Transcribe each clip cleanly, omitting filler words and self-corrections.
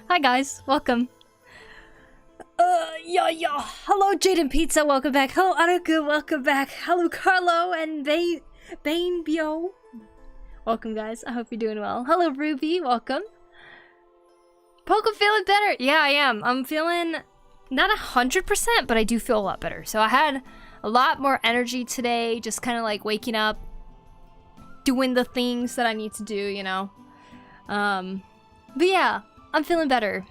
Hi guys, welcome. Yeah. Hello, Jaden Pizza, welcome back. Hello, Aruku, welcome back. Hello, Carlo and Bane Bio. Welcome, guys. I hope you're doing well. Hello, Ruby, welcome. Poku feeling better? Yeah, I am. I'm feeling not 100%, but I do feel a lot better. So I had a lot more energy today, just kind of like waking up, doing the things that I need to do, you know. But yeah, I'm feeling better.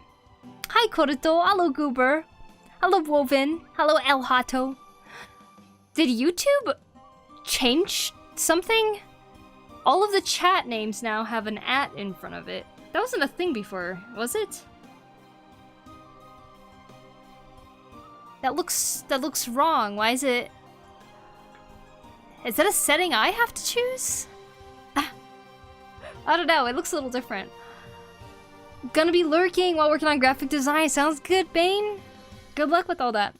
Hi, Koruto. Hello, Goober. Hello, Woven. Hello, El Hato. Did YouTube change something? All of the chat names now have an @ in front of it. That wasn't a thing before, was it? That looks wrong. Why is it? Is that a setting I have to choose? I don't know. It looks a little different. Gonna be lurking while working on graphic design. Sounds good, Bane. Good luck with all that.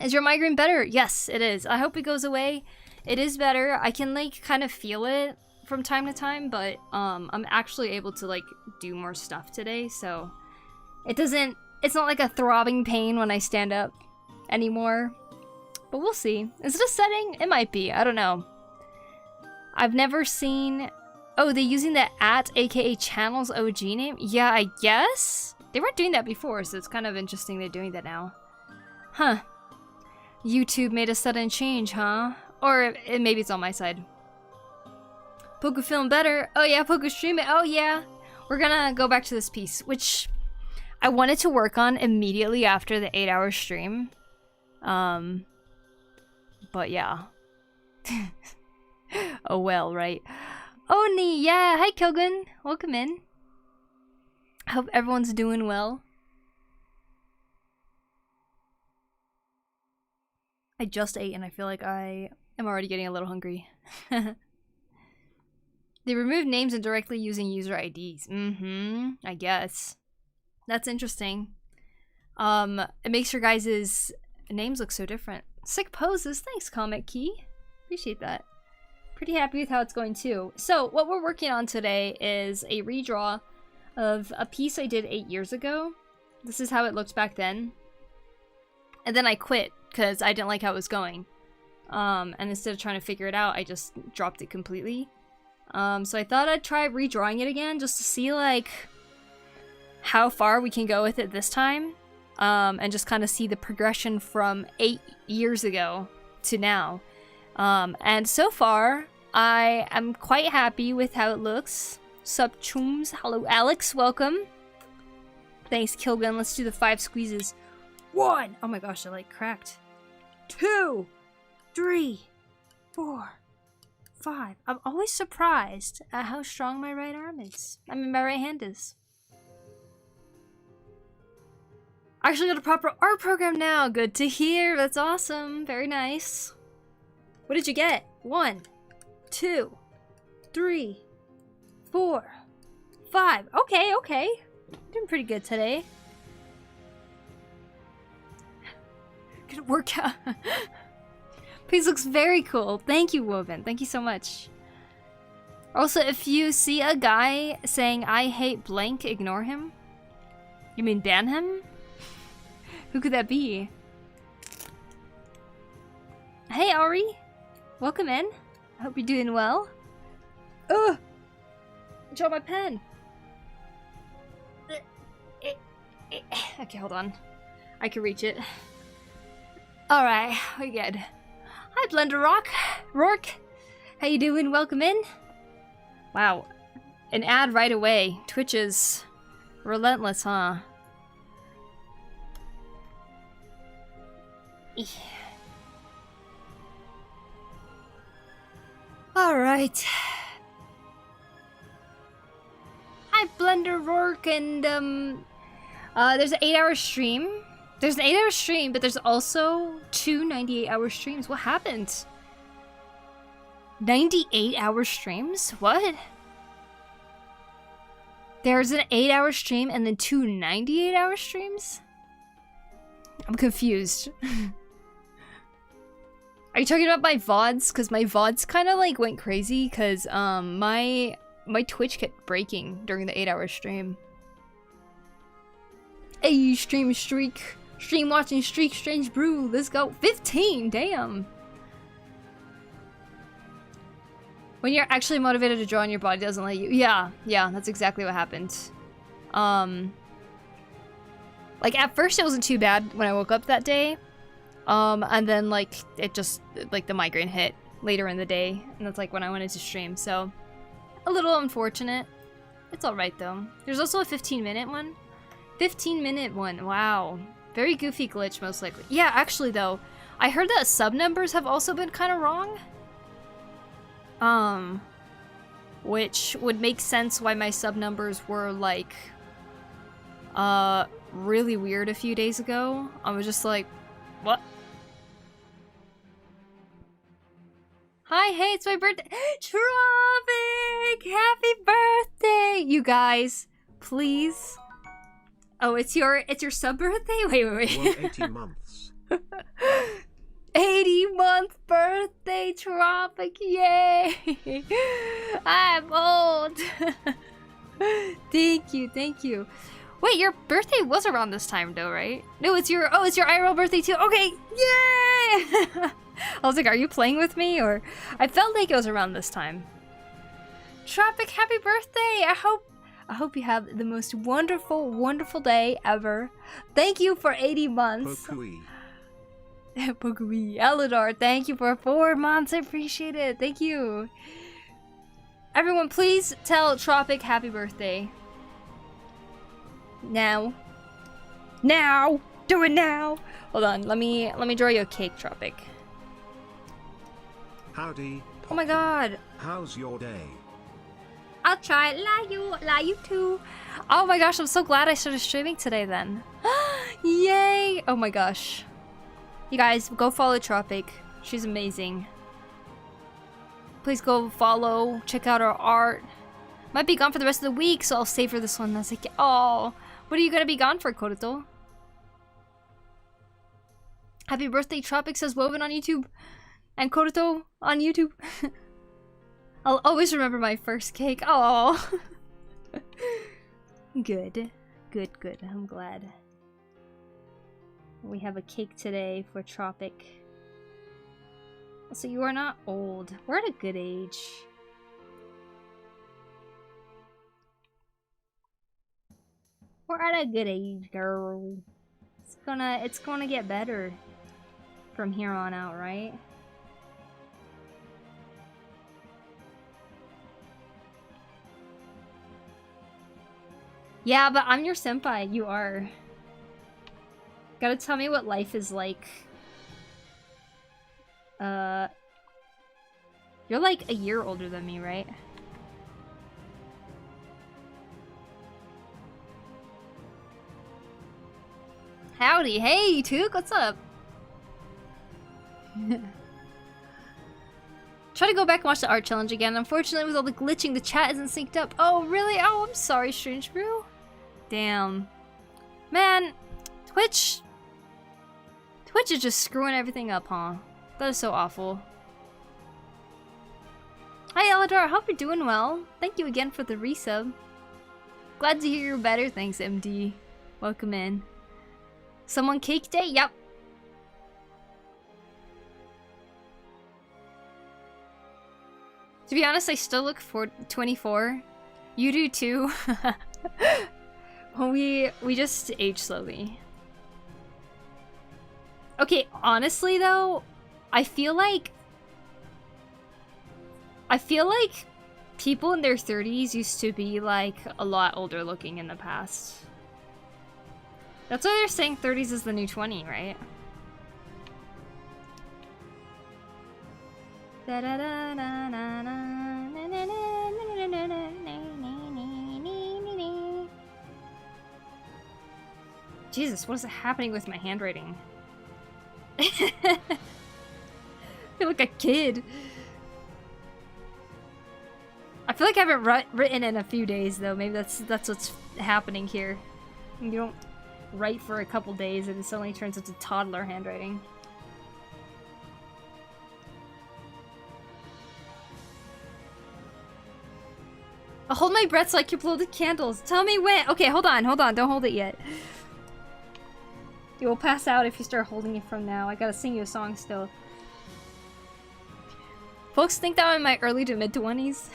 Is your migraine better? Yes, it is. I hope it goes away. It is better. I can like kind of feel it from time to time, but I'm actually able to like do more stuff today, so it's not like a throbbing pain when I stand up anymore. But we'll see. Is it a setting? It might be. I don't know. I've never seen... Oh, they're using the @ aka channel's OG name? Yeah, I guess? They weren't doing that before, so it's kind of interesting they're doing that now. Huh. YouTube made a sudden change, huh? Or maybe it's on my side. Poku feeling better. Oh yeah, Poku streaming. Oh yeah. We're gonna go back to this piece, which I wanted to work on immediately after the 8-hour stream. But yeah. Oh well, right? Oni, yeah. Hi, Kilgun. Welcome in. I hope everyone's doing well. I just ate and I feel like I am already getting a little hungry. They removed names and directly using user IDs. I guess. That's interesting. It makes your guys' names look so different. Sick poses. Thanks, Comic Key. Appreciate that. Pretty happy with how it's going too. So what we're working on today is a redraw of a piece I did 8 years ago. This is how it looked back then. And then I quit because I didn't like how it was going. And instead of trying to figure it out, I just dropped it completely. So I thought I'd try redrawing it again just to see like how far we can go with it this time. And just kind of see the progression from 8 years ago to now. And so far, I am quite happy with how it looks. Sup, chooms. Hello, Alex. Welcome. Thanks, Kilgun. Let's do the 5 squeezes. 1. Oh my gosh, I like cracked. 2, 3, 4, 5. I'm always surprised at how strong my right arm is. I mean, my right hand is. I actually got a proper art program now. Good to hear. That's awesome. Very nice. What did you get? 1, 2, 3, 4, 5. Okay. Doing pretty good today. Good workout. Piece looks very cool. Thank you, Woven. Thank you so much. Also, if you see a guy saying, I hate blank, ignore him. You mean ban him? Who could that be? Hey, Ari. Welcome in. I hope you're doing well. Ugh! I dropped my pen. Okay, hold on. I can reach it. Alright, we good. Hi, Blender Rourke. How you doing? Welcome in. Wow. An ad right away. Twitch is relentless, huh? Alright. Hi, Blender Rourke, and there's an 8-hour stream. There's an 8-hour stream, but there's also 2 98-hour streams. What happened? 98-hour streams? What? There's an 8-hour stream and then 2 98-hour streams? I'm confused. Are you talking about my VODs? Because my VODs kind of like went crazy because my Twitch kept breaking during the 8-hour stream. Hey, stream streak. Stream watching streak, strange brew. Let's go. 15, damn. When you're actually motivated to draw and your body doesn't let you. Yeah, that's exactly what happened. Like at first it wasn't too bad when I woke up that day. And then like it just, like the migraine hit later in the day. And that's like when I wanted to stream, so. A little unfortunate. It's alright though. There's also a 15-minute one. 15-minute one, wow. Very goofy glitch, most likely. Yeah, actually though, I heard that sub numbers have also been kind of wrong. Which would make sense why my sub numbers were like, really weird a few days ago. I was just like, what? Hi, hey, it's my birthday. Tropic! Happy birthday! You guys, please. Oh, it's your sub birthday? Wait. Well, 80 months. 80-month birthday, Tropic, yay! I'm old. Thank you. Wait, your birthday was around this time though, right? No, it's your IRL birthday too. Okay, yay! I was like, are you playing with me? Or I felt like it was around this time. Tropic, happy birthday! I hope you have the most wonderful day ever. Thank you for 80 months. Pokuri. Eladar, thank you for 4 months. I appreciate it. Thank you. Everyone, please tell Tropic happy birthday. Now. Do it now. Hold on. Let me draw you a cake, Tropic. Howdy. Poku. Oh my god. How's your day? I'll try it. La you too. Oh my gosh, I'm so glad I started streaming today then. Yay. Oh my gosh. You guys, go follow Tropic. She's amazing. Please go follow, check out her art. Might be gone for the rest of the week, so I'll save for this one. That's like, oh, what are you gonna be gone for, Koruto? Happy birthday, Tropic, says Woven on YouTube. And Koruto on YouTube. I'll always remember my first cake. Oh. Good. I'm glad. We have a cake today for Tropic. So you are not old. We're at a good age. We're at a good age, girl. It's gonna get better from here on out, right? Yeah, but I'm your senpai. You are. Gotta tell me what life is like. You're like a year older than me, right? Howdy, hey, Took, what's up? Try to go back and watch the art challenge again. Unfortunately, with all the glitching, the chat isn't synced up. Oh, really? Oh, I'm sorry, Strange Brew. Damn. Man, Twitch is just screwing everything up, huh? That is so awful. Hi, Elador. I hope you're doing well. Thank you again for the resub. Glad to hear you're better. Thanks, MD. Welcome in. Someone cake day? Yep. To be honest, I still look for 24. You do too. Well, we just age slowly. Okay, honestly though, I feel like people in their 30s used to be like a lot older looking in the past. That's why they're saying 30s is the new 20, right? Jesus, what is happening with my handwriting? I feel like a kid. I feel like I haven't written in a few days though. Maybe that's what's happening here. You don't write for a couple days and it suddenly turns into toddler handwriting. I'll hold my breath so I can blow the candles. Tell me when. Okay, hold on. Don't hold it yet. You will pass out if you start holding it from now. I gotta sing you a song still. Folks think that I'm in my early to mid-20s.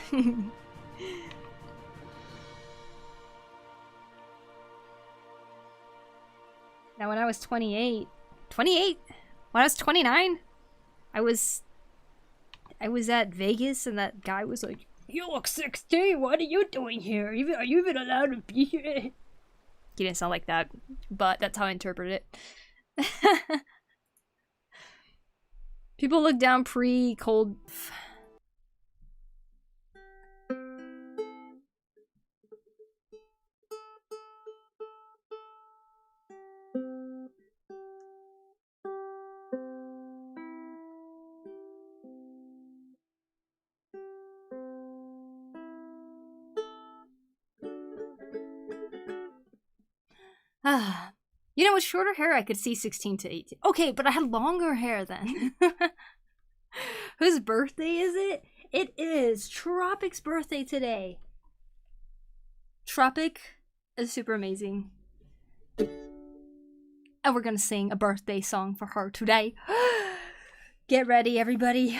Now when I was 28... 28? When I was 29? I was at Vegas and that guy was like, "You look 16, what are you doing here? Are you even allowed to be here?" He didn't sound like that, but that's how I interpret it. People look down pre-cold... You know, with shorter hair, I could see 16 to 18. Okay, but I had longer hair then. Whose birthday is it? It is Tropic's birthday today. Tropic is super amazing. And we're gonna sing a birthday song for her today. Get ready, everybody,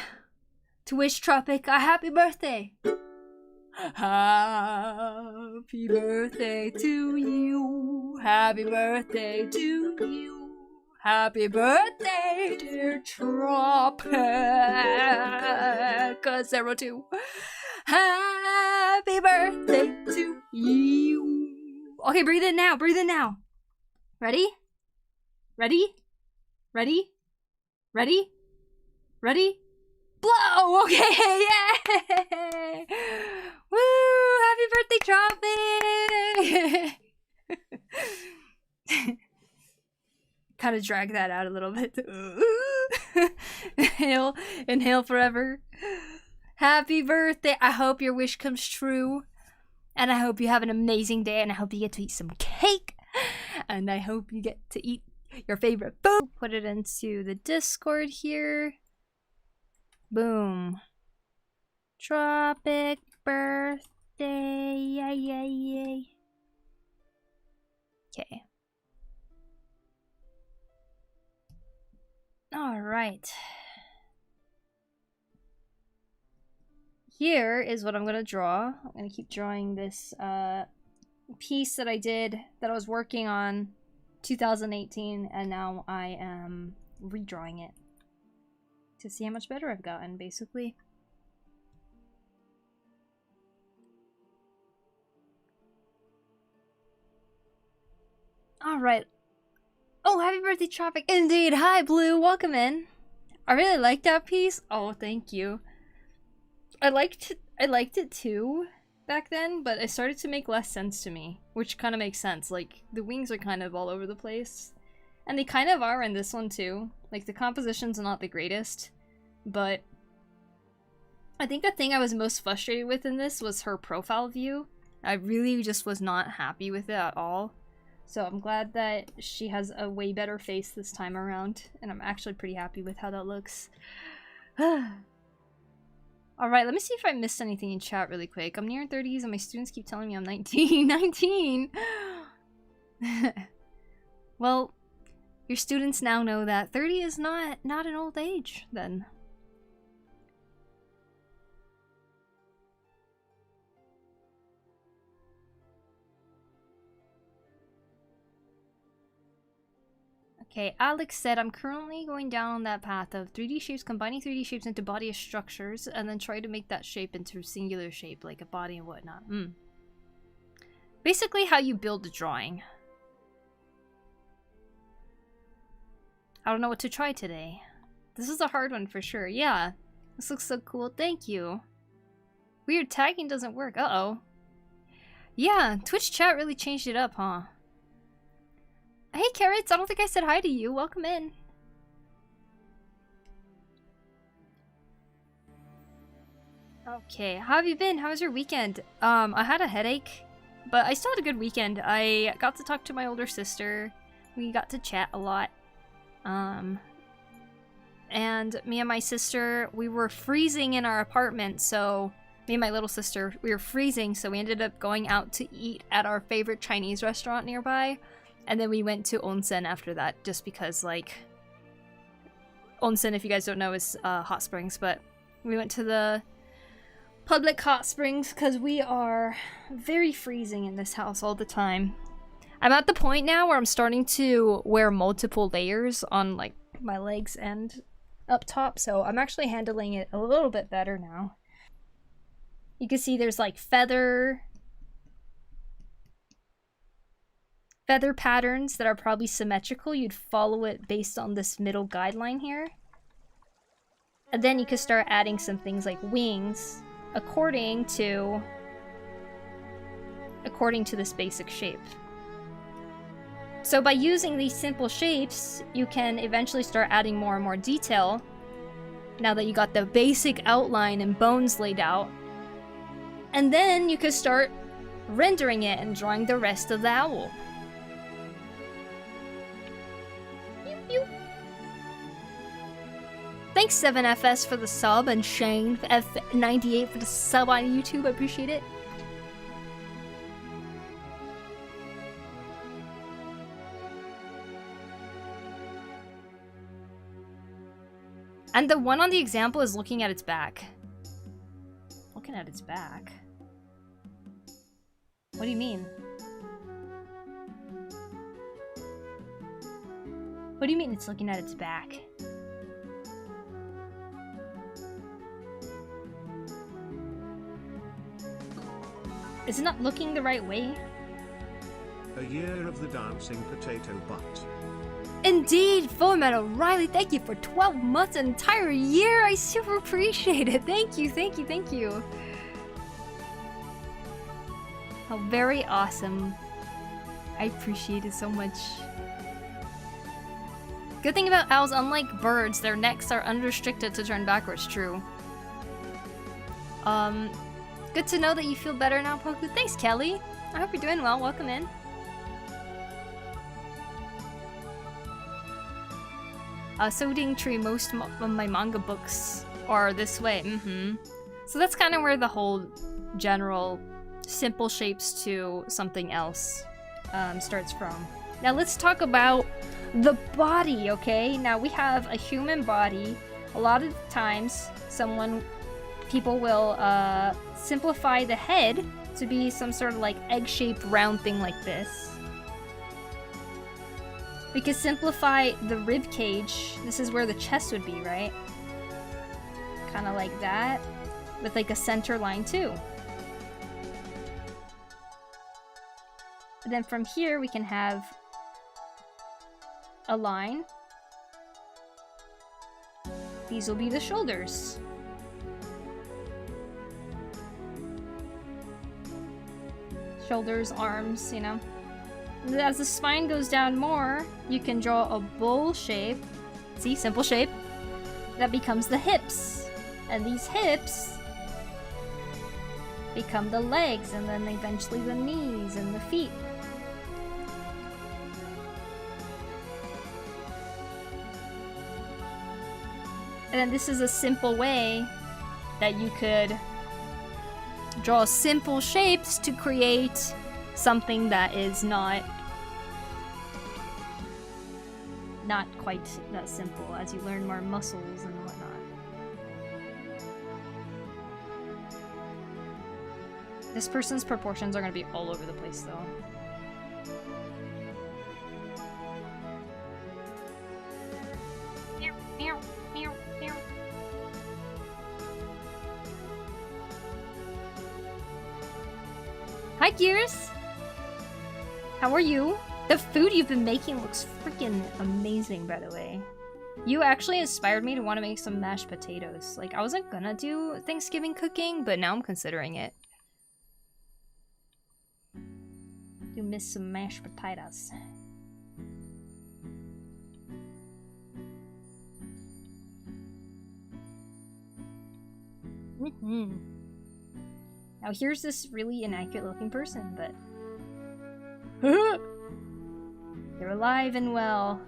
to wish Tropic a happy birthday. Happy birthday to you. Happy birthday to you. Happy birthday, dear Tropic. 02. Happy birthday to you. Okay, breathe in now. Breathe in now. Ready? Ready? Ready? Ready? Ready? Blow! Okay, yay! Woo! Happy birthday, Tropic! Kind of drag that out a little bit. Inhale forever. Happy birthday! I hope your wish comes true. And I hope you have an amazing day. And I hope you get to eat some cake. And I hope you get to eat your favorite food. Put it into the Discord here. Boom. Tropic birthday. Yay, yay, yay. Okay. Alright. Here is what I'm gonna draw. I'm gonna keep drawing this piece that I did, that I was working on 2018, and now I am redrawing it to see how much better I've gotten, basically. Alright. Oh, happy birthday, Tropic. Indeed. Hi, Blue. Welcome in. I really liked that piece. Oh, thank you. I liked it too back then, but it started to make less sense to me, which kind of makes sense. Like, the wings are kind of all over the place. And they kind of are in this one too. Like, the composition's not the greatest, but I think the thing I was most frustrated with in this was her profile view. I really just was not happy with it at all. So I'm glad that she has a way better face this time around, and I'm actually pretty happy with how that looks. Alright, let me see if I missed anything in chat really quick. I'm near 30s and my students keep telling me I'm 19. 19! Well, your students now know that 30 is not an old age, then. Okay, Alex said, I'm currently going down on that path of 3D shapes, combining 3D shapes into body structures, and then try to make that shape into a singular shape, like a body and whatnot. Basically how you build a drawing. I don't know what to try today. This is a hard one for sure. Yeah, this looks so cool. Thank you. Weird, tagging doesn't work. Uh-oh. Yeah, Twitch chat really changed it up, huh? Hey, Carrots, I don't think I said hi to you. Welcome in. Okay, how have you been? How was your weekend? I had a headache, but I still had a good weekend. I got to talk to my older sister. We got to chat a lot. And me and my sister, we were freezing in our apartment, so me and my little sister, we were freezing, so we ended up going out to eat at our favorite Chinese restaurant nearby. And then we went to onsen after that, just because, like... Onsen, if you guys don't know, is hot springs, but we went to the public hot springs because we are very freezing in this house all the time. I'm at the point now where I'm starting to wear multiple layers on, like, my legs and up top, so I'm actually handling it a little bit better now. You can see there's, like, feather patterns that are probably symmetrical. You'd follow it based on this middle guideline here. And then you could start adding some things like wings according to this basic shape. So by using these simple shapes, you can eventually start adding more and more detail now that you got the basic outline and bones laid out. And then you could start rendering it and drawing the rest of the owl. Thanks 7FS for the sub and Shane F98 for the sub on YouTube. I appreciate it. And the one on the example is looking at its back. Looking at its back? What do you mean? What do you mean it's looking at its back? Is it not looking the right way? A year of the dancing potato butt. Indeed, Fullmetal Riley, thank you for 12 months, an entire year. I super appreciate it. Thank you, thank you, thank you. How very awesome. I appreciate it so much. Good thing about owls, unlike birds, their necks are unrestricted to turn backwards, true. Good to know that you feel better now, Poku. Thanks, Kelly. I hope you're doing well. Welcome in. Soding tree, most of my manga books are this way. So that's kind of where the whole general simple shapes to something else starts from. Now let's talk about the body, okay? Now we have a human body. A lot of times, people will simplify the head to be some sort of like egg-shaped round thing like this. We could simplify the rib cage. This is where the chest would be, right? Kind of like that, with like a center line too. And then from here we can have a line. These will be the shoulders. Shoulders, arms, you know. And as the spine goes down more, you can draw a bowl shape. See, simple shape. That becomes the hips. And these hips become the legs, and then eventually the knees and the feet. And then this is a simple way that you could draw simple shapes to create something that is not quite that simple as you learn more muscles and whatnot. This person's proportions are going to be all over the place though. Hi, Gears! How are you? The food you've been making looks freaking amazing, by the way. You actually inspired me to want to make some mashed potatoes. Like, I wasn't gonna do Thanksgiving cooking, but now I'm considering it. You miss some mashed potatoes. Now here's this really inaccurate looking person, but they're alive and well.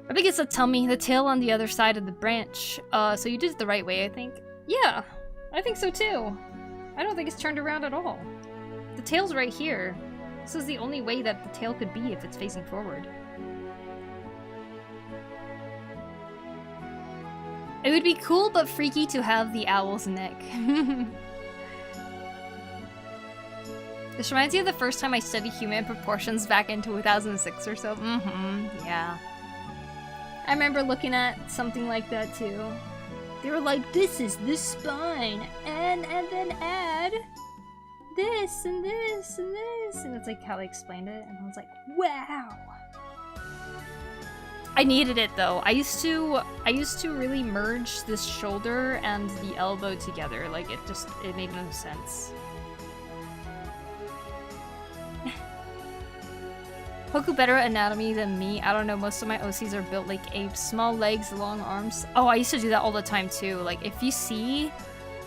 I think it's a tummy, the tail on the other side of the branch. So you did it the right way, I think. Yeah, I think so too. I don't think it's turned around at all. The tail's right here. This is the only way that the tail could be if it's facing forward. It would be cool but freaky to have the owl's neck. This reminds me of the first time I studied human proportions back in 2006 or so. Yeah. I remember looking at something like that too. They were like, this is the spine, and then add this and this and this, and it's like how they explained it, and I was like, wow. I needed it though. I used to really merge this shoulder and the elbow together. Like it made no sense. Poku better at anatomy than me. I don't know, most of my OCs are built like apes. Small legs, long arms. Oh, I used to do that all the time too. Like if you see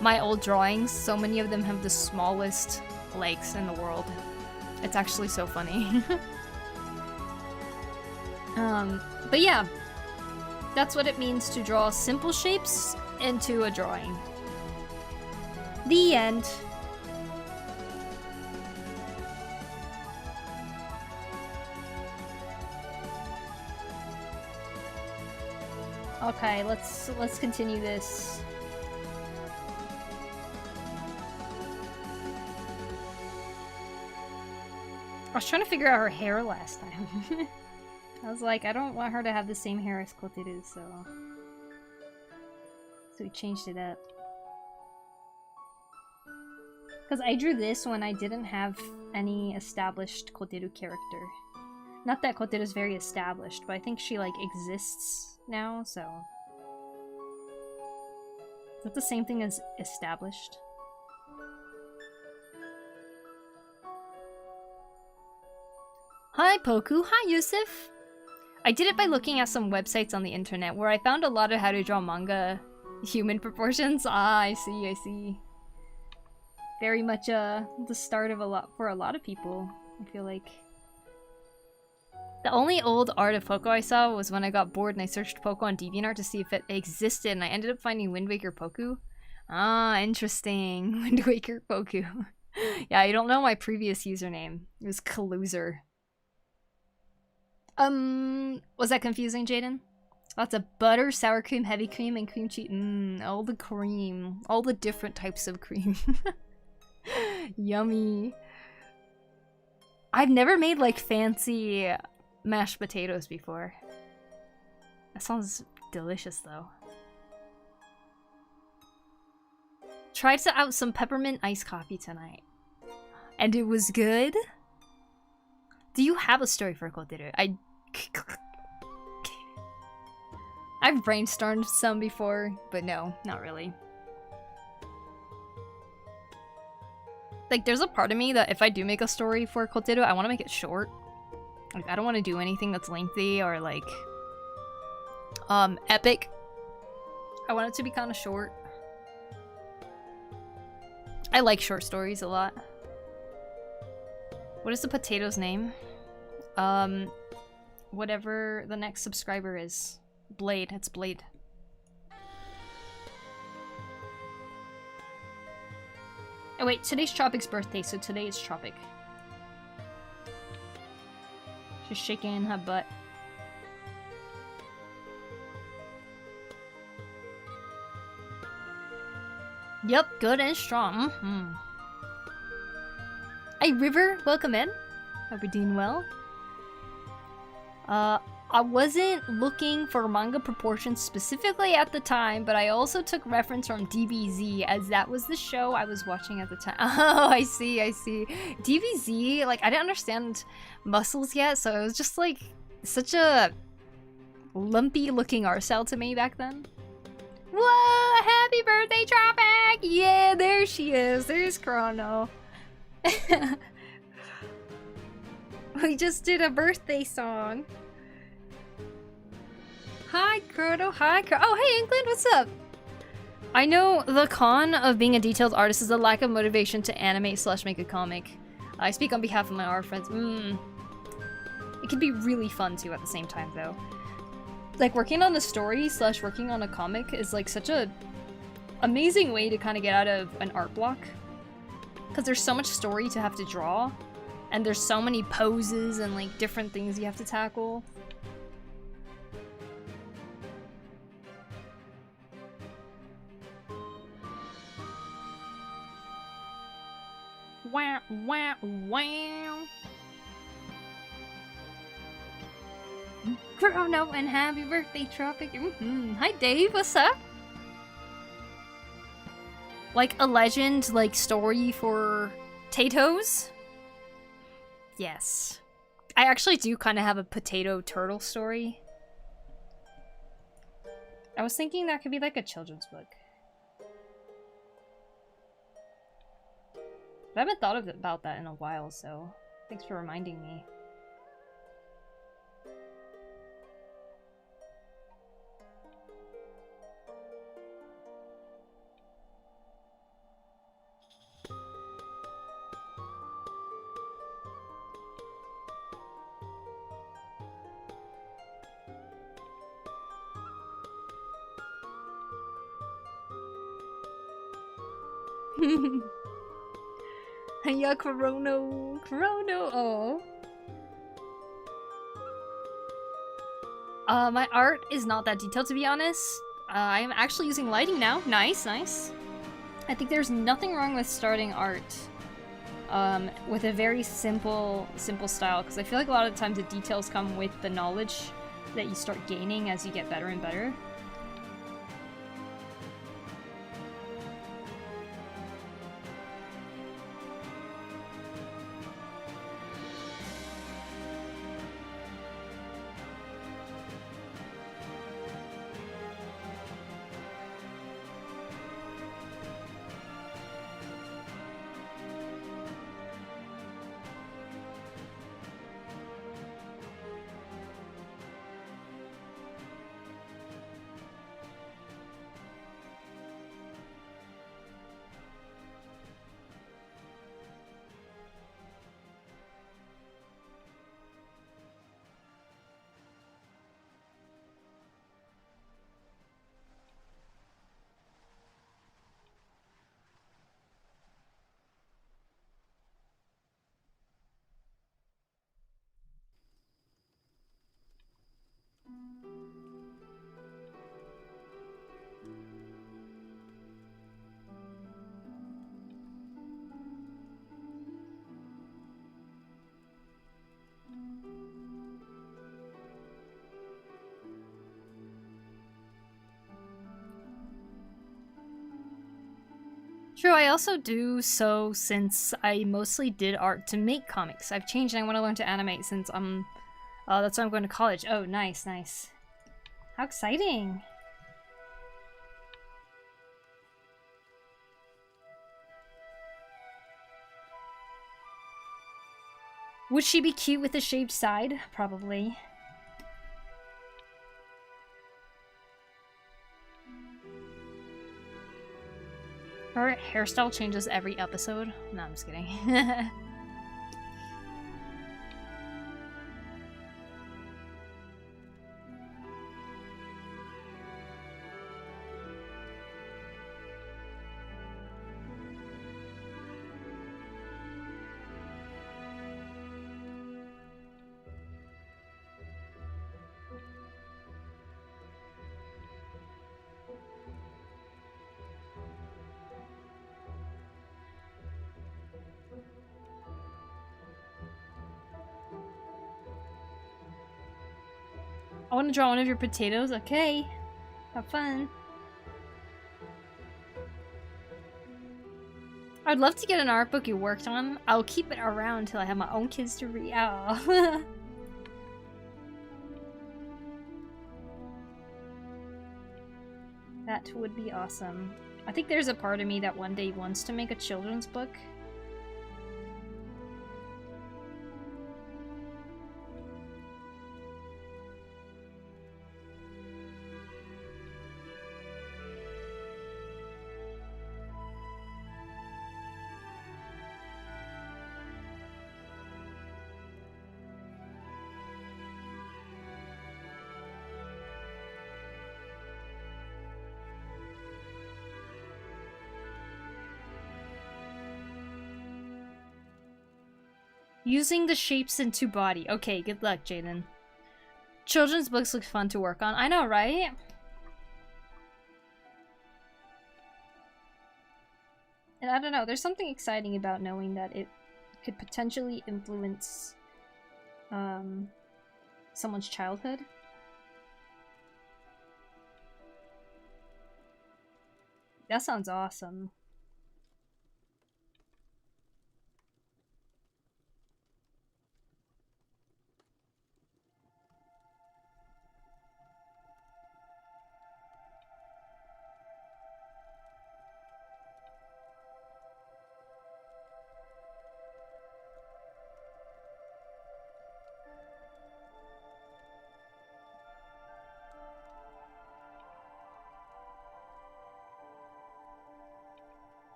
my old drawings, so many of them have the smallest legs in the world. It's actually so funny. But yeah, that's what it means to draw simple shapes into a drawing. The end. Okay, let's continue this. I was trying to figure out her hair last time. I was like, I don't want her to have the same hair as Koteru, so we changed it up. Because I drew this when I didn't have any established Koteru character. Not that Koteru's very established, but I think she like exists now, so. Is that the same thing as established? Hi Poku, hi Yusuf! I did it by looking at some websites on the internet where I found a lot of how to draw manga human proportions. Ah, I see. Very much the start of for a lot of people, I feel like. The only old art of Poku I saw was when I got bored and I searched Poku on DeviantArt to see if it existed, and I ended up finding Wind Waker Poku. Ah, interesting. Wind Waker Poku. Yeah, you don't know my previous username. It was Kaluser. Was that confusing, Jaden? Lots of butter, sour cream, heavy cream, and cream cheese. All the cream. All the different types of cream. Yummy. I've never made, like, fancy mashed potatoes before. That sounds delicious, though. Tried out some peppermint iced coffee tonight. And it was good? Do you have a story for Koteru? I've brainstormed some before, but no, not really. Like, there's a part of me that if I do make a story for Koteru, I want to make it short. Like, I don't want to do anything that's lengthy or, like, epic. I want it to be kind of short. I like short stories a lot. What is the potato's name? Whatever the next subscriber is. Blade, it's Blade. Oh wait, today's Tropic's birthday, so today is Tropic. She's shaking her butt. Yep, good and strong. Hey River, welcome in. Hope you're doing well. I wasn't looking for manga proportions specifically at the time, but I also took reference from DBZ, as that was the show I was watching at the time. Oh, I see. DBZ, like, I didn't understand muscles yet, so it was just, like, such a lumpy-looking art style to me back then. Whoa! Happy birthday, Tropic! Yeah, there she is. There's Chrono. We just did a birthday song. Hi, Chrono. Hi, oh, hey, England. What's up? I know the con of being a detailed artist is a lack of motivation to animate / make a comic. I speak on behalf of my art friends. It can be really fun, too, at the same time, though. Like, working on a story / working on a comic is, like, such a amazing way to kind of get out of an art block. Because there's so much story to have to draw. And there's so many poses and like different things you have to tackle. Wow, wow, wow. Chrono and happy birthday, Tropic. Hi, Dave. What's up? Like a legend, like story for potatoes? Yes. I actually do kind of have a potato turtle story. I was thinking that could be like a children's book. But I haven't thought about that in a while, so thanks for reminding me. Yeah, Chrono. Oh. My art is not that detailed, to be honest. I am actually using lighting now. Nice, nice. I think there's nothing wrong with starting art with a very simple style, because I feel like a lot of the times the details come with the knowledge that you start gaining as you get better and better. True, I also do so since I mostly did art to make comics. I've changed and I want to learn to animate since that's why I'm going to college. Oh, nice, nice. How exciting! Would she be cute with a shaved side? Probably. Her hairstyle changes every episode. No, I'm just kidding. I want to draw one of your potatoes. Okay. Have fun. I'd love to get an art book you worked on. I'll keep it around until I have my own kids to read. Oh. That would be awesome. I think there's a part of me that one day wants to make a children's book. Using the shapes into body. Okay, good luck, Jaden. Children's books look fun to work on. I know, right? And I don't know, there's something exciting about knowing that it could potentially influence someone's childhood. That sounds awesome.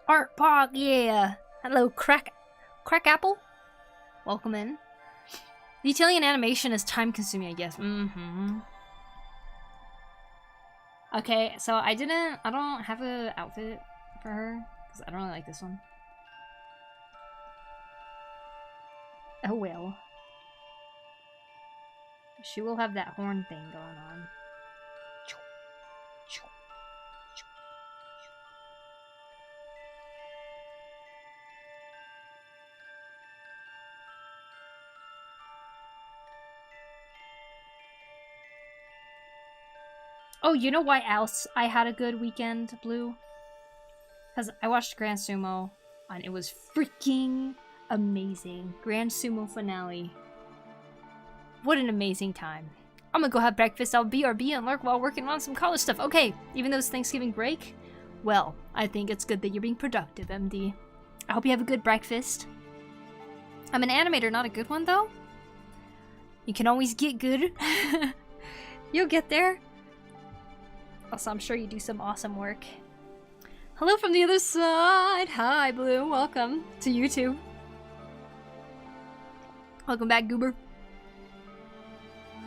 Art Park, yeah. Hello, Crack Apple. Welcome in. Detailing an animation is time consuming, I guess. Okay, so I don't have an outfit for her because I don't really like this one. Oh well. She will have that horn thing going on. Oh, you know why else I had a good weekend, Blue? Because I watched Grand Sumo, and it was freaking amazing. Grand Sumo finale. What an amazing time. I'm gonna go have breakfast, I'll BRB and lurk while working on some college stuff. Okay, even though it's Thanksgiving break, well, I think it's good that you're being productive, MD. I hope you have a good breakfast. I'm an animator, not a good one, though. You can always get good. You'll get there. Also, I'm sure you do some awesome work. Hello from the other side. Hi, Blue. Welcome to YouTube. Welcome back, Goober.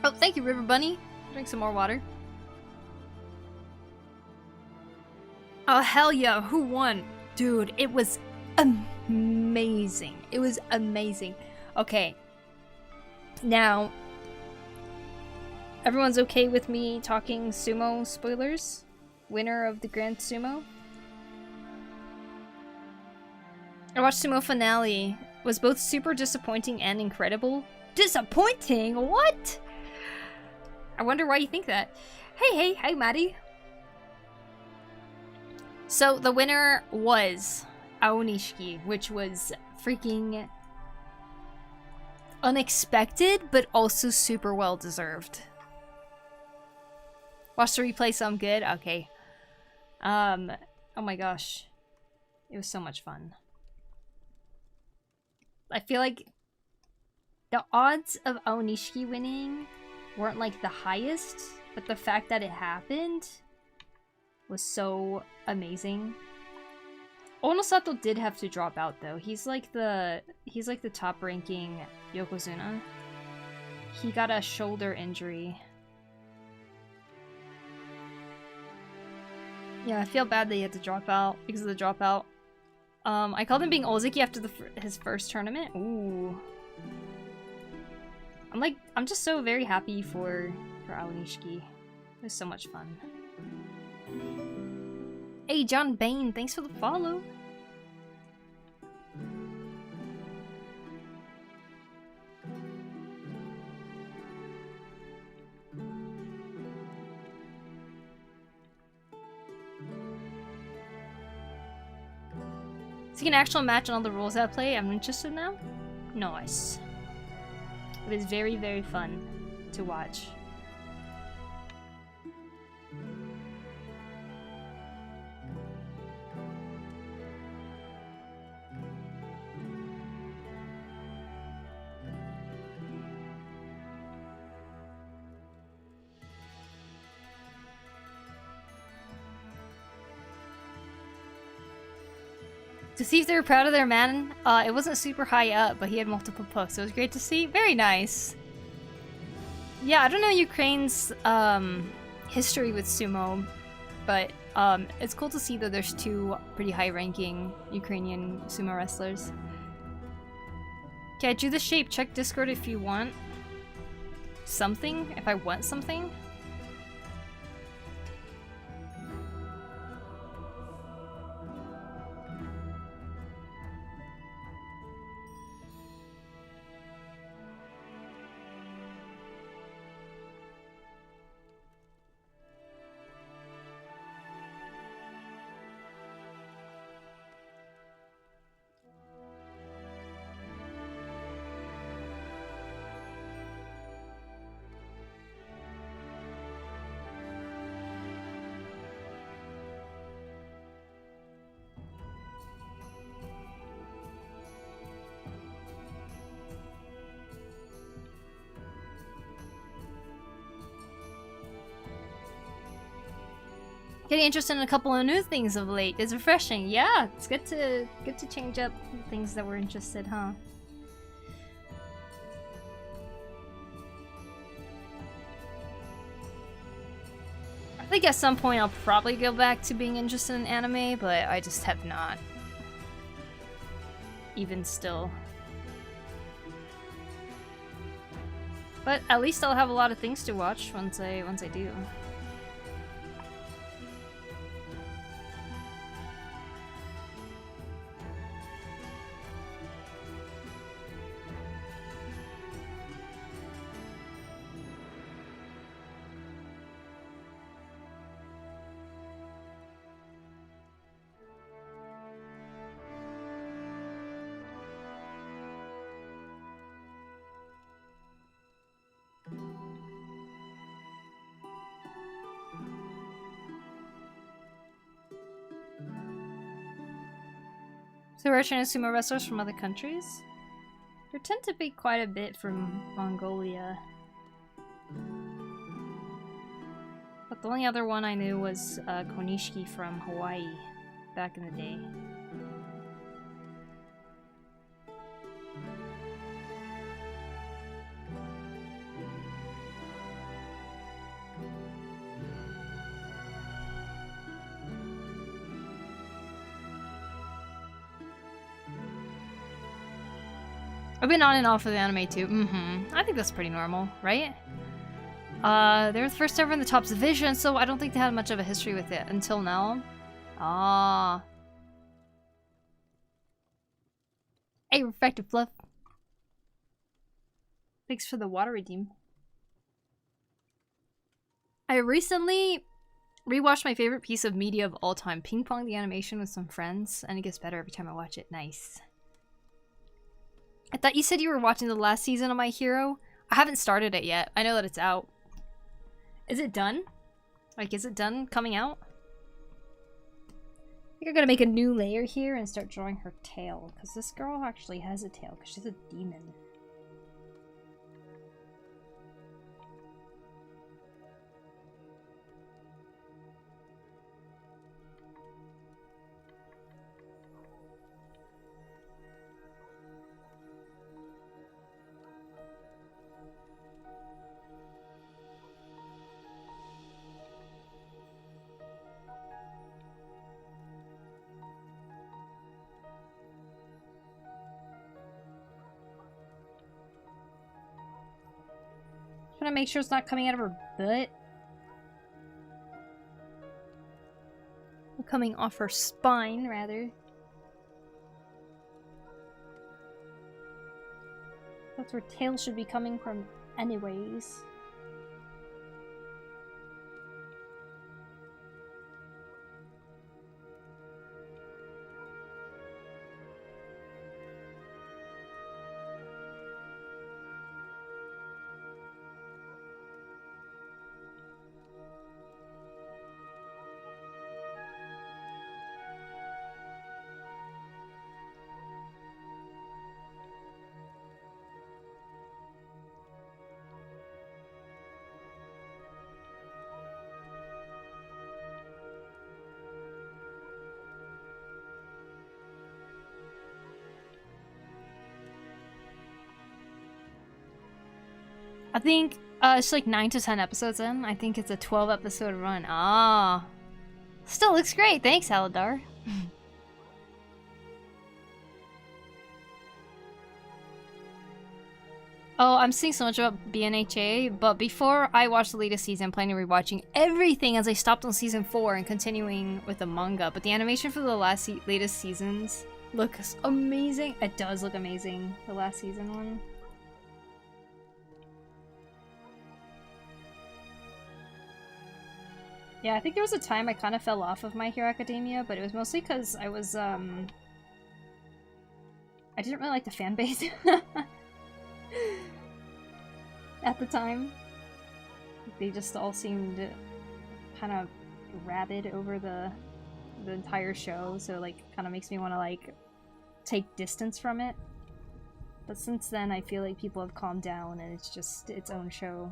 Oh, thank you, River Bunny. Drink some more water. Oh, hell yeah. Who won? Dude, it was amazing. It was amazing. Okay. Now, everyone's okay with me talking sumo spoilers? Winner of the Grand Sumo? I watched Sumo finale. Was both super disappointing and incredible. Disappointing? What? I wonder why you think that. Hey, Maddie. So the winner was Aonishiki, which was freaking unexpected, but also super well deserved. Watch the replay, so I'm good. Okay. Oh my gosh, it was so much fun. I feel like the odds of Aonishiki winning weren't like the highest, but the fact that it happened was so amazing. Onosato did have to drop out though. He's like the top ranking Yokozuna. He got a shoulder injury. Yeah, I feel bad that he had to drop out because of the dropout. I called him being Ozeki after his first tournament. Ooh. I'm just so very happy for Aonishiki. It was so much fun. Hey, John Bain, thanks for the follow. Is it an actual match on all the rules I play? I'm interested now. Nice. It was very, very fun to watch. To see if they were proud of their man, it wasn't super high up, but he had multiple posts. So it was great to see. Very nice. Yeah, I don't know Ukraine's history with sumo, but it's cool to see that there's two pretty high-ranking Ukrainian sumo wrestlers. Okay, I drew the shape. Check Discord if you want something. If I want something. Getting interested in a couple of new things of late is refreshing. Yeah, it's good to change up things that we're interested, huh? I think at some point I'll probably go back to being interested in anime, but I just have not. Even still. But at least I'll have a lot of things to watch once I do. So we're trying to sumo wrestlers from other countries? There tend to be quite a bit from Mongolia. But the only other one I knew was Konishiki from Hawaii back in the day. I've been on and off of the anime too. I think that's pretty normal, right? They were the first ever in the top division, so I don't think they had much of a history with it until now. Ah. Hey, Refractive Fluff. Thanks for the water redeem. I recently rewatched my favorite piece of media of all time, Ping Pong the Animation, with some friends, and it gets better every time I watch it. Nice. I thought you said you were watching the last season of My Hero. I haven't started it yet. I know that it's out. Is it done? Like, is it done coming out? I think I'm gonna make a new layer here and start drawing her tail, because this girl actually has a tail, because she's a demon. Trying to make sure it's not coming out of her butt. Or coming off her spine, rather. That's where tail should be coming from anyways. I think it's like 9 to 10 episodes in. I think it's a 12 episode run. Ah. Still looks great. Thanks, Aladar. Oh, I'm seeing so much about BNHA, but before I watch the latest season, I'm planning on rewatching everything as I stopped on season 4 and continuing with the manga. But the animation for the latest seasons looks amazing. It does look amazing, the last season one. Yeah, I think there was a time I kind of fell off of My Hero Academia, but it was mostly because I was, I didn't really like the fan base at the time. They just all seemed kind of rabid over the entire show, so like kind of makes me want to like take distance from it. But since then, I feel like people have calmed down and it's just its own show.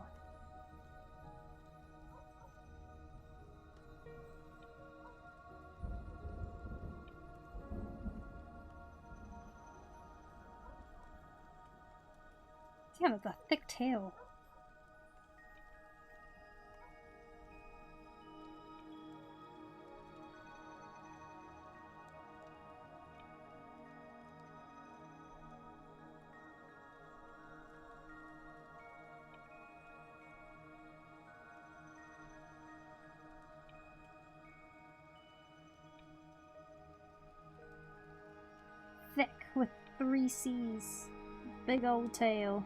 Damn, it's a thick tail. Thick with 3 C's. Big old tail.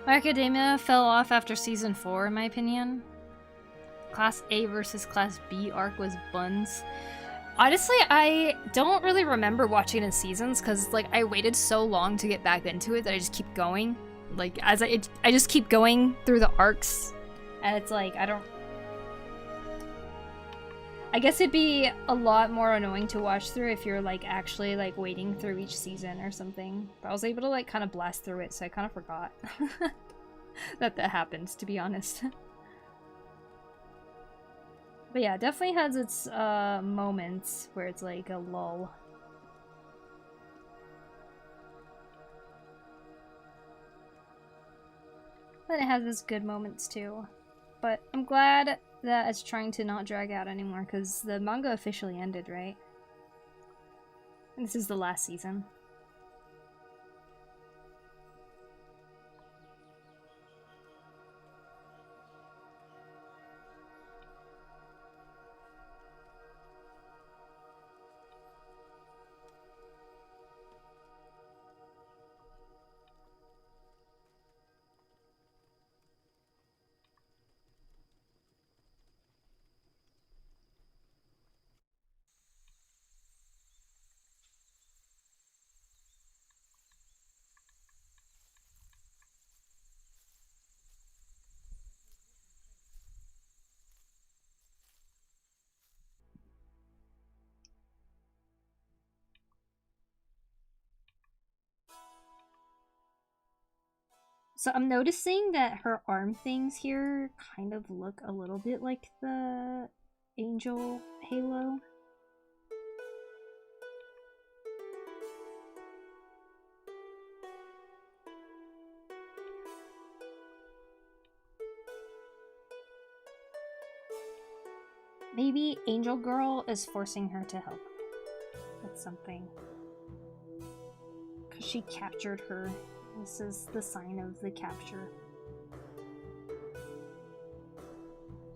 My Academia fell off after season 4, in my opinion. Class A versus Class B arc was buns. Honestly, I don't really remember watching it in seasons because, like, I waited so long to get back into it that I just keep going. Like, as I just keep going through the arcs, and it's like I guess it'd be a lot more annoying to watch through if you're like actually like waiting through each season or something. But I was able to like kind of blast through it, so I kind of forgot that happens, to be honest. But yeah, it definitely has its moments where it's like a lull. But it has its good moments too. But I'm glad that it's trying to not drag out anymore, because the manga officially ended, right? And this is the last season. So I'm noticing that her arm things here kind of look a little bit like the angel halo. Maybe Angel Girl is forcing her to help with something. Because she captured her. This is the sign of the capture.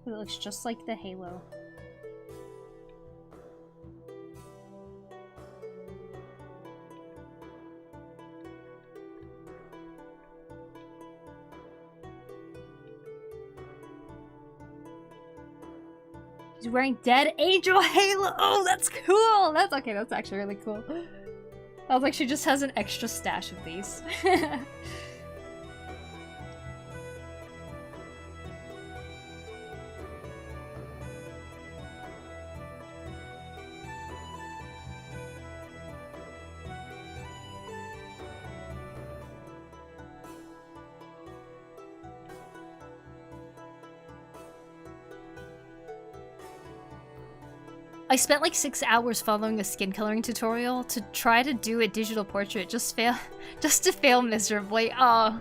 It looks just like the halo. She's wearing Dead Angel Halo! Oh, that's cool! That's okay, that's actually really cool. I was like, she just has an extra stash of these. I spent like 6 hours following a skin coloring tutorial to try to do a digital portrait, just to fail miserably. Oh,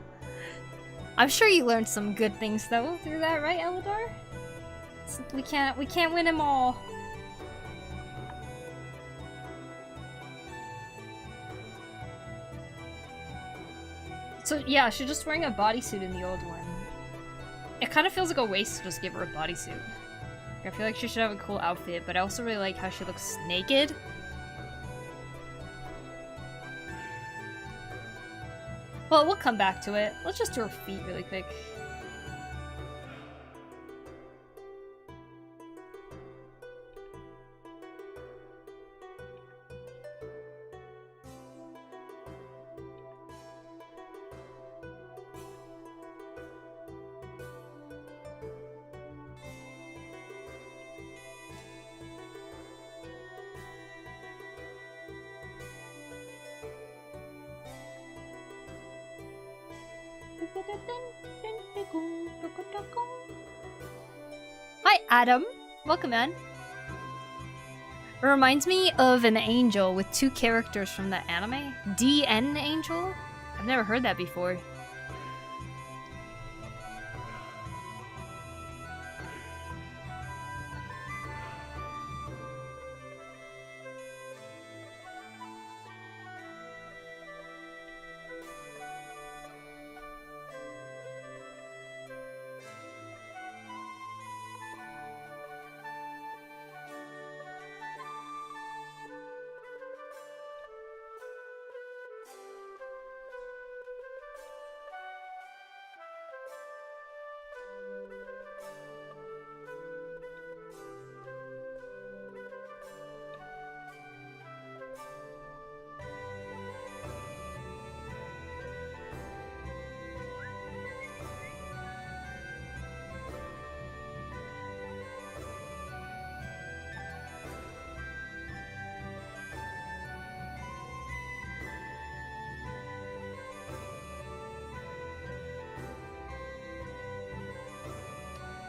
I'm sure you learned some good things though through that, right, Eldar? We can't win them all. So yeah, she's just wearing a bodysuit in the old one. It kind of feels like a waste to just give her a bodysuit. I feel like she should have a cool outfit, but I also really like how she looks naked. Well, we'll come back to it. Let's just do her feet really quick. Hi, Adam. Welcome in. It reminds me of an angel with 2 characters from the anime. DN Angel? I've never heard that before.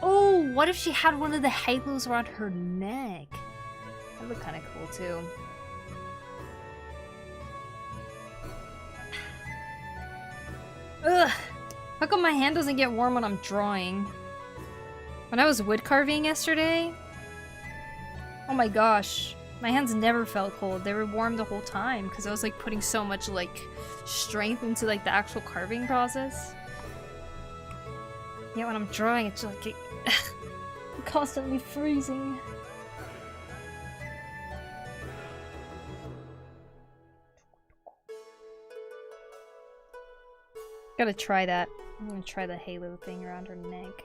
Oh, what if she had one of the halos around her neck? That would look kind of cool too. Ugh! How come my hand doesn't get warm when I'm drawing? When I was wood carving yesterday, oh my gosh, my hands never felt cold. They were warm the whole time because I was like putting so much like strength into like the actual carving process. Yeah, when I'm drawing, it's like I'm constantly freezing. Gotta try that. I'm gonna try the halo thing around her neck.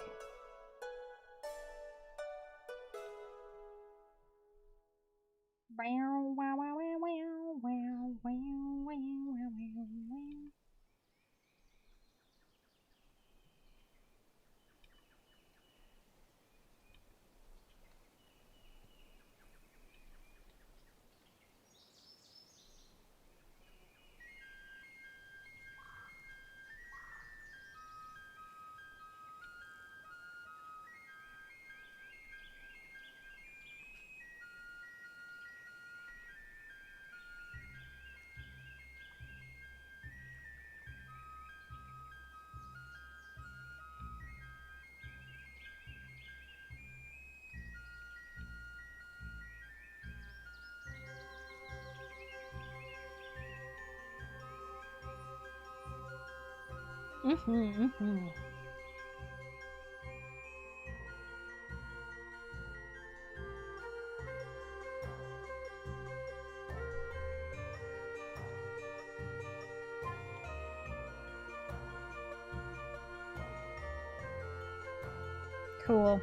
Cool.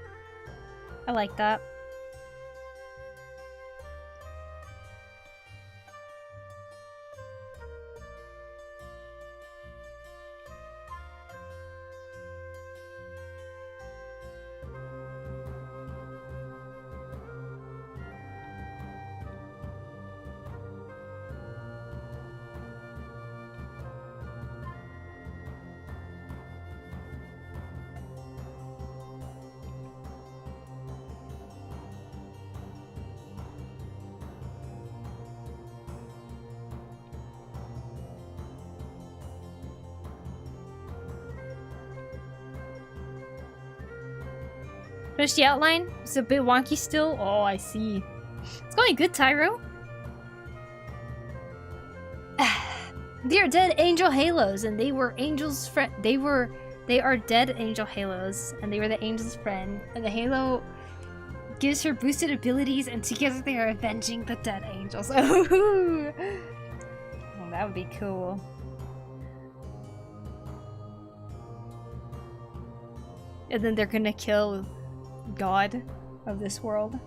I like that. Finish the outline? It's a bit wonky still? Oh, I see. It's going good, Tyro. They are dead angel halos, and they were angels' friend. They are dead angel halos, and they were the angel's friend. And the halo gives her boosted abilities, and together they are avenging the dead angels. Oh, that would be cool. And then they're gonna kill God of this world.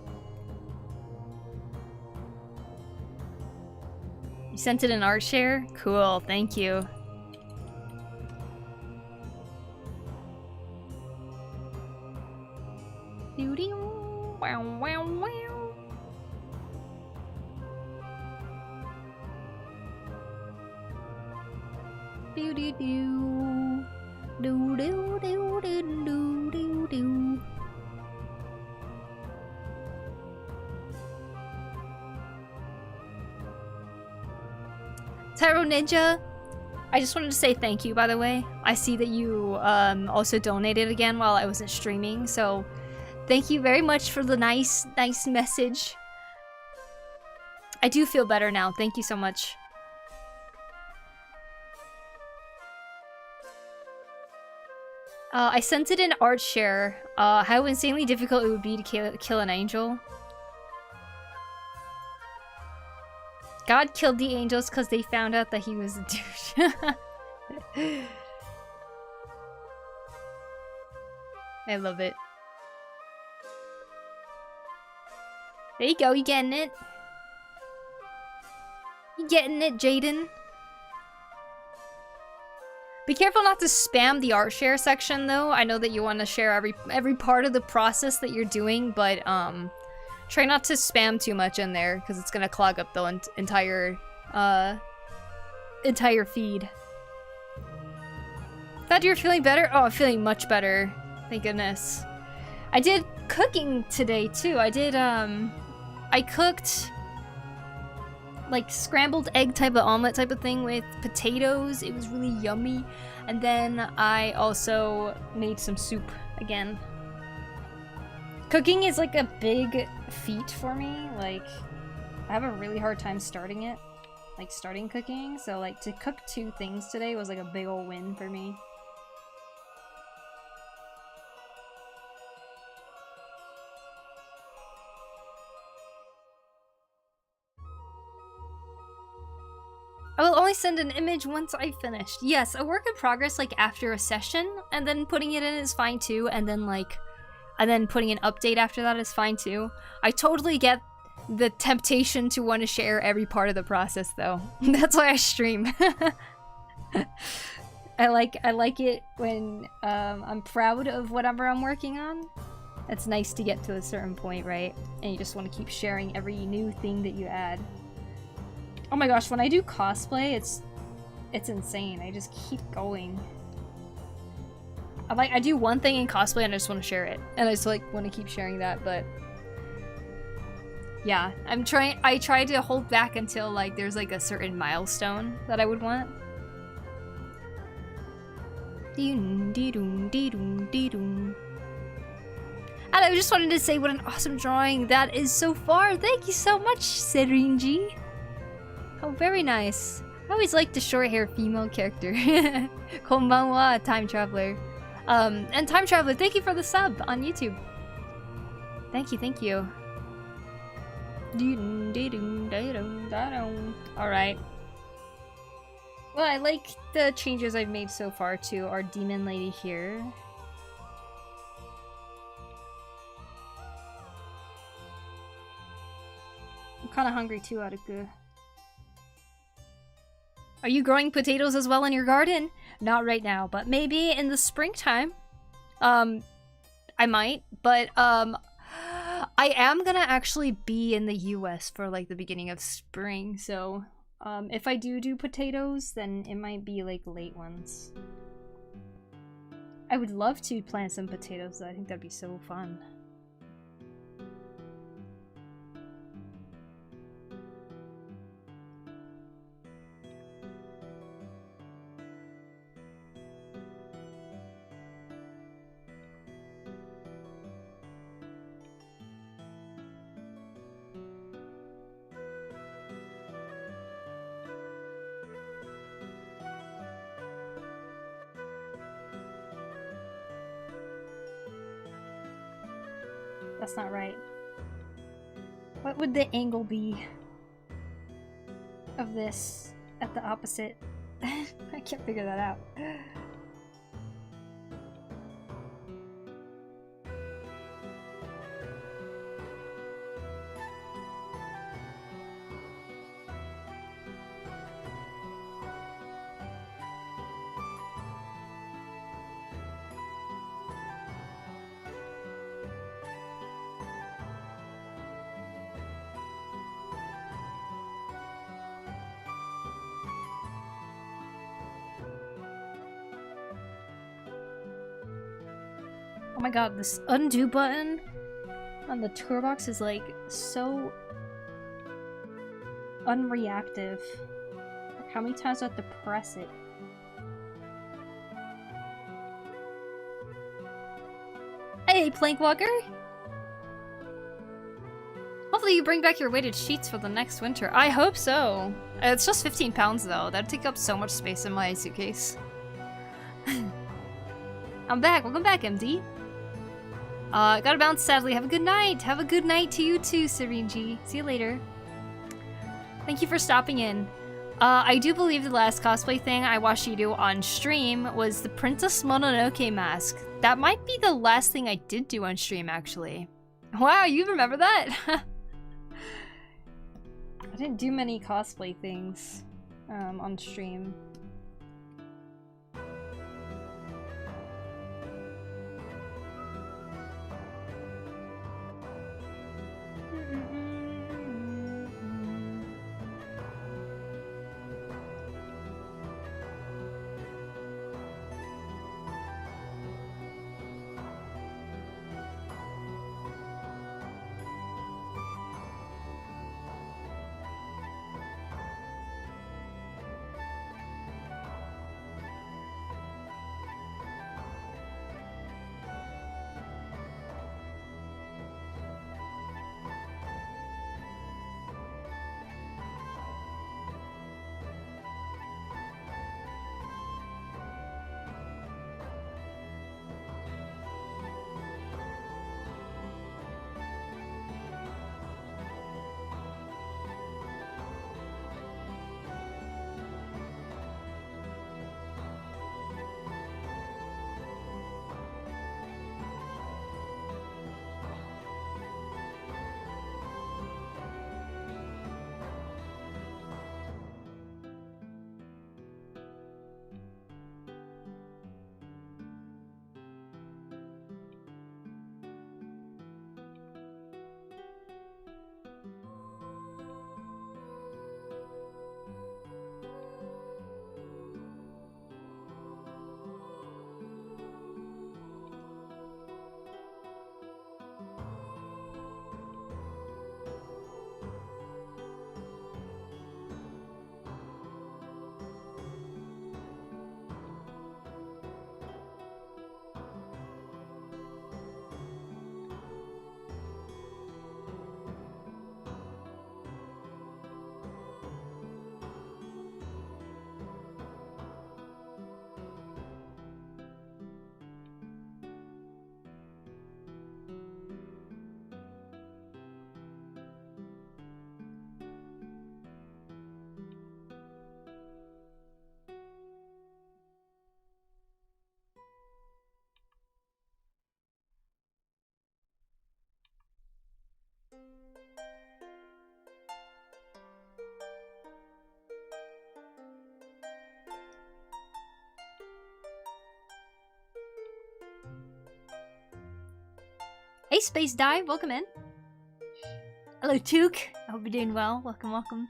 You sent it in art share? Cool, thank you. Doo-doo. Wow, wow, wow. Doo-doo-doo. Doo-doo-doo-doo-doo-doo-doo. Tyro Ninja, I just wanted to say thank you, by the way. I see that you also donated again while I wasn't streaming, so thank you very much for the nice message. I do feel better now. Thank you so much. I sent it in art share. How insanely difficult it would be to kill an angel. God killed the angels because they found out that he was a douche. I love it. There you go, you getting it? You getting it, Jaden? Be careful not to spam the art share section, though. I know that you want to share every part of the process that you're doing, but try not to spam too much in there, because it's gonna clog up the entire feed. Thought you were feeling better? Oh, I'm feeling much better. Thank goodness. I did cooking today, too. I did, I cooked like scrambled egg type of omelet type of thing with potatoes. It was really yummy. And then I also made some soup again. Cooking is like a big feat for me. Like, I have a really hard time starting it. Like, starting cooking. So, like, to cook 2 things today was like a big ol' win for me. I will only send an image once I've finished. Yes, a work in progress, like, after a session, and then putting it in is fine too, and then, like, and then putting an update after that is fine too. I totally get the temptation to want to share every part of the process, though. That's why I stream. I like it when I'm proud of whatever I'm working on. It's nice to get to a certain point, right? And you just want to keep sharing every new thing that you add. Oh my gosh, when I do cosplay, it's insane. I just keep going. I do one thing in cosplay and I just want to share it. And I just like want to keep sharing that, but yeah, I try to hold back until like there's like a certain milestone that I would want. And I just wanted to say what an awesome drawing that is so far. Thank you so much, Serinji. Oh, very nice. I always like the short hair female character. Konbanwa, Time Traveler. And Time Traveler, thank you for the sub on YouTube. Thank you, thank you. Alright. Well, I like the changes I've made so far to our demon lady here. I'm kinda hungry too, Aruku. Are you growing potatoes as well in your garden? Not right now, but maybe in the springtime. I might, but I am gonna actually be in the US for like the beginning of spring, so if I do potatoes, then it might be like late ones. I would love to plant some potatoes though. I think that'd be so fun. That's not right. What would the angle be of this at the opposite? I can't figure that out. Oh my god, this undo button on the toolbox is like so unreactive. Like, how many times do I have to press it? Hey, Plankwalker! Hopefully you bring back your weighted sheets for the next winter. I hope so. It's just 15 pounds though. That'd take up so much space in my suitcase. I'm back. Welcome back, MD. Gotta bounce sadly. Have a good night. Have a good night to you too, Serene G. See you later. Thank you for stopping in. I do believe the last cosplay thing I watched you do on stream was the Princess Mononoke mask. That might be the last thing I did do on stream, actually. Wow, you remember that? I didn't do many cosplay things on stream. Hey, Space Dive, welcome in. Hello, Took. I hope you're doing well. Welcome, welcome.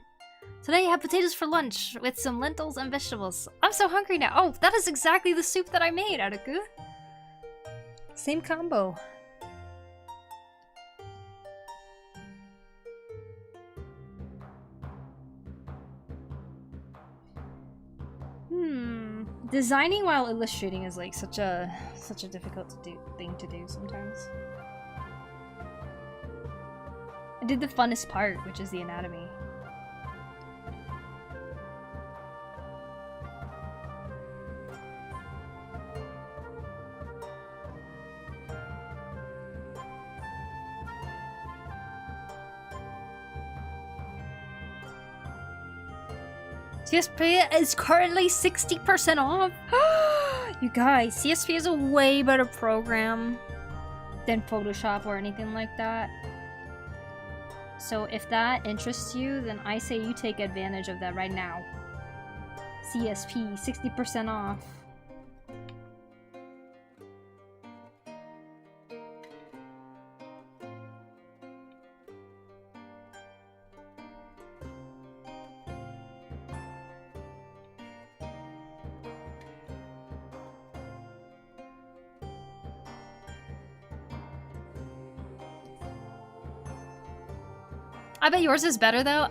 Today I have potatoes for lunch with some lentils and vegetables. I'm so hungry now. Oh, that is exactly the soup that I made, Aruku. Same combo. Designing while illustrating is like such a difficult thing to do sometimes. I did the funnest part, which is the anatomy. CSP is currently 60% off. You guys, CSP is a way better program than Photoshop or anything like that. So if that interests you, then I say you take advantage of that right now. CSP, 60% off. I bet yours is better though.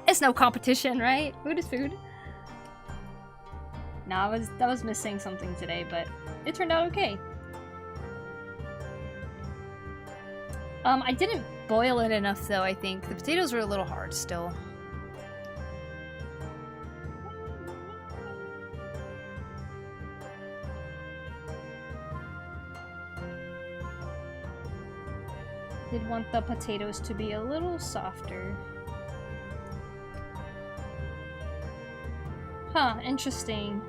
It's no competition, right? Food is food. No, I was missing something today, but it turned out okay. I didn't boil it enough though, I think. The potatoes were a little hard still. Did want the potatoes to be a little softer. Huh, interesting.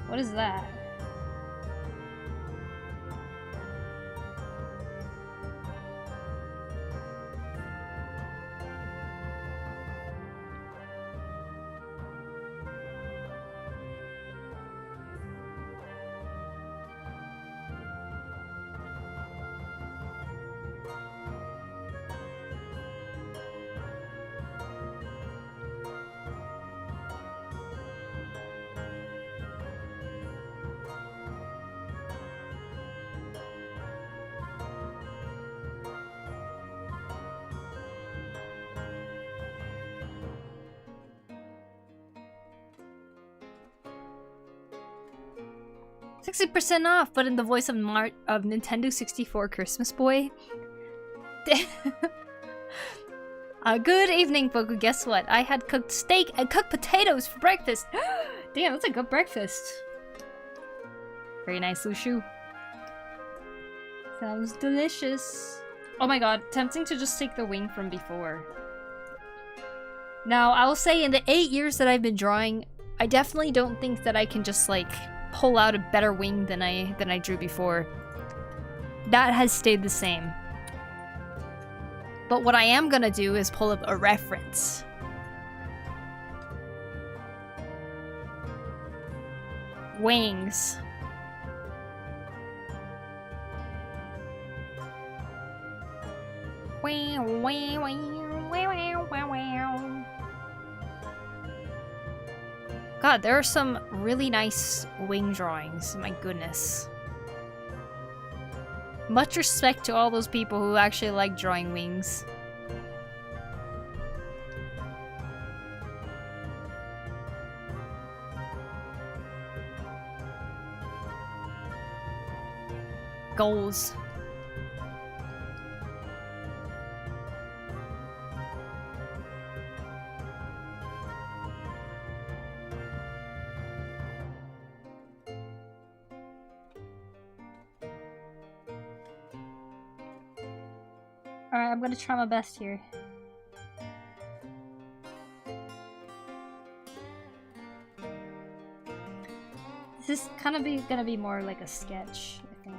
What is that? $60% off, but in the voice of Nintendo 64 Christmas Boy. Good evening, Poku. Guess what? I had cooked steak and cooked potatoes for breakfast. Damn, that's a good breakfast. Very nice, Lushu. Sounds delicious. Oh my god, tempting to just take the wing from before. Now, I will say in the 8 years that I've been drawing, I definitely don't think that I can just like pull out a better wing than I drew before. That has stayed the same. But what I am gonna do is pull up a reference. Wings. God, there are some really nice wing drawings, my goodness. Much respect to all those people who actually like drawing wings. Goals. Alright, I'm gonna try my best here. This is kind of gonna be more like a sketch, I think.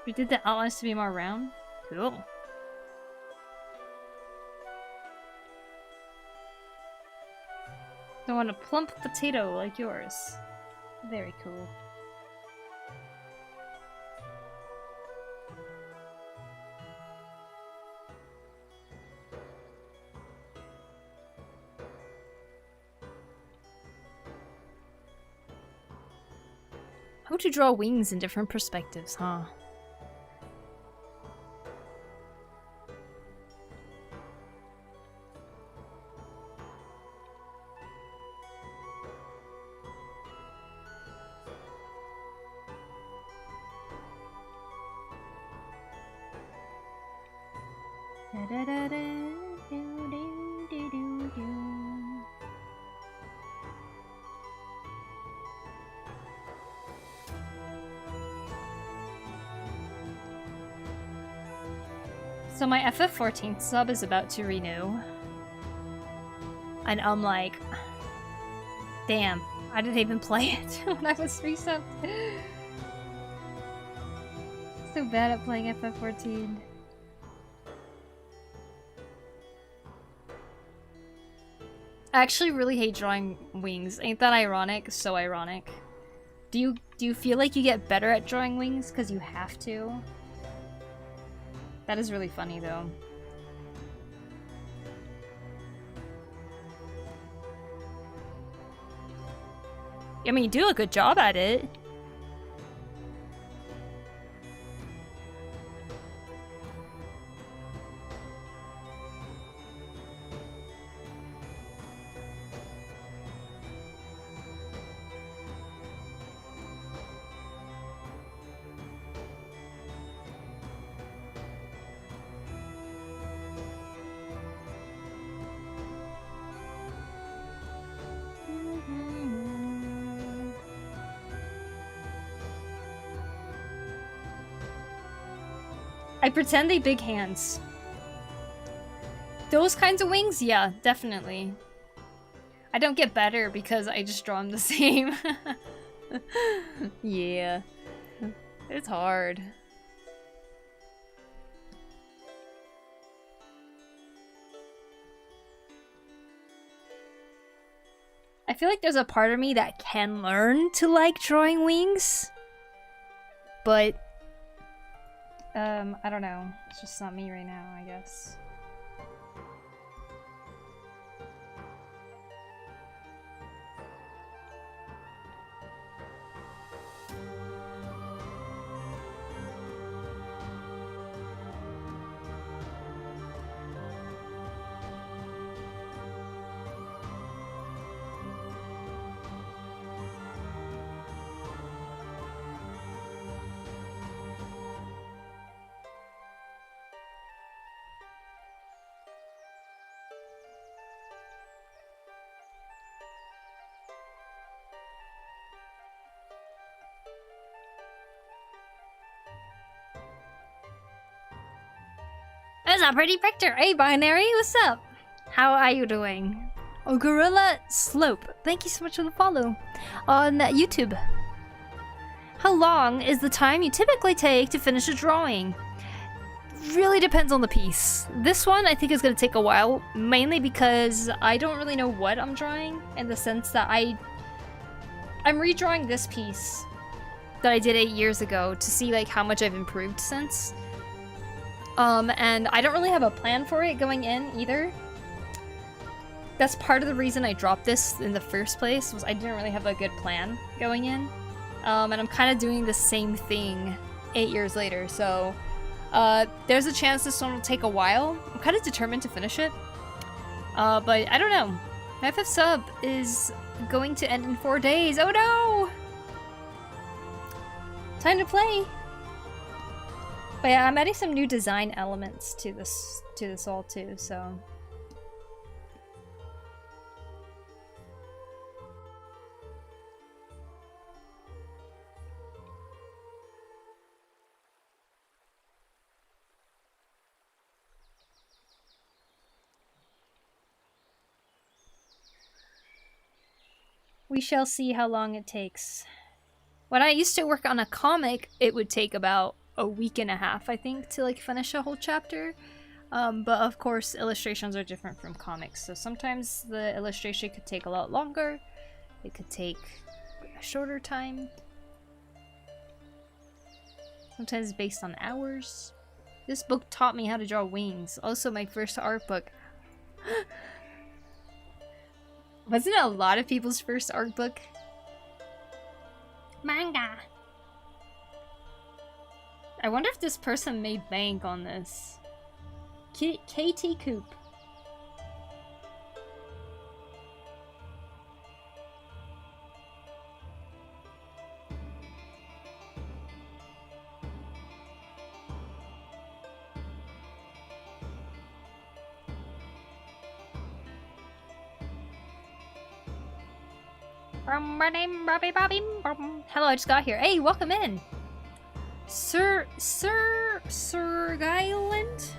We did the outlines to be more round? Cool. I want a plump potato like yours. Very cool. How to draw wings in different perspectives, huh? So my FF14 sub is about to renew. And I'm like, damn, I didn't even play it when I was resubbed. So bad at playing FF14. I actually really hate drawing wings. Ain't that ironic? So ironic. Do you feel like you get better at drawing wings because you have to? That is really funny though. I mean, you do a good job at it. I pretend they big hands. Those kinds of wings? Yeah, definitely. I don't get better because I just draw them the same. Yeah. It's hard. I feel like there's a part of me that can learn to like drawing wings. But I don't know. It's just not me right now, I guess. That's a pretty picture. Hey, Binary, what's up? How are you doing? Oh, Gorilla Slope, thank you so much for the follow on YouTube. How long is the time you typically take to finish a drawing? Really depends on the piece. This one I think is going to take a while, mainly because I don't really know what I'm drawing, in the sense that I'm redrawing this piece that I did 8 years ago to see like how much I've improved since. And I don't really have a plan for it going in either. That's part of the reason I dropped this in the first place, was I didn't really have a good plan going in. And I'm kind of doing the same thing 8 years later, so there's a chance this one will take a while. I'm kind of determined to finish it. But I don't know. My FF sub is going to end in 4 days. Oh no! Time to play! But yeah, I'm adding some new design elements to this all too, so. We shall see how long it takes. When I used to work on a comic, it would take about a week and a half, I think, to like finish a whole chapter. But of course, illustrations are different from comics, so sometimes the illustration could take a lot longer. It could take a shorter time. Sometimes based on hours. This book taught me how to draw wings. Also my first art book. Wasn't it a lot of people's first art book? Manga! I wonder if this person made bank on this. KT Coop. Hello, I just got here. Hey, welcome in. Sir Guyland?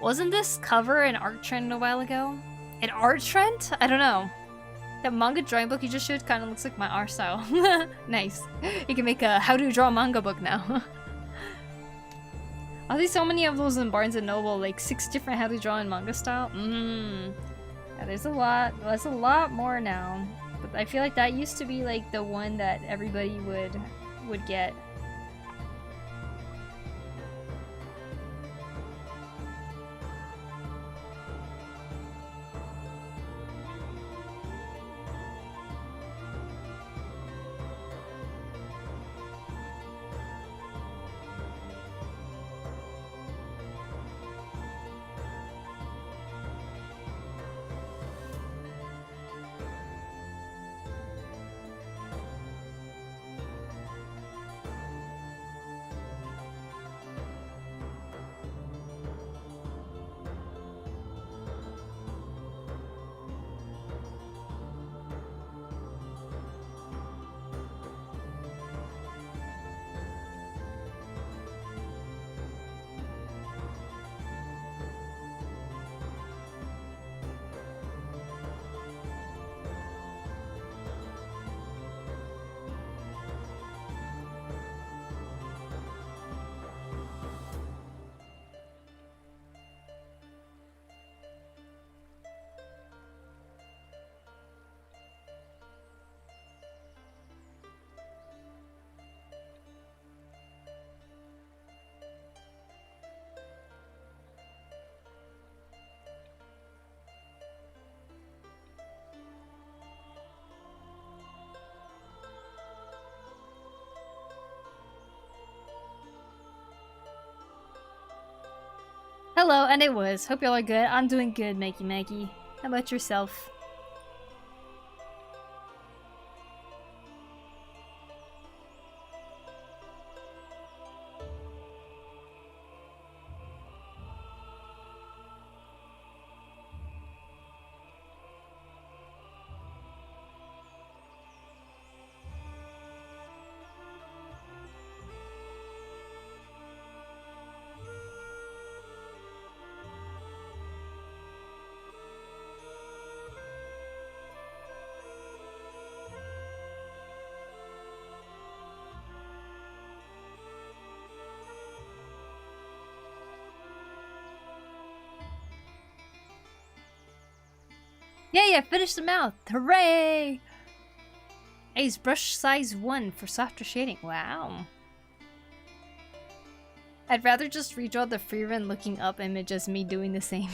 Wasn't this cover an art trend a while ago? An art trend? I don't know. That manga drawing book you just showed kind of looks like my art style. Nice. You can make a how to draw manga book now. I see so many of those in Barnes & Noble, like 6 different how to draw in manga style. Yeah, there's a lot more now. But I feel like that used to be like the one that everybody would get. Hello, and it was. Hope y'all are good. I'm doing good, Maggie. How about yourself? Yay, I finished the mouth! Hooray! Ace brush size 1 for softer shading. Wow. I'd rather just redraw the freerun looking up image as me doing the same.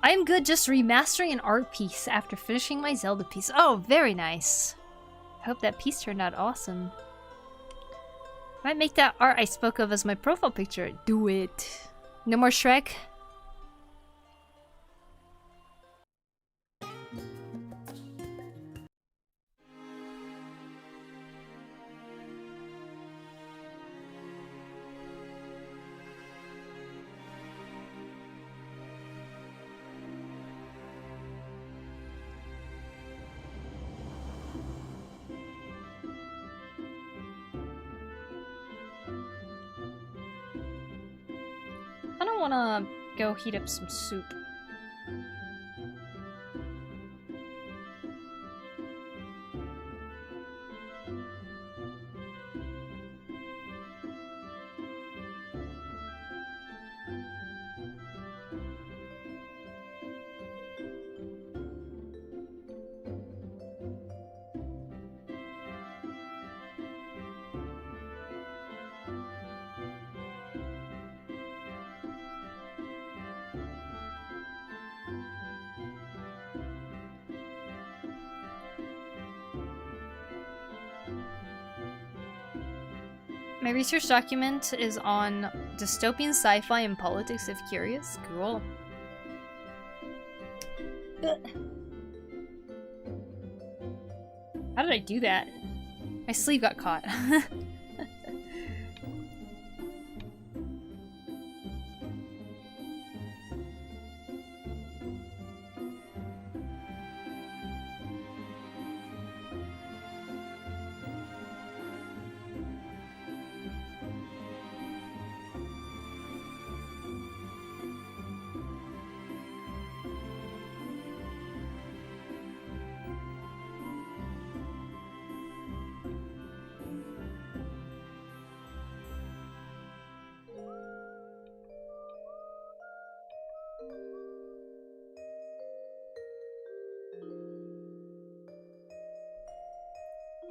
I am good just remastering an art piece after finishing my Zelda piece. Oh, very nice. I hope that piece turned out awesome. Might make that art I spoke of as my profile picture. Do it. No more Shrek? I don't wanna go heat up some soup. My research document is on dystopian sci-fi and politics if curious. Cool. How did I do that? My sleeve got caught.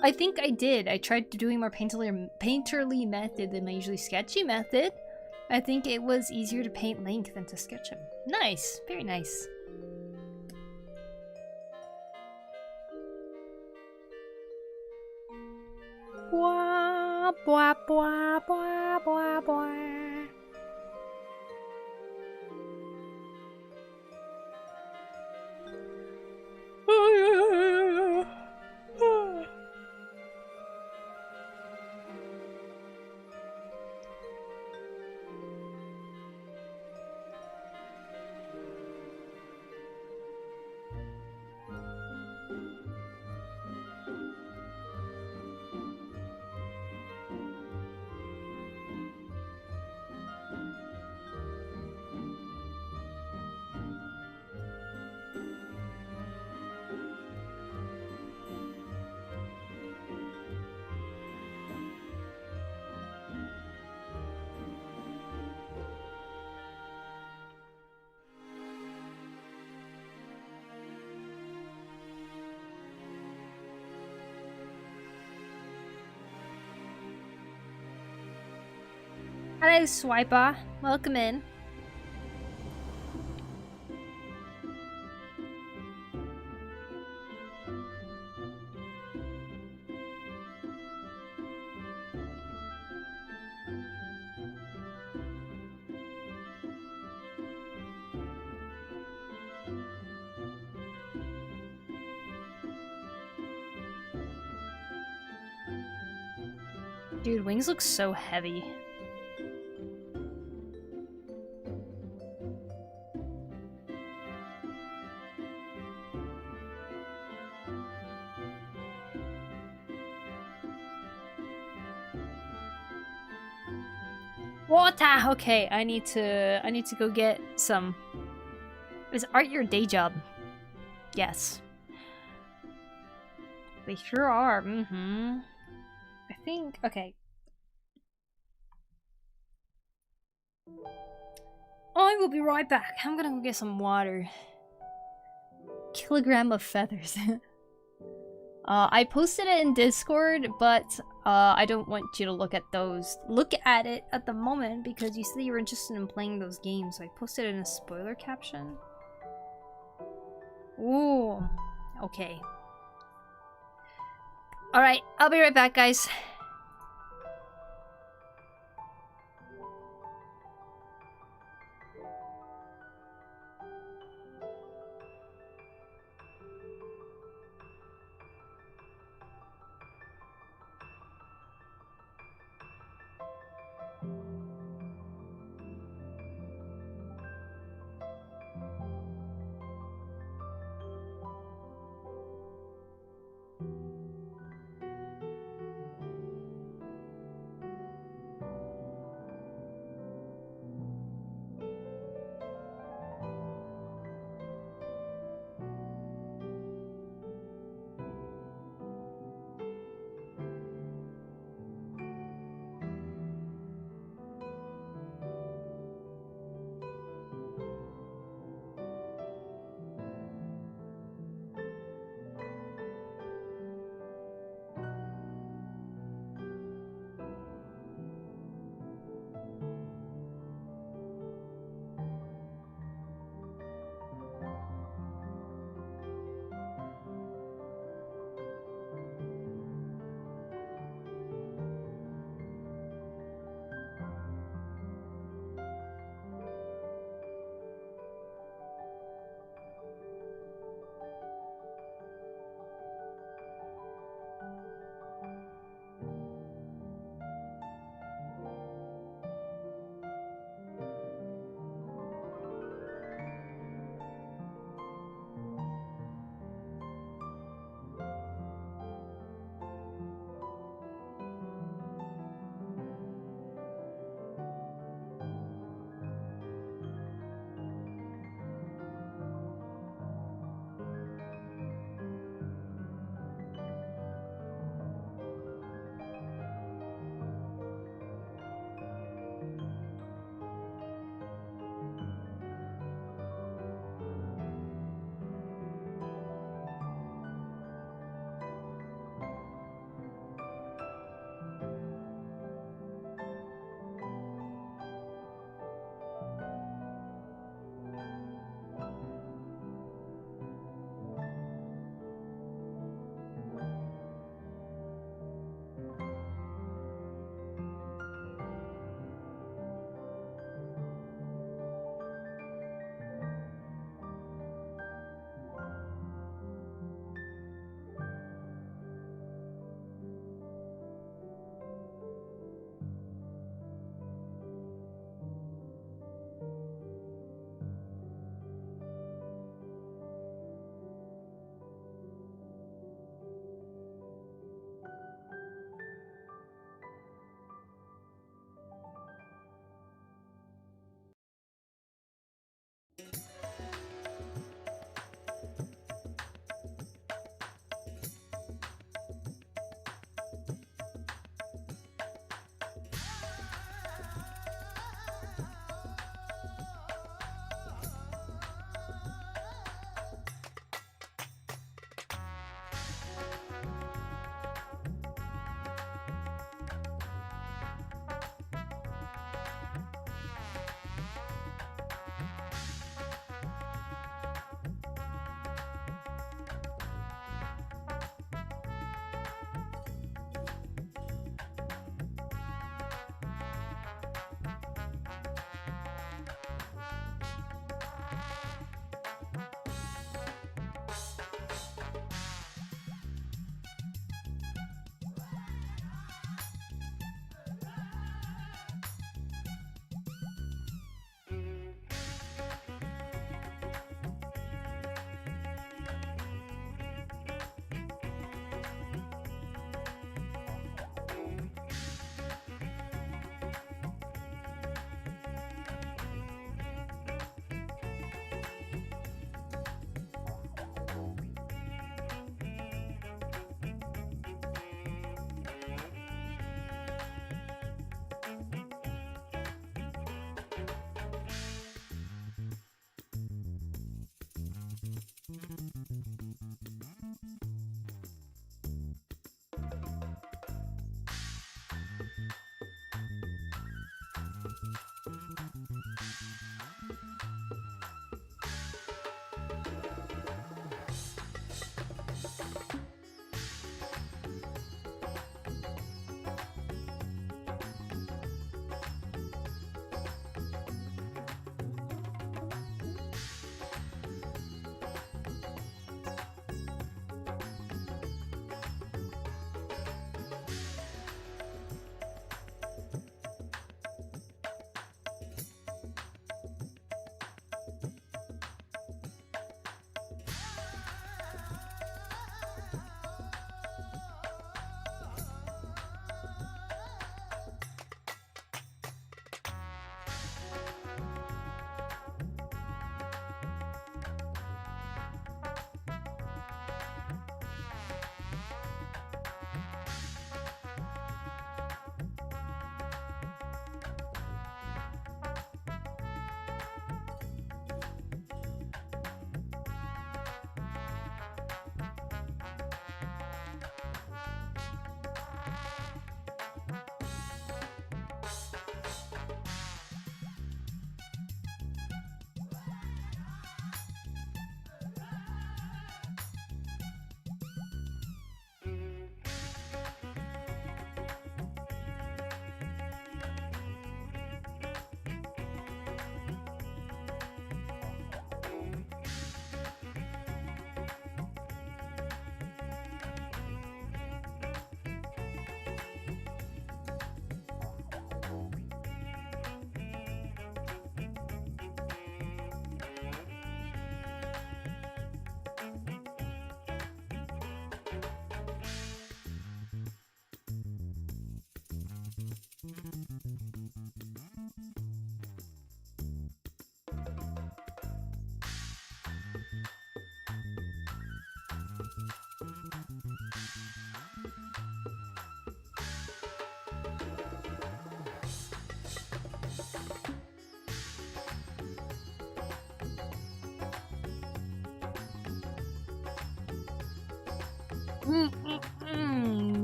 I think I did. I tried doing more painterly method than my usually sketchy method. I think it was easier to paint Link than to sketch him. Nice. Very nice. Bwah, bwah, bwah, bwah, bwah, bwah. Hello, Swiper. Welcome in. Dude, wings look so heavy. Water! Okay, I need to go get some. Is art your day job? Yes. They sure are. Mm-hmm. I think, okay. I will be right back. I'm gonna go get some water. Kilogram of feathers. I posted it in Discord, but I don't want you to look at it at the moment because you said you were interested in playing those games, so I posted it in a spoiler caption. Ooh, okay. Alright, I'll be right back, guys.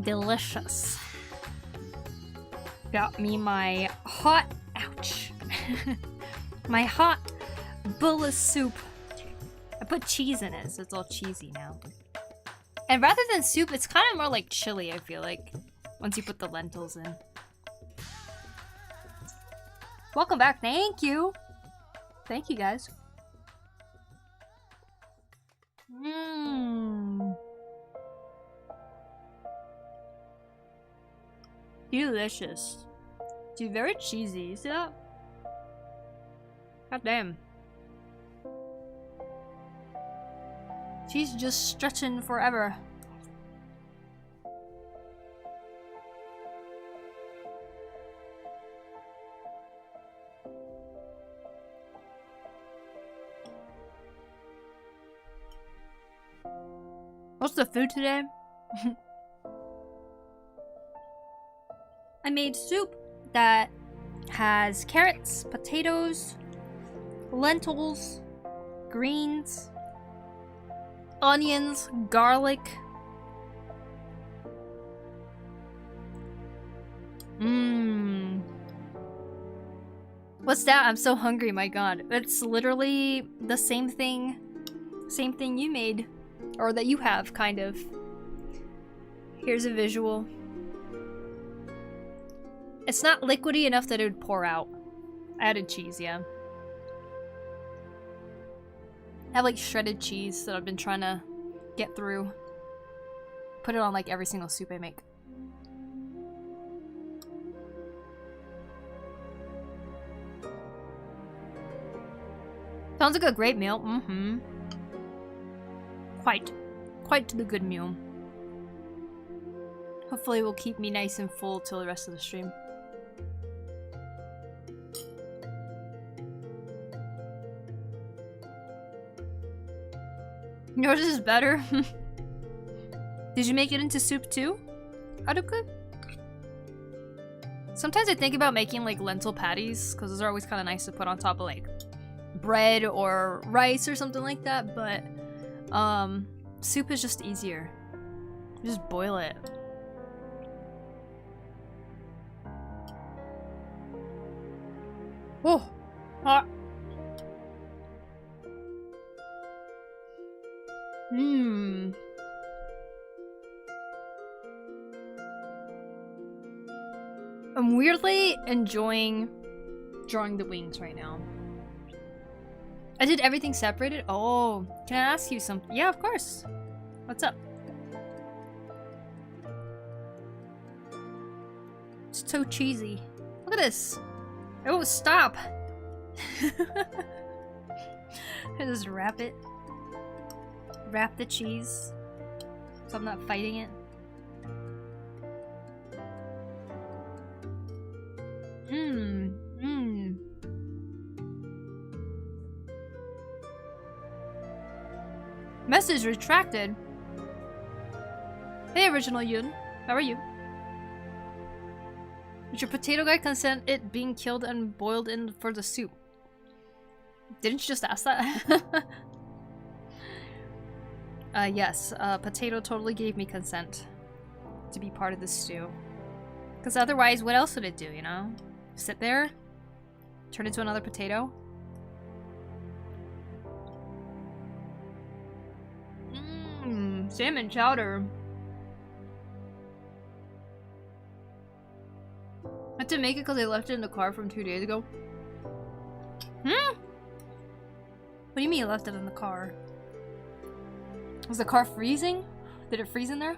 Delicious. Got me my hot, ouch. My hot bowl of soup. I put cheese in it, so it's all cheesy now. And rather than soup, it's kind of more like chili, I feel like, once you put the lentils in. Welcome back, thank you! Thank you, guys. Mmm. Delicious. Dude, very cheesy. You see that? God damn. She's just stretching forever. What's the food today? I made soup that has carrots, potatoes, lentils, greens, onions, garlic. Mmm. What's that? I'm so hungry, my god. It's literally the same thing you made. Or that you have, kind of. Here's a visual. It's not liquidy enough that it would pour out. I added cheese, yeah. I have like shredded cheese that I've been trying to get through. Put it on like every single soup I make. Sounds like a great meal. Mm-hmm. Quite the good meal. Hopefully it will keep me nice and full till the rest of the stream. Yours is better. Did you make it into soup too, Aruku? Sometimes I think about making like lentil patties because those are always kind of nice to put on top of like bread or rice or something like that, but soup is just easier. Just boil it. Oh, hot. Mmm. I'm weirdly enjoying drawing the wings right now. I did everything separated? Oh, can I ask you something? Yeah, of course. What's up? It's so cheesy. Look at this. Oh, stop. I just wrap it. Wrap the cheese so I'm not fighting it. Mmm. Mmm. Message retracted. Hey, Original Yun. How are you? Did your potato guy consent it being killed and boiled in for the soup? Didn't you just ask that? Yes. Potato totally gave me consent to be part of the stew. Because otherwise, what else would it do, you know? Sit there? Turn into another potato? Mmm, salmon chowder. I had to make it because I left it in the car from 2 days ago. Hmm? What do you mean you left it in the car? Was the car freezing? Did it freeze in there?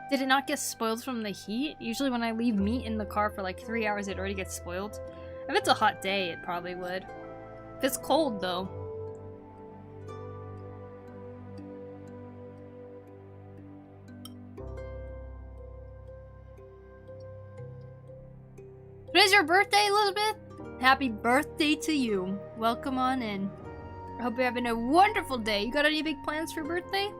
Did it not get spoiled from the heat? Usually when I leave meat in the car for like 3 hours, it already gets spoiled. If it's a hot day, it probably would. If it's cold, though. Today's your birthday, Elizabeth? Happy birthday to you. Welcome on in. I hope you're having a wonderful day. You got any big plans for your birthday?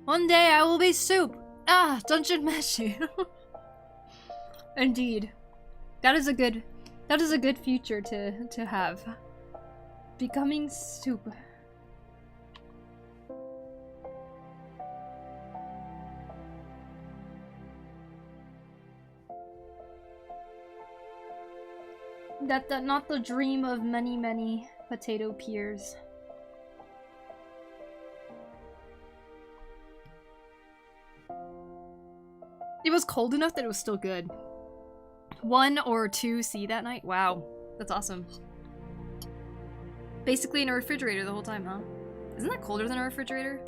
One day I will be soup. Ah, Dungeon Meshi. Indeed. That is a good future to have. Becoming soup. That not the dream of many potato peers. It was cold enough that it was still good. 1 or 2 C that night? Wow. That's awesome. Basically in a refrigerator the whole time, huh? Isn't that colder than a refrigerator?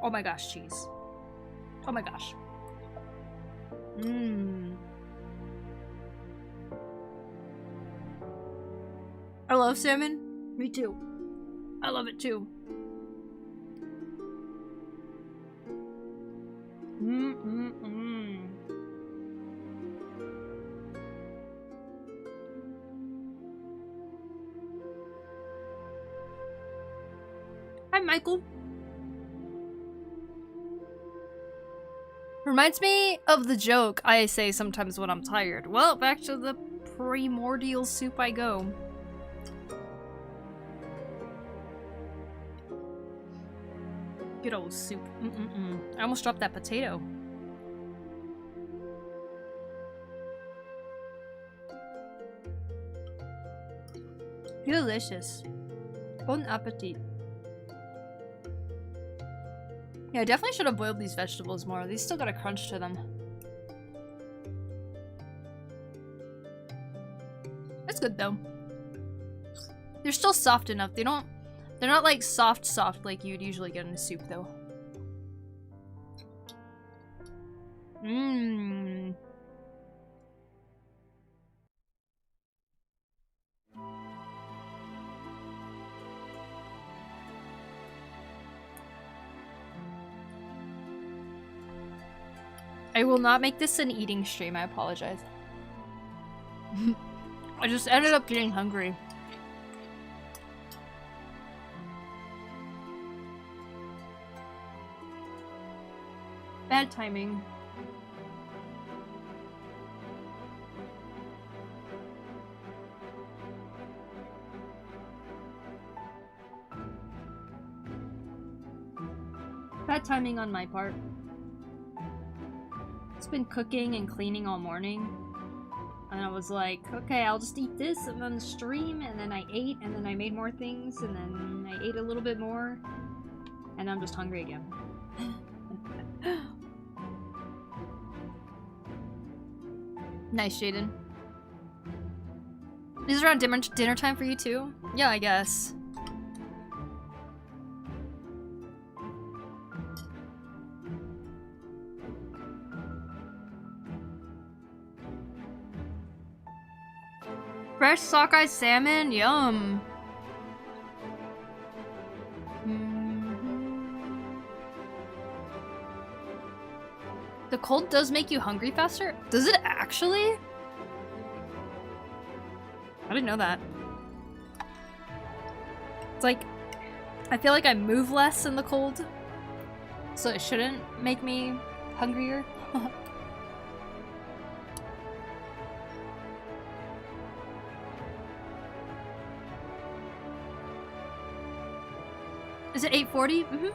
Oh my gosh, cheese. Oh my gosh. Mmm. I love salmon. Me too. I love it too. Hi, Michael. Reminds me of the joke I say sometimes when I'm tired. Well, back to the primordial soup I go. Good old soup. I almost dropped that potato. Delicious. Bon appetit. Yeah, I definitely should have boiled these vegetables more. These still got a crunch to them. It's good though. They're still soft enough. They're not like soft like you'd usually get in a soup though. Mmm. I will not make this an eating stream, I apologize. I just ended up getting hungry. Bad timing. Bad timing on my part. It's been cooking and cleaning all morning. And I was like, okay, I'll just eat this and then stream, and then I ate, and then I made more things, and then I ate a little bit more. And I'm just hungry again. Nice, Jaden. Is it around dinner time for you too? Yeah, I guess. Fresh sockeye salmon? Yum. The cold does make you hungry faster? Does it actually? I didn't know that. It's like, I feel like I move less in the cold, so it shouldn't make me hungrier. Is it 8:40? Mm-hmm.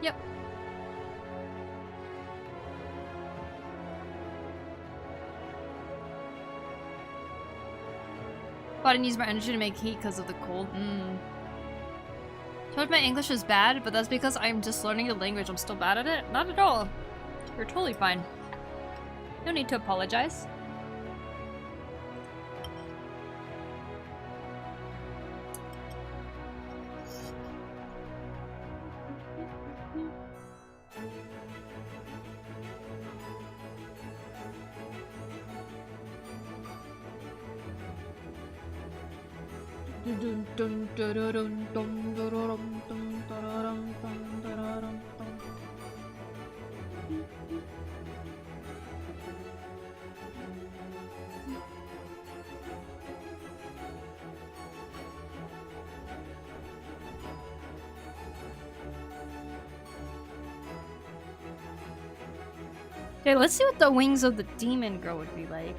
Yep. Body needs more energy to make heat because of the cold. So if my English is bad, but that's because I'm just learning the language. I'm still bad at it? Not at all. You're totally fine. No need to apologize. Okay, let's see what the wings of the demon girl would be like.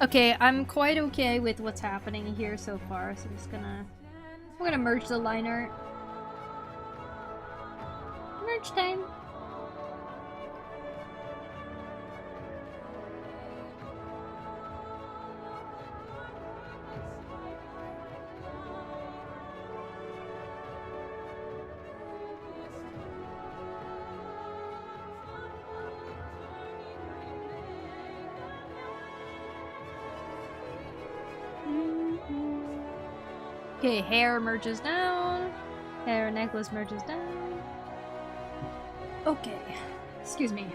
Okay, I'm quite okay with what's happening here so far, so I'm gonna merge the line art. Merge time. Okay, hair merges down. Hair necklace merges down. Okay, excuse me.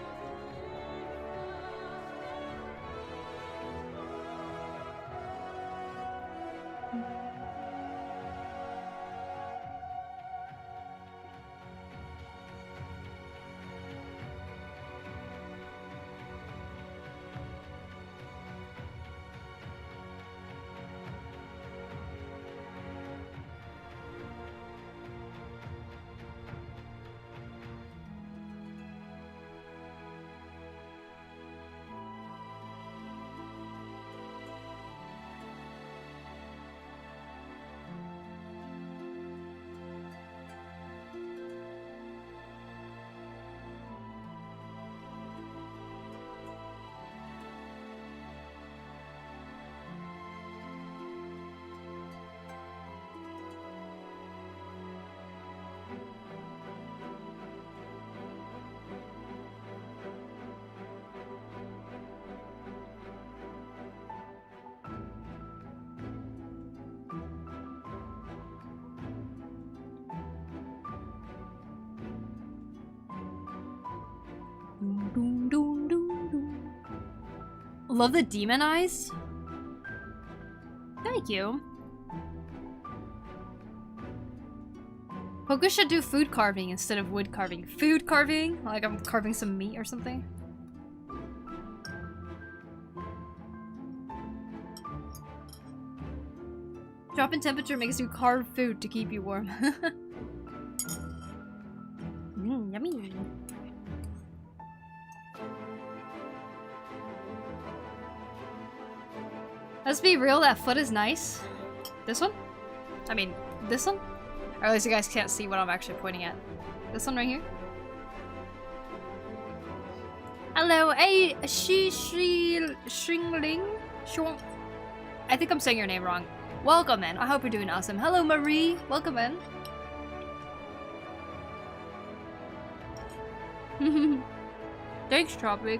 Love the demon eyes. Thank you. Poku should do food carving instead of wood carving. Food carving? Like I'm carving some meat or something? Drop in temperature makes you carve food to keep you warm. Yummy. Let's be real, that foot is nice. This one? I mean, this one? Or at least you guys can't see what I'm actually pointing at. This one right here? Hello, hey, Shingling? I think I'm saying your name wrong. Welcome in, I hope you're doing awesome. Hello, Marie, welcome in. Thanks, Tropic.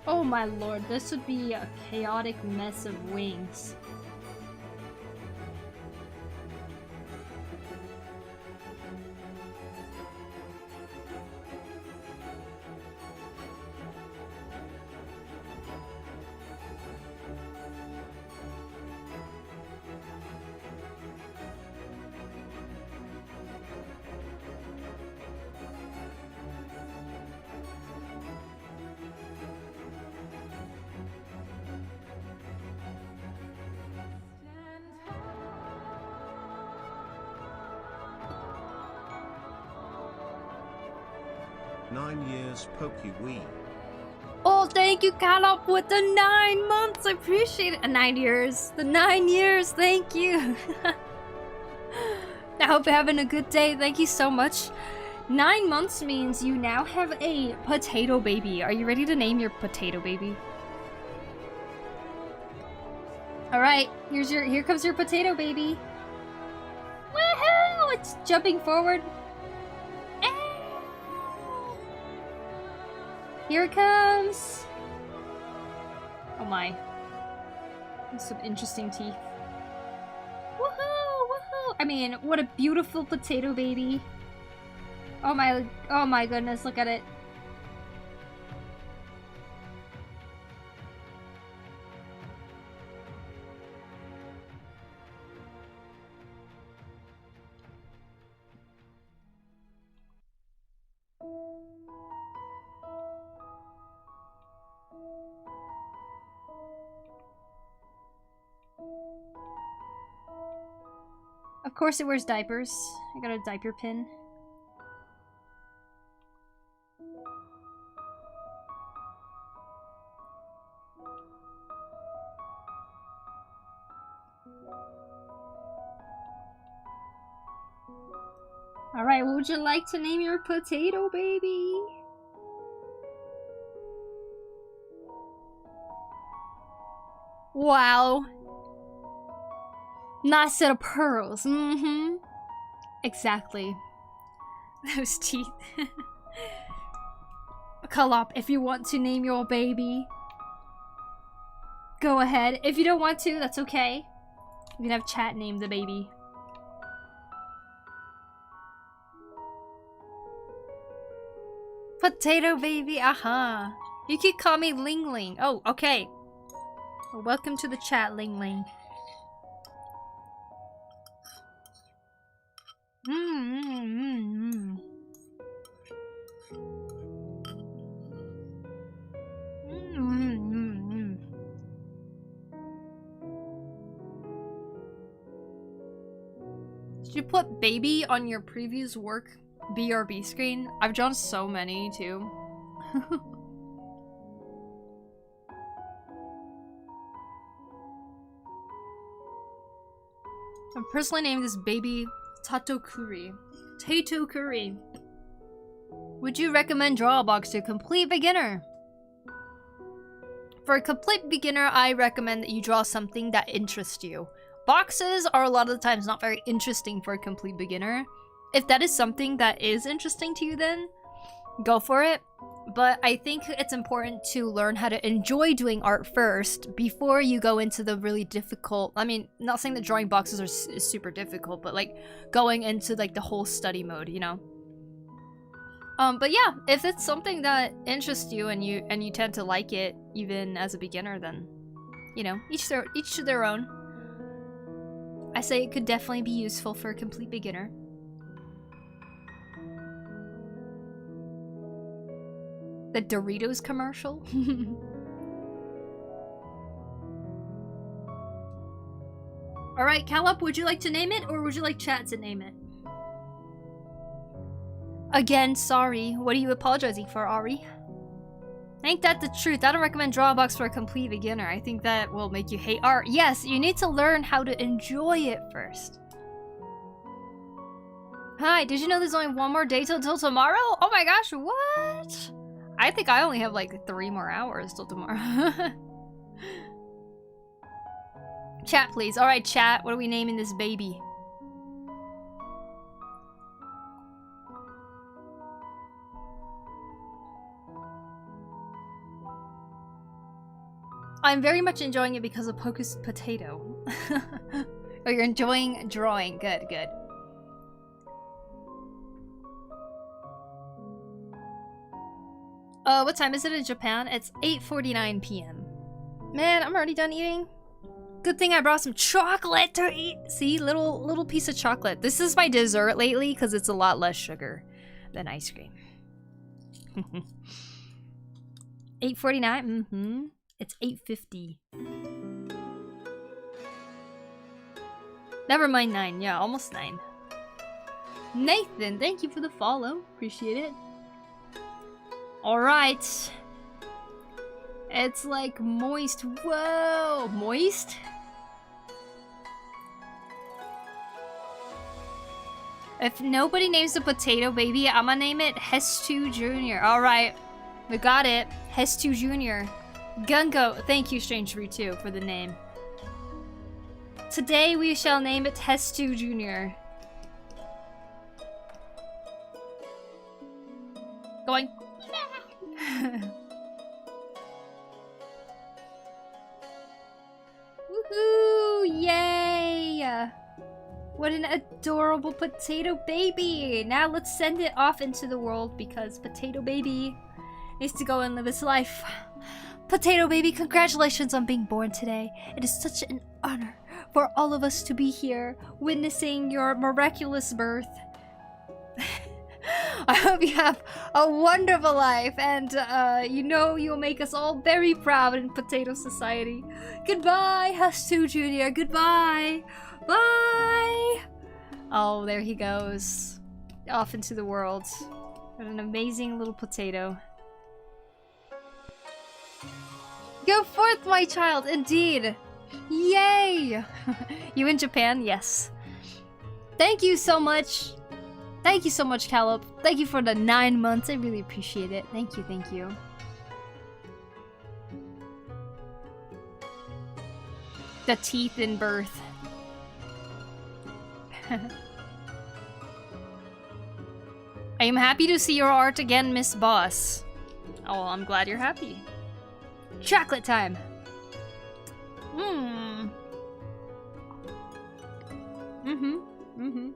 Oh my lord, this would be a chaotic mess of wings. PokuriMio. Oh, thank you, Calop, with the 9 months. I appreciate it. 9 years. The 9 years. Thank you. I hope you're having a good day. Thank you so much. 9 months means you now have a potato baby. Are you ready to name your potato baby? All right. Here comes your potato baby. It's jumping forward. Here it comes. Oh my. There's some interesting teeth. Woohoo! Woohoo! I mean, what a beautiful potato baby. Oh my goodness, look at it. Of course it wears diapers. I got a diaper pin. Alright, what would you like to name your potato baby? Wow. Nice set of pearls. Mm-hmm. Exactly. Those teeth. Kalop, if you want to name your baby, go ahead. If you don't want to, that's okay. You can have chat name the baby. Potato baby, aha. You could call me Ling Ling. Oh, okay. Well, welcome to the chat, Ling Ling. Did you put baby on your previous work BRB screen? I've drawn so many too. I personally named this baby Tatokuri. Tatokuri. Would you recommend draw a box to a complete beginner? For a complete beginner, I recommend that you draw something that interests you. Boxes are a lot of the times not very interesting for a complete beginner. If that is something that is interesting to you, then go for it. But I think it's important to learn how to enjoy doing art first before you go into the really difficult. I mean, not saying that drawing boxes is super difficult, but like going into like the whole study mode, you know. But yeah, if it's something that interests you and you tend to like it even as a beginner, then you know, each to their own. I say it could definitely be useful for a complete beginner. The Doritos commercial? Alright, Calop, would you like to name it or would you like chat to name it? Again, sorry. What are you apologizing for, Ari? Ain't that the truth? I don't recommend draw a box for a complete beginner. I think that will make you hate art. Yes, you need to learn how to enjoy it first. Hi, did you know there's only one more day till tomorrow? Oh my gosh, what? I think I only have like 3 more hours till tomorrow. Chat, please. Alright, chat. What are we naming this baby? I'm very much enjoying it because of Poku's potato. Oh, you're enjoying drawing. Good, good. What time is it in Japan? It's 8:49 p.m. Man, I'm already done eating. Good thing I brought some chocolate to eat. See, little piece of chocolate. This is my dessert lately because it's a lot less sugar than ice cream. 8:49. Mm-hmm. It's 8:50. Never mind 9. Yeah, almost 9. Nathan, thank you for the follow. Appreciate it. Alright. It's like moist. Whoa! Moist? If nobody names the potato baby, I'm gonna name it Hestu Jr. Alright. We got it. Hestu Jr. Gungo. Thank you, Strange Fruit 2, for the name. Today we shall name it Hestu Jr. Going. Woohoo! Yay! What an adorable potato baby! Now let's send it off into the world because potato baby needs to go and live its life. Potato baby, congratulations on being born today. It is such an honor for all of us to be here witnessing your miraculous birth. I hope you have a wonderful life and you know you'll make us all very proud in Potato Society. Goodbye, Hastu Jr. Goodbye. Bye. Oh, there he goes. Off into the world. What an amazing little potato. Go forth, my child, indeed. Yay. You in Japan? Yes. Thank you so much. Thank you so much, Caleb. Thank you for the 9 months. I really appreciate it. Thank you, thank you. The teeth in birth. I am happy to see your art again, Miss Boss. Oh, I'm glad you're happy. Chocolate time. Mm. Mm-hmm. Mm-hmm.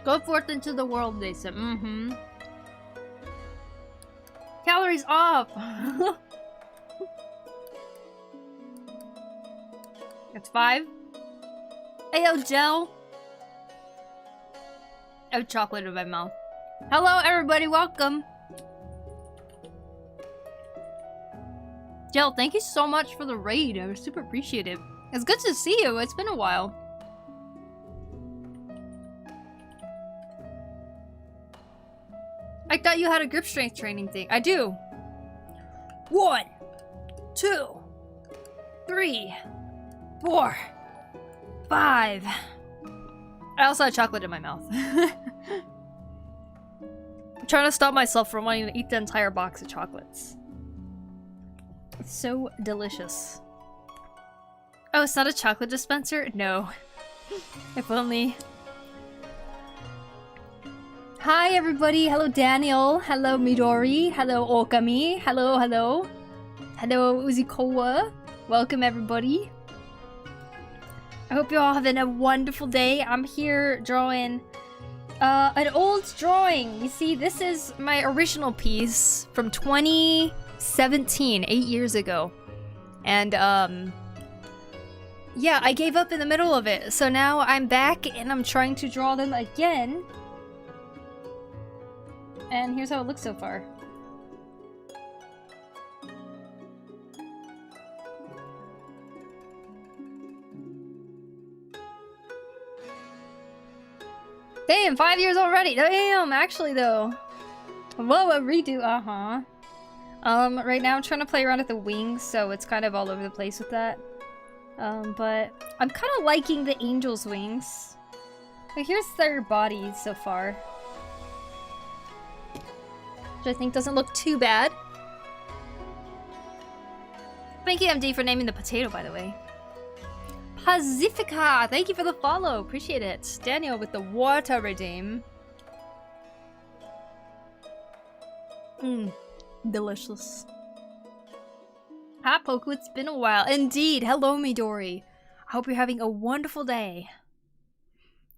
Go forth into the world, they said. Mm-hmm. Calories off! That's 5. Ayo, gel! I have chocolate in my mouth. Hello, everybody, welcome! Gel, thank you so much for the raid. I was super appreciative. It's good to see you. It's been a while. I thought you had a grip strength training thing. I do. 1, 2, 3, 4, 5. I also had chocolate in my mouth. I'm trying to stop myself from wanting to eat the entire box of chocolates. It's so delicious. Oh, it's not a chocolate dispenser? No. If only. Hi everybody, hello Daniel, hello Midori, hello Okami, hello, hello. Hello Uzikowa, welcome everybody. I hope you're all having a wonderful day. I'm here drawing an old drawing. You see, this is my original piece from 2017, 8 years ago. And yeah, I gave up in the middle of it. So now I'm back and I'm trying to draw them again. And here's how it looks so far. Damn, 5 years already. Damn, actually though. Whoa, a redo, right now I'm trying to play around with the wings, so it's kind of all over the place with that. But I'm kind of liking the angel's wings. But here's their bodies so far. Which I think doesn't look too bad. Thank you, MD, for naming the potato, by the way. Pacifica, thank you for the follow. Appreciate it. Daniel with the water redeem. Delicious. Hi, Poku, it's been a while. Indeed. Hello, Midori. I hope you're having a wonderful day.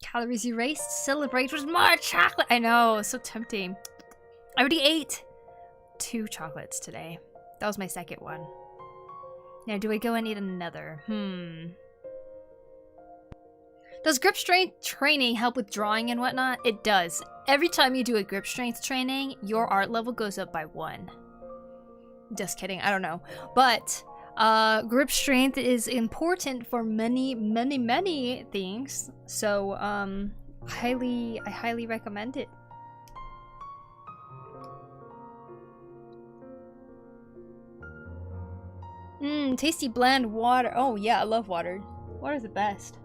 Calories erased. Celebrate with more chocolate. I know, so tempting. I already ate 2 chocolates today. That was my second one. Now, do I go and eat another? Does grip strength training help with drawing and whatnot? It does. Every time you do a grip strength training, your art level goes up by 1. Just kidding, I don't know. But Grip strength is important for many things. So, I highly recommend it. Tasty bland water. Oh yeah, I love water. Water's the best.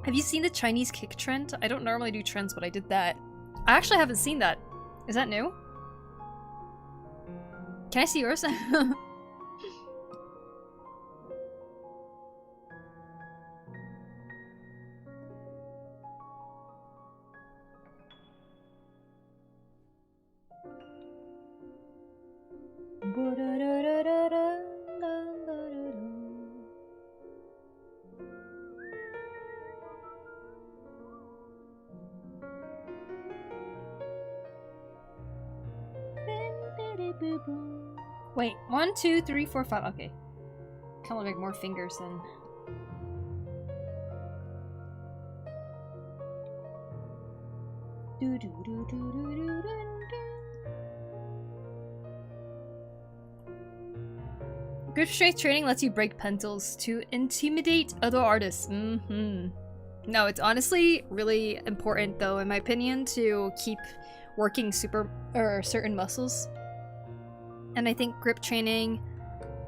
Have you seen the Chinese kick trend? I don't normally do trends, but I did that. I actually haven't seen that. Is that new? Can I see yours? Wait, 1, 2, 3, 4, 5. Okay. Kind of like more fingers then. Grip strength training lets you break pencils to intimidate other artists. No, it's honestly really important though, in my opinion, to keep working certain muscles. And I think grip training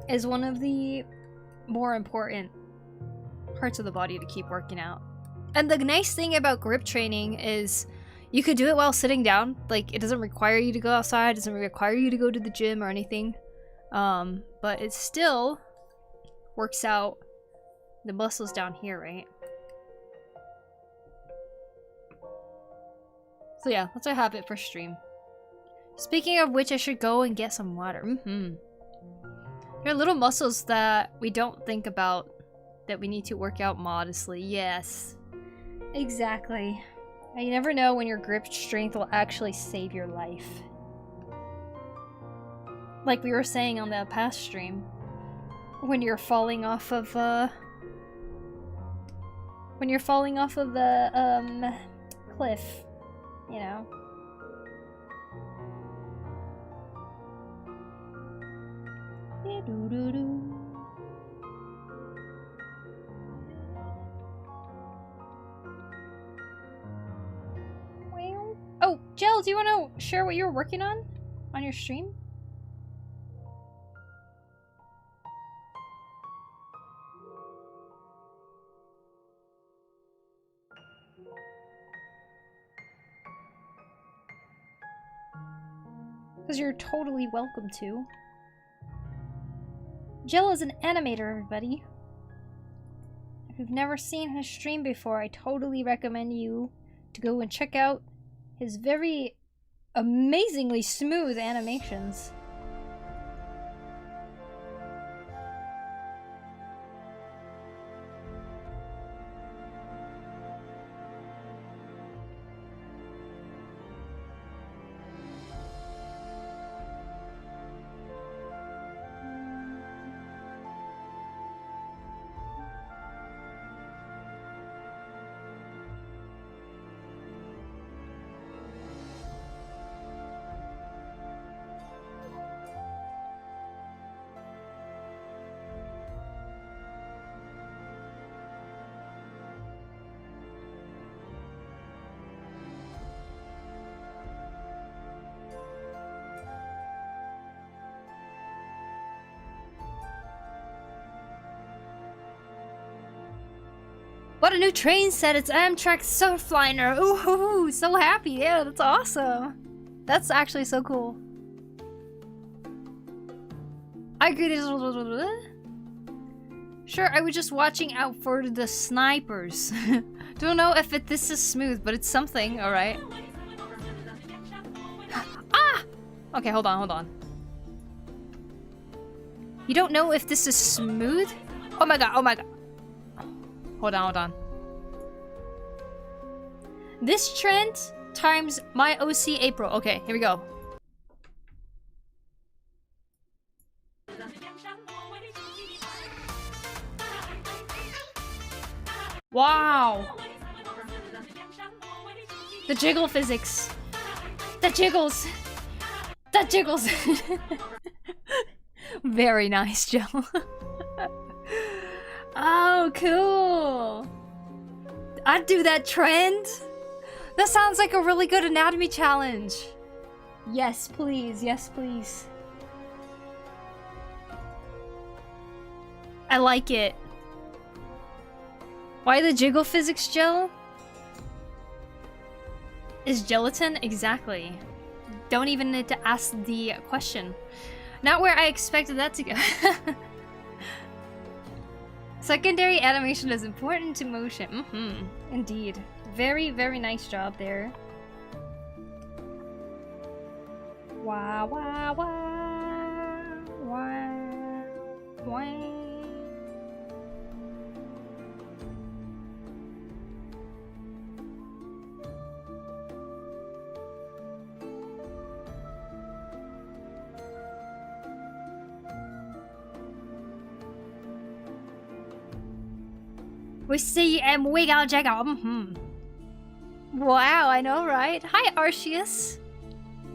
is one of the more important parts of the body to keep working out. And the nice thing about grip training is you could do it while sitting down. Like, it doesn't require you to go outside, it doesn't require you to go to the gym or anything. But it still works out the muscles down here, right? So yeah, let's have it for stream. Speaking of which, I should go and get some water. There are little muscles that we don't think about that we need to work out modestly. Yes. Exactly. And you never know when your grip strength will actually save your life. Like we were saying on the past stream. When you're falling off of the cliff, you know. Oh, Jill, do you want to share what you were working on your stream? Because you're totally welcome to. Jill is an animator, everybody. If you've never seen his stream before, I totally recommend you to go and check out his very amazingly smooth animations. What a new train set! It's Amtrak Surfliner! Ooh, so happy! Yeah, that's awesome! That's actually so cool. I agree. Sure, I was just watching out for the snipers. Don't know if this is smooth, but it's something, alright. Ah! Okay, hold on. You don't know if this is smooth? Oh my god. Hold on. This trend times my OC April. Okay, here we go. Wow. The jiggle physics. The jiggles. Very nice, Jill. Oh, cool. I'd do that trend. That sounds like a really good anatomy challenge. Yes, please. Yes, please. I like it. Why the jiggle physics, Jill? Is gelatin? Exactly. Don't even need to ask the question. Not where I expected that to go. Secondary animation is important to motion. Indeed. Very, very nice job there. Wah, wah, wah. Wah, wah. We see and wiggle jaggle. Wow, I know, right? Hi, Arceus.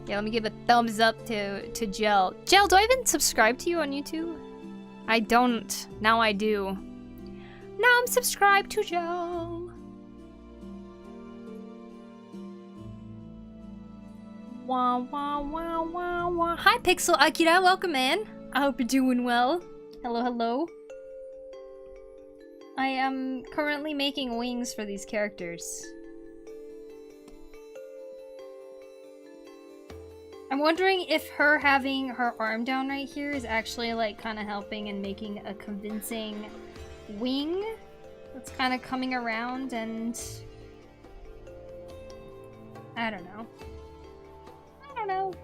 Yeah, let me give a thumbs up to Gel. Gel, do I even subscribe to you on YouTube? I don't. Now I do. Now I'm subscribed to Gel. Wah, wah, wah, wah, wah. Hi, Pixel Akira. Welcome in. I hope you're doing well. Hello, hello. I am currently making wings for these characters. I'm wondering if her having her arm down right here is actually like kind of helping and making a convincing wing that's kind of coming around, and I don't know. I don't know.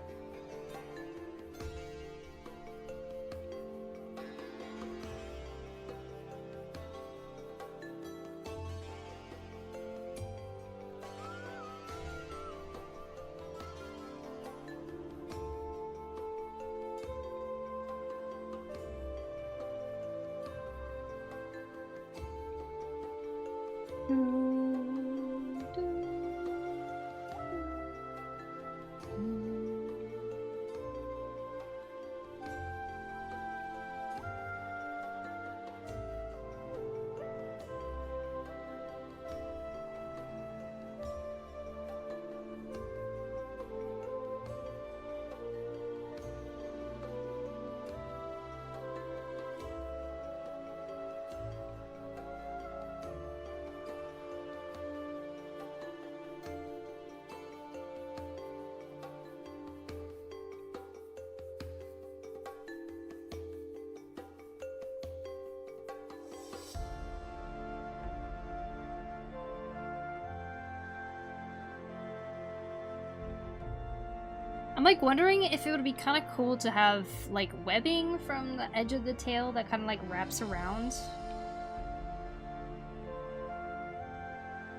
I'm like wondering if it would be kind of cool to have like webbing from the edge of the tail that kind of like wraps around.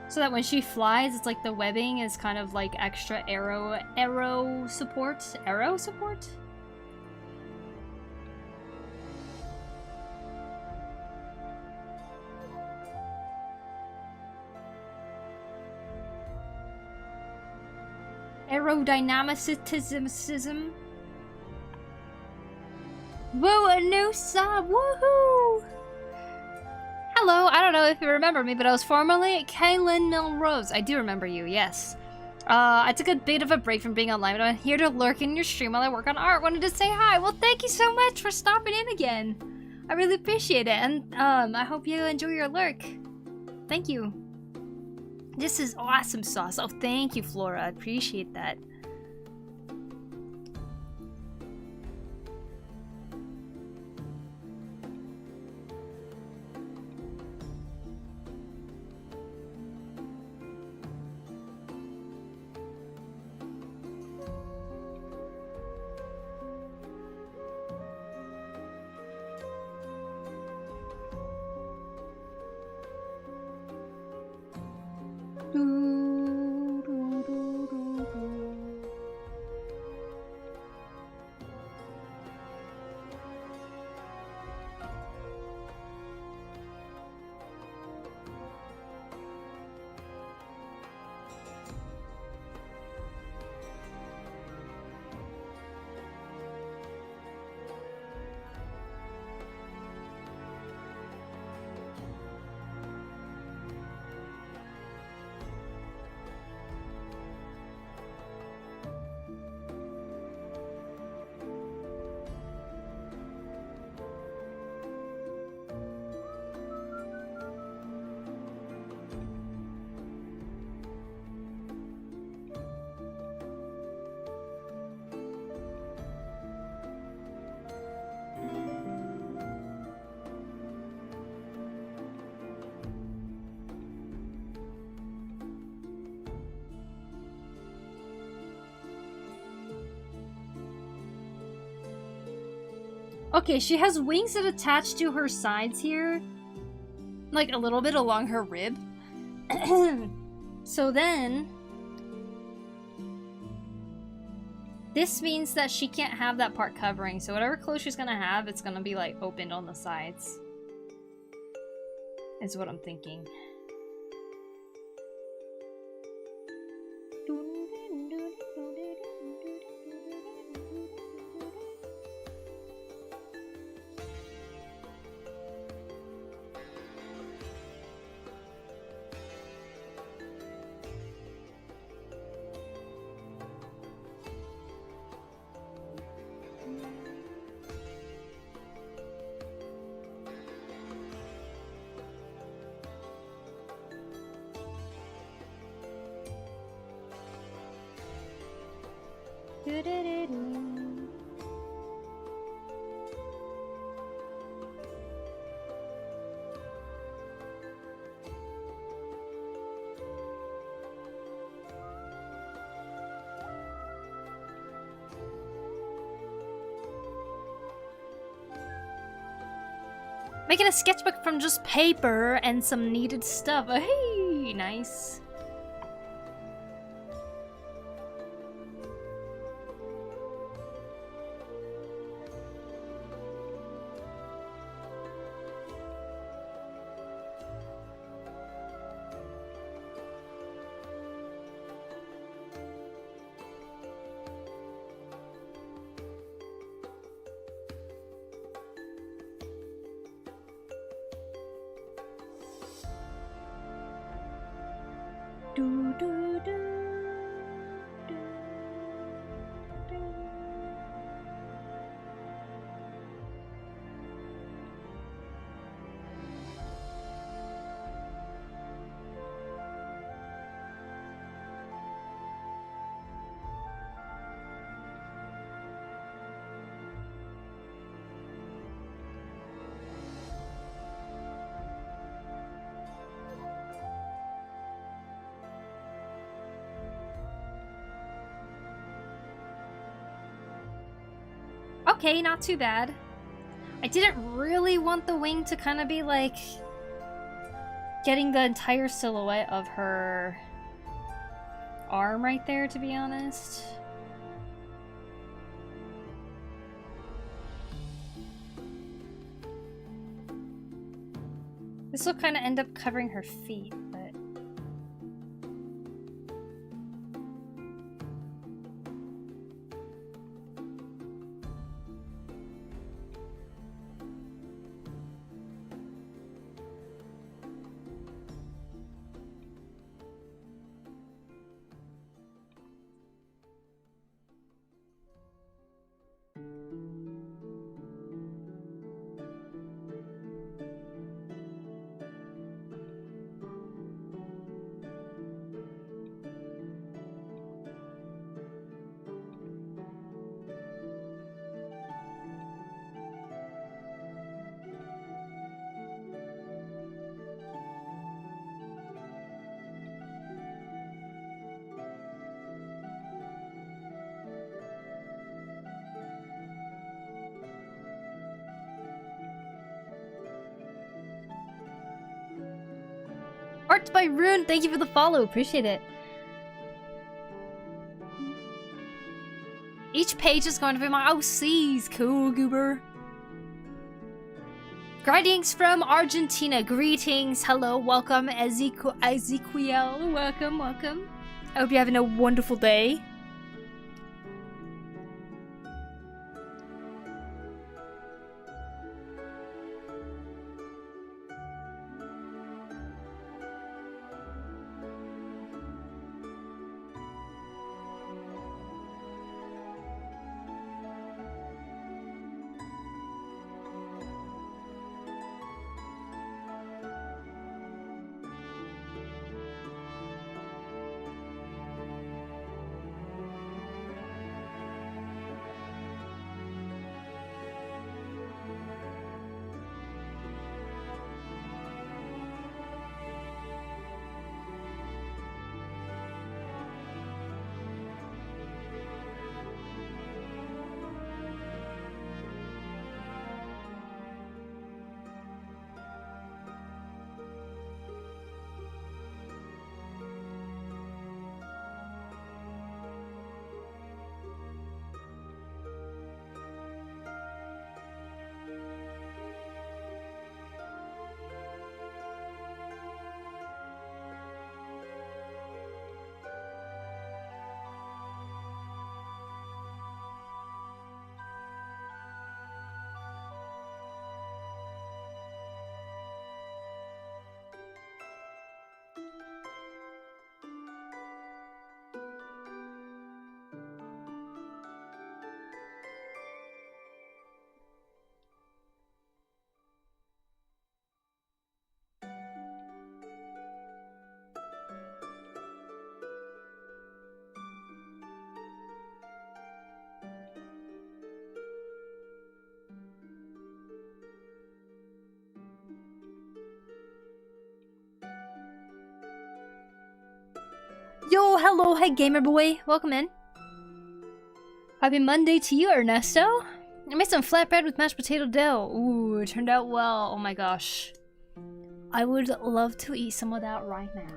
So that when she flies, it's like the webbing is kind of like extra arrow support? Arrow support? Aerodynamicism. Whoa, a new sub! Woohoo! Hello, I don't know if you remember me, but I was formerly Kaylin Milrose. I do remember you, yes. I took a bit of a break from being online, but I'm here to lurk in your stream while I work on art. Wanted to say hi. Well, thank you so much for stopping in again. I really appreciate it, and I hope you enjoy your lurk. Thank you. This is awesome sauce. Oh, thank you, Flora. I appreciate that. Okay, she has wings that attach to her sides here. Like a little bit along her rib. So then... this means that she can't have that part covering, so whatever clothes she's gonna have, it's gonna be like opened on the sides. Is what I'm thinking. Making a sketchbook from just paper and some needed stuff. Oh, hey, nice. Okay, not too bad. I didn't really want the wing to kind of be like getting the entire silhouette of her arm right there, to be honest. This will kind of end up covering her feet, but... Art by Rune, thank you for the follow, appreciate it. Each page is going to be my OCs, cool goober. Greetings from Argentina, greetings, hello, welcome, Ezequiel, welcome, welcome. I hope you're having a wonderful day. Yo, hello, hey gamer boy, welcome in. Happy Monday to you, Ernesto. I made some flatbread with mashed potato dough. Ooh, it turned out well. Oh my gosh. I would love to eat some of that right now.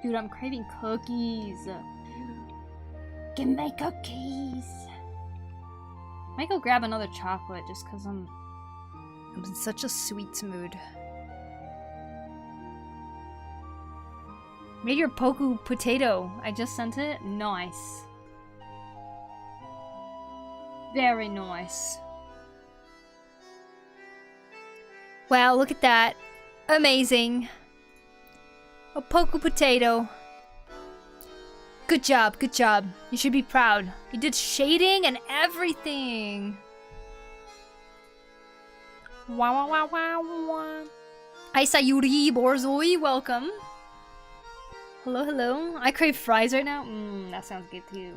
Dude, I'm craving cookies. Give me cookies. Might go grab another chocolate just because I'm in such a sweet mood. Made your Poku potato. I just sent it. Nice. Very nice. Wow, look at that. Amazing. A Poku potato. Good job, good job. You should be proud. You did shading and everything. Wow, wow, wow, wow, wow. Hi, Sayuri Borzoi, welcome. Hello, hello. I crave fries right now. That sounds good too.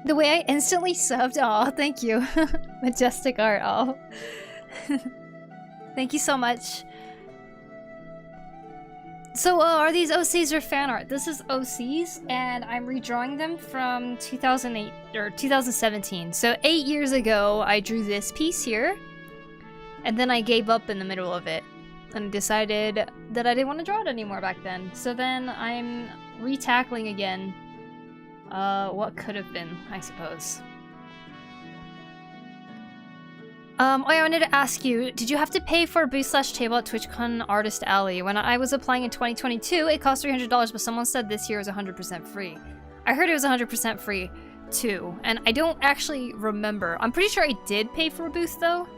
The way I instantly subbed, oh, thank you. Majestic art, oh. Thank you so much. So, are these OCs or fan art? This is OCs, and I'm redrawing them from 2008, or 2017. So 8 years ago, I drew this piece here, and then I gave up in the middle of it, and decided that I didn't want to draw it anymore back then. So then I'm re-tackling again. What could have been, I suppose. Oh yeah, I wanted to ask you, did you have to pay for a booth/table at TwitchCon Artist Alley? When I was applying in 2022, it cost $300, but someone said this year was 100% free. I heard it was 100% free, too, and I don't actually remember. I'm pretty sure I did pay for a booth, though.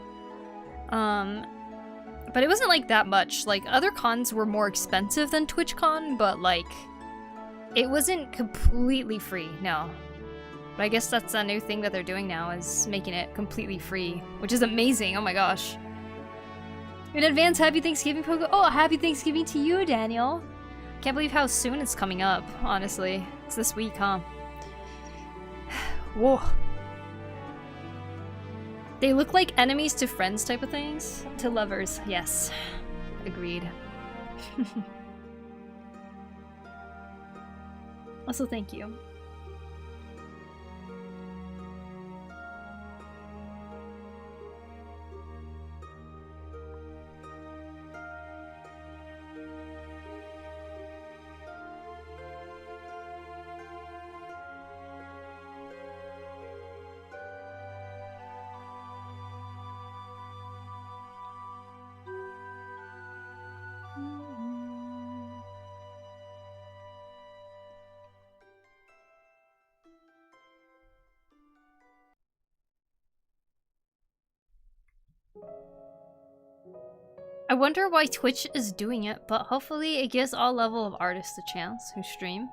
But it wasn't, like, that much. Like, other cons were more expensive than TwitchCon, but, like, it wasn't completely free, no. But I guess that's a new thing that they're doing now, is making it completely free, which is amazing, oh my gosh. In advance, happy Thanksgiving, Poku. Oh, happy Thanksgiving to you, Daniel. Can't believe how soon it's coming up, honestly. It's this week, huh? Whoa. They look like enemies to friends type of things. To lovers, yes. Agreed. Also, thank you. I wonder why Twitch is doing it, but hopefully it gives all level of artists a chance who stream.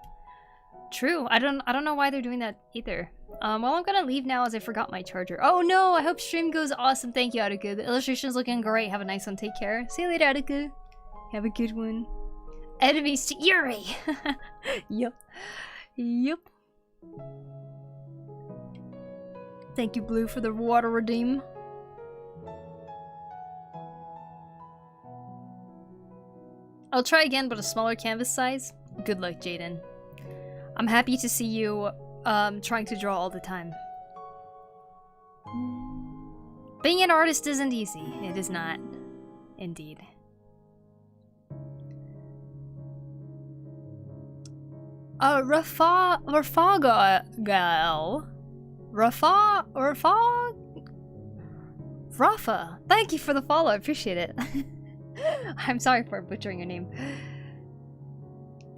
True. I don't know why they're doing that either. Well, I'm gonna leave now as I forgot my charger. Oh no, I hope stream goes awesome. Thank you, Attica. The illustration's looking great. Have a nice one. Take care. See you later, Attica. Have a good one. Enemies to Yuri. Yep. Yep. Thank you, Blue, for the water redeem. I'll try again, but a smaller canvas size. Good luck, Jaden. I'm happy to see you trying to draw all the time. Being an artist isn't easy. It is not. Indeed. Rafa. Thank you for the follow. I appreciate it. I'm sorry for butchering your name.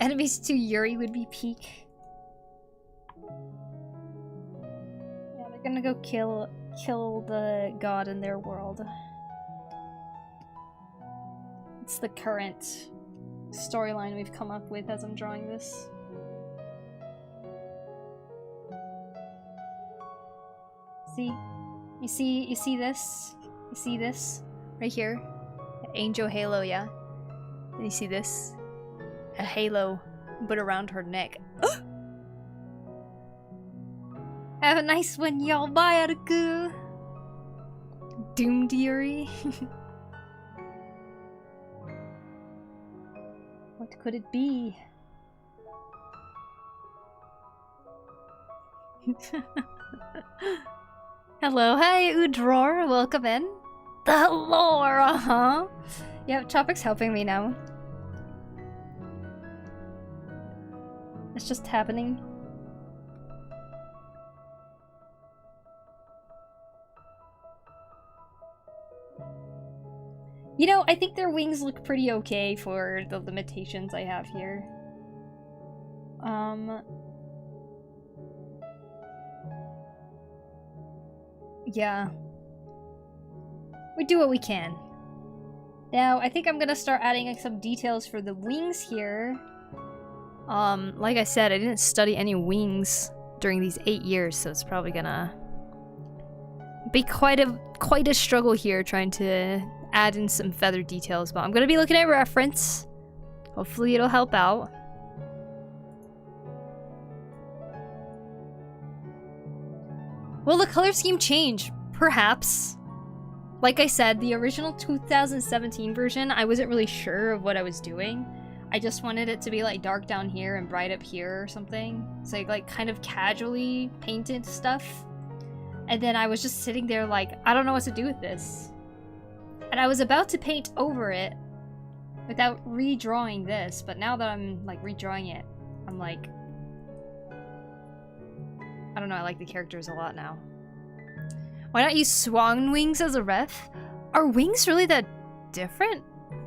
Enemies to Yuri would be peak. Yeah, they're gonna go kill the god in their world. It's the current storyline we've come up with as I'm drawing this. See? You see this? You see this? Right here? Angel halo, yeah? And you see this? A halo, but around her neck. Have a nice one, y'all. Bye, Attica. Doomed Yuri. What could it be? Hello, hi, Udror. Welcome in. The lore, uh-huh. Yep, Tropic's helping me now. It's just happening. You know, I think their wings look pretty okay for the limitations I have here. Yeah. We do what we can. Now, I think I'm gonna start adding like, some details for the wings here. Like I said, I didn't study any wings during these 8 years, so it's probably gonna be quite a struggle here trying to add in some feather details, but I'm gonna be looking at reference. Hopefully it'll help out. Will the color scheme change? Perhaps. Like I said, the original 2017 version, I wasn't really sure of what I was doing. I just wanted it to be like dark down here and bright up here or something. So I like kind of casually painted stuff. And then I was just sitting there like, I don't know what to do with this. And I was about to paint over it without redrawing this, but now that I'm like redrawing it, I'm like, I don't know, I like the characters a lot now. Why not use swan wings as a ref? Are wings really that different?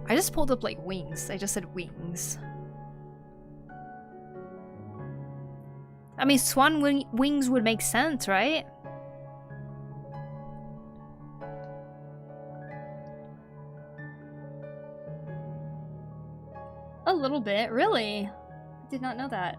I just pulled up like wings. I just said wings. I mean, swan wings would make sense, right? A little bit, really? I did not know that.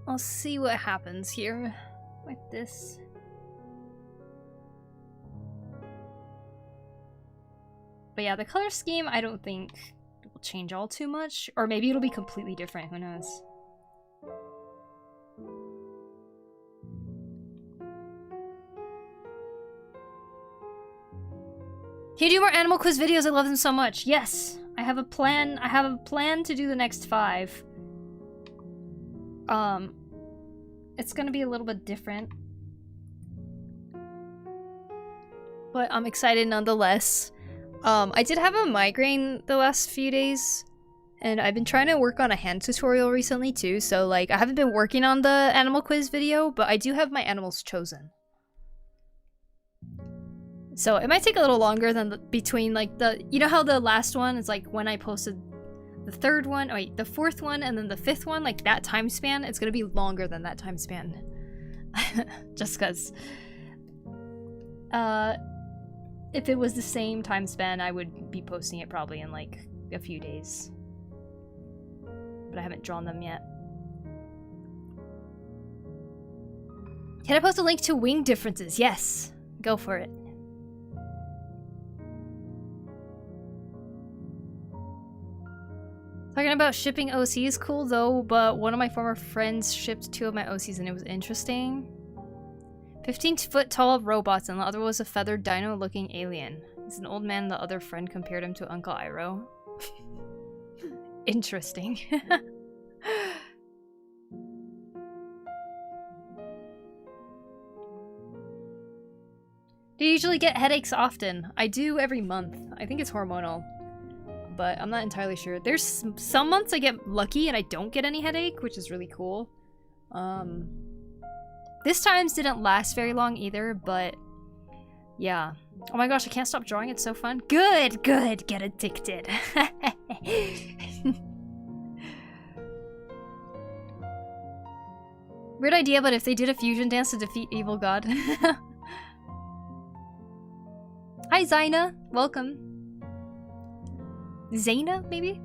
I'll see what happens here with this. But yeah, the color scheme I don't think will change all too much. Or maybe it'll be completely different, who knows. Can you do more Animal Quiz videos? I love them so much. Yes, I have a plan. I have a plan to do the next 5. It's gonna be a little bit different. But I'm excited nonetheless. I did have a migraine the last few days. And I've been trying to work on a hand tutorial recently too. So like, I haven't been working on the Animal Quiz video, but I do have my animals chosen. So it might take a little longer than between like the, you know how the last one is like when I posted the 3rd one, oh wait, the 4th one and then the 5th one, like that time span, it's gonna be longer than that time span. Just because. If it was the same time span, I would be posting it probably in like a few days. But I haven't drawn them yet. Can I post a link to wing differences? Yes. Go for it. Talking about shipping OCs is cool though, but one of my former friends shipped 2 of my OCs and it was interesting. 15-foot tall robots and the other was a feathered dino looking alien. He's an old man, the other friend compared him to Uncle Iroh. Interesting. Do you usually get headaches often? I do every month. I think it's hormonal. But I'm not entirely sure. There's some months I get lucky and I don't get any headache, which is really cool. This times didn't last very long either, but yeah. Oh my gosh, I can't stop drawing. It's so fun. Good, good. Get addicted. Weird idea, but if they did a fusion dance to defeat Evil God. Hi, Zaina. Welcome. Zaina, maybe?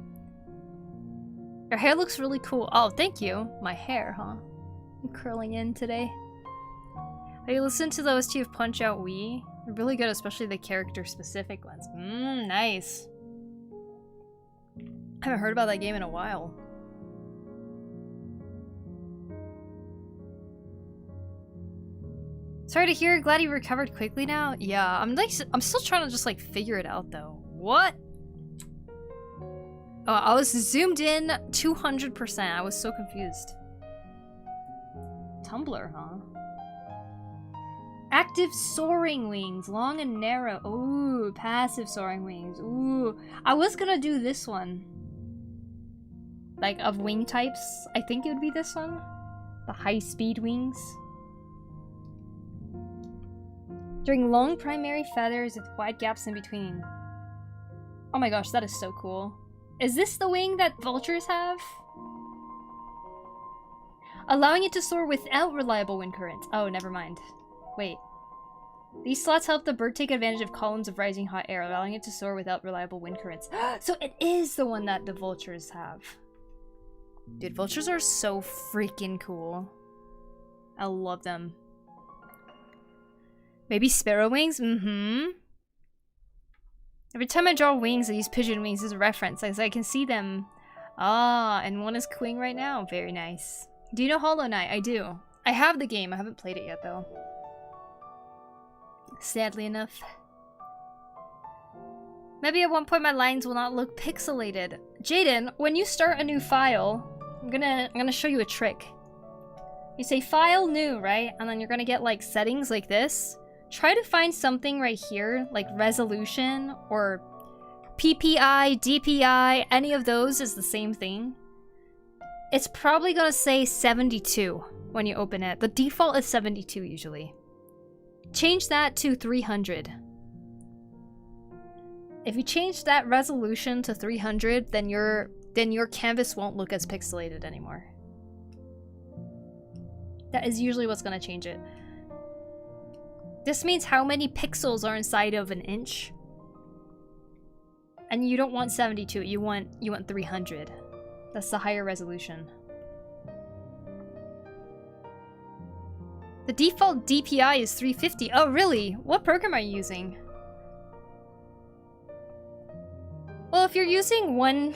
Your hair looks really cool. Oh, thank you. My hair, huh? I'm curling in today. Have you listened to the OST of Punch-Out Wii? They're really good, especially the character-specific ones. Nice. I haven't heard about that game in a while. Sorry to hear. Glad you recovered quickly now. Yeah, I'm still trying to just like figure it out though. What? Oh, I was zoomed in 200%. I was so confused. Tumblr, huh? Active soaring wings, long and narrow. Ooh, passive soaring wings. Ooh, I was gonna do this one. Like, of wing types, I think it would be this one. The high-speed wings. During long primary feathers with wide gaps in between. Oh my gosh, that is so cool. Is this the wing that vultures have? Allowing it to soar without reliable wind currents. Oh, never mind. Wait. These slots help the bird take advantage of columns of rising hot air, allowing it to soar without reliable wind currents. So it is the one that the vultures have. Dude, vultures are so freaking cool. I love them. Maybe sparrow wings? Every time I draw wings, I use pigeon wings as a reference, as I can see them. Ah, and one is cooing right now. Very nice. Do you know Hollow Knight? I do. I have the game. I haven't played it yet, though. Sadly enough. Maybe at one point my lines will not look pixelated. Jaden, when you start a new file, I'm gonna show you a trick. You say File New, right? And then you're gonna get like settings like this. Try to find something right here, like resolution or PPI, DPI, any of those is the same thing. It's probably gonna say 72 when you open it. The default is 72 usually. Change that to 300. If you change that resolution to 300, then your canvas won't look as pixelated anymore. That is usually what's gonna change it. This means how many pixels are inside of an inch. And you don't want 72, you want 300. That's the higher resolution. The default DPI is 350. Oh, really? What program are you using? Well, if you're using one,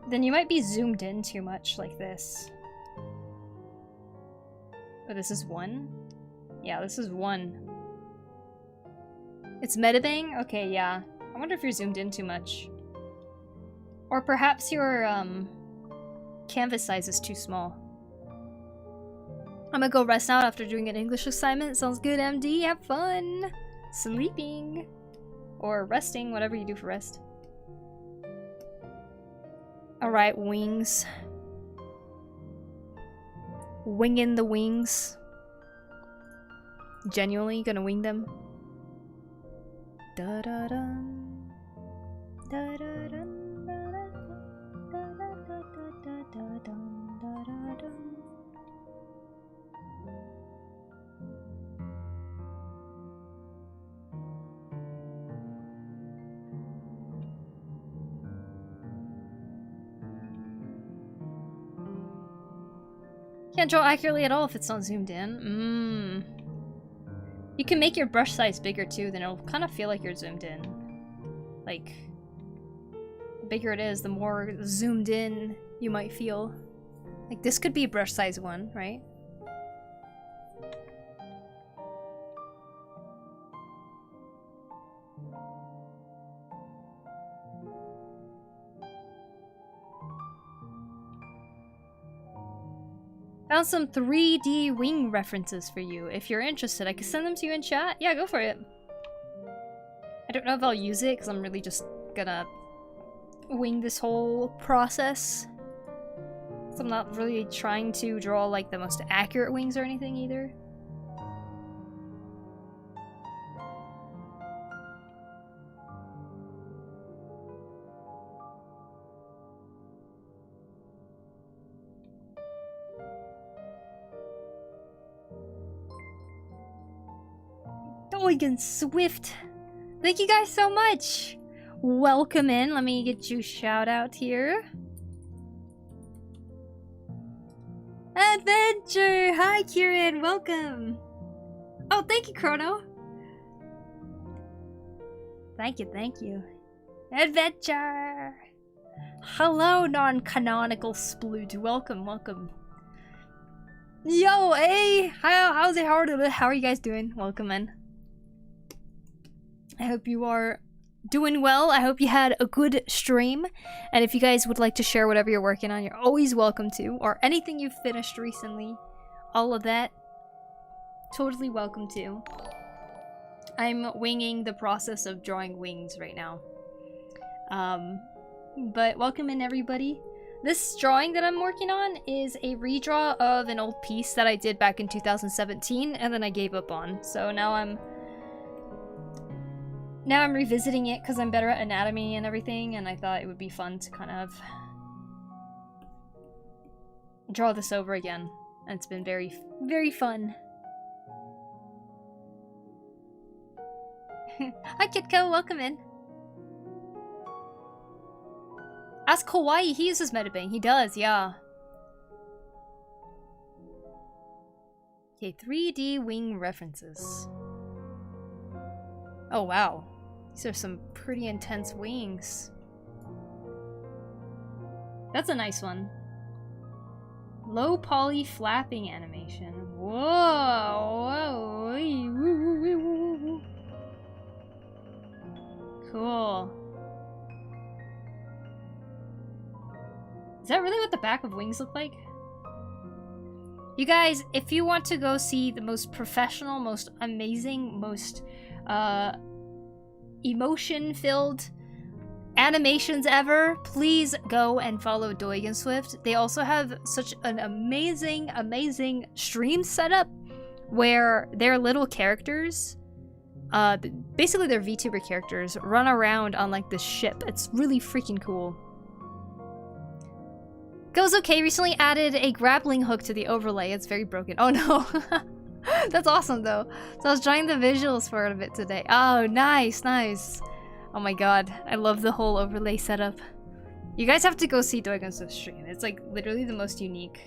then you might be zoomed in too much like this. Oh, this is 1? Yeah, this is 1. It's Metabang? Okay, yeah. I wonder if you're zoomed in too much. Or perhaps your canvas size is too small. I'm gonna go rest now after doing an English assignment. Sounds good, MD. Have fun. Sleeping. Or resting, whatever you do for rest. Alright, wings. Winging the wings. Genuinely gonna wing them. Da da dun. Da da dun. Da da da da da da da dun da da dun. Can't draw accurately at all if it's not zoomed in. You can make your brush size bigger too, then it'll kind of feel like you're zoomed in. Like, the bigger it is, the more zoomed in you might feel. Like, this could be brush size 1, right? Found some 3D wing references for you. If you're interested, I can send them to you in chat. Yeah, go for it. I don't know if I'll use it, because I'm really just gonna wing this whole process. So I'm not really trying to draw, like, the most accurate wings or anything, either. Oigan Swift, thank you guys so much. Welcome in. Let me get you a shout out here. Adventure. Hi, Kieran. Welcome. Oh, thank you, Chrono. Thank you. Thank you. Adventure. Hello, non-canonical sploot. Welcome. Welcome. Yo, hey. How's it? How are you guys doing? Welcome in. I hope you are doing well. I hope you had a good stream. And if you guys would like to share whatever you're working on, you're always welcome to. Or anything you've finished recently. All of that. Totally welcome to. I'm winging the process of drawing wings right now. But welcome in, everybody. This drawing that I'm working on is a redraw of an old piece that I did back in 2017 and then I gave up on. So now I'm revisiting it because I'm better at anatomy and everything, and I thought it would be fun to kind of draw this over again. And it's been very, very fun. Hi Kitco, welcome in. Ask Hawaii, he uses Metabang. He does, yeah. Okay, 3D wing references. Oh wow. These are some pretty intense wings. That's a nice one. Low poly flapping animation. Whoa! Whoa! Cool. Is that really what the back of wings look like? You guys, if you want to go see the most professional, most amazing, most emotion-filled animations ever, please go and follow Doigan Swift. They also have such an amazing, amazing stream setup where their little characters, basically their VTuber characters, run around on like this ship. It's really freaking cool. Goes okay, recently added a grappling hook to the overlay. It's very broken. Oh no. That's awesome though. So I was trying the visuals for it a bit today. Oh, nice, nice. Oh my god, I love the whole overlay setup. You guys have to go see Doigan Swift's stream. It's like literally the most unique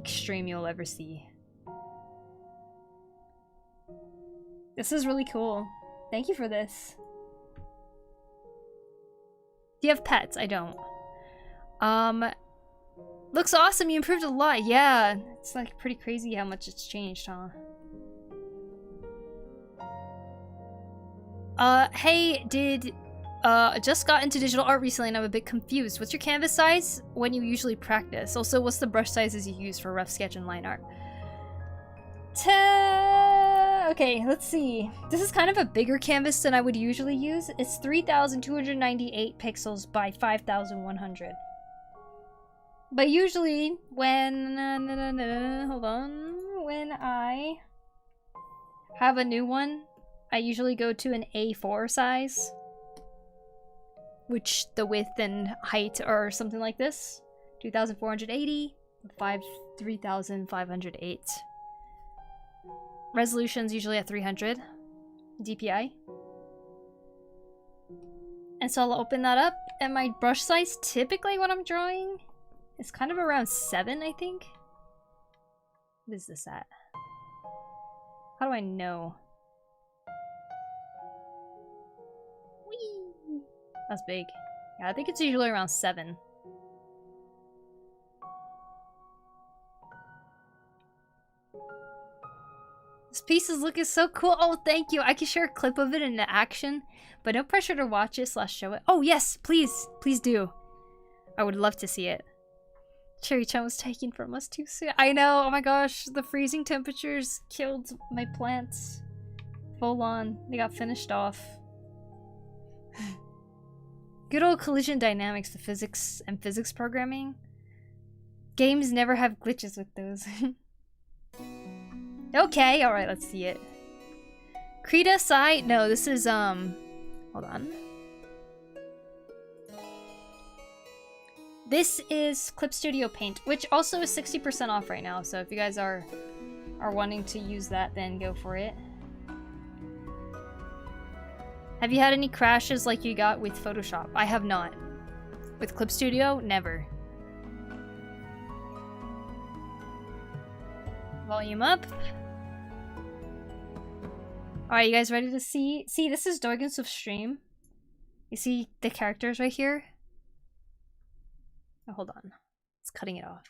stream you'll ever see. This is really cool. Thank you for this. Do you have pets? I don't. Looks awesome, you improved a lot. Yeah, it's like pretty crazy how much it's changed, huh? Hey, just got into digital art recently and I'm a bit confused. What's your canvas size when you usually practice? Also, what's the brush sizes you use for rough sketch and line art? Okay, let's see. This is kind of a bigger canvas than I would usually use. It's 3,298 pixels by 5,100. But usually, when when I have a new one, I usually go to an A4 size, which the width and height are something like this: 2,480, 3,508. Resolution's usually at 300 DPI. And so I'll open that up, and my brush size, typically when I'm drawing, it's kind of around 7, I think. What is this at? How do I know? Whee! That's big. Yeah, I think it's usually around 7. This piece is looking so cool. Oh, thank you. I can share a clip of it in the action, but no pressure to watch it / show it. Oh, yes, please. Please do. I would love to see it. Cherry-chan was taken from us too soon. I know. Oh my gosh. The freezing temperatures killed my plants. Full on. They got finished off. Good old collision dynamics, the physics and physics programming. Games never have glitches with those. Okay, alright, let's see it. Krita site? No, this is, hold on. This is Clip Studio Paint, which also is 60% off right now, so if you guys are wanting to use that, then go for it. Have you had any crashes like you got with Photoshop? I have not. With Clip Studio, never. Volume up. Alright, you guys ready to see? See, this is Dorgans of stream. You see the characters right here? Oh, hold on. It's cutting it off.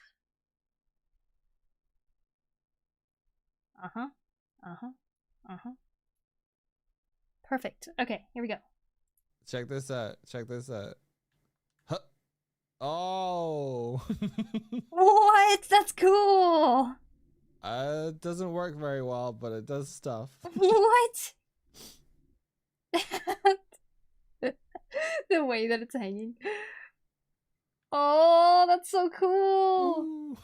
Uh-huh. Uh-huh. Uh-huh. Perfect. Okay, here we go. Check this out. Check this out. Huh. Oh. What? That's cool. It doesn't work very well, but it does stuff. What? The way that it's hanging. Oh, that's so cool.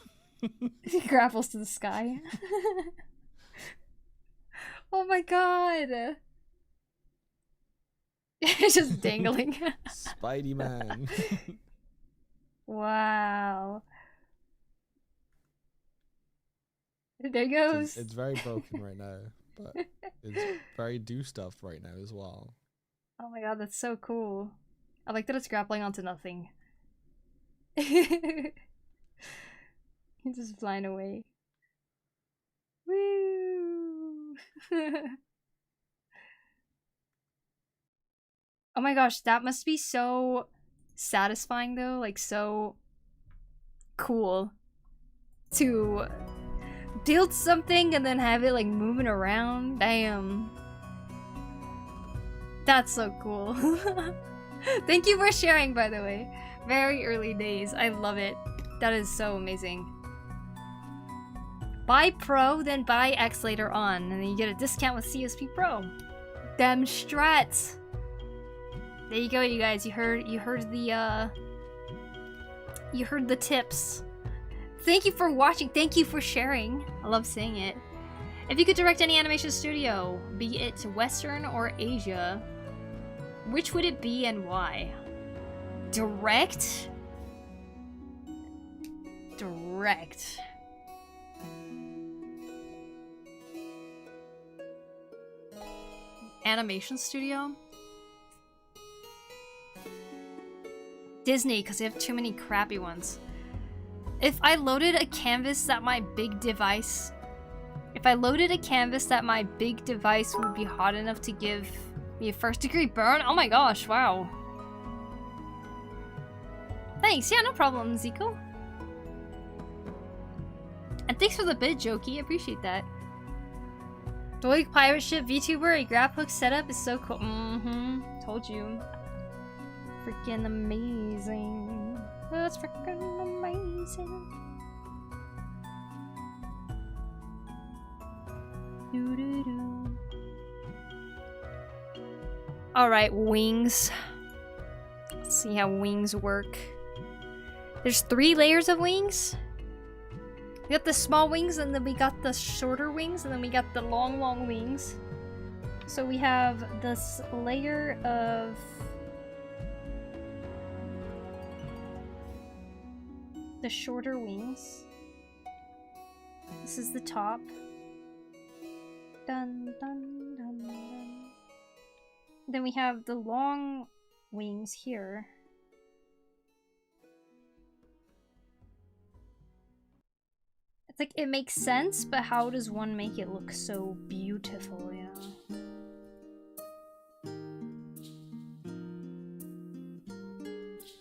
He grapples to the sky. Oh my god. It's just dangling. Spidey man. Wow. There goes. It's very broken right now, but it's very do-stuffed right now as well. Oh my god, that's so cool. I like that it's grappling onto nothing. He's just flying away. Woo! Oh my gosh, that must be so satisfying though, like so cool to build something and then have it like moving around. Damn. That's so cool. Thank you for sharing, by the way. Very early days. I love it. That is so amazing. Buy Pro, then buy X later on, and then you get a discount with CSP Pro. Them strats. There you go, you guys. You heard the tips. Thank you for watching. Thank you for sharing. I love seeing it. If you could direct any animation studio, be it Western or Asia, which would it be and why? Direct? Direct. Animation studio? Disney, because they have too many crappy ones. If I loaded a canvas that my big device... If I loaded a canvas that my big device would be hot enough to give me a first-degree burn? Oh my gosh, wow. Thanks, yeah, no problem, Zico. And thanks for the bid, Jokey, appreciate that. Doig pirate ship VTuber, a grab hook setup is so cool. Told you. Freaking amazing. That's freaking amazing. Doo-doo-doo. Alright, wings. Let's see how wings work. There's 3 layers of wings. We got the small wings, and then we got the shorter wings, and then we got the long wings. So we have this layer of the shorter wings. This is the top. Dun dun dun dun. Then we have the long wings here. It's like, it makes sense, but how does one make it look so beautiful, you know?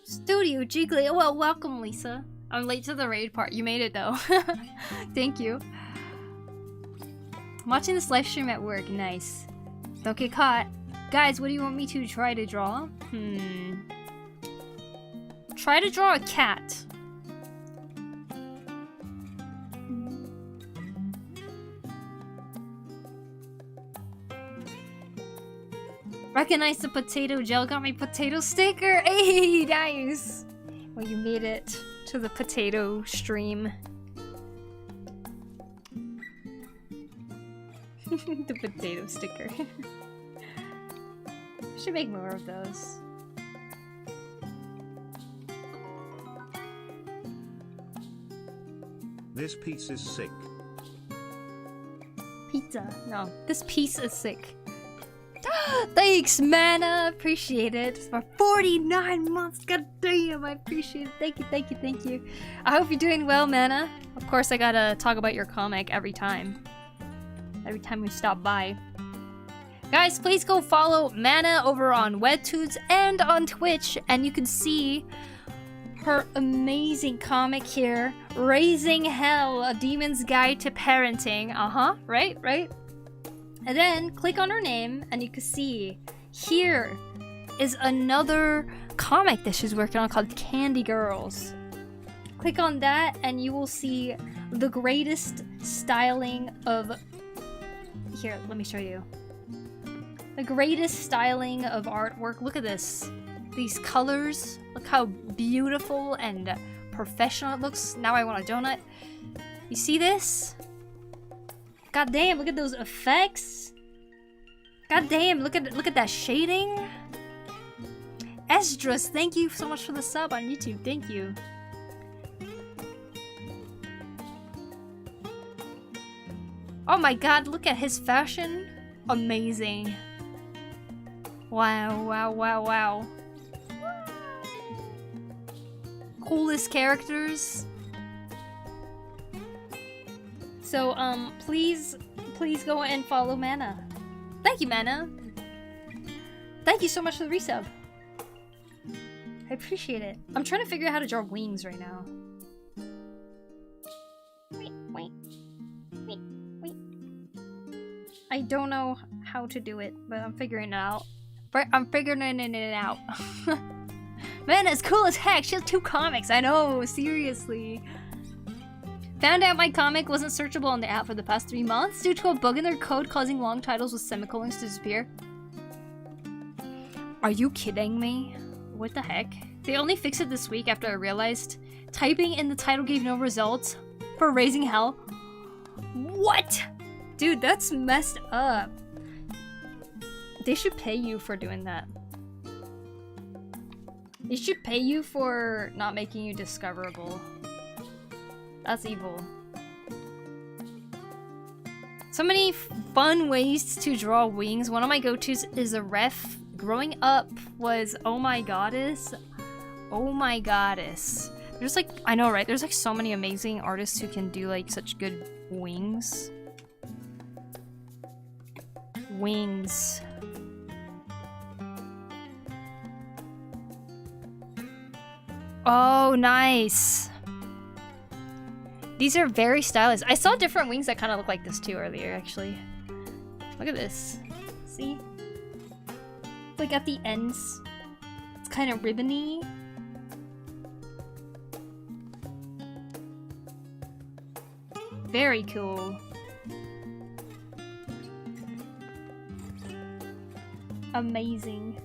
Studio Jiggly. Well, welcome, Lisa. I'm late to the raid part. You made it, though. Thank you. I'm watching this live stream at work. Nice. Don't get caught. Guys, what do you want me to try to draw? Try to draw a cat. Recognize the potato gel. Got my potato sticker. Hey, nice. Well, you made it to the potato stream. The potato sticker. Should make more of those. This piece is sick. Pizza. No, this piece is sick. Thanks, Mana. Appreciate it. For 49 months. God damn, I appreciate it. Thank you, thank you, thank you. I hope you're doing well, Mana. Of course, I gotta talk about your comic every time. Every time we stop by. Guys, please go follow Mana over on Webtoons and on Twitch, and you can see her amazing comic here, Raising Hell, A Demon's Guide to Parenting. Right? And then click on her name, and you can see here is another comic that she's working on called Candy Girls. Click on that, and you will see the greatest styling of... Here, let me show you. The greatest styling of artwork. Look at this. These colors. Look how beautiful and professional it looks. Now I want a donut. You see this? God damn, look at those effects. God damn, look at that shading. Esdras, thank you so much for the sub on YouTube. Thank you. Oh my god, look at his fashion. Amazing. Wow. Coolest characters. So, please go and follow Mana. Thank you, Mana. Thank you so much for the resub. I appreciate it. I'm trying to figure out how to draw wings right now. Wait. I don't know how to do it, but I'm figuring it out. I'm figuring it out. Man, it's cool as heck. She has 2 comics. I know, seriously. Found out my comic wasn't searchable on the app for the past 3 months due to a bug in their code causing long titles with semicolons to disappear. Are you kidding me? What the heck? They only fixed it this week after I realized typing in the title gave no results for Raising Hell. What? Dude, that's messed up. They should pay you for doing that. They should pay you for not making you discoverable. That's evil. So many fun ways to draw wings. One of my go-tos is a ref. Growing up was Oh My Goddess. Oh My Goddess. There's like, I know, right? There's like so many amazing artists who can do like such good wings. Wings. Oh, nice. These are very stylish. I saw different wings that kind of look like this too earlier, actually. Look at this. See? It's like at the ends. It's kind of ribbony. Very cool. Amazing.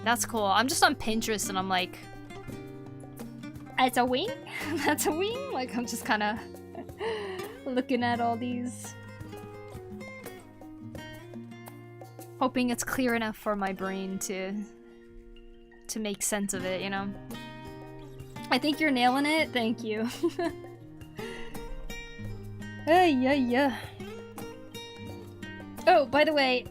That's cool. I'm just on Pinterest and I'm like, it's a wing? That's a wing? Like, I'm just kind of looking at all these. Hoping it's clear enough for my brain to make sense of it, you know? I think you're nailing it. Thank you. Yeah. Oh, by the way,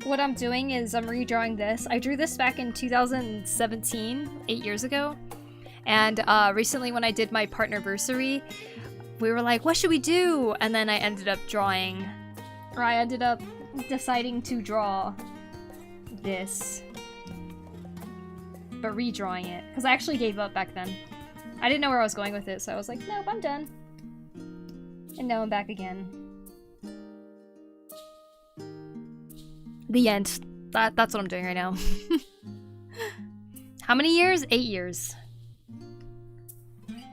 what I'm doing is I'm redrawing this. I drew this back in 2017, 8 years ago. And recently when I did my partnerversary, we were like, what should we do? And then I ended up drawing, or I ended up deciding to draw this, but redrawing it, because I actually gave up back then. I didn't know where I was going with it, so I was like, nope, I'm done. And now I'm back again. The end. That's what I'm doing right now. How many years? 8 years.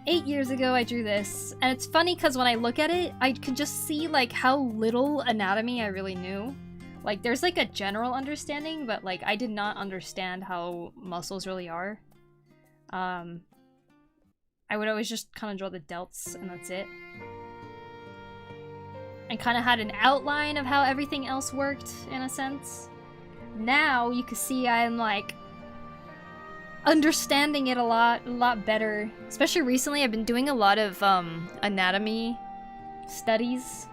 8 years ago I drew this, and it's funny because when I look at it, I could just see like how little anatomy I really knew. Like there's like a general understanding, but like I did not understand how muscles really are. I would always just kind of draw the delts and that's it. I kind of had an outline of how everything else worked in a sense. Now you can see I'm like understanding it a lot better. Especially recently, I've been doing a lot of anatomy studies.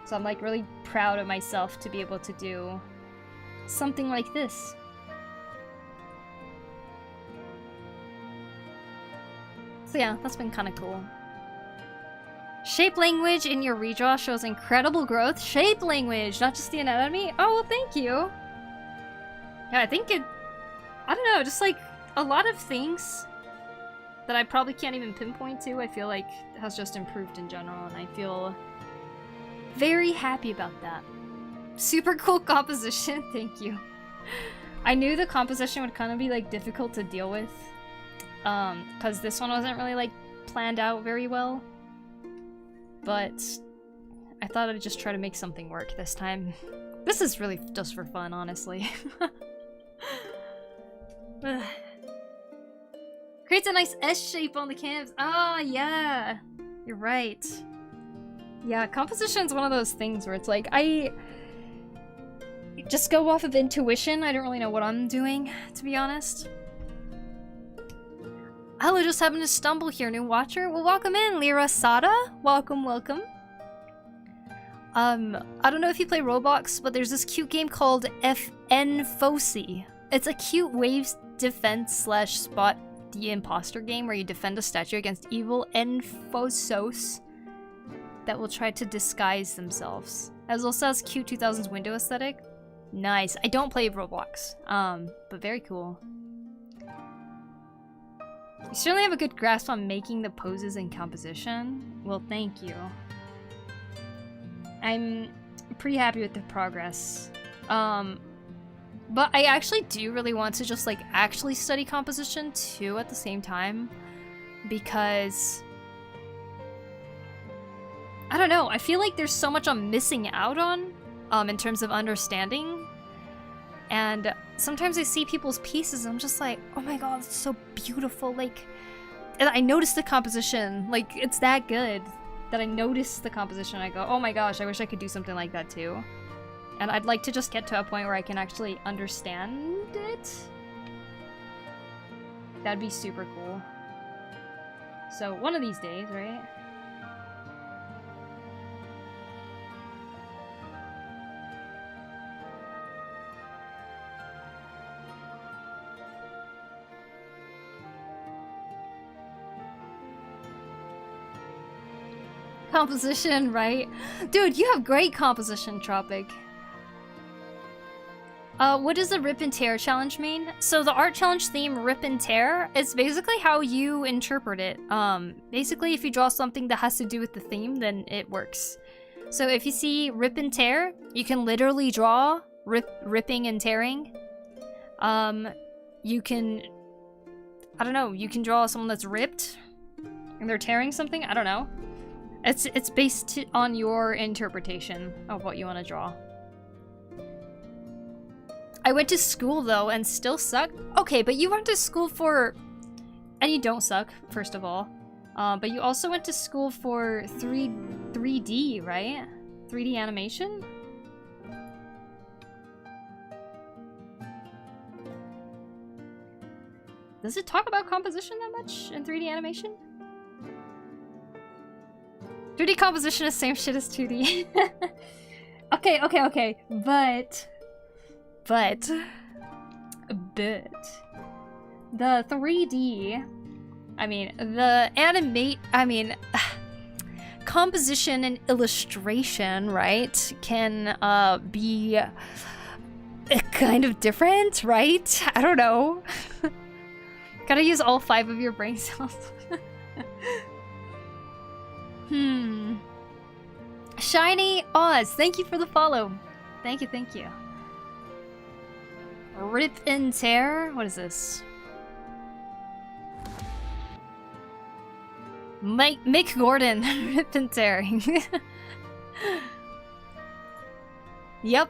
So I'm like really proud of myself to be able to do something like this. So yeah, that's been kind of cool. Shape language in your redraw shows incredible growth. Shape language, not just the anatomy? Oh, well, thank you. Yeah, I think it... I don't know, just like a lot of things that I probably can't even pinpoint to, I feel like has just improved in general, and I feel very happy about that. Super cool composition, thank you. I knew the composition would kind of be like difficult to deal with, because this one wasn't really like planned out very well, but I thought I'd just try to make something work this time. This is really just for fun, honestly. Creates a nice S shape on the canvas. Ah, yeah, you're right. Yeah, composition is one of those things where it's like I just go off of intuition. I don't really know what I'm doing, to be honest. Hello, just happened to stumble here, new watcher. Well, welcome in, Lyra Sada. Welcome, welcome. I don't know if you play Roblox, but there's this cute game called FN Foci. It's a cute waves defense slash spot the imposter game where you defend a statue against evil Enfosos that will try to disguise themselves. As also has cute 2000s window aesthetic. Nice. I don't play Roblox, but very cool. You certainly have a good grasp on making the poses and composition. Well, thank you. I'm pretty happy with the progress. But I actually do really want to just like actually study composition too at the same time, because I don't know, I feel like there's so much I'm missing out on in terms of understanding, and sometimes I see people's pieces and I'm just like, oh my god, it's so beautiful. Like, and I noticed the composition, like it's that good that I noticed the composition. I go, oh my gosh, I wish I could do something like that too. And I'd like to just get to a point where I can actually understand it. That'd be super cool. So one of these days, right? Composition, right? Dude, you have great composition, Tropic. What does the Rip and Tear challenge mean? So the art challenge theme, Rip and Tear, is basically how you interpret it. Basically, if you draw something that has to do with the theme, then it works. So if you see Rip and Tear, you can literally draw ripping and tearing. You can, I don't know, you can draw someone that's ripped and they're tearing something. I don't know. It's based on your interpretation of what you want to draw. I went to school though and still suck. Okay, but you went to school for, and you don't suck, first of all. But you also went to school for 3D, right? 3D animation? Does it talk about composition that much in 3D animation? 3D composition is same shit as 2D. Okay. But the 3D I mean, composition and illustration, right, can be kind of different, right? I don't know. Gotta use all 5 of your brain cells. Shiny Oz, thank you for the follow. Thank you, thank you. Rip and tear? What is this? Mick Gordon. Rip and tear. Yep.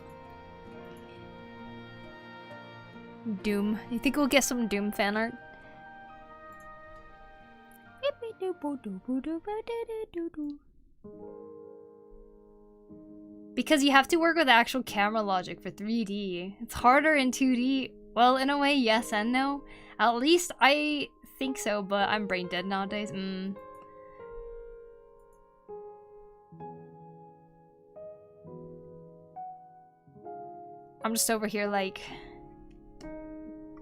Doom. You think we'll get some Doom fan art? Because you have to work with actual camera logic for 3D. It's harder in 2D. Well, in a way, yes and no. At least I think so, but I'm brain dead nowadays. I'm just over here like...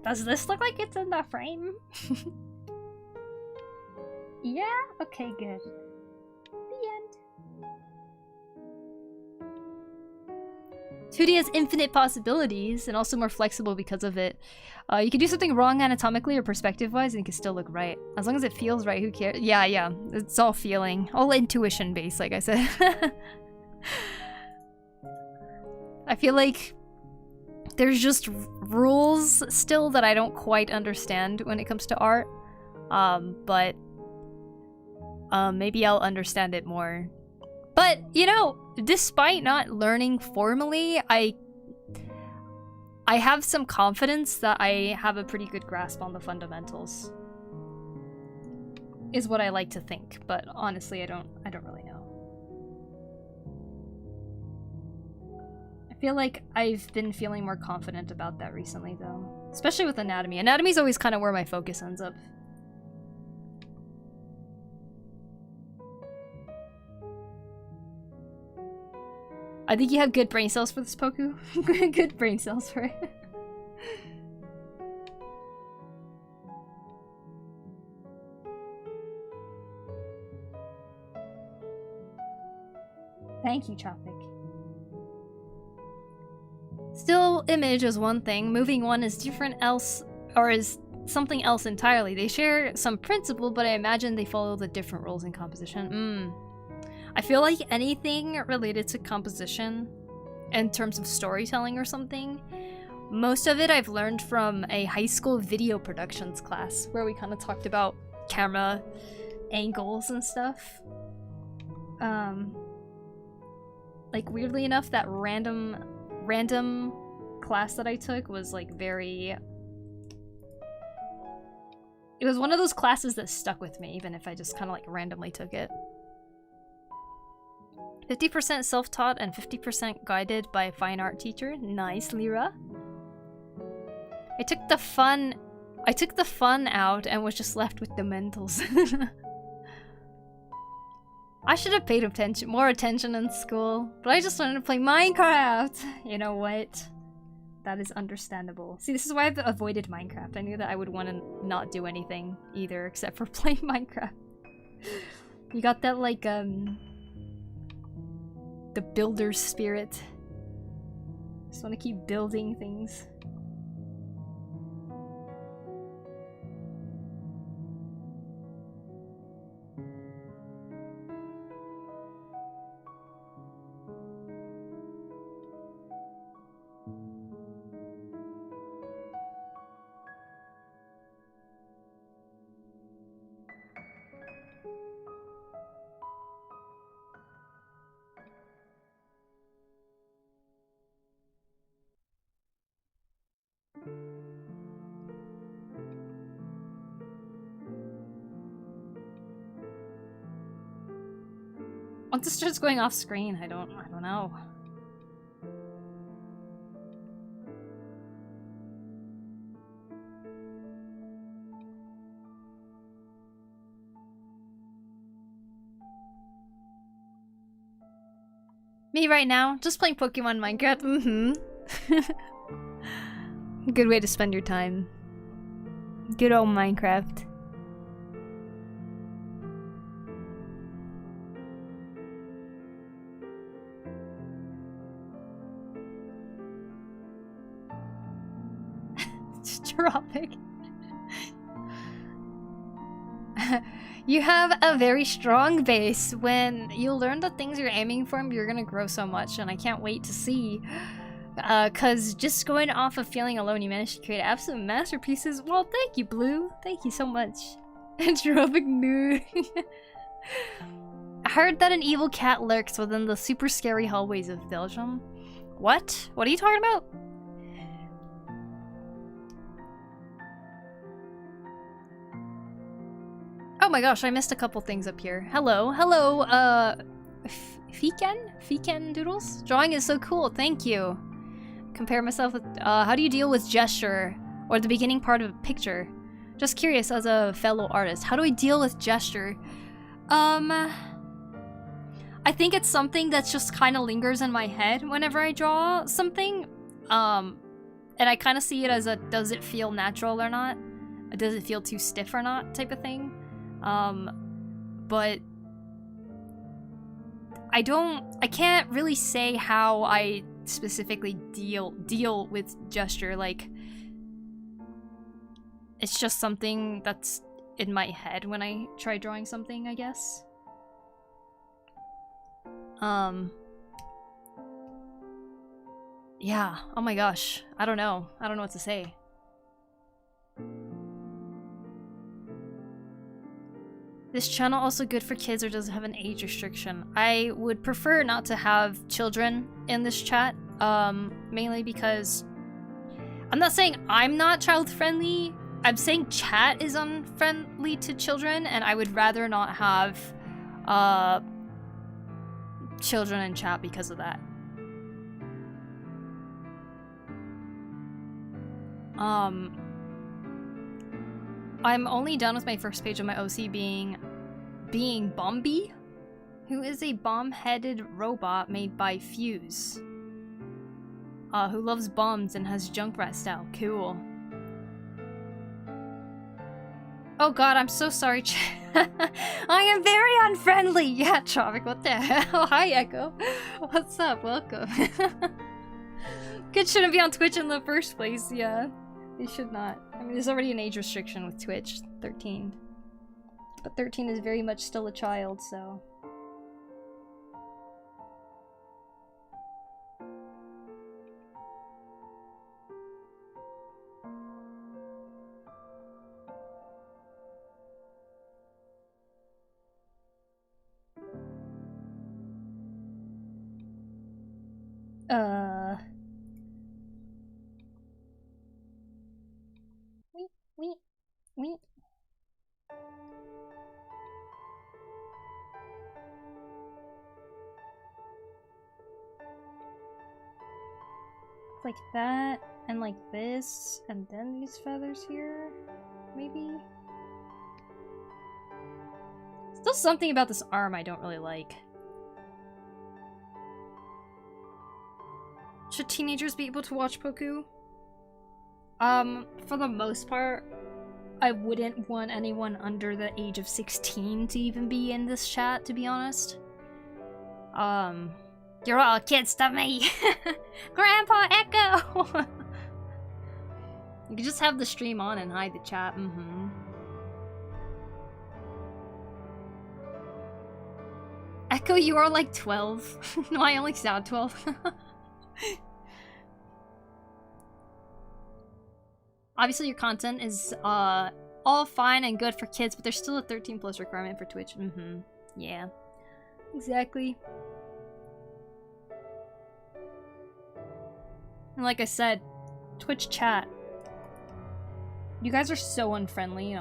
Does this look like it's in the frame? Yeah? Okay, good. The end. 2D has infinite possibilities and also more flexible because of it. You can do something wrong anatomically or perspective-wise and it can still look right. As long as it feels right, who cares? Yeah. It's all feeling. All intuition-based, like I said. I feel like there's just rules still that I don't quite understand when it comes to art. But maybe I'll understand it more. But, you know, despite not learning formally, I have some confidence that I have a pretty good grasp on the fundamentals. Is what I like to think, but honestly I don't really know. I feel like I've been feeling more confident about that recently though. Especially with anatomy. Anatomy's always kind of where my focus ends up. I think you have good brain cells for this, Poku. Good brain cells for it. Thank you, Tropic. Still image is one thing, moving one is different else, or is something else entirely. They share some principle, but I imagine they follow the different rules in composition. I feel like anything related to composition in terms of storytelling or something, most of it I've learned from a high school video productions class where we kind of talked about camera angles and stuff. Like weirdly enough, that random class that I took was like very... It was one of those classes that stuck with me, even if I just kind of like randomly took it. 50% self-taught and 50% guided by a fine art teacher. Nice, Lyra. I took the fun out and was just left with the mentals. I should have paid more attention in school, but I just wanted to play Minecraft. You know what? That is understandable. See, this is why I've avoided Minecraft. I knew that I would want to not do anything either except for play Minecraft. You got that like the builder's spirit. Just want to keep building things. Once it starts going off screen, I don't know. Me right now, just playing Pokemon Minecraft. Good way to spend your time. Good old Minecraft. Tropic. You have a very strong base. When you learn the things you're aiming for, you're gonna grow so much, and I can't wait to see. Cause just going off of feeling alone, you managed to create absolute masterpieces. Well, thank you, Blue. Thank you so much. Tropic nude. I heard that an evil cat lurks within the super scary hallways of Belgium. What? What are you talking about? Oh my gosh, I missed a couple things up here. Hello, hello, Fiken Doodles? Drawing is so cool, thank you. Compare myself with, how do you deal with gesture or the beginning part of a picture? Just curious as a fellow artist, how do I deal with gesture? I think it's something that just kind of lingers in my head whenever I draw something. And I kind of see it as a, does it feel natural or not? Does it feel too stiff or not type of thing? But I can't really say how I specifically deal with gesture. Like, it's just something that's in my head when I try drawing something, I guess. Yeah, oh my gosh, I don't know what to say. This channel also good for kids or does it have an age restriction? I would prefer not to have children in this chat, mainly because I'm not saying I'm not child friendly, I'm saying chat is unfriendly to children, and I would rather not have children in chat because of that. I'm only done with my first page of my OC being Bombi, who is a bomb-headed robot made by Fuse, who loves bombs and has Junkrat style. Cool. Oh god, I'm so sorry. I am very unfriendly. Yeah, Tropic, what the hell? Hi, Echo. What's up? Welcome. Kids shouldn't be on Twitch in the first place. Yeah, they should not. I mean, there's already an age restriction with Twitch, 13. But 13 is very much still a child, so... Wait. Like that, and like this, and then these feathers here, maybe? Still something about this arm I don't really like. Should teenagers be able to watch Poku? For the most part, I wouldn't want anyone under the age of 16 to even be in this chat, to be honest. You're all kids to me! Grandpa Echo! You can just have the stream on and hide the chat, Echo, you are like 12. No, I only sound 12. Obviously your content is all fine and good for kids, but there's still a 13+ requirement for Twitch. Yeah. Exactly. And like I said, Twitch chat. You guys are so unfriendly.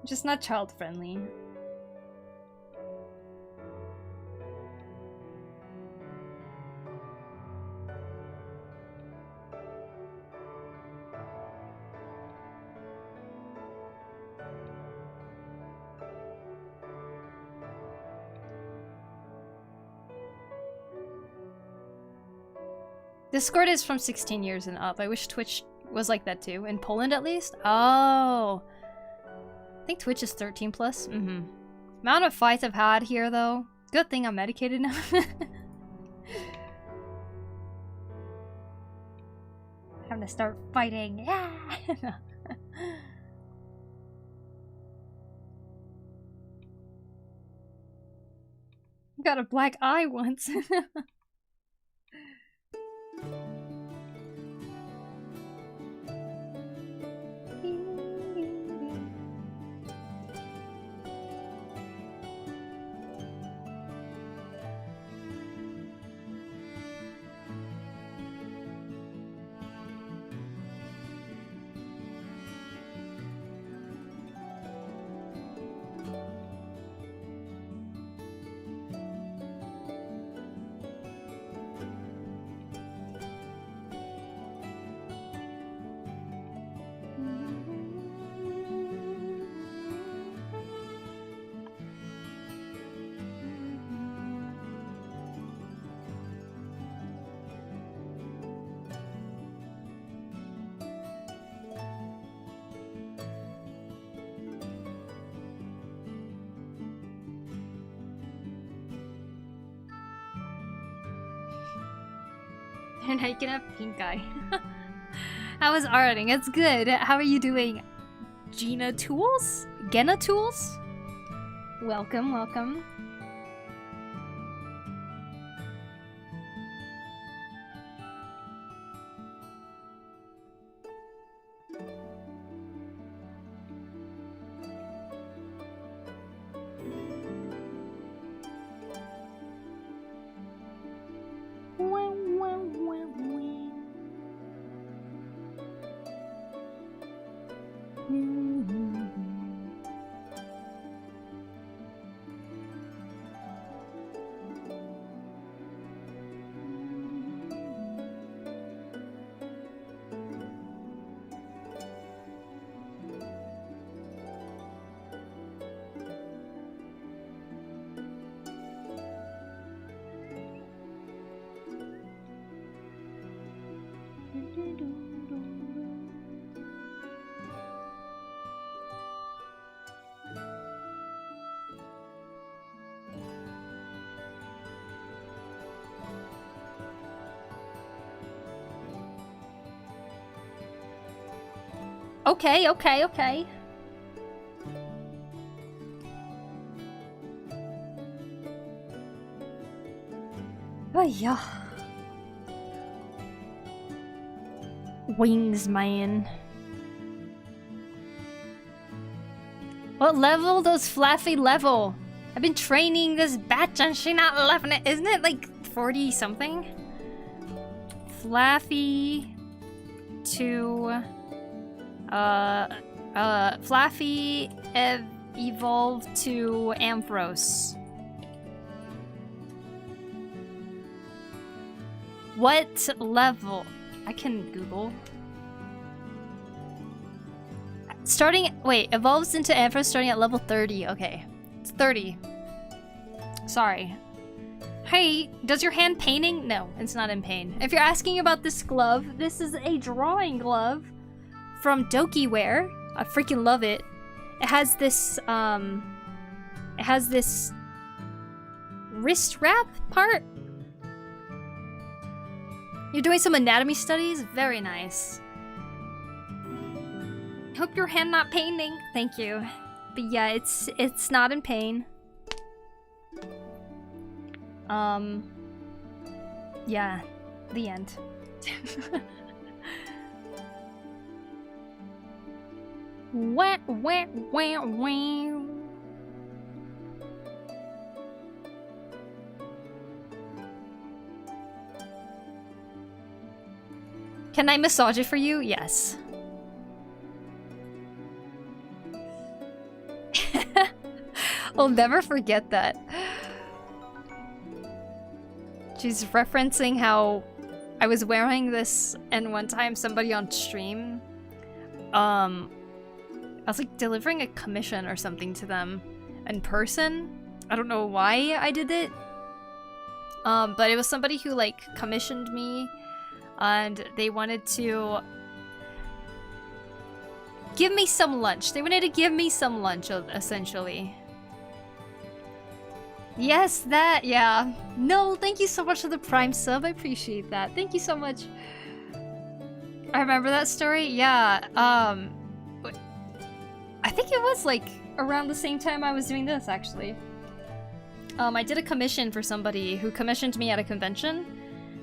Just not child friendly. Discord is from 16 years and up. I wish Twitch was like that too. In Poland at least? Oh. I think Twitch is 13+. Amount of fights I've had here though. Good thing I'm medicated now. Time to start fighting. Yeah. Got a black eye once. And I can have pink eye. How is arting? It's good. How are you doing? Gina Tools? Gena Tools? Welcome, welcome. Okay, okay, okay. Oh yeah. Wings, man. What level does Fluffy level? I've been training this batch and she not loving it. Isn't it like 40 something? Fluffy to Fluffy evolved to Amphros. What level? I can Google. Starting, wait, evolves into Amphros starting at level 30. Okay, it's 30. Sorry. Hey, does your hand painting? No, it's not in pain. If you're asking about this glove, this is a drawing glove from DokiWare. I freaking love it. It has this wrist wrap part. You're doing some anatomy studies? Very nice. Hope your hand not paining. Thank you. But yeah, it's not in pain. Yeah, the end. Wah, wah, wah, wah. Can I massage it for you? Yes. I'll never forget that. She's referencing how I was wearing this and one time somebody on stream, I was like delivering a commission or something to them in person. I don't know why I did it. But it was somebody who like commissioned me and they wanted to give me some lunch. They wanted to give me some lunch, essentially. Yes, that, yeah. No, thank you so much for the Prime sub. I appreciate that. Thank you so much. I remember that story. Yeah. I think it was like around the same time I was doing this, actually. I did a commission for somebody who commissioned me at a convention,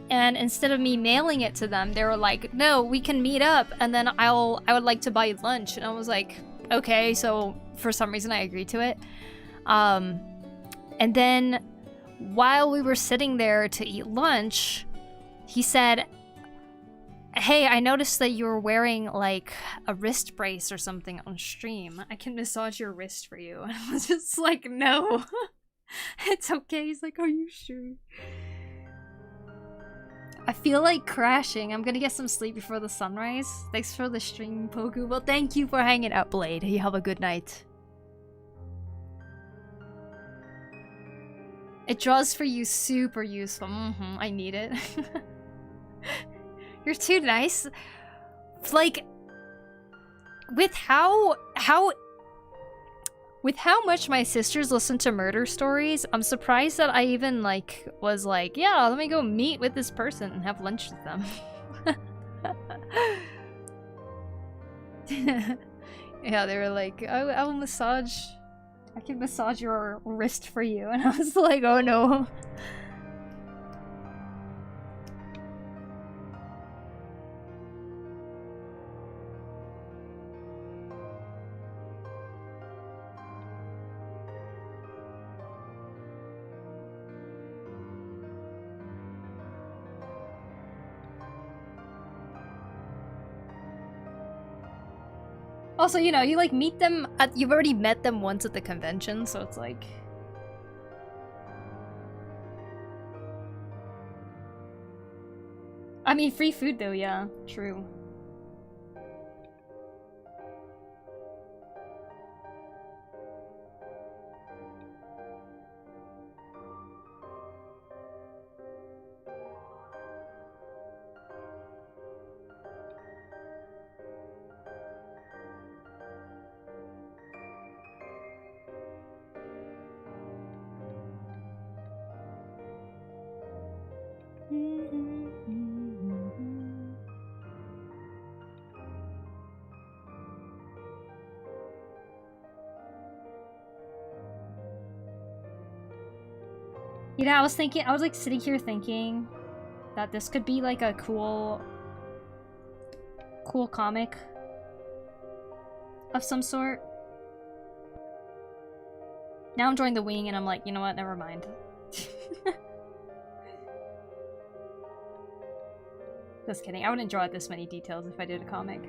and instead of me mailing it to them, they were like, "No, we can meet up, and then I would like to buy you lunch." And I was like, "Okay." So for some reason, I agreed to it. And then while we were sitting there to eat lunch, he said, "Hey, I noticed that you were wearing like a wrist brace or something on stream. I can massage your wrist for you." And I was just like, "No, it's okay." He's like, "Are you sure?" I feel like crashing. I'm gonna get some sleep before the sunrise. Thanks for the stream, Poku. Well, thank you for hanging out, Blade. You have a good night. It draws for you, super useful. I need it. You're too nice. Like, with how much my sisters listen to murder stories, I'm surprised that I even like was like, yeah, let me go meet with this person and have lunch with them. Yeah, they were like, I will massage. I can massage your wrist for you, and I was like, oh no. Also, you know, you like meet them at, you've already met them once at the convention, so it's like... I mean, free food though, yeah, true. You know, I was like sitting here thinking that this could be like a cool comic of some sort. Now I'm drawing the wing and I'm like, you know what, never mind. Just kidding, I wouldn't draw this many details if I did a comic.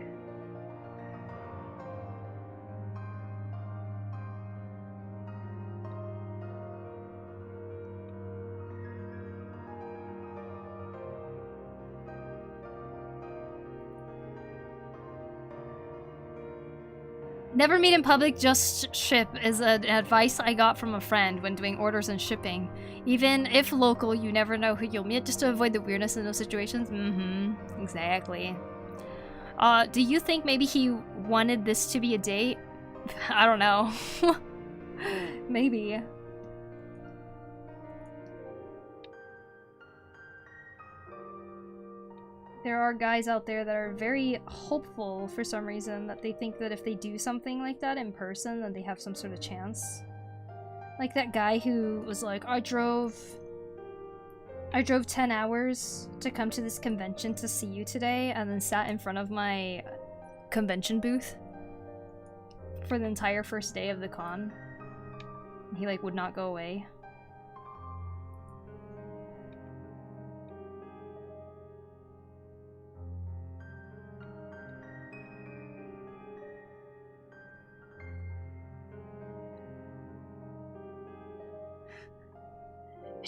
Never meet in public, just ship is an advice I got from a friend when doing orders and shipping. Even if local, you never know who you'll meet, just to avoid the weirdness in those situations. Exactly. Do you think maybe he wanted this to be a date? I don't know. Maybe. There are guys out there that are very hopeful for some reason, that they think that if they do something like that in person, then they have some sort of chance. Like that guy who was like, I drove 10 hours to come to this convention to see you today, and then sat in front of my convention booth for the entire first day of the con. And he like would not go away.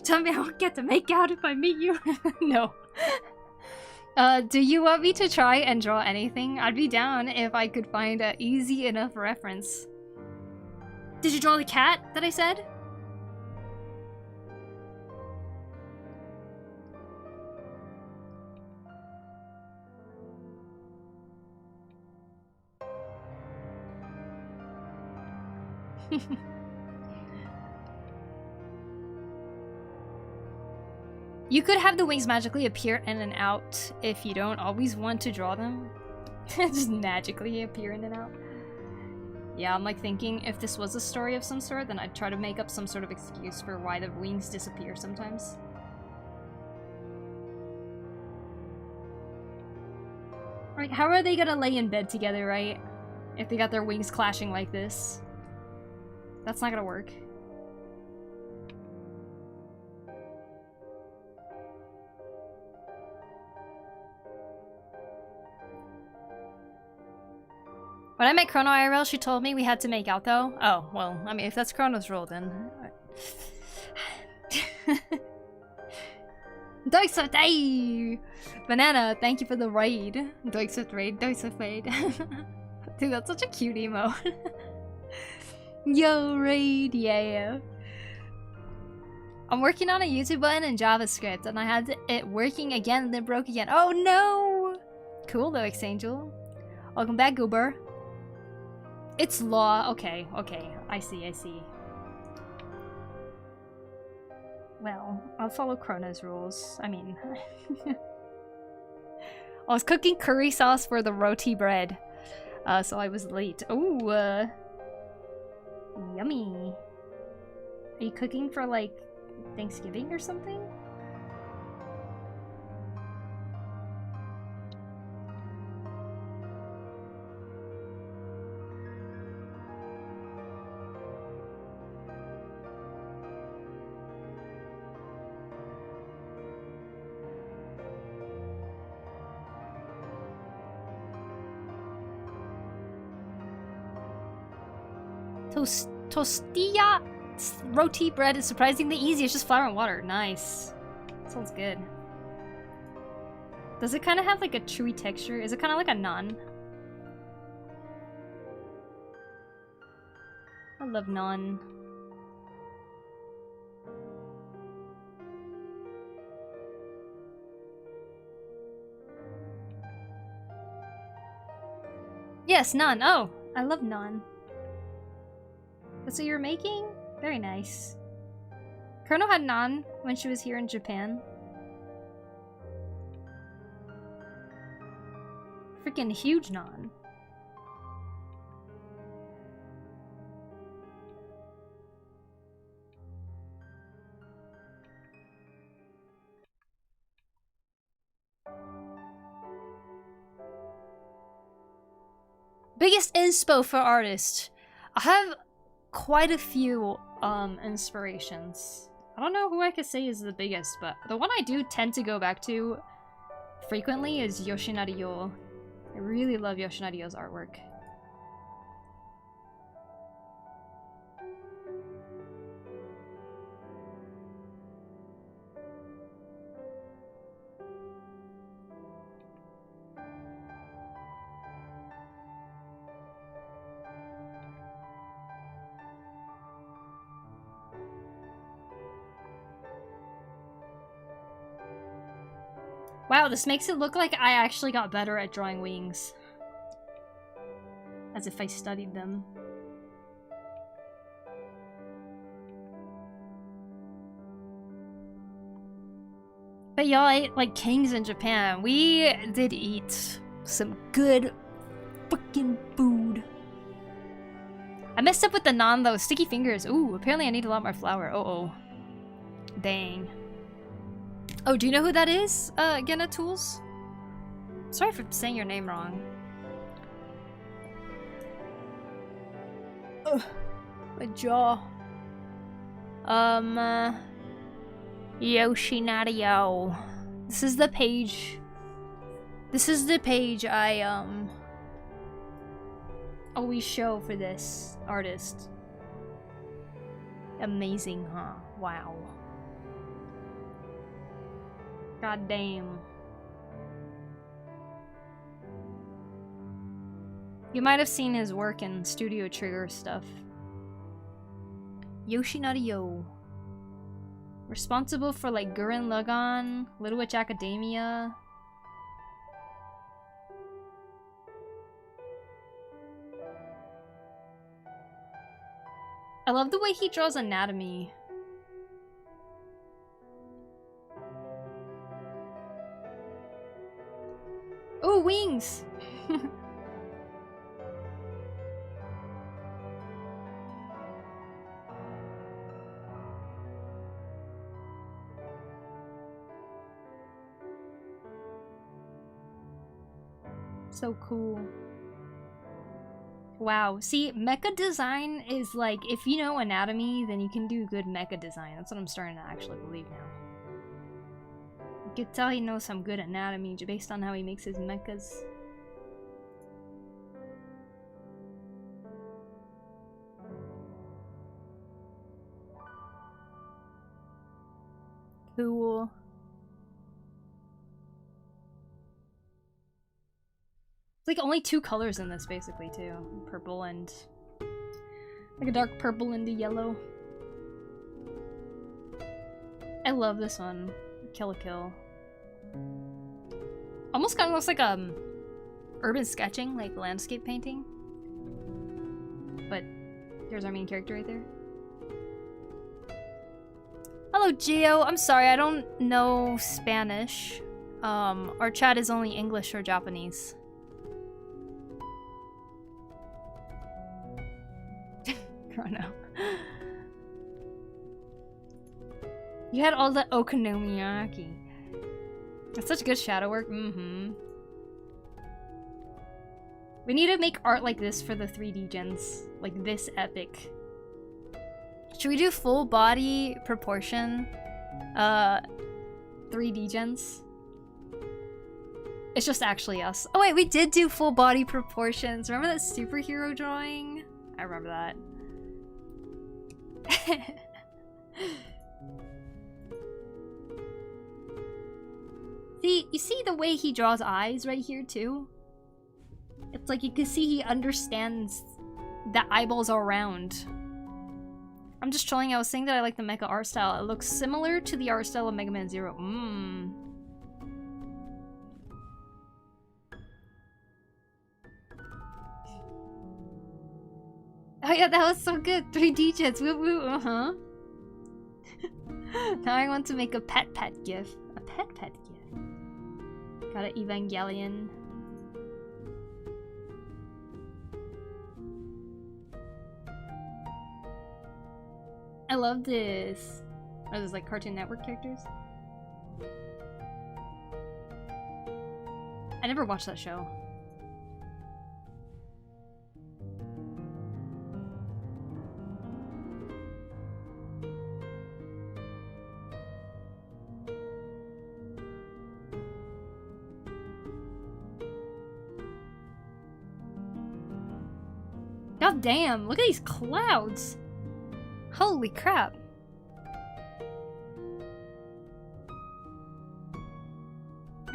Tell me I won't get to make out if I meet you. No. Do you want me to try and draw anything? I'd be down if I could find an easy enough reference. Did you draw the cat that I said? You could have the wings magically appear in and out if you don't always want to draw them. Just magically appear in and out. Yeah, I'm like thinking if this was a story of some sort, then I'd try to make up some sort of excuse for why the wings disappear sometimes. Right, how are they gonna lay in bed together, right? If they got their wings clashing like this. That's not gonna work. When I met Chrono IRL, she told me we had to make out, though. Oh, well, I mean, if that's Chrono's rule, then... Doisoft, hey! Banana, thank you for the raid. Doisoft raid, Doisoft raid. Dude, that's such a cute emo. Yo, raid, yeah. I'm working on a YouTube button in JavaScript, and I had it working again and then broke again. Oh, no! Cool, though, Angel. Welcome back, Goober. It's law. Okay, okay. I see, I see. Well, I'll follow Chrono's rules. I mean... I was cooking curry sauce for the roti bread. So I was late. Ooh, yummy. Are you cooking for, like, Thanksgiving or something? Tostilla roti bread is surprisingly easy. It's just flour and water. Nice. Sounds good. Does it kind of have like a chewy texture? Is it kind of like a naan? I love naan. Yes, naan. Oh, I love naan. That's what you're making? Very nice. Chrono had naan when she was here in Japan. Freaking huge naan. Biggest inspo for artists. I have quite a few inspirations. I don't know who I could say is the biggest, but the one I do tend to go back to frequently is Yoshinari Yo. I really love Yoshinari Yo's artwork. Wow, this makes it look like I actually got better at drawing wings. As if I studied them. But y'all ate like kings in Japan. We did eat some good fucking food. I messed up with the naan though. Sticky fingers. Ooh, apparently I need a lot more flour. Uh-oh. Dang. Oh, do you know who that is? Genna Tools? Sorry for saying your name wrong. Ugh, my jaw. Yoshinari Yo. This is the page. This is the page I, always show for this artist. Amazing, huh? Wow. God damn. You might have seen his work in Studio Trigger stuff. Yoshinari Yo. Responsible for like Gurren Lagann, Little Witch Academia. I love the way he draws anatomy. wings! So cool. Wow. See, mecha design is like, if you know anatomy, then you can do good mecha design. That's what I'm starting to actually believe now. You can tell he knows some good anatomy based on how he makes his mechas. Cool. It's like only 2 colors in this basically too. Purple and like a dark purple and a yellow. I love this one. Kill a Kill. Almost kind of looks like urban sketching, like landscape painting. But there's our main character right there. Hello Gio, I'm sorry, I don't know Spanish. Our chat is only English or Japanese. Chrono. You had all the okonomiyaki. It's such good shadow work. Mm-hmm. We need to make art like this for the 3D gens. Like this epic. Should we do full body proportion 3D gens? It's just actually us. Oh wait, we did do full body proportions. Remember that superhero drawing? I remember that. See, you see the way he draws eyes right here too? It's like you can see he understands that eyeballs are round. I'm just trolling. I was saying that I like the mecha art style. It looks similar to the art style of Mega Man Zero. Oh yeah, that was so good. 3D jets. Woo woo. Uh-huh. Now I want to make a pet gif. A pet gif. Got an Evangelion. I love this. Are those like Cartoon Network characters? I never watched that show. God damn, look at these clouds! Holy crap!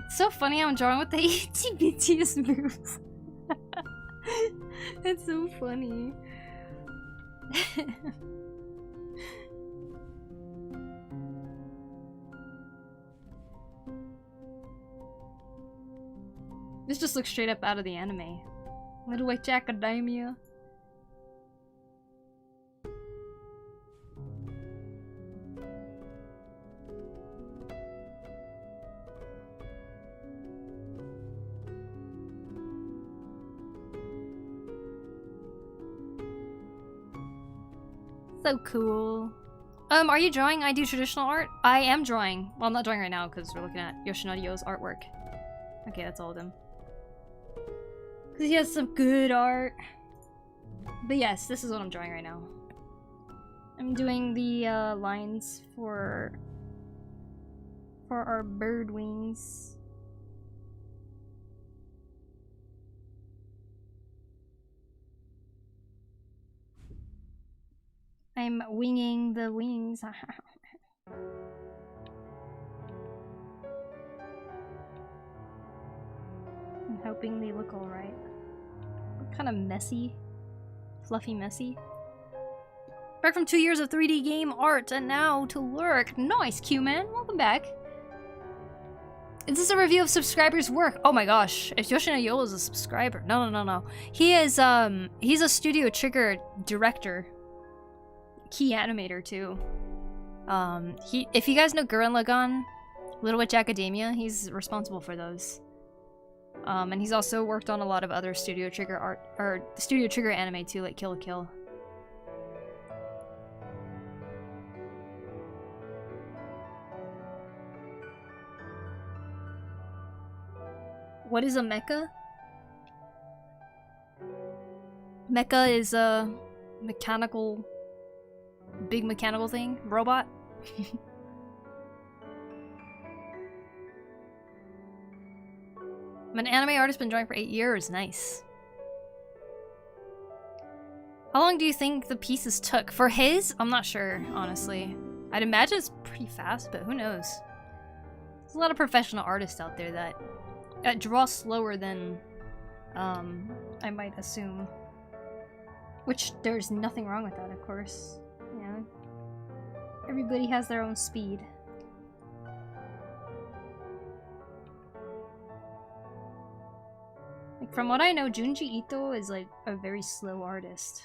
It's so funny how I'm drawing with the itsy bittiest moves. It's so funny. This just looks straight up out of the anime. Little Witch Academia. So cool. Are you drawing? I do traditional art. I am drawing. Well, I'm not drawing right now because we're looking at Yoshinario's artwork. Okay, that's all of them. Because he has some good art. But yes, this is what I'm drawing right now. I'm doing the lines for our bird wings. I'm winging the wings. I'm hoping they look alright. Kind of messy. Fluffy messy. Back from 2 years of 3D game art and now to work. Nice, Q-Man. Welcome back. Is this a review of subscribers' work? Oh my gosh. If Yoshinari is a subscriber. No. He is, he's a Studio Trigger director. Key animator too. If you guys know Gurren Lagann, Little Witch Academia, he's responsible for those. And he's also worked on a lot of other Studio Trigger art, or Studio Trigger anime too, like Kill la Kill. What is a mecha? Mecha is a mechanical, big mechanical thing, robot. I'm an anime artist, been drawing for 8 years. Nice. How long do you think the pieces took? For his? I'm not sure, honestly. I'd imagine it's pretty fast, but who knows? There's a lot of professional artists out there that draw slower than I might assume. Which there's nothing wrong with that, of course. Yeah. Everybody has their own speed. Like, from what I know, Junji Ito is like a very slow artist.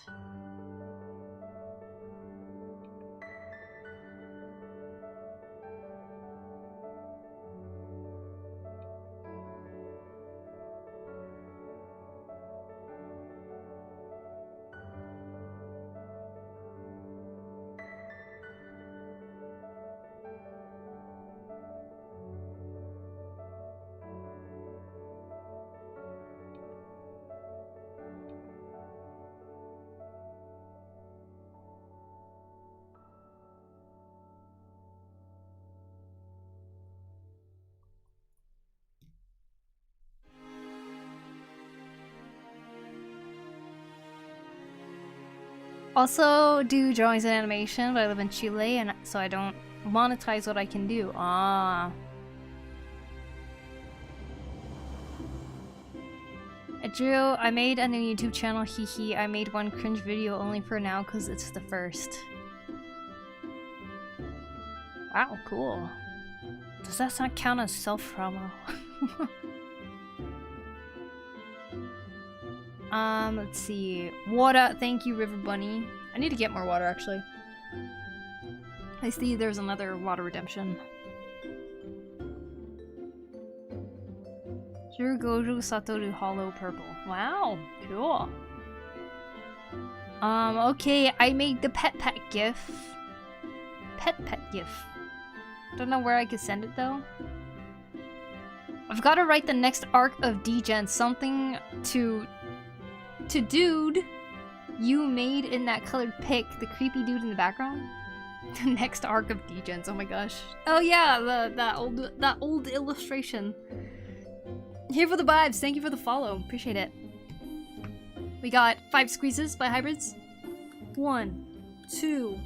Also do drawings and animation, but I live in Chile, and so I don't monetize what I can do. Ah. I made a new YouTube channel, hehe. I made one cringe video only for now because it's the first. Wow, cool. Does that not count as self-promo? Let's see. Water, thank you, River Bunny. I need to get more water, actually. I see there's another water redemption. Shirogoju Satoru Hollow Purple. Wow, cool. Okay, I made the pet gif. Pet gif. Don't know where I could send it, though. I've got to write the next arc of D-Gen, something to dude you made in that colored pic, the creepy dude in the background. The next arc of D-Gens, oh my gosh. Oh yeah, that old illustration. Here for the vibes, thank you for the follow, appreciate it. We got 5 squeezes by hybrids. 1, 2,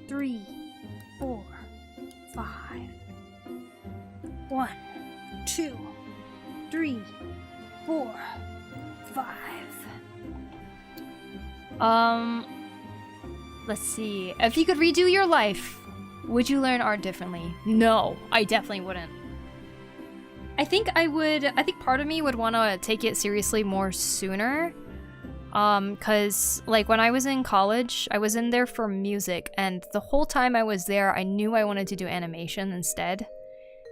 3, 4, 5. 1, 2, 3, 4, 5. Let's see. If you could redo your life, would you learn art differently? No, I definitely wouldn't. I think part of me would want to take it seriously more sooner. Cause like when I was in college, I was in there for music, and the whole time I was there, I knew I wanted to do animation instead.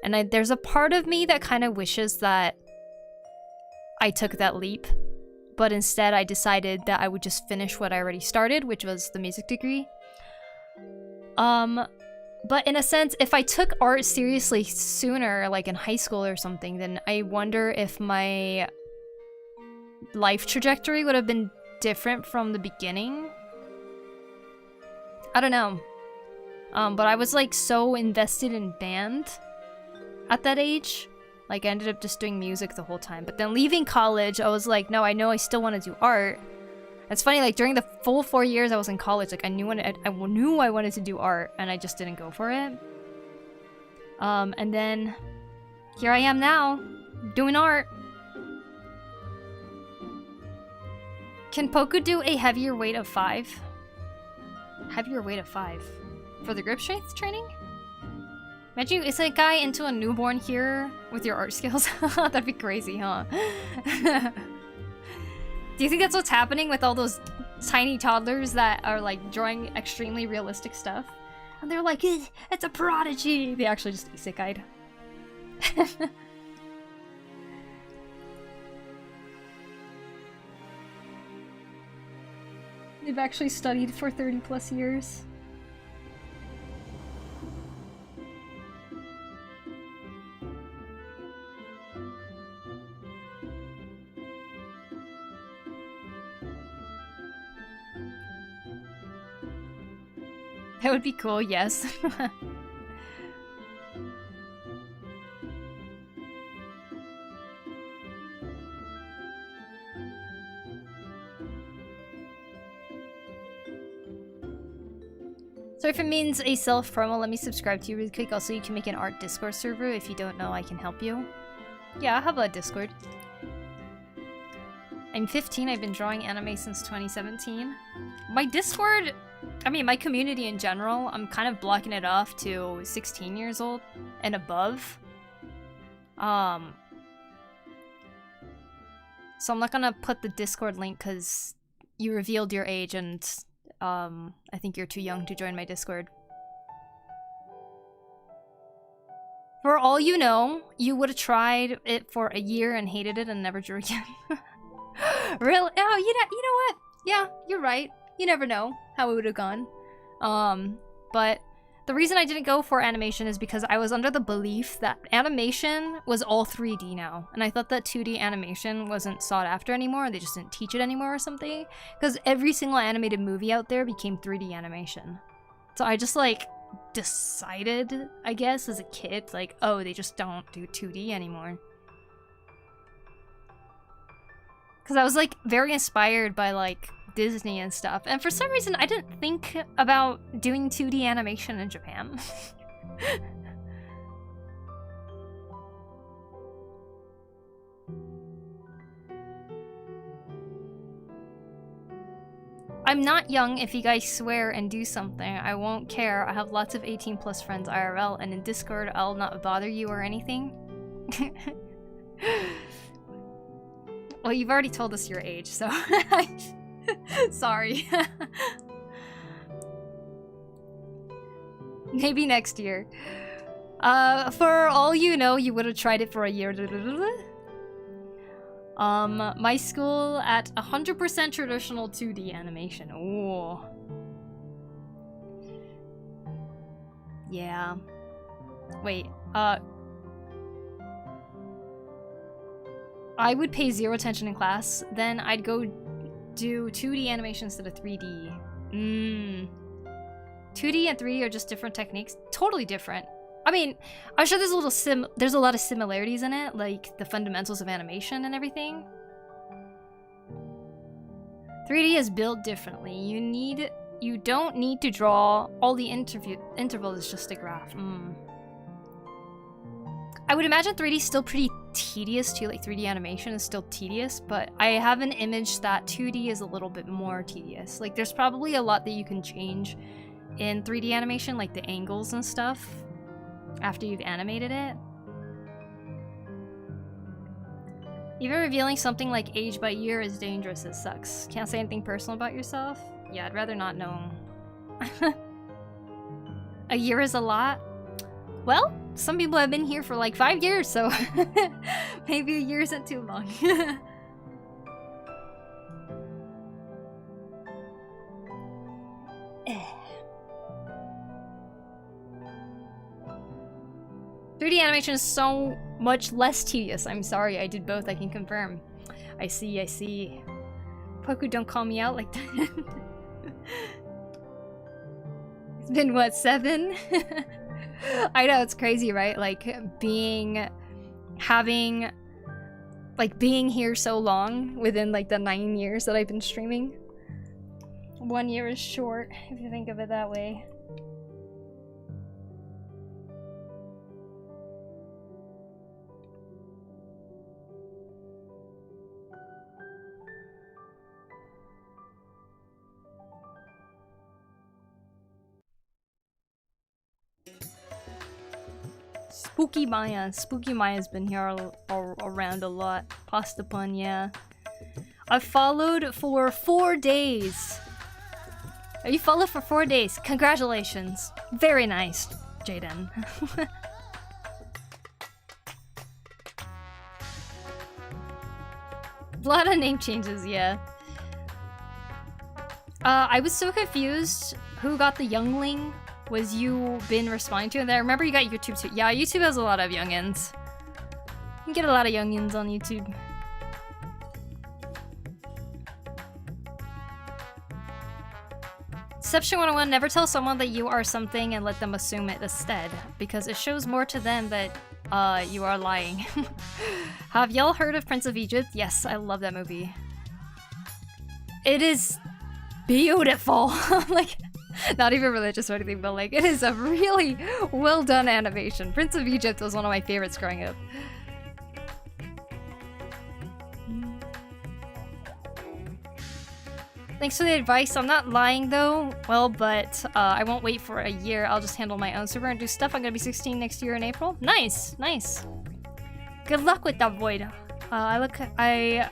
And there's a part of me that kind of wishes that I took that leap. But instead I decided that I would just finish what I already started, which was the music degree. But in a sense, if I took art seriously sooner, like in high school or something, then I wonder if my life trajectory would have been different from the beginning. I don't know. But I was like so invested in band at that age. Like, I ended up just doing music the whole time. But then leaving college, I was like, no, I know I still want to do art. It's funny, like, during the full 4 years I was in college, like, I knew I wanted to do art, and I just didn't go for it. And then here I am now, doing art. Can Poku do a heavier weight of 5? Heavier weight of 5? For the grip strength training? Imagine you isekai into a newborn here with your art skills. That'd be crazy, huh? Do you think that's what's happening with all those tiny toddlers that are like drawing extremely realistic stuff? And they're like, it's a prodigy! They actually just isekai'd. They've actually studied for 30 plus years. That would be cool, yes. So if it means a self-promo, let me subscribe to you really quick. Also, you can make an art Discord server. If you don't know, I can help you. Yeah, I have a Discord. I'm 15. I've been drawing anime since 2017. My Discord, I mean, my community in general, I'm kind of blocking it off to 16 years old and above. So I'm not gonna put the Discord link because you revealed your age and I think you're too young to join my Discord. For all you know, you would have tried it for a year and hated it and never drew again. Really? Oh, you know what? Yeah, you're right. You never know how it would have gone. But the reason I didn't go for animation is because I was under the belief that animation was all 3D now. And I thought that 2D animation wasn't sought after anymore. They just didn't teach it anymore or something. Because every single animated movie out there became 3D animation. So I just like decided, I guess, as a kid, like, oh, they just don't do 2D anymore. Because I was like very inspired by like Disney and stuff, and for some reason I didn't think about doing 2D animation in Japan. I'm not young. If you guys swear and do something, I won't care. I have lots of 18 plus friends IRL, and in Discord I'll not bother you or anything. Well, you've already told us your age, so sorry. Maybe next year. For all you know, you would have tried it for a year. My school at 100% traditional 2D animation. Ooh. Yeah. Wait, I would pay zero attention in class, then I'd go do 2D animation instead of 3D. 2D and 3D are just different techniques. Totally different. I mean, I'm sure there's a lot of similarities in it, like the fundamentals of animation and everything. 3D is built differently. You don't need to draw all the interval is just a graph. I would imagine 3D is still pretty tedious too, like 3D animation is still tedious, but I have an image that 2D is a little bit more tedious. Like there's probably a lot that you can change in 3D animation, like the angles and stuff, after you've animated it. Even revealing something like age by year is dangerous, it sucks. Can't say anything personal about yourself? Yeah, I'd rather not know. A year is a lot? Well, some people have been here for like 5 years, so maybe a year isn't too long. 3D animation is so much less tedious. I'm sorry, I did both, I can confirm. I see, I see. Poku, don't call me out like that. It's been, what, 7? I know, it's crazy, right? Like, being here so long within, like, the 9 years that I've been streaming. 1 year is short, if you think of it that way. Spooky Maya. Spooky Maya's been here around a lot. Pasta pun, yeah. I followed for 4 days. You followed for 4 days. Congratulations. Very nice, Jaden. A lot of name changes, yeah. I was so confused who got the youngling. Was you been responding to? And I remember you got YouTube too. Yeah, YouTube has a lot of youngins. You can get a lot of youngins on YouTube. Deception 101, never tell someone that you are something and let them assume it instead, because it shows more to them that you are lying. Have y'all heard of Prince of Egypt? Yes, I love that movie. It is beautiful. Like, not even religious or anything, but like, it is a really well done animation. Prince of Egypt was one of my favorites growing up. Thanks for the advice. I'm not lying though. Well, but I won't wait for a year. I'll just handle my own server and do stuff. I'm gonna be 16 next year in April. Nice, nice. Good luck with that, Void. I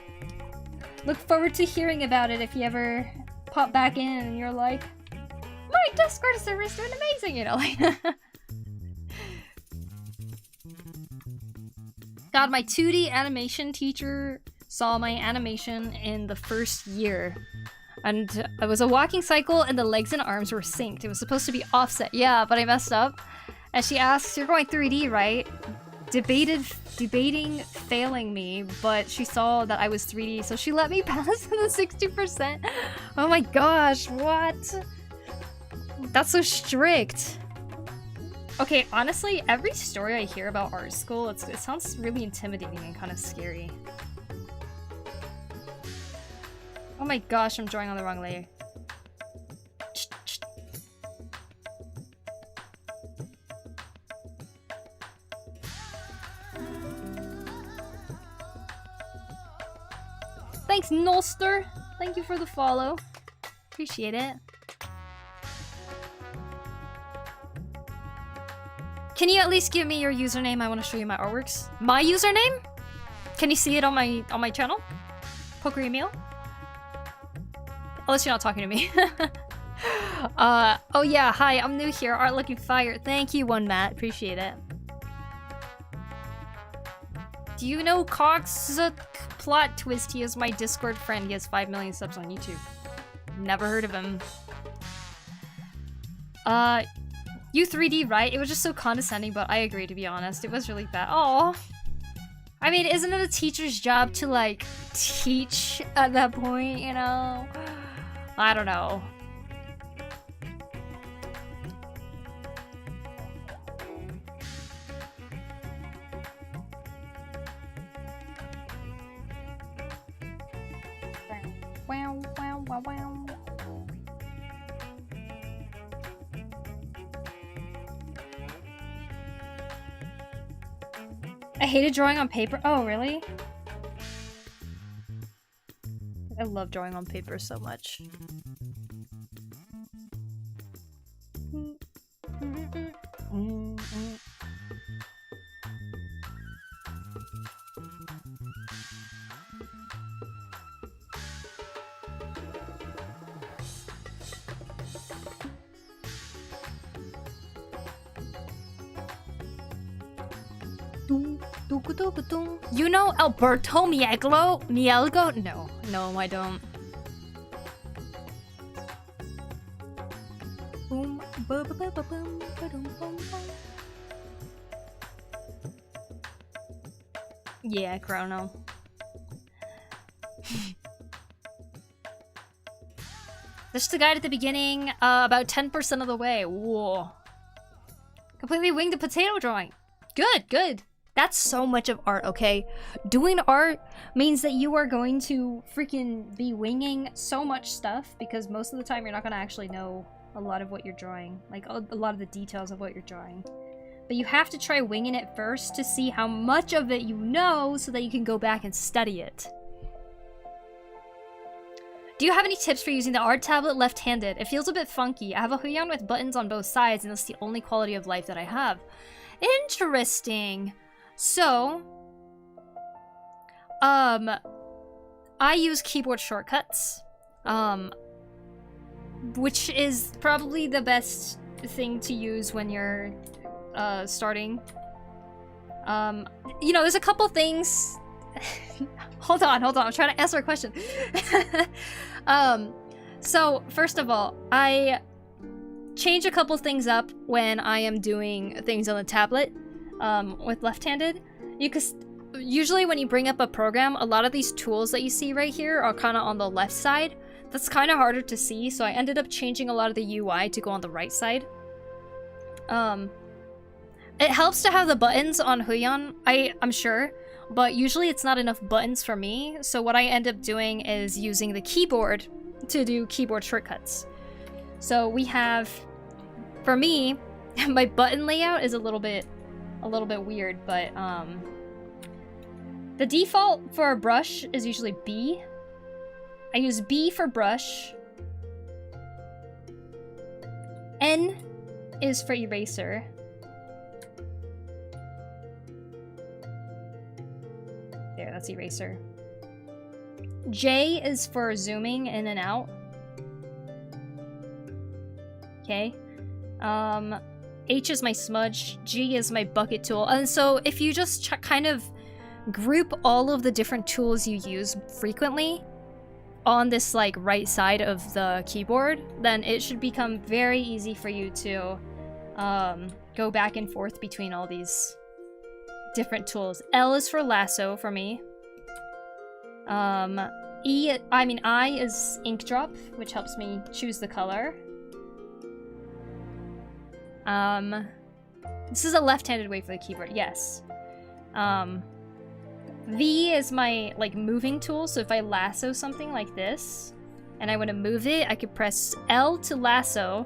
look forward to hearing about it if you ever pop back in and you're like, my Discord server is doing amazing, you know, like. God, my 2D animation teacher saw my animation in the first year. And it was a walking cycle and the legs and arms were synced. It was supposed to be offset. Yeah, but I messed up. And she asks, you're going 3D, right? Debating failing me, but she saw that I was 3D, so she let me pass the 60%. Oh my gosh, what? That's so strict. Okay, honestly, every story I hear about art school, it sounds really intimidating and kind of scary. Oh my gosh, I'm drawing on the wrong layer. Thanks, Nolster. Thank you for the follow. Appreciate it. Can you at least give me your username? I want to show you my artworks. My username? Can you see it on my channel? PokuriMio? Unless you're not talking to me. Oh yeah, hi, I'm new here. Art looking fire. Thank you, One Matt. Appreciate it. Do you know Cox's plot twist? He is my Discord friend. He has 5 million subs on YouTube. Never heard of him. You 3D, right? It was just so condescending, but I agree, to be honest. It was really bad. Oh. I mean, isn't it a teacher's job to, like, teach at that point, you know? I don't know. Wow, wow, wow, wow. I hated drawing on paper. Oh, really? I love drawing on paper so much. You know Alberto Mielgo? No, I don't. Yeah, Chrono. Just the guide at the beginning, about 10% of the way. Whoa. Completely winged a potato drawing. Good, good. That's so much of art, okay? Doing art means that you are going to freaking be winging so much stuff because most of the time you're not gonna actually know a lot of what you're drawing. Like, a lot of the details of what you're drawing. But you have to try winging it first to see how much of it you know so that you can go back and study it. Do you have any tips for using the art tablet left-handed? It feels a bit funky. I have a Huion with buttons on both sides and that's the only quality of life that I have. Interesting. So, I use keyboard shortcuts, which is probably the best thing to use when you're, starting. You know, there's a couple things. Hold on, I'm trying to answer a question. So, first of all, I change a couple things up when I am doing things on the tablet with left-handed. Usually when you bring up a program, a lot of these tools that you see right here are kind of on the left side. That's kind of harder to see, so I ended up changing a lot of the UI to go on the right side. It helps to have the buttons on Huion, I'm sure, but usually it's not enough buttons for me, so what I end up doing is using the keyboard to do keyboard shortcuts. So we have, for me, my button layout is a little bit weird, but the default for a brush is usually B. I use B for brush. N is for eraser. There, that's eraser. J is for zooming in and out. Okay. H is my smudge. G is my bucket tool. And so if you just kind of group all of the different tools you use frequently on this like right side of the keyboard, then it should become very easy for you to go back and forth between all these different tools. L is for lasso for me. I is ink drop, which helps me choose the color. This is a left-handed way for the keyboard, yes. V is my, like, moving tool, so if I lasso something like this, and I want to move it, I could press L to lasso,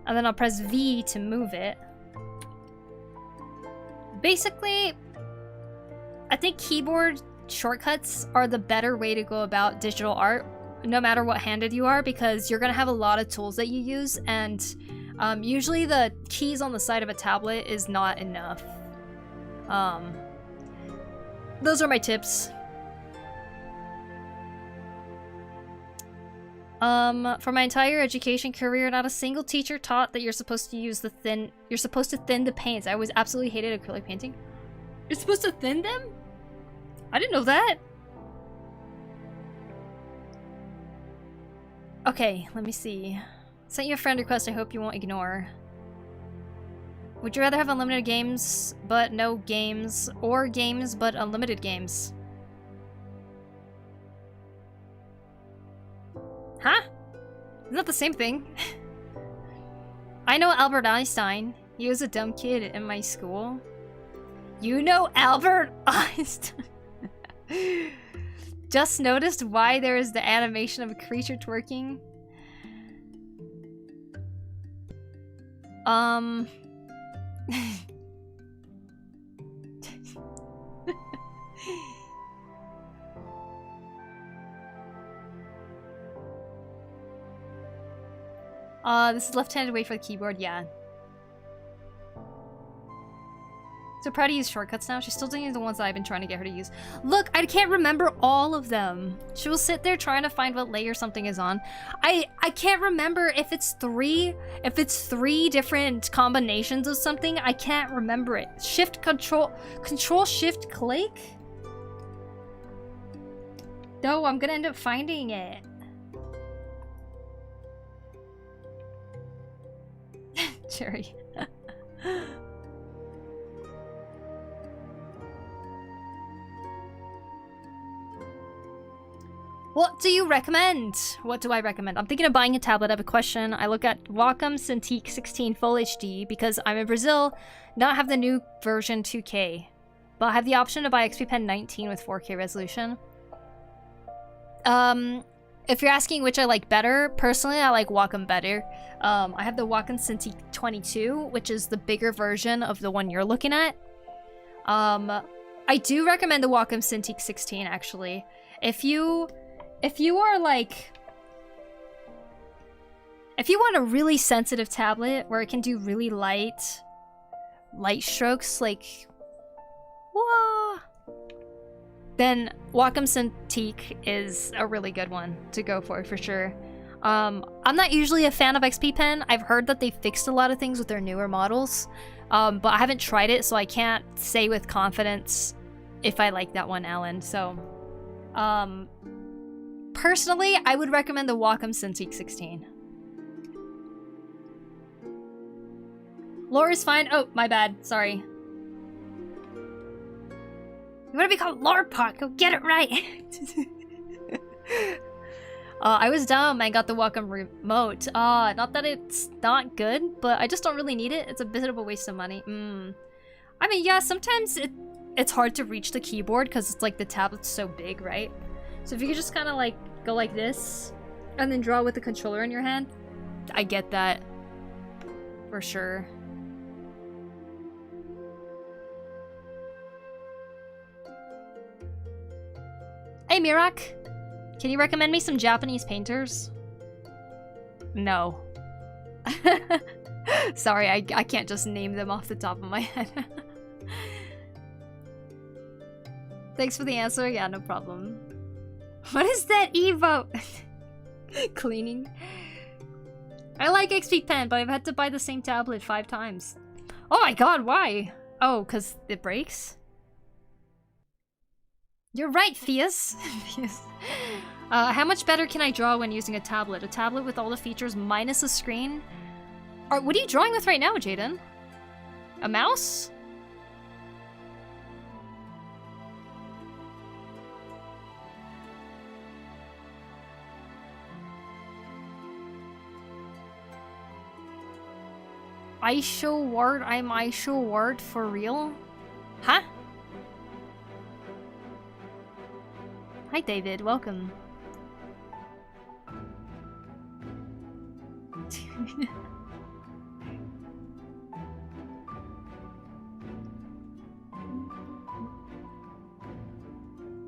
and then I'll press V to move it. Basically, I think keyboard shortcuts are the better way to go about digital art, no matter what handed you are, because you're gonna have a lot of tools that you use, and usually the keys on the side of a tablet is not enough. Those are my tips. For my entire education career, not a single teacher taught that you're supposed to use thin the paints. I always absolutely hated acrylic painting. You're supposed to thin them? I didn't know that. Okay, let me see. Sent you a friend request I hope you won't ignore. Would you rather have unlimited games but no games, or games but unlimited games? Huh? Isn't that the same thing? I know Albert Einstein. He was a dumb kid in my school. You know Albert Einstein? Just noticed why there is the animation of a creature twerking. This is left-handed way for the keyboard, yeah. So proud to use shortcuts now. She's still doing the ones that I've been trying to get her to use. Look, I can't remember all of them. She will sit there trying to find what layer something is on. I can't remember if it's three different combinations of something. I can't remember it. Control shift click? No, I'm gonna end up finding it. Cherry. What do you recommend? What do I recommend? I'm thinking of buying a tablet. I have a question. I look at Wacom Cintiq 16 Full HD because I'm in Brazil, not have the new version 2K, but I have the option to buy XP Pen 19 with 4K resolution. If you're asking which I like better, personally I like Wacom better. I have the Wacom Cintiq 22, which is the bigger version of the one you're looking at. I do recommend the Wacom Cintiq 16 actually. If you are like, if you want a really sensitive tablet where it can do really light strokes, like, whoa, then Wacom Cintiq is a really good one to go for sure. I'm not usually a fan of XP Pen. I've heard that they fixed a lot of things with their newer models, but I haven't tried it, so I can't say with confidence if I like that one, Alan. So, Personally, I would recommend the Wacom Cintiq 16. Lore is fine. Oh, my bad. Sorry. You want to be called Lore Pot? Go get it right. I was dumb. I got the Wacom remote. Not that it's not good, but I just don't really need it. It's a bit of a waste of money. I mean, yeah, sometimes it's hard to reach the keyboard because it's like the tablet's so big, right? So if you could just kind of like go like this and then draw with the controller in your hand, I get that for sure. Hey Mirak, can you recommend me some Japanese painters? No. Sorry, I can't just name them off the top of my head. Thanks for the answer. Yeah, no problem. What is that Evo? Cleaning. I like XP Pen, but I've had to buy the same tablet 5 times. Oh my god, why? Oh, because it breaks? You're right, Fias. How much better can I draw when using a tablet? A tablet with all the features minus a screen? What are you drawing with right now, Jaden? A mouse? Aisho Ward? I'm Aisho Ward for real? Huh? Hi David, welcome.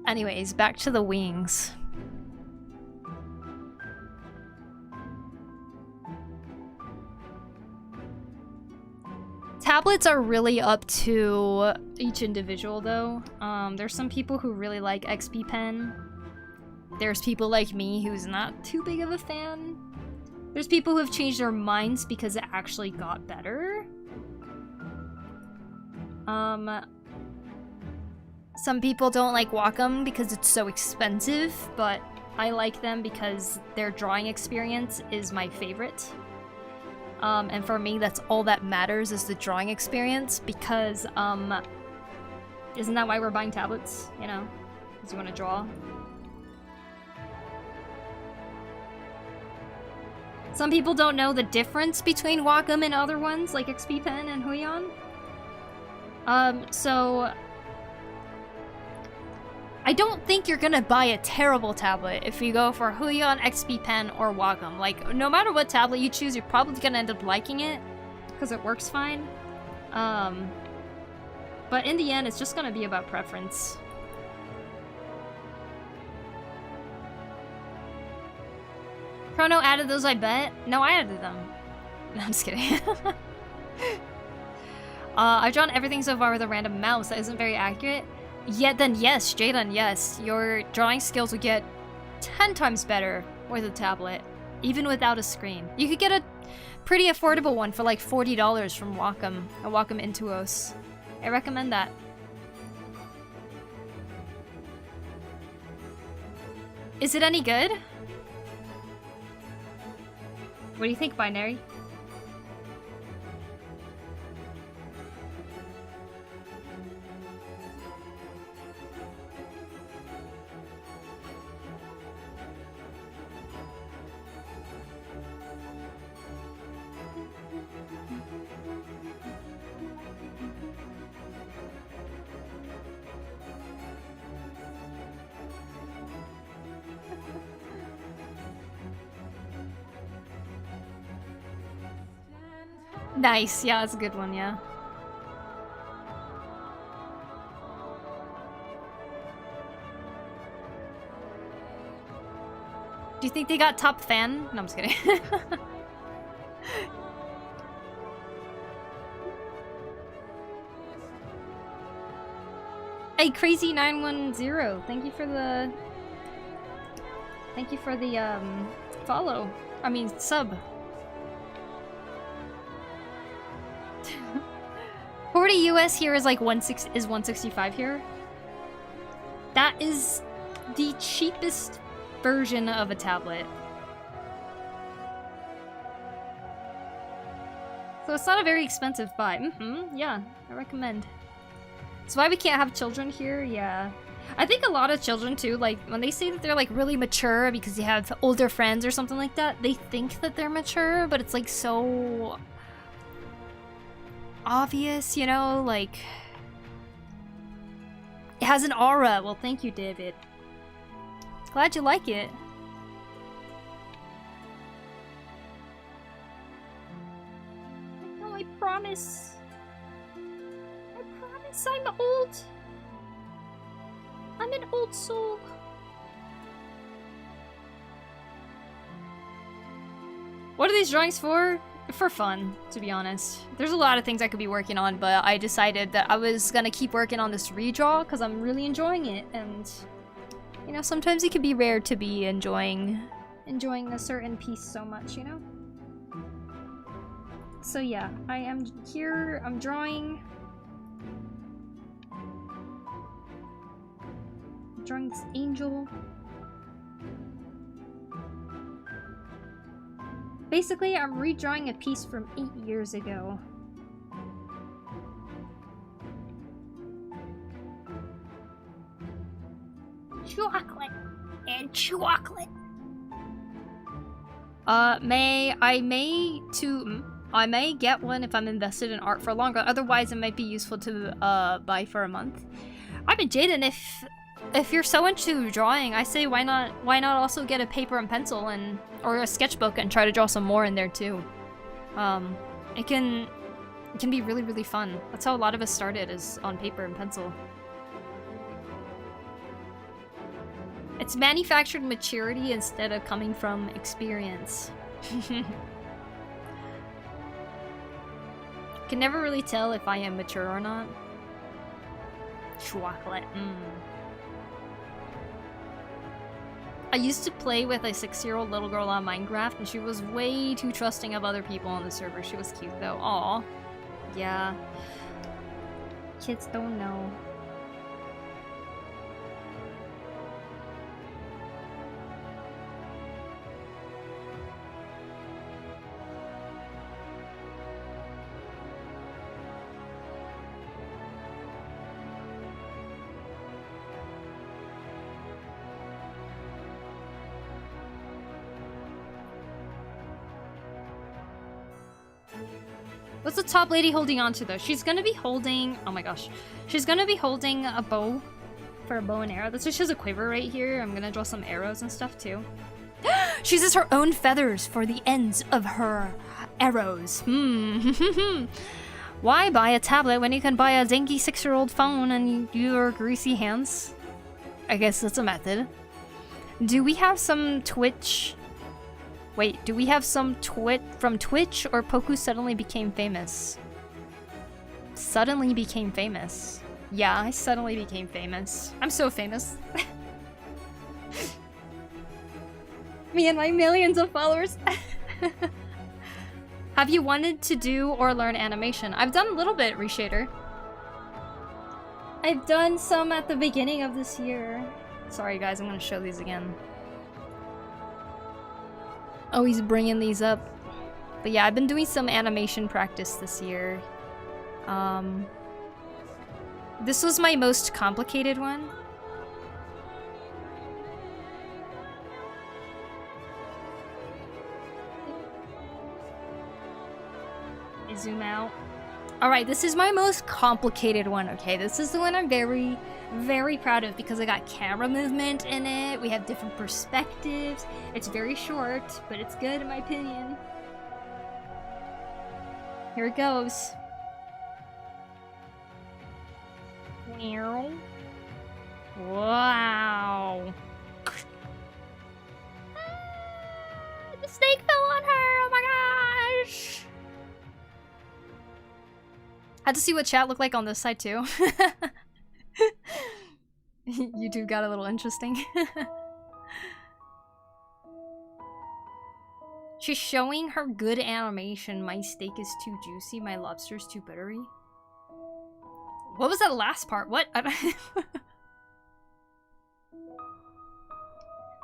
Anyways, back to the wings. Tablets are really up to each individual though. There's some people who really like XP Pen. There's people like me who's not too big of a fan. There's people who have changed their minds because it actually got better. Some people don't like Wacom because it's so expensive, but I like them because their drawing experience is my favorite. And for me, that's all that matters is the drawing experience because, isn't that why we're buying tablets, you know? Because you want to draw. Some people don't know the difference between Wacom and other ones, like XP Pen and Huion. So... I don't think you're gonna buy a terrible tablet if you go for Huion, XP Pen, or Wacom. Like, no matter what tablet you choose, you're probably gonna end up liking it, because it works fine. But in the end, it's just gonna be about preference. Chrono added those, I bet? No, I added them. No, I'm just kidding. I've drawn everything so far with a random mouse that isn't very accurate. Yet then yes, Jaden, yes. Your drawing skills would get 10 times better with a tablet, even without a screen. You could get a pretty affordable one for like $40 from Wacom, a Wacom Intuos. I recommend that. Is it any good? What do you think, Binary? Nice, yeah, that's a good one, yeah. Do you think they got top fan? No, I'm just kidding. Hey, Crazy910, thank you for the follow. I mean, sub. 40 US here is like 165 here. That is the cheapest version of a tablet. So it's not a very expensive buy. Yeah, I recommend. That's why we can't have children here, yeah. I think a lot of children too, like when they say that they're like really mature because they have older friends or something like that, they think that they're mature, but it's like so obvious, you know, like it has an aura. Well, thank you, David. Glad you like it. No, I promise. I promise I'm old. I'm an old soul. What are these drawings for? For fun, to be honest. There's a lot of things I could be working on, but I decided that I was gonna keep working on this redraw because I'm really enjoying it, and you know, sometimes it can be rare to be enjoying a certain piece so much, you know? So yeah, I am here, I'm drawing this angel. Basically, I'm redrawing a piece from 8 years ago. Chocolate and chocolate. I may get one if I'm invested in art for longer. Otherwise, it might be useful to buy for a month. I mean, Jaden, if you're so into drawing, I say why not also get a paper and pencil or a sketchbook and try to draw some more in there too. It can be really, really fun. That's how a lot of us started, is on paper and pencil. It's manufactured maturity instead of coming from experience. Can never really tell if I am mature or not. Chocolate. I used to play with a 6-year-old little girl on Minecraft, and she was way too trusting of other people on the server. She was cute though. Aw. Yeah. Kids don't know. What's the top lady holding on to though? She's gonna be holding, oh my gosh. She's gonna be holding a bow for a bow and arrow. That's why she has a quiver right here. I'm gonna draw some arrows and stuff too. She uses her own feathers for the ends of her arrows. Why buy a tablet when you can buy a dinky 6-year-old phone and your greasy hands? I guess that's a method. Do we have some Twitch? Wait, do we have some from Twitch, or Poku suddenly became famous? Suddenly became famous. Yeah, I suddenly became famous. I'm so famous. Me and my millions of followers. Have you wanted to do or learn animation? I've done a little bit, Reshader. I've done some at the beginning of this year. Sorry guys, I'm gonna show these again. Always bringing these up. But yeah, I've been doing some animation practice this year. This was my most complicated one. I zoom out. Alright, this is my most complicated one, okay? This is the one I'm very, very proud of because I got camera movement in it. We have different perspectives. It's very short, but it's good in my opinion. Here it goes. Wow. The snake fell on her! Oh my gosh! Had to see what chat looked like on this side too. YouTube got a little interesting. She's showing her good animation. My steak is too juicy, my lobster's too buttery. What was that last part? What?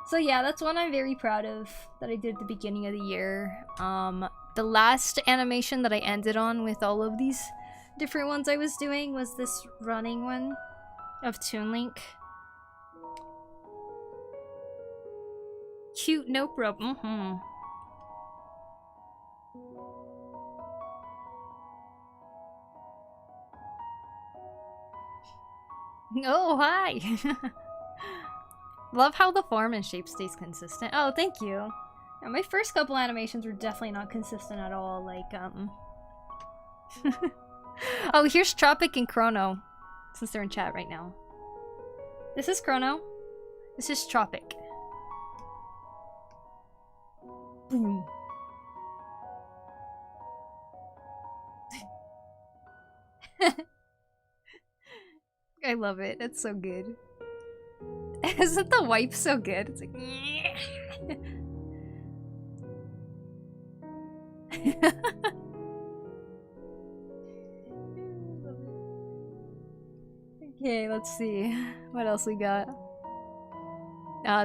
So yeah, that's one I'm very proud of that I did at the beginning of the year. The last animation that I ended on with all of these different ones I was doing was this running one of Toon Link. Cute nope rope. Oh, hi! Love how the form and shape stays consistent. Oh, thank you. Yeah, my first couple animations were definitely not consistent at all, like, Oh, here's Tropic and Chrono, since they're in chat right now. This is Chrono. This is Tropic. Boom. I love it. It's so good. Isn't the wipe so good? It's like... Okay, let's see. What else we got?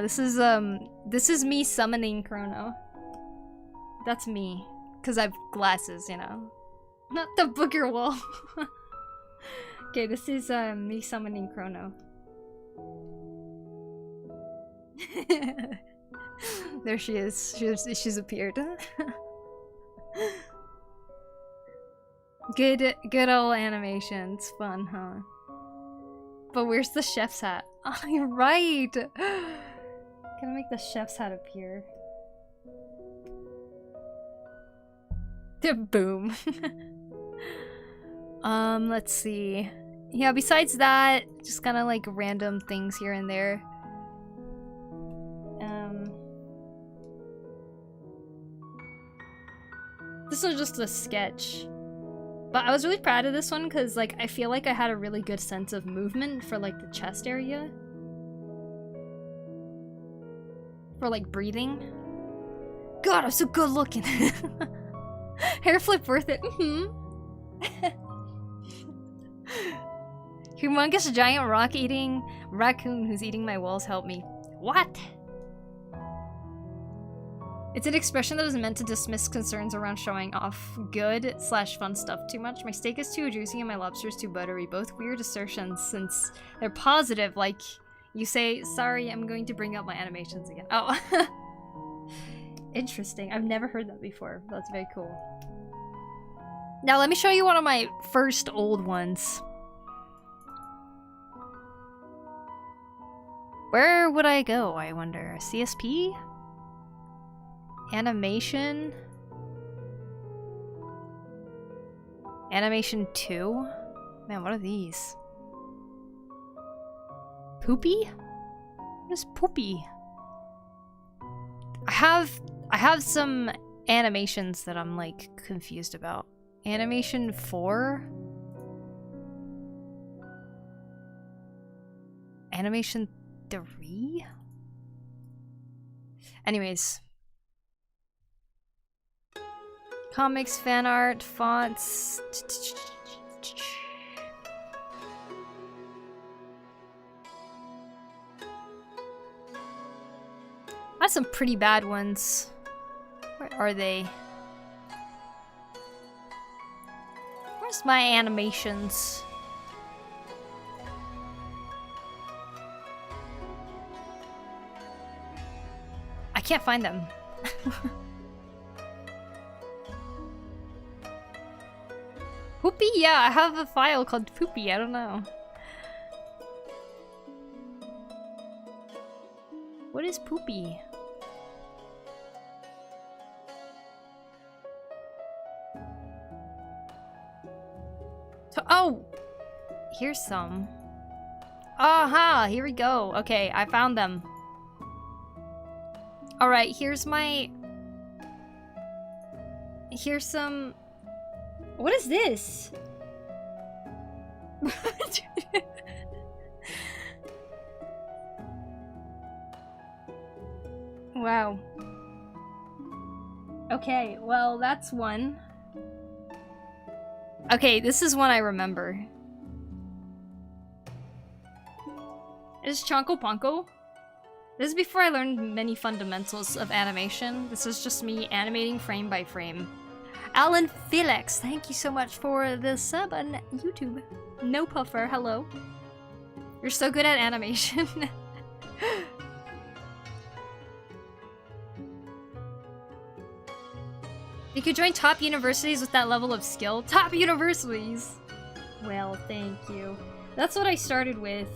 This is me summoning Chrono. That's me. Cause I have glasses, you know. Not the booger wall. Okay, this is me summoning Chrono. There she is. She's appeared. Good old animation. It's fun, huh? But where's the chef's hat? Oh, you're right. Gotta make the chef's hat appear. Boom. Let's see. Yeah, besides that, just kind of like random things here and there. This was just a sketch. But I was really proud of this one because, like, I feel like I had a really good sense of movement for, like, the chest area. For, like, breathing. God, I'm so good looking. Hair flip worth it. Humongous giant rock eating raccoon who's eating my walls help me. What? It's an expression that is meant to dismiss concerns around showing off good/fun stuff too much. My steak is too juicy and my lobster is too buttery. Both weird assertions since they're positive, like you say, sorry, I'm going to bring up my animations again. Oh. Interesting. I've never heard that before. That's very cool. Now let me show you one of my first old ones. Where would I go, I wonder? CSP? Animation? Animation 2? Man, what are these? Poopy? What is Poopy? I have some animations that I'm like confused about. Animation 4? Animation 3? Anyways. Comics, fan art, fonts. I have some pretty bad ones. Where are they? Where's my animations? I can't find them. Poopy? Yeah, I have a file called Poopy. I don't know. What is Poopy? So, oh! Here's some. Aha! Here we go. Okay, I found them. Alright, here's my... Here's some... What is this? Wow. Okay, well, that's one. Okay, this is one I remember. Is Chonko Ponko? This is before I learned many fundamentals of animation. This is just me animating frame by frame. Alan Felix, thank you so much for the sub on YouTube. No Puffer, hello. You're so good at animation. You could join top universities with that level of skill. Top universities! Well, thank you. That's what I started with.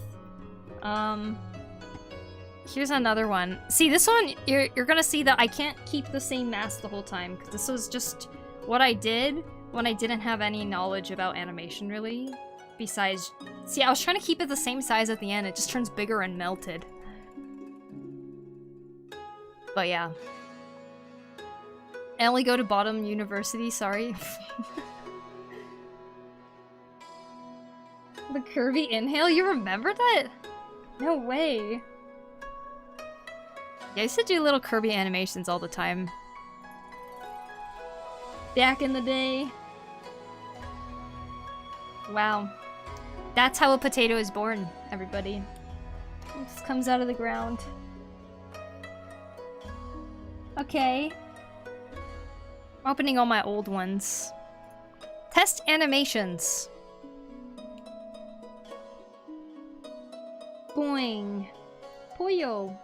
Here's another one. See, this one, you're gonna see that I can't keep the same mask the whole time, because this was just what I did when I didn't have any knowledge about animation, really. Besides, see, I was trying to keep it the same size at the end. It just turns bigger and melted. But yeah. I only go to bottom university, sorry. The curvy inhale, you remember that? No way. Yeah, I used to do little Kirby animations all the time. Back in the day. Wow. That's how a potato is born, everybody. It just comes out of the ground. Okay. Opening all my old ones. Test animations. Boing. Poyo.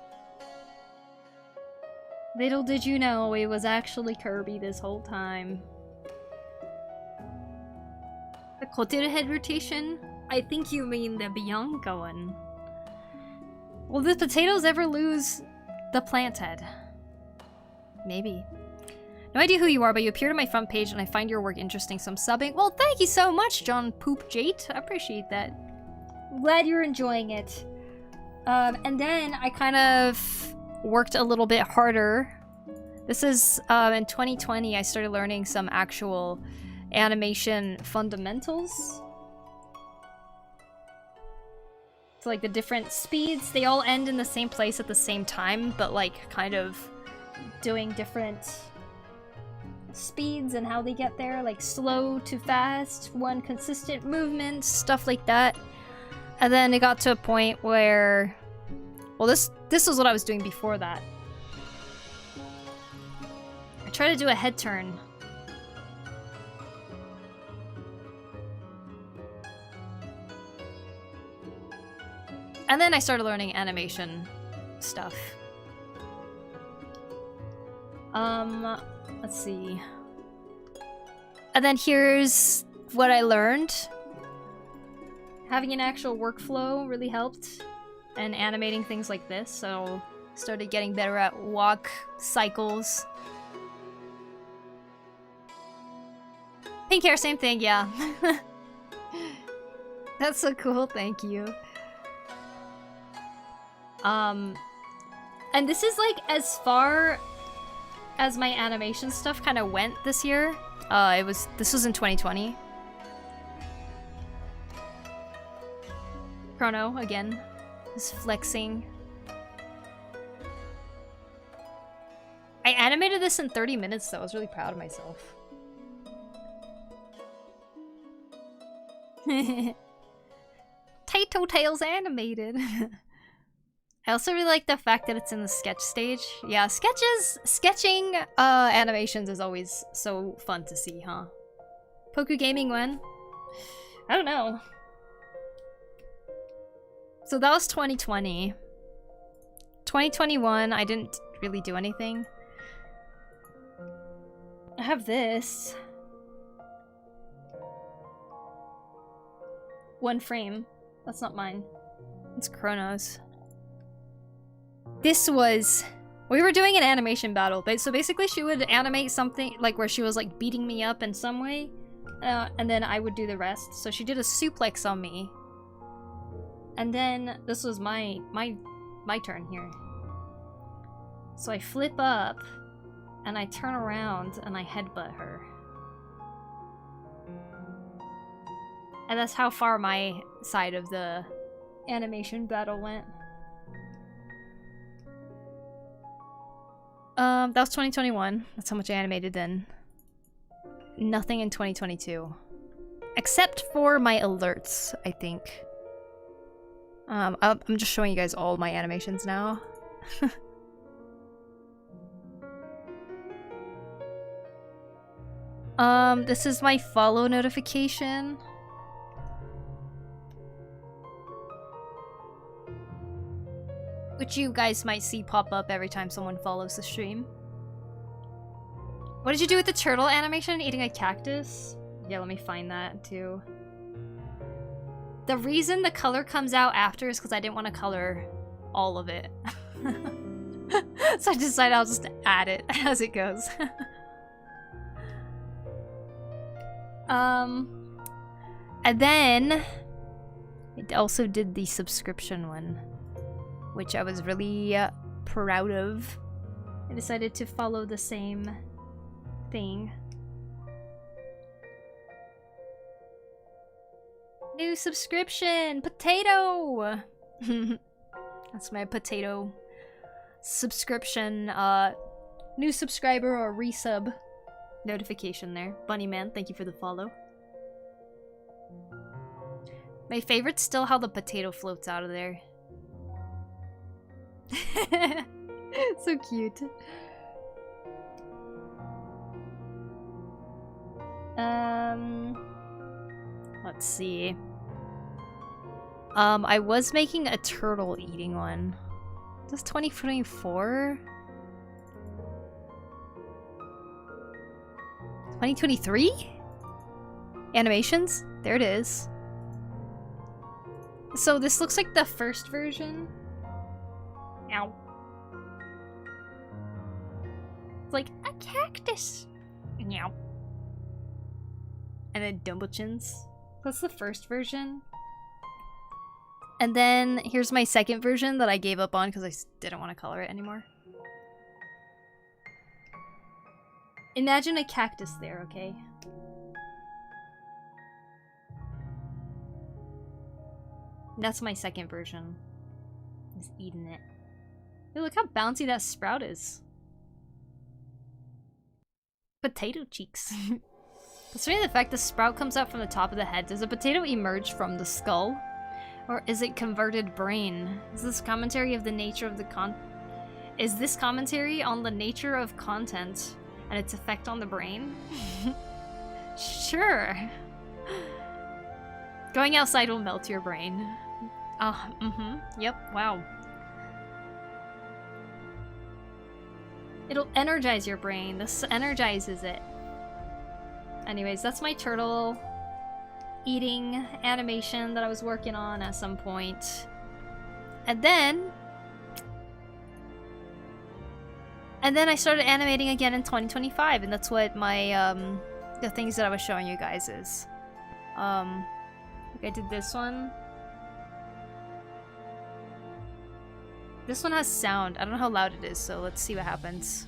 Little did you know it was actually Kirby this whole time. The Koteru head rotation? I think you mean the Bianca one. Will the potatoes ever lose the plant head? Maybe. No idea who you are, but you appeared on my front page and I find your work interesting, so I'm subbing. Well, thank you so much, John Poop Jate. I appreciate that. I'm glad you're enjoying it. And then I kind of worked a little bit harder. This is in 2020 I started learning some actual animation fundamentals. So like the different speeds, they all end in the same place at the same time, but like kind of doing different speeds and how they get there, like slow to fast, one consistent movement, stuff like that. And then it got to a point where, well, this was what I was doing before that. I tried to do a head turn. And then I started learning animation stuff. Let's see. And then here's what I learned. Having an actual workflow really helped, and animating things like this, so started getting better at walk cycles. Pink hair, same thing, yeah. That's so cool, thank you. And this is like as far as my animation stuff kind of went this year. This was in 2020. Chrono again is flexing. I animated this in 30 minutes though. I was really proud of myself. Taito Tales animated. I also really like the fact that it's in the sketch stage. Yeah, sketching animations is always so fun to see, huh? Poku Gaming when? I don't know. So that was 2020. 2021, I didn't really do anything. I have this. One frame. That's not mine. It's Chrono's. This was... We were doing an animation battle, but so basically she would animate something like where she was like beating me up in some way, and then I would do the rest. So she did a suplex on me. And then this was my turn here. So I flip up and I turn around and I headbutt her. And that's how far my side of the animation battle went. That was 2021. That's how much I animated then. Nothing in 2022. Except for my alerts, I think. I'm just showing you guys all my animations now. This is my follow notification. Which you guys might see pop up every time someone follows the stream. What did you do with the turtle animation? Eating a cactus? Yeah, let me find that too. The reason the color comes out after is because I didn't want to color all of it. So I decided I'll just add it as it goes. And then it also did the subscription one, which I was really proud of. I decided to follow the same thing. New subscription! Potato! That's my potato subscription, new subscriber or resub notification there. Bunnyman, thank you for the follow. My favorite's still how the potato floats out of there. So cute. Let's see. I was making a turtle eating one. Is this 2024? 2023? Animations? There it is. So this looks like the first version. Ow. It's like a cactus. Meow. And then Dumbo Chins. That's the first version. And then here's my second version that I gave up on because I didn't want to color it anymore. Imagine a cactus there, okay? That's my second version. He's eating it. Hey, look how bouncy that sprout is. Potato cheeks. Considering the fact the sprout comes out from the top of the head, does the potato emerge from the skull? Or is it converted brain? Is this commentary of the nature of the Is this commentary on the nature of content and its effect on the brain? Sure. Going outside will melt your brain. Yep, wow. It'll energize your brain. This energizes it. Anyways, that's my turtle eating animation that I was working on at some point. And then I started animating again in 2025, and that's what my the things that I was showing you guys is. I did this one. This one has sound. I don't know how loud it is, so let's see what happens.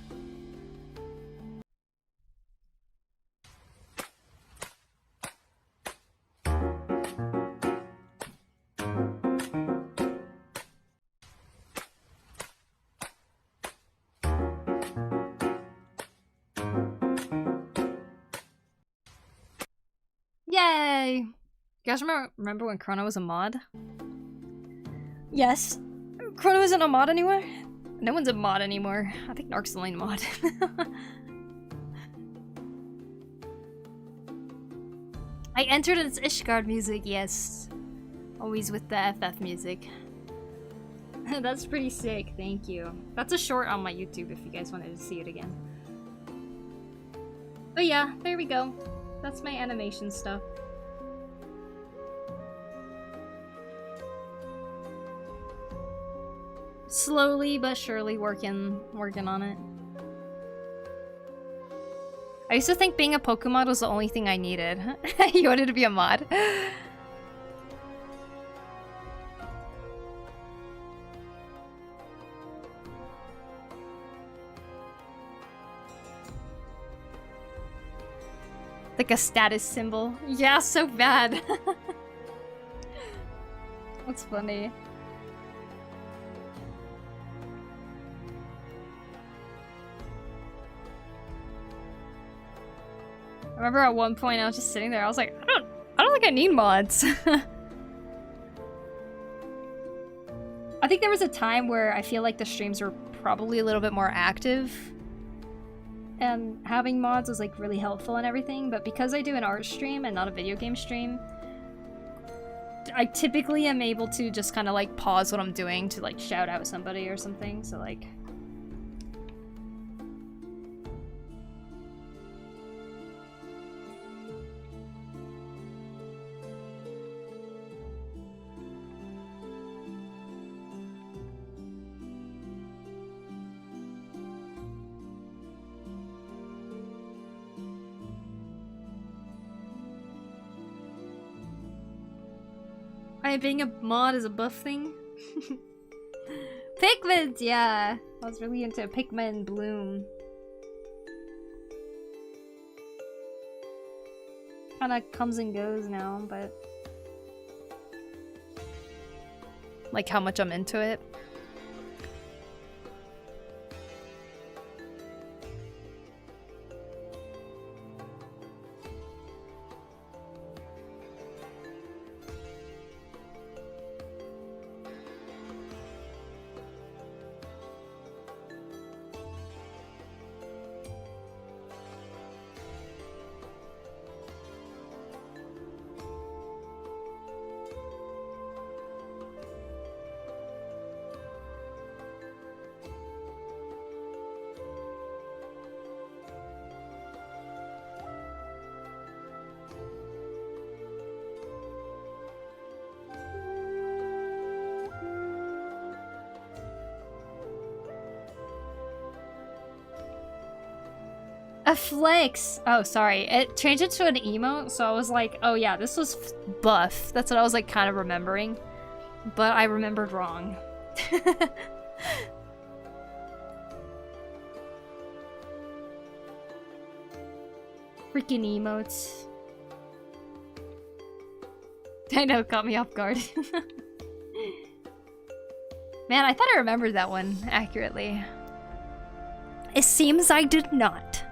Yay! You guys remember when Chrono was a mod? Yes. Chrono isn't a mod anymore? No one's a mod anymore. I think Narc's the only mod. I entered its Ishgard music, yes. Always with the FF music. That's pretty sick, thank you. That's a short on my YouTube if you guys wanted to see it again. But yeah, there we go. That's my animation stuff. Slowly but surely working on it. I used to think being a Poku mod was the only thing I needed. You wanted to be a mod? Like a status symbol. Yeah, so bad. That's funny. I remember at one point I was just sitting there, I was like, I don't think I need mods. I think think there was a time where I feel like the streams were probably a little bit more active and having mods was like really helpful and everything, but because I do an art stream and not a video game stream, I typically am able to just kind of like pause what I'm doing to like shout out somebody or something, so like... Being a mod is a buff thing. Pigment, yeah. I was really into Pikmin Bloom. Kinda comes and goes now, but... like how much I'm into it. A flex! Oh, sorry. It changed it to an emote, so I was like, oh yeah, this was buff. That's what I was like kind of remembering. But I remembered wrong. Freaking emotes. I know, caught me off guard. Man, I thought I remembered that one accurately. It seems I did not.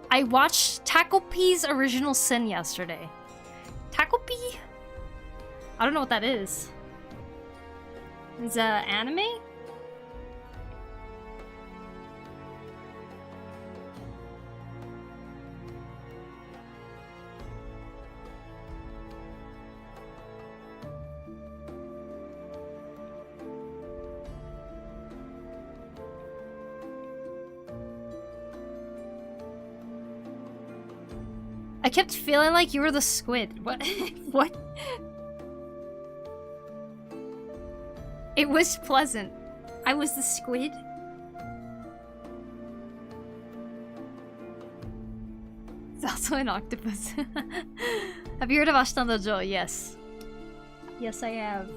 I watched Tackle P's Original Sin yesterday. Tackle P? I don't know what that is. Is anime? I kept feeling like you were the squid. What? What? It was pleasant. I was the squid. It's also an octopus. Have you heard of Ashita no Joe? Yes. Yes, I have.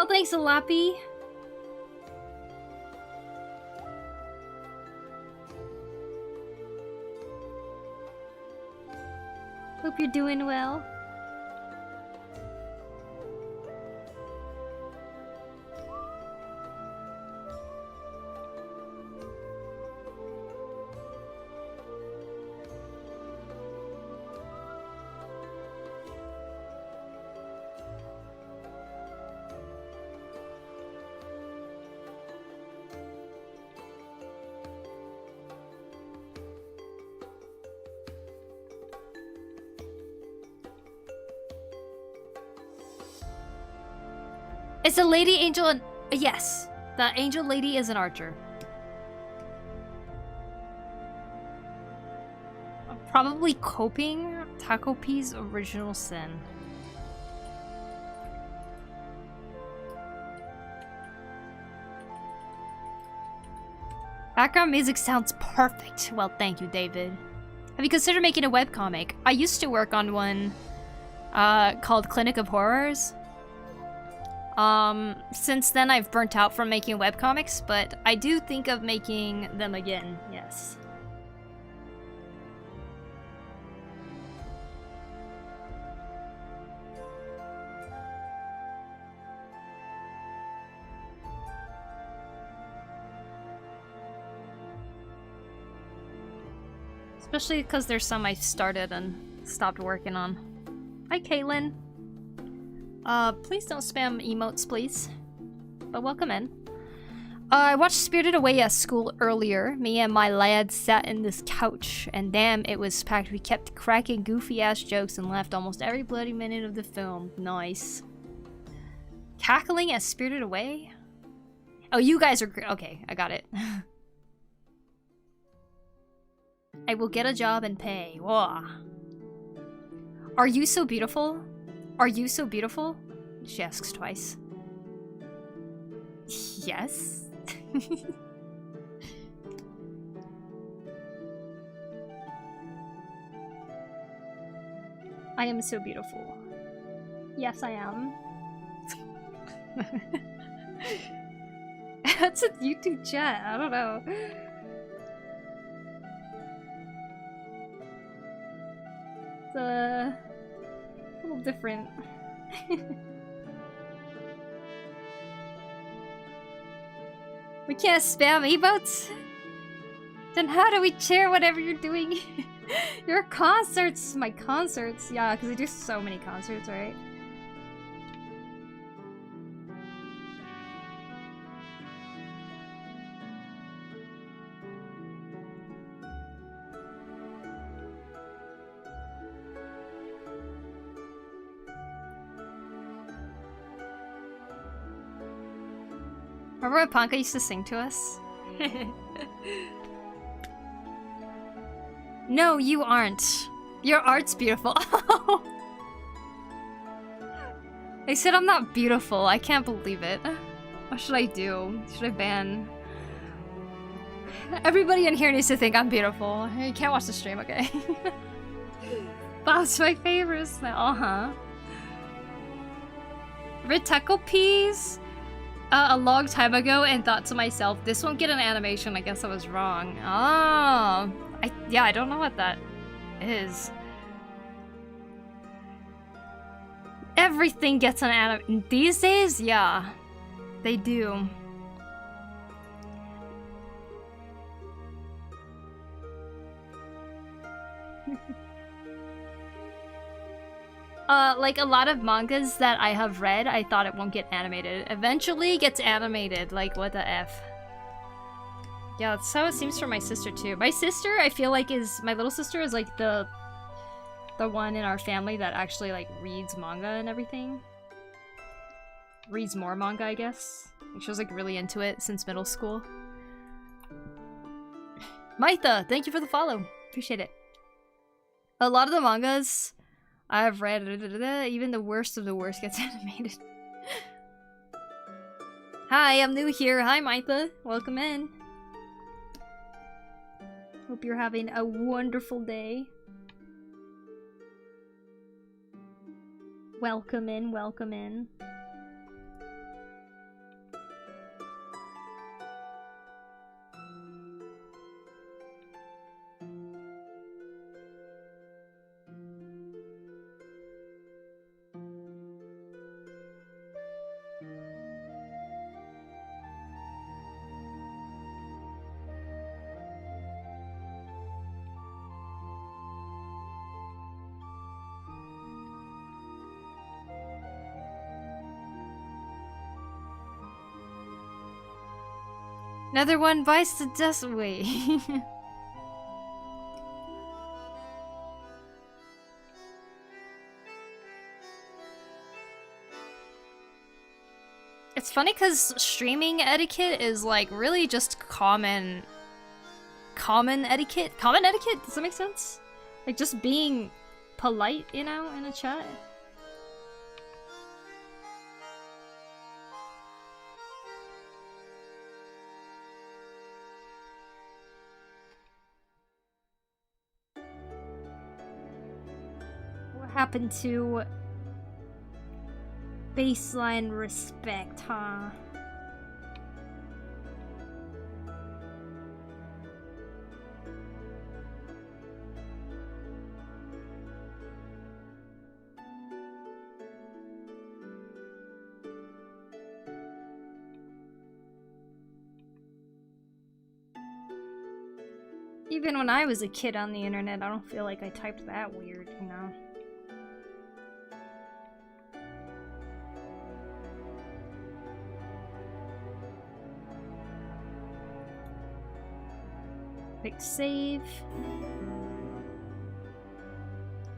Oh, thanks, Lappy. Hope you're doing well. It's a lady angel and yes, the angel lady is an archer. Probably coping Taco P's original sin. Background music sounds perfect. Well, thank you, David. Have you considered making a webcomic? I used to work on one called Clinic of Horrors. Since then I've burnt out from making webcomics, but I do think of making them again, yes. Especially because there's some I've started and stopped working on. Hi, Caitlin. Please don't spam emotes, please. But welcome in. I watched Spirited Away at school earlier. Me and my lads sat in this couch, and damn, it was packed. We kept cracking goofy-ass jokes and laughed almost every bloody minute of the film. Nice. Cackling at Spirited Away? Oh, you guys are great. Okay, I got it. I will get a job and pay. Whoa. Are you so beautiful? Are you so beautiful? She asks twice. Yes. I am so beautiful. Yes, I am. That's a YouTube chat. I don't know. It's a little different. We can't spam emotes? Then how do we share whatever you're doing? Your concerts, my concerts. Yeah, because I do so many concerts, right? Remember when Panka used to sing to us? No, you aren't. Your art's beautiful. They said I'm not beautiful. I can't believe it. What should I do? Should I ban? Everybody in here needs to think I'm beautiful. You can't watch the stream, okay? Bob's my favorite now, huh? Red taco peas? A long time ago and thought to myself, this won't get an animation. I guess I was wrong. Oh, yeah, I don't know what that is. Everything gets an anime these days. Yeah, they do. Like a lot of mangas that I have read, I thought it won't get animated. Eventually it gets animated, like what the F. Yeah, that's how it seems for my sister too. My sister, I feel like my little sister is like the one in our family that actually like reads manga and everything. Reads more manga, I guess. Like, she was like really into it since middle school. Maitha, thank you for the follow. Appreciate it. A lot of the mangas I've read, even the worst of the worst gets animated. Hi, I'm new here. Hi, Maitha. Welcome in. Hope you're having a wonderful day. Welcome in, welcome in. Another one bites the dust away. It's funny because streaming etiquette is like really just common etiquette. Common etiquette? Does that make sense? Like just being polite, you know, in a chat. What happened to baseline respect, huh? Even when I was a kid on the internet, I don't feel like I typed that weird, you know? Quick save.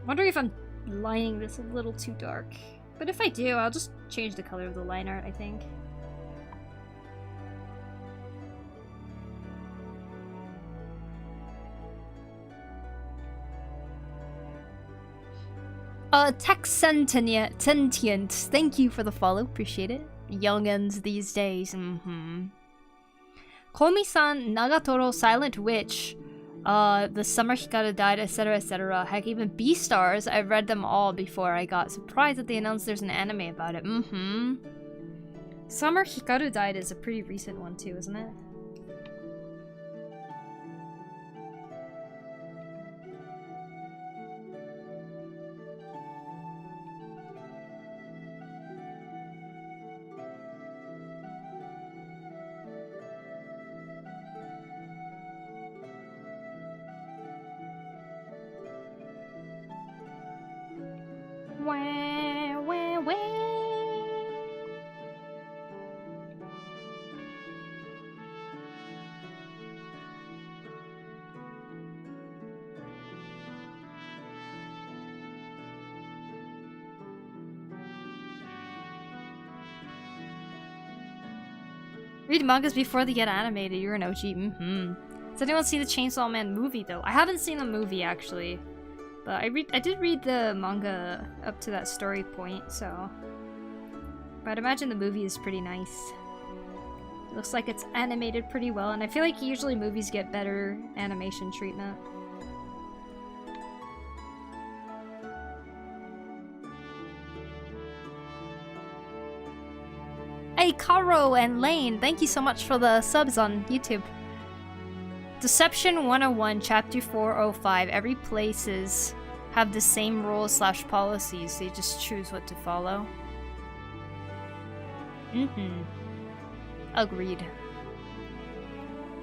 Wondering if I'm lining this a little too dark. But if I do, I'll just change the color of the line art, I think. Sentient, thank you for the follow, appreciate it. Young'uns these days, Komi-san, Nagatoro, Silent Witch, The Summer Hikaru Died, etc, etc. Heck, even Beastars, I've read them all before I got surprised that they announced there's an anime about it, Summer Hikaru Died is a pretty recent one too, isn't it? Read mangas before they get animated. You're an OG. Does anyone see the Chainsaw Man movie though? I haven't seen the movie actually, but I did read the manga up to that story point, so. But I'd imagine the movie is pretty nice. It looks like it's animated pretty well, and I feel like usually movies get better animation treatment. Hey, Caro and Lane, thank you so much for the subs on YouTube. Deception 101, Chapter 405. Every places have the same rules / policies, so you just choose what to follow. Agreed.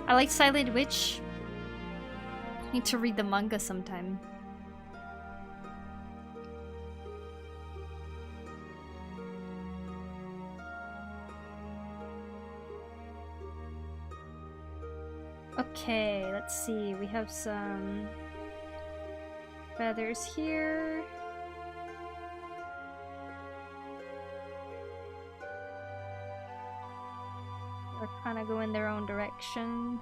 I like Silent Witch. Need to read the manga sometime. Okay, let's see. We have some feathers here. They're kind of going their own direction.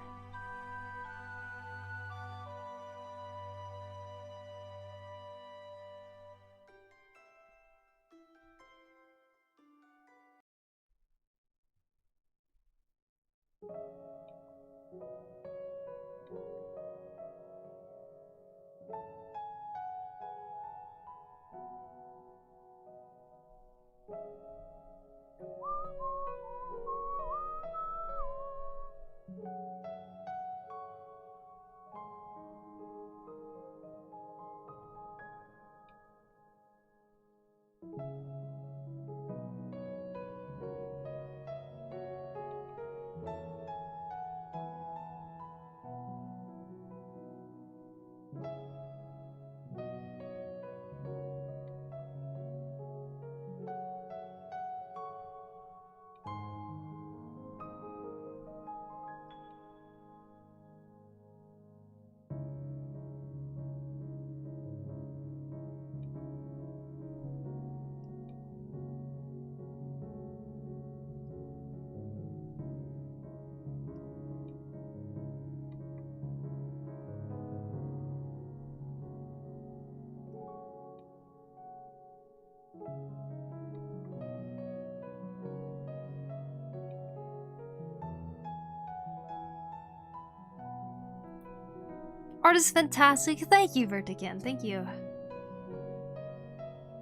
Art is fantastic. Thank you, Vertican. Thank you.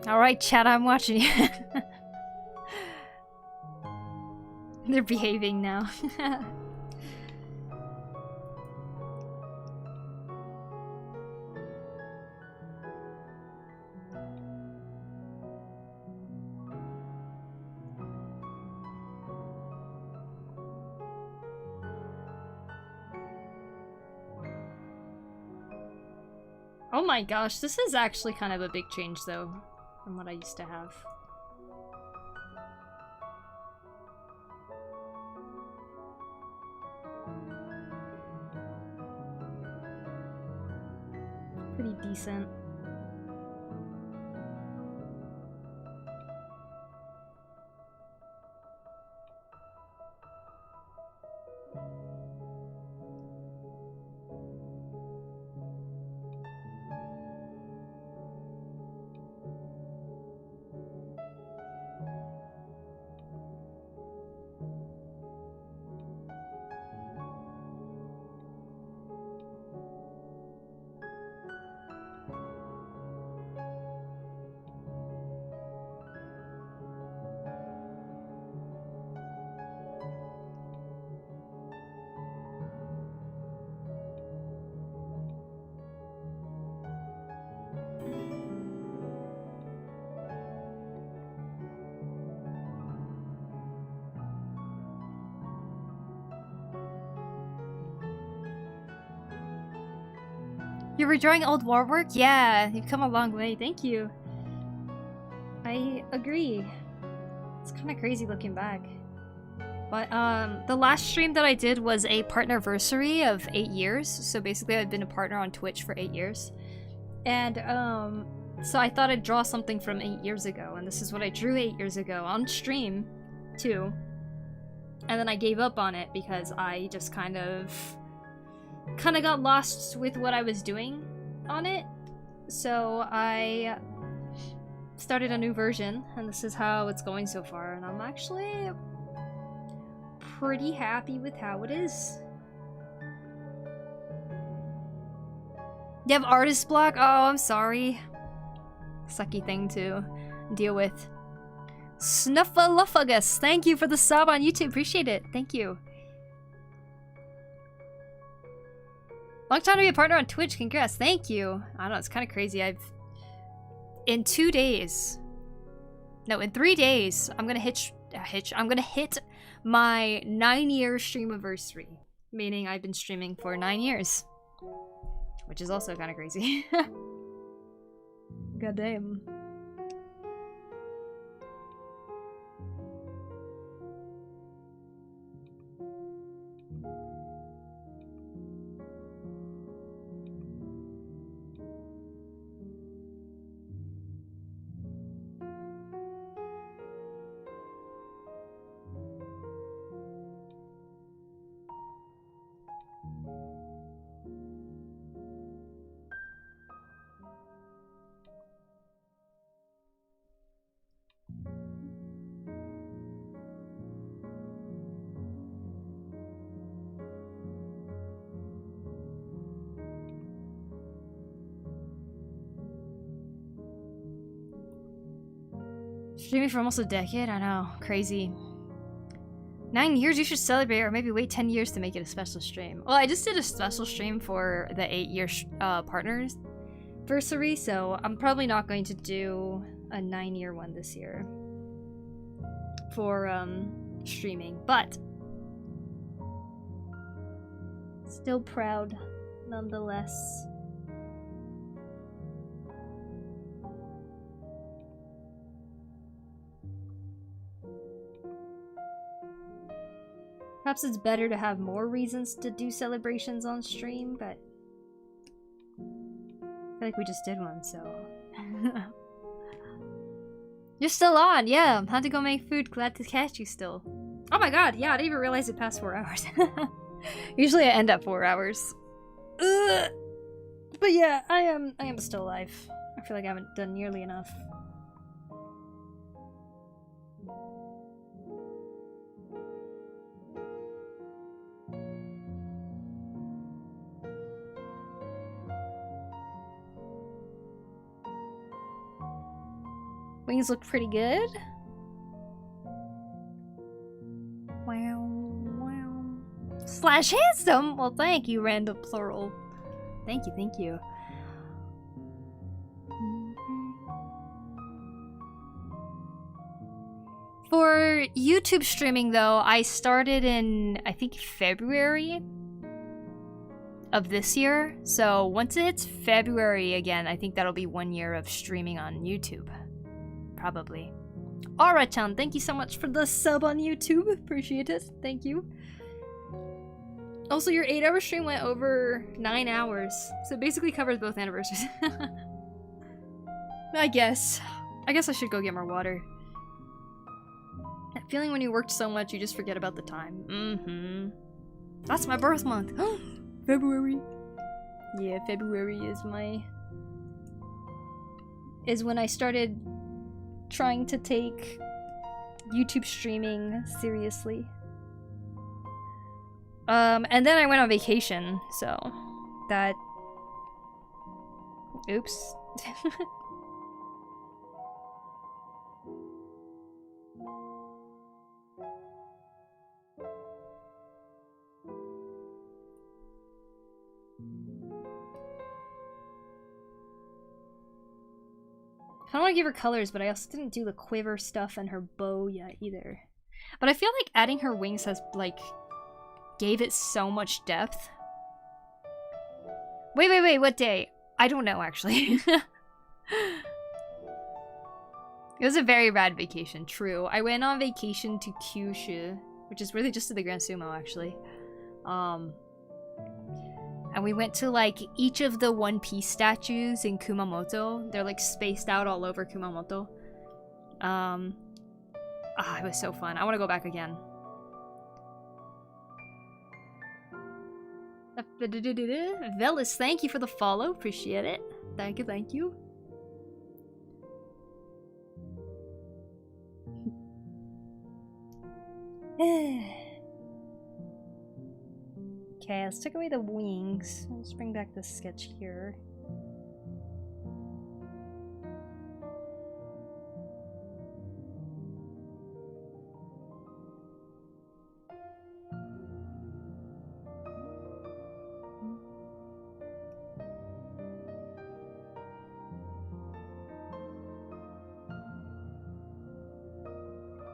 Alright, chat, I'm watching you. They're behaving now. Oh my gosh, this is actually kind of a big change though, from what I used to have. Pretty decent. You're redrawing old war work? Yeah, you've come a long way. Thank you. I agree. It's kind of crazy looking back. But the last stream that I did was a partnerversary of 8 years. So basically I've been a partner on Twitch for 8 years. And so I thought I'd draw something from 8 years ago. And this is what I drew 8 years ago on stream too. And then I gave up on it because I just kind of got lost with what I was doing on it. So I started a new version, and this is how it's going so far, and I'm actually pretty happy with how it is. You have artist block? Oh, I'm sorry. Sucky thing to deal with. Snuffleupagus, thank you for the sub on YouTube. Appreciate it. Thank you. Long time to be a partner on Twitch. Congrats. Thank you. I don't know. It's kind of crazy. In 2 days. No, in 3 days, I'm gonna I'm gonna hit my 9-year stream anniversary. Meaning I've been streaming for 9 years. Which is also kind of crazy. God damn. Streaming for almost a decade? I know. Crazy. 9 years? You should celebrate, or maybe wait 10 years to make it a special stream. Well, I just did a special stream for the 8-year partners anniversary, so I'm probably not going to do a 9-year one this year for streaming, but still proud nonetheless. Perhaps it's better to have more reasons to do celebrations on stream, but I feel like we just did one, so... You're still on, yeah! Had to go make food, glad to catch you still. Oh my god, yeah, I didn't even realize it passed 4 hours. Usually I end at 4 hours. Ugh. But yeah, I am still alive. I feel like I haven't done nearly enough. Wings look pretty good. Wow, wow. Slash handsome? Well, thank you, random plural. Thank you, thank you. For YouTube streaming, though, I started in, I think, February of this year. So once it hits February again, I think that'll be 1 year of streaming on YouTube. Probably. Aura-chan, thank you so much for the sub on YouTube. Appreciate it. Thank you. Also, your 8-hour stream went over 9 hours. So it basically covers both anniversaries. I guess I should go get more water. That feeling when you worked so much, you just forget about the time. Mm-hmm. That's my birth month. February. Yeah, February is when I started trying to take YouTube streaming seriously. And then I went on vacation, so that... Oops. I don't want to give her colors, but I also didn't do the quiver stuff and her bow yet either. But I feel like adding her wings has, like, gave it so much depth. Wait, what day? I don't know, actually. It was a very rad vacation, true. I went on vacation to Kyushu, which is really just to the Grand Sumo, actually. And we went to, like, each of the One Piece statues in Kumamoto. They're, like, spaced out all over Kumamoto. It was so fun. I want to go back again. Velis, thank you for the follow. Appreciate it. Thank you, thank you. Okay, let's take away the wings. Let's bring back the sketch here.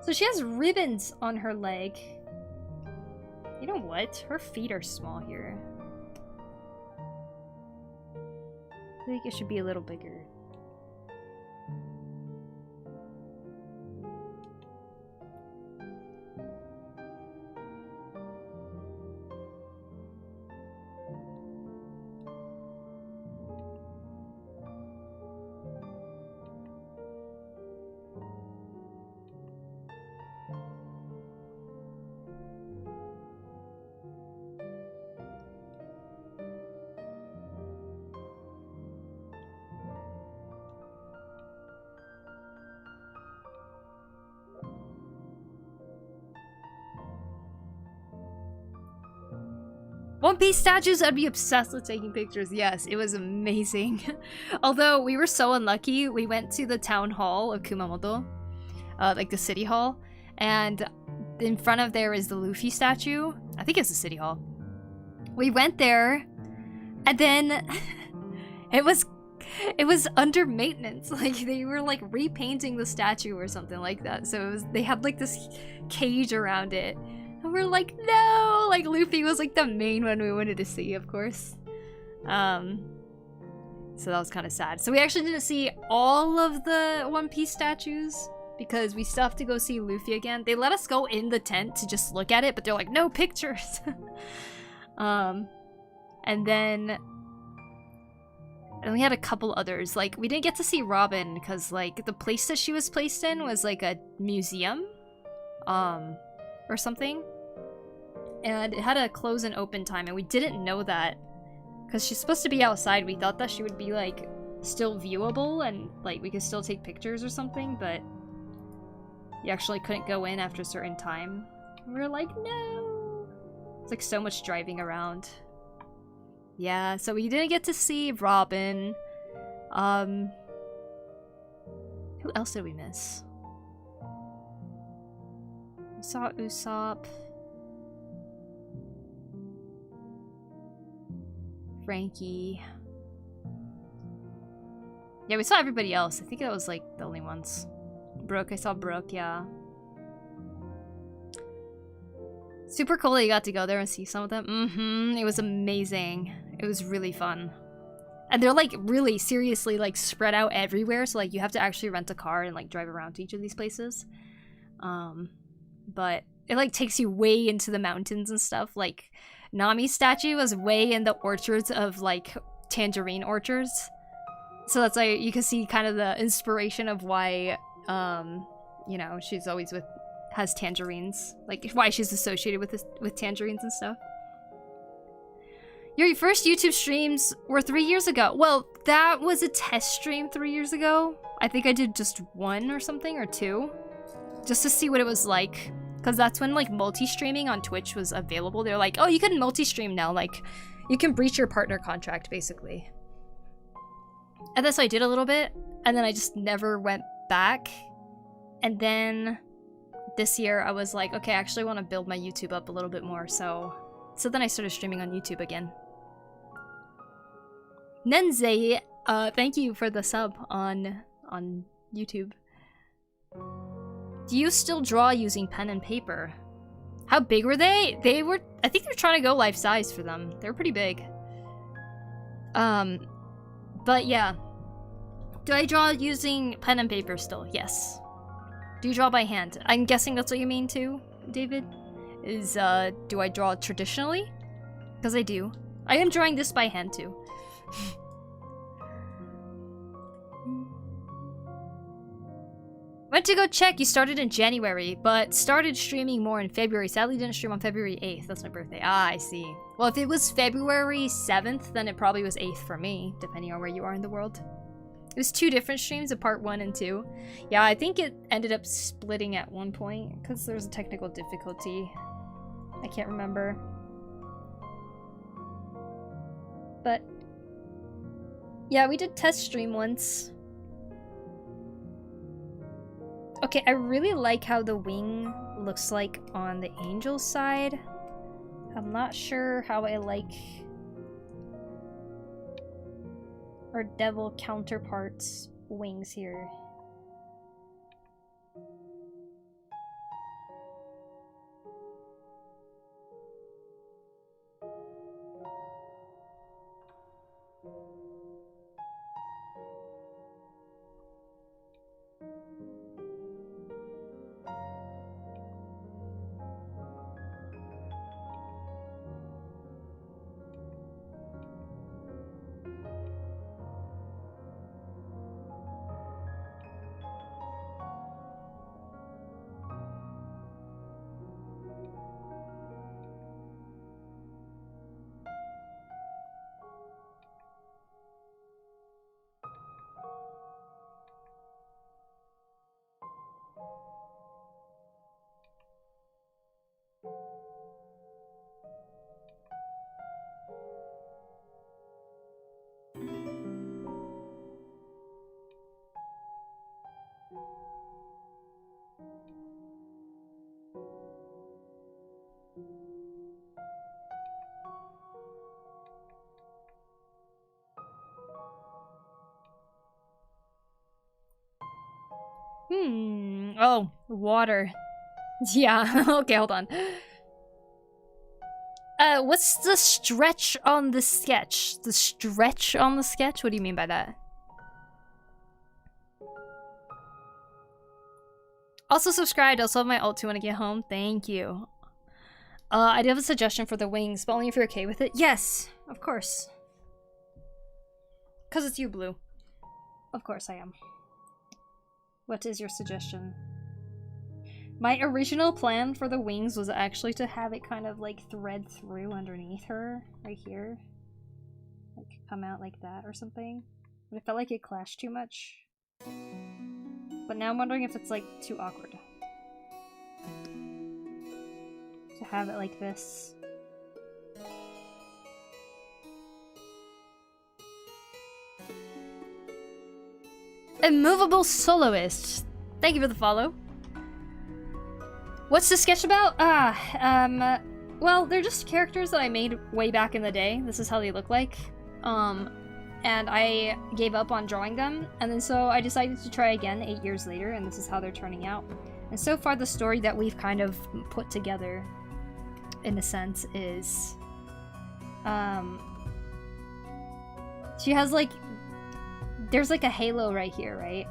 So she has ribbons on her leg. You know what? Her feet are small here. I think it should be a little bigger. One Piece statues, I'd be obsessed with taking pictures. Yes, it was amazing. Although we were so unlucky, we went to the town hall of Kumamoto, like the city hall, and in front of there is the Luffy statue. I think it's the city hall. We went there, and then it was under maintenance. Like they were like repainting the statue or something like that. So they had like this cage around it. And we're like, no! Like, Luffy was, like, the main one we wanted to see, of course. So that was kind of sad. So we actually didn't see all of the One Piece statues because we still have to go see Luffy again. They let us go in the tent to just look at it, but they're like, no pictures! And then we had a couple others. Like, we didn't get to see Robin because, like, the place that she was placed in was, like, a museum. Or something. And it had a close and open time, and we didn't know that. Because she's supposed to be outside, we thought that she would be, like, still viewable, and, like, we could still take pictures or something, but you actually couldn't go in after a certain time. We were like, no! It's, like, so much driving around. Yeah, so we didn't get to see Robin. Who Who else did we miss? We saw Usopp. Frankie. Yeah, we saw everybody else. I think that was like the only ones. Brooke, I saw Brooke, yeah. Super cool that you got to go there and see some of them. It was amazing. It was really fun. And they're like really seriously like spread out everywhere, so like you have to actually rent a car and like drive around to each of these places. But it like takes you way into the mountains and stuff. Like Nami's statue was way in the orchards of like tangerine orchards. So that's like you can see kind of the inspiration of why you know, she's always has tangerines. Like why she's associated with tangerines and stuff. Your first YouTube streams were 3 years ago. Well, that was a test stream 3 years ago. I think I did just 1 or something, or 2. Just to see what it was like. Because that's when, like, multi-streaming on Twitch was available. They're like, oh, you can multi-stream now. Like, you can breach your partner contract, basically. And so I did a little bit. And then I just never went back. And then this year, I was like, okay, I actually want to build my YouTube up a little bit more. So then I started streaming on YouTube again. Nenze, thank you for the sub on YouTube. Do you still draw using pen and paper? How big were they? I think they're trying to go life size for them. They're pretty big. But yeah. Do I draw using pen and paper still? Yes. Do you draw by hand? I'm guessing that's what you mean too, David? Do I draw traditionally? Because I do. I am drawing this by hand too. Went to go check. You started in January, but started streaming more in February. Sadly, didn't stream on February 8th. That's my birthday. Ah, I see. Well, if it was February 7th, then it probably was 8th for me, depending on where you are in the world. It was 2 different streams, a part 1 and 2. Yeah, I think it ended up splitting at one point, because there was a technical difficulty. I can't remember. But yeah, we did test stream once. Okay, I really like how the wing looks like on the angel side. I'm not sure how I like our devil counterparts' wings here. Oh, water. Yeah, okay, hold on. What's the stretch on the sketch? The stretch on the sketch? What do you mean by that? Also subscribed. Also have my alt too when I get home. Thank you. I do have a suggestion for the wings, but only if you're okay with it. Yes, of course. Because it's you, Blue. Of course I am. What is your suggestion? My original plan for the wings was actually to have it kind of like thread through underneath her, right here. Like come out like that or something. But it felt like it clashed too much. But now I'm wondering if it's like too awkward. To have it like this. Immovable Soloist. Thank you for the follow. What's the sketch about? Well, they're just characters that I made way back in the day. This is how they look like. And I gave up on drawing them, and then so I decided to try again 8 years later, and this is how they're turning out. And so far, the story that we've kind of put together, in a sense, is... she has, like... There's, like, a halo right here, right?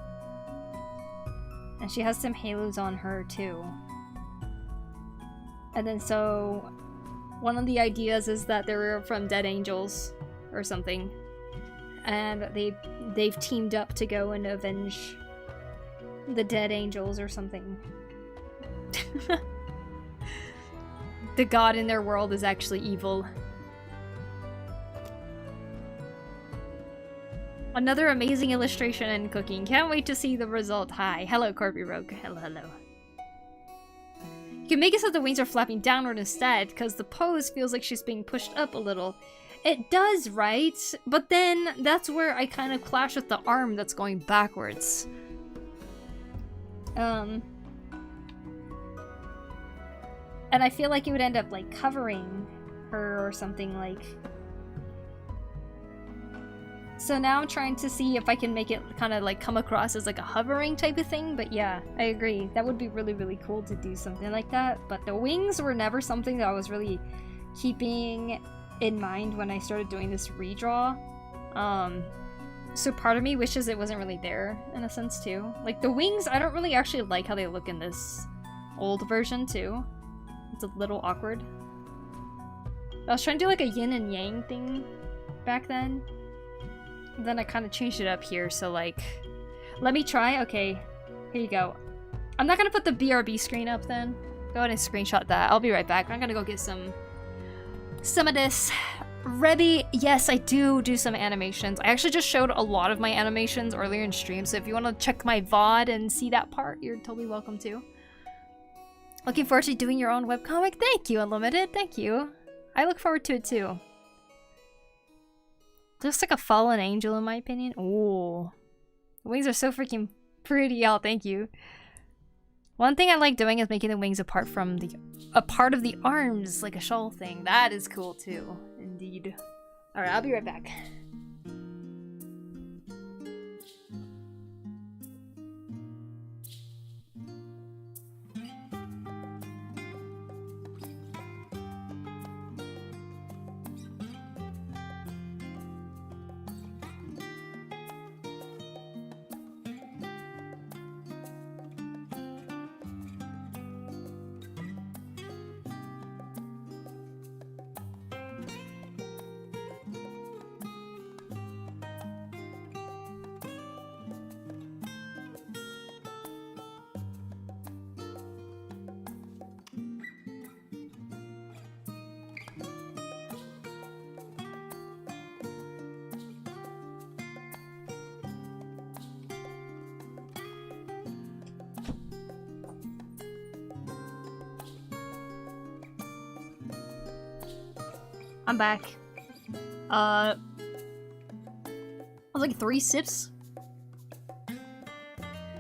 And she has some halos on her, too. And then so... One of the ideas is that they were from Dead Angels, or something. And they've teamed up to go and avenge the Dead Angels or something. The god in their world is actually evil. Another amazing illustration and cooking. Can't wait to see the result. Hi. Hello, Corby Rogue. Hello, hello. You can make it so the wings are flapping downward instead, because the pose feels like she's being pushed up a little. It does, right? But then that's where I kind of clash with the arm that's going backwards. And I feel like it would end up like covering her or something like. So now I'm trying to see if I can make it kind of like come across as like a hovering type of thing, but yeah, I agree. That would be really, really cool to do something like that. But the wings were never something that I was really keeping in mind when I started doing this redraw. So part of me wishes it wasn't really there in a sense too. Like the wings, I don't really actually like how they look in this old version too. It's a little awkward. I was trying to do like a yin and yang thing back then. Then I kind of changed it up here, so like... Let me try. Okay, here you go. I'm not gonna put the BRB screen up then. Go ahead and screenshot that. I'll be right back. I'm gonna go get some of this. Rebby, yes, I do some animations. I actually just showed a lot of my animations earlier in stream, so if you want to check my VOD and see that part, you're totally welcome to. Looking forward to doing your own webcomic? Thank you, Unlimited. Thank you. I look forward to it too. Looks like a fallen angel in my opinion. Ooh. The wings are so freaking pretty, y'all. Thank you. One thing I like doing is making the wings a part of the arms, like a shawl thing. That is cool too. Indeed. Alright, I'll be right back. I'm back. I was like 3 sips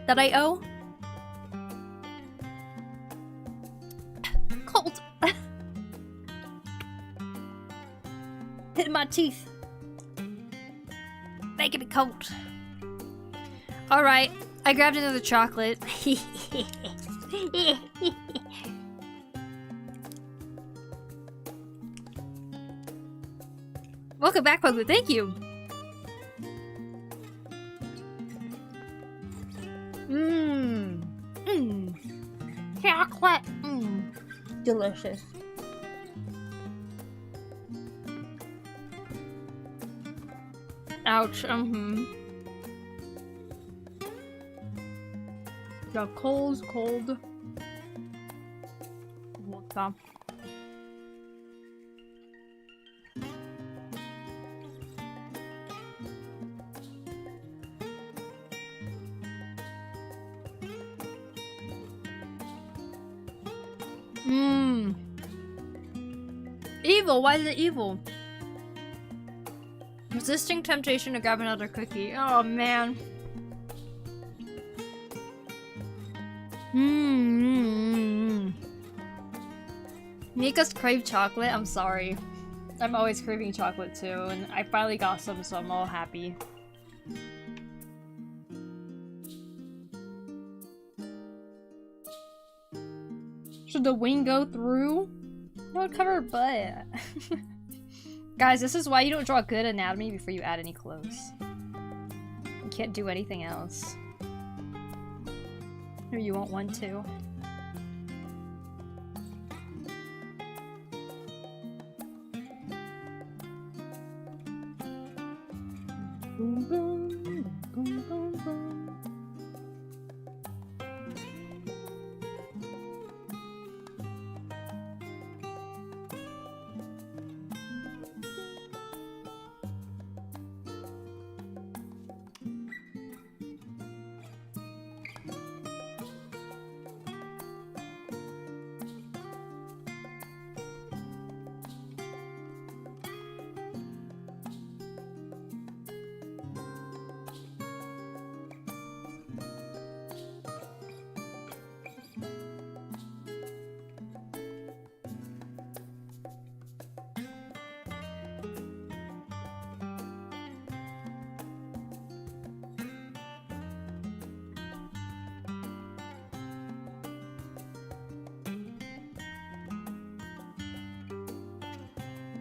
that I owe. Cold. Hitting my teeth. Making me cold. Alright, I grabbed another chocolate. Welcome back, Poku. Thank you. Chocolate. Delicious. Ouch. The cold. Vodka. Evil? Why is it evil? Resisting temptation to grab another cookie. Oh man. Hmm. Make us crave chocolate? I'm sorry. I'm always craving chocolate too, and I finally got some, so I'm all happy. Should the wing go through? No, cover her butt. Guys, this is why you don't draw good anatomy before you add any clothes. You can't do anything else. Or you won't want to. Boom, boom, boom, boom, boom.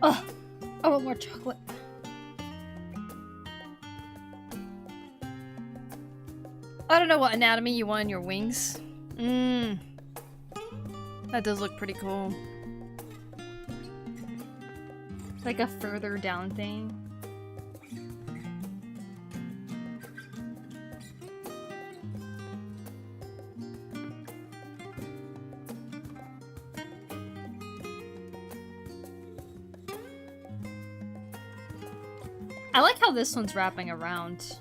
Oh, I want more chocolate. I don't know what anatomy you want in your wings. That does look pretty cool. Like a further down thing. I like how this one's wrapping around.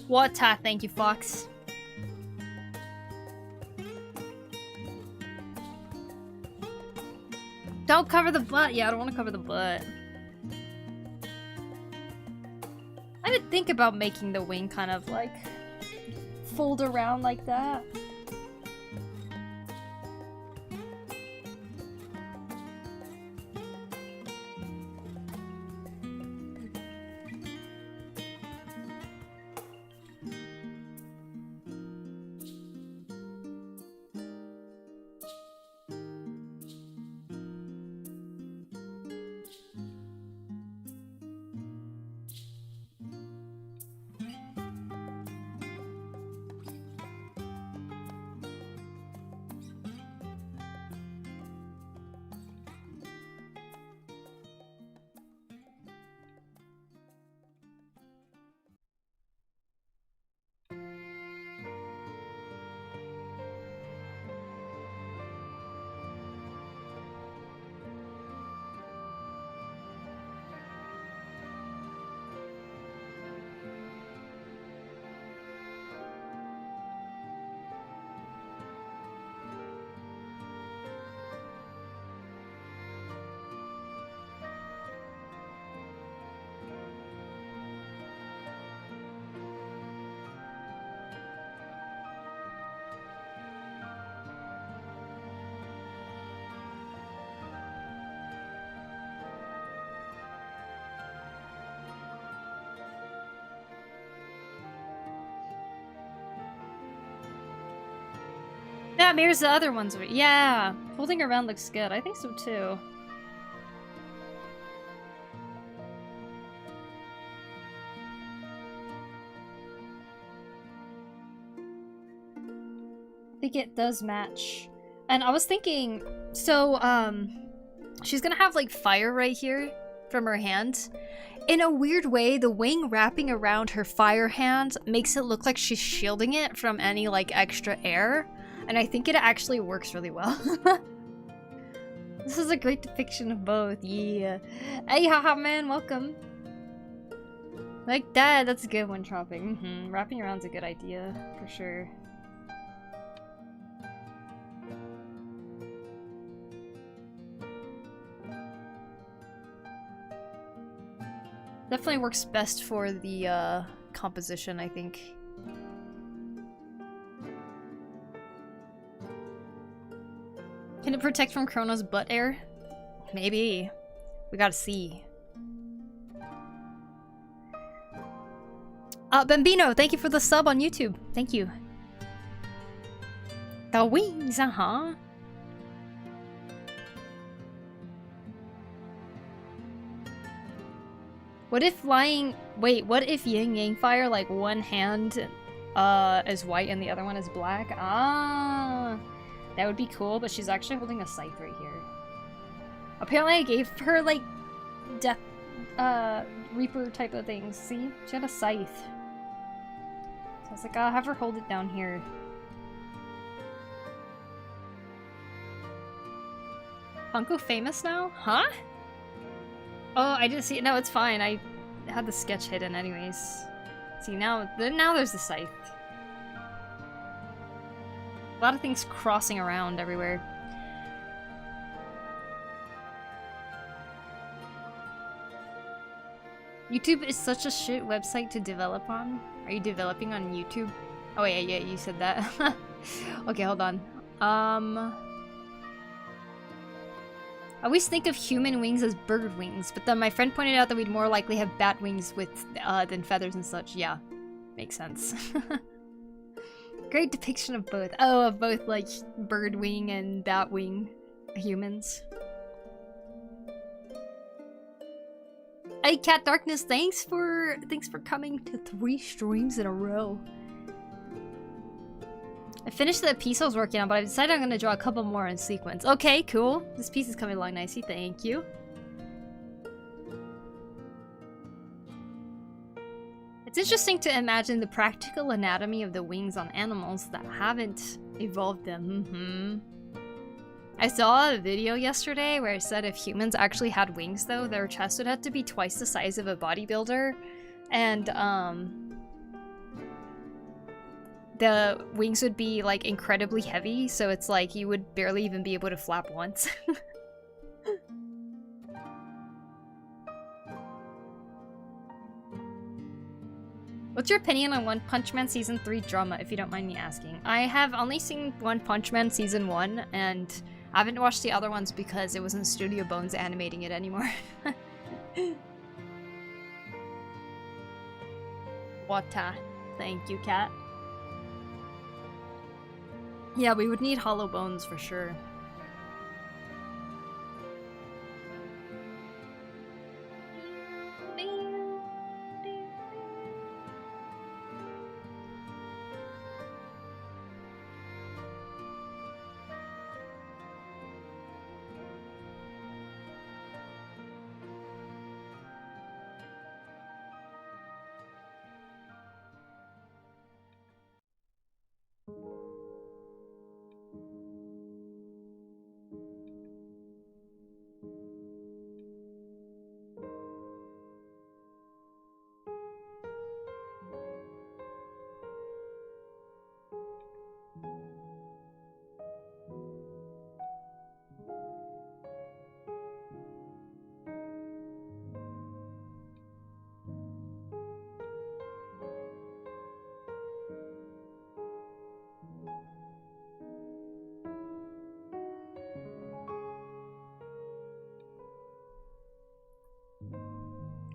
What? Thank you, Fox. Don't cover the butt. Yeah, I don't want to cover the butt. I didn't think about making the wing kind of like fold around like that. Yeah, mirrors the other ones. Yeah, holding around looks good. I think so too. I think it does match. And I was thinking, so, she's gonna have like fire right here from her hand. In a weird way, the wing wrapping around her fire hand makes it look like she's shielding it from any like extra air. And I think it actually works really well. This is a great depiction of both. Yeah. Hey, haha, man, welcome. Like that, that's a good one, Tropic. Wrapping around's a good idea, for sure. Definitely works best for the composition, I think. Can it protect from Chrono's butt air? Maybe. We gotta see. Bambino, thank you for the sub on YouTube. Thank you. The wings, uh-huh. What if flying... Wait, what if Yin Yang Fire, like, one hand is white and the other one is black? Ah, that would be cool, but she's actually holding a scythe right here. Apparently I gave her, like, death, reaper type of things. See? She had a scythe. So I was like, I'll have her hold it down here. Funko famous now? Huh? Oh, I didn't see it. No, it's fine. I had the sketch hidden anyways. See, now there's the scythe. A lot of things crossing around everywhere. YouTube is such a shit website to develop on. Are you developing on YouTube? Oh yeah, you said that. Okay, hold on. I always think of human wings as bird wings, but then my friend pointed out that we'd more likely have bat wings with than feathers and such. Yeah, makes sense. Great depiction of both. Oh, of both like bird wing and bat wing humans. Hey, Cat Darkness, thanks for coming to 3 streams in a row. I finished the piece I was working on, but I decided I'm gonna draw a couple more in sequence. Okay, cool. This piece is coming along nicely, thank you. It's interesting to imagine the practical anatomy of the wings on animals that haven't evolved them. I saw a video yesterday where it said if humans actually had wings though, their chest would have to be twice the size of a bodybuilder, and the wings would be like incredibly heavy, so it's like you would barely even be able to flap once. What's your opinion on One Punch Man Season 3 drama, if you don't mind me asking? I have only seen One Punch Man Season 1, and I haven't watched the other ones because it wasn't Studio Bones animating it anymore. Wata. Thank you, Cat. Yeah, we would need hollow bones for sure.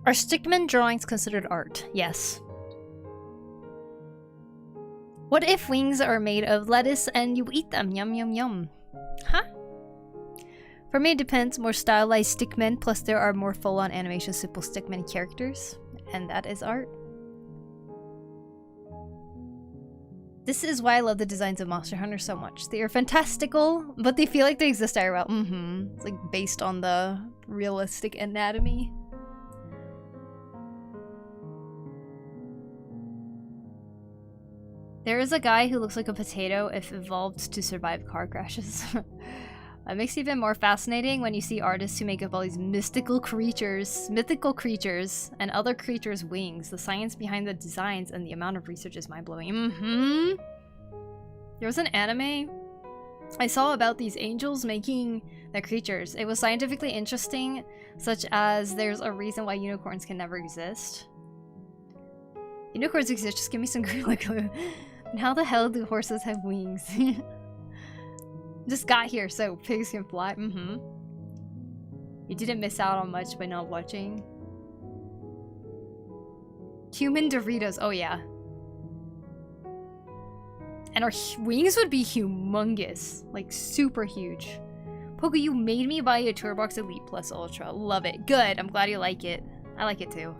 Are stickman drawings considered art? Yes. What if wings are made of lettuce and you eat them? Yum yum yum. Huh? For me it depends. More stylized stickmen, plus there are more full-on animation simple stickman characters. And that is art. This is why I love the designs of Monster Hunter so much. They are fantastical, but they feel like they exist IRL. It's like based on the realistic anatomy. There is a guy who looks like a potato if evolved to survive car crashes. It makes it even more fascinating when you see artists who make up all these mythical creatures, and other creatures' wings. The science behind the designs and the amount of research is mind-blowing. There was an anime I saw about these angels making the creatures. It was scientifically interesting, such as there's a reason why unicorns can never exist. Unicorns exist, just give me some Gorilla Glue. And how the hell do horses have wings? Just got here, so pigs can fly. Mm-hmm. You didn't miss out on much by not watching. Human Doritos, oh yeah. And our wings would be humongous. Like, super huge. Poku, you made me buy a Turbox Elite Plus Ultra. Love it. Good, I'm glad you like it. I like it too.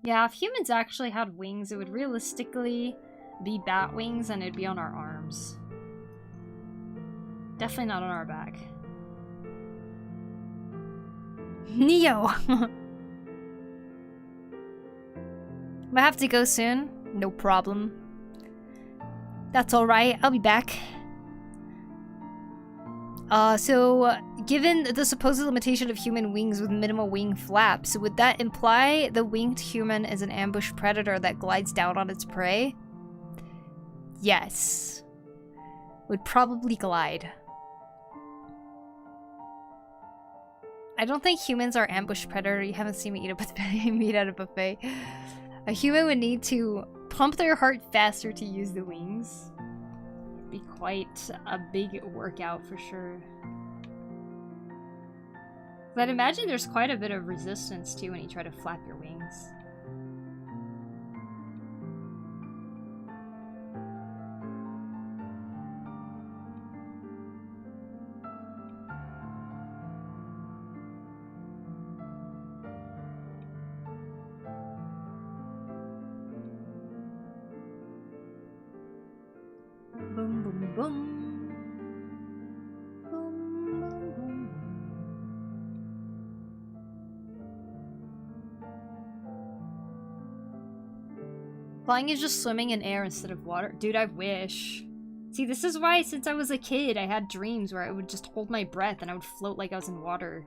Yeah, if humans actually had wings, it would realistically be bat wings and it'd be on our arms. Definitely not on our back. Neo! I have to go soon. No problem. That's alright, I'll be back. Given the supposed limitation of human wings with minimal wing flaps, would that imply the winged human is an ambush predator that glides down on its prey? Yes. Would probably glide. I don't think humans are ambush predator. You haven't seen me eat a buffet, meat at a buffet. A human would need to pump their heart faster to use the wings. It'd be quite a big workout for sure. But I'd imagine there's quite a bit of resistance too when you try to flap your wings. Boom, boom, boom. Flying is just swimming in air instead of water. Dude, I wish. See, this is why since I was a kid, I had dreams where I would just hold my breath and I would float like I was in water.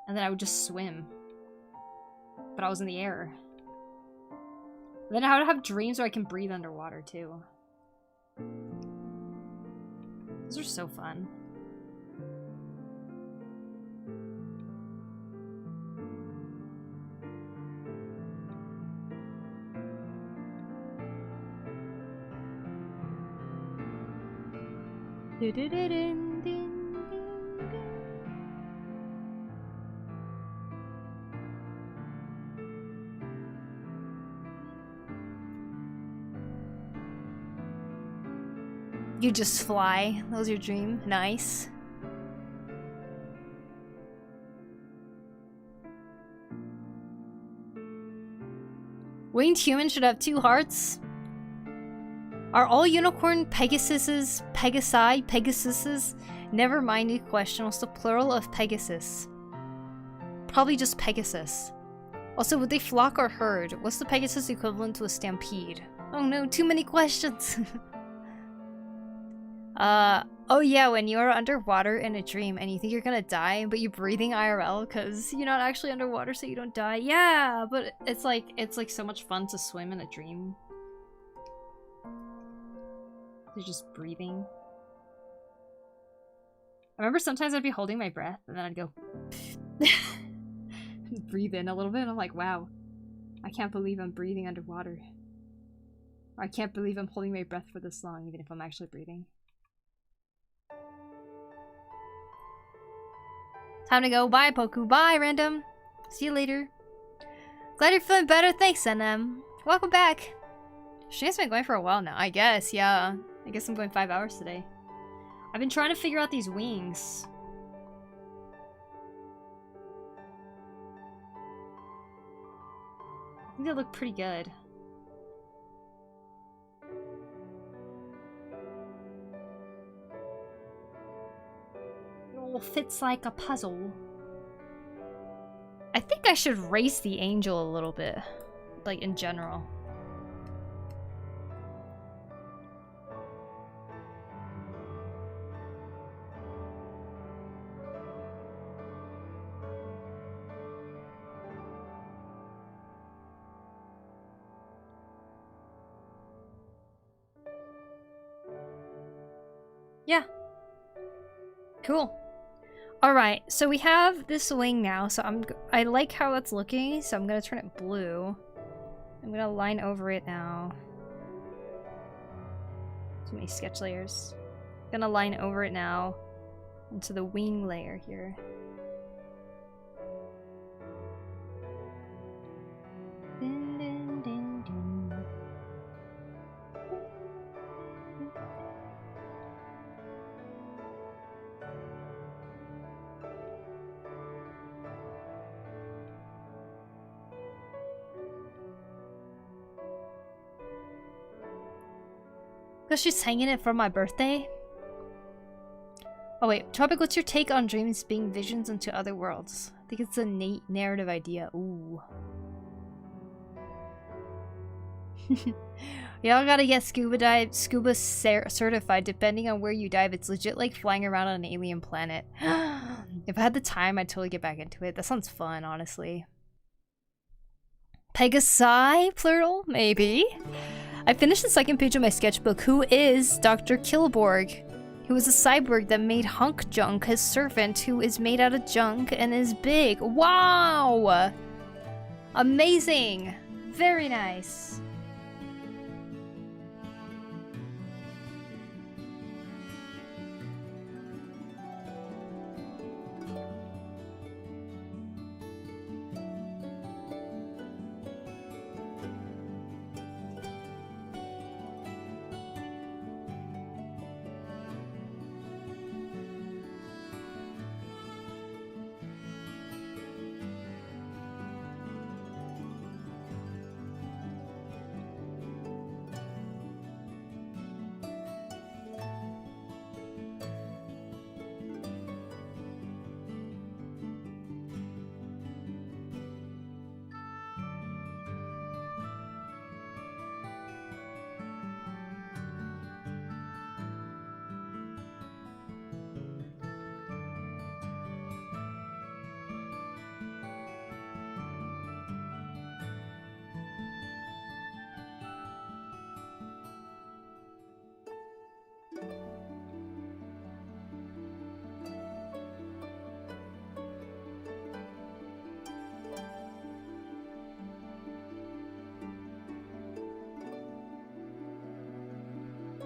And then I would just swim. But I was in the air. Then I would have dreams where I can breathe underwater too. Those are so fun. You just fly. That was your dream. Nice. Winged humans should have 2 hearts. Are all unicorn Pegasuses? Never mind the question. What's the plural of Pegasus? Probably just Pegasus. Also, would they flock or herd? What's the Pegasus equivalent to a stampede? Oh no, too many questions. Oh yeah, when you're underwater in a dream and you think you're gonna die, but you're breathing IRL because you're not actually underwater so you don't die. Yeah, but it's like so much fun to swim in a dream. You're just breathing. I remember sometimes I'd be holding my breath and then I'd go breathe in a little bit and I'm like, wow, I can't believe I'm breathing underwater. Or I can't believe I'm holding my breath for this long even if I'm actually breathing. Time to go. Bye, Poku. Bye, random. See you later. Glad you're feeling better. Thanks, NM. Welcome back. Stream's been going for a while now. I guess, yeah. I guess I'm going 5 hours today. I've been trying to figure out these wings. I think they look pretty good. Fits like a puzzle. I think I should race the angel a little bit, like in general. Yeah. Cool. Alright, so we have this wing now, so I like how it's looking, so I'm gonna turn it blue. I'm gonna line over it now. Too many sketch layers. Gonna line over it now into the wing layer here. Dun, dun, dun, dun. Because she's hanging it for my birthday? Oh wait, Tropic, what's your take on dreams being visions into other worlds? I think it's a neat narrative idea. Ooh. Y'all gotta get scuba certified. Depending on where you dive, it's legit like flying around on an alien planet. If I had the time, I'd totally get back into it. That sounds fun, honestly. Pegasi, plural? Maybe. I finished the second page of my sketchbook. Who is Dr. Kilborg? Who is a cyborg that made Hunk Junk his servant, who is made out of junk and is big. Wow! Amazing! Very nice.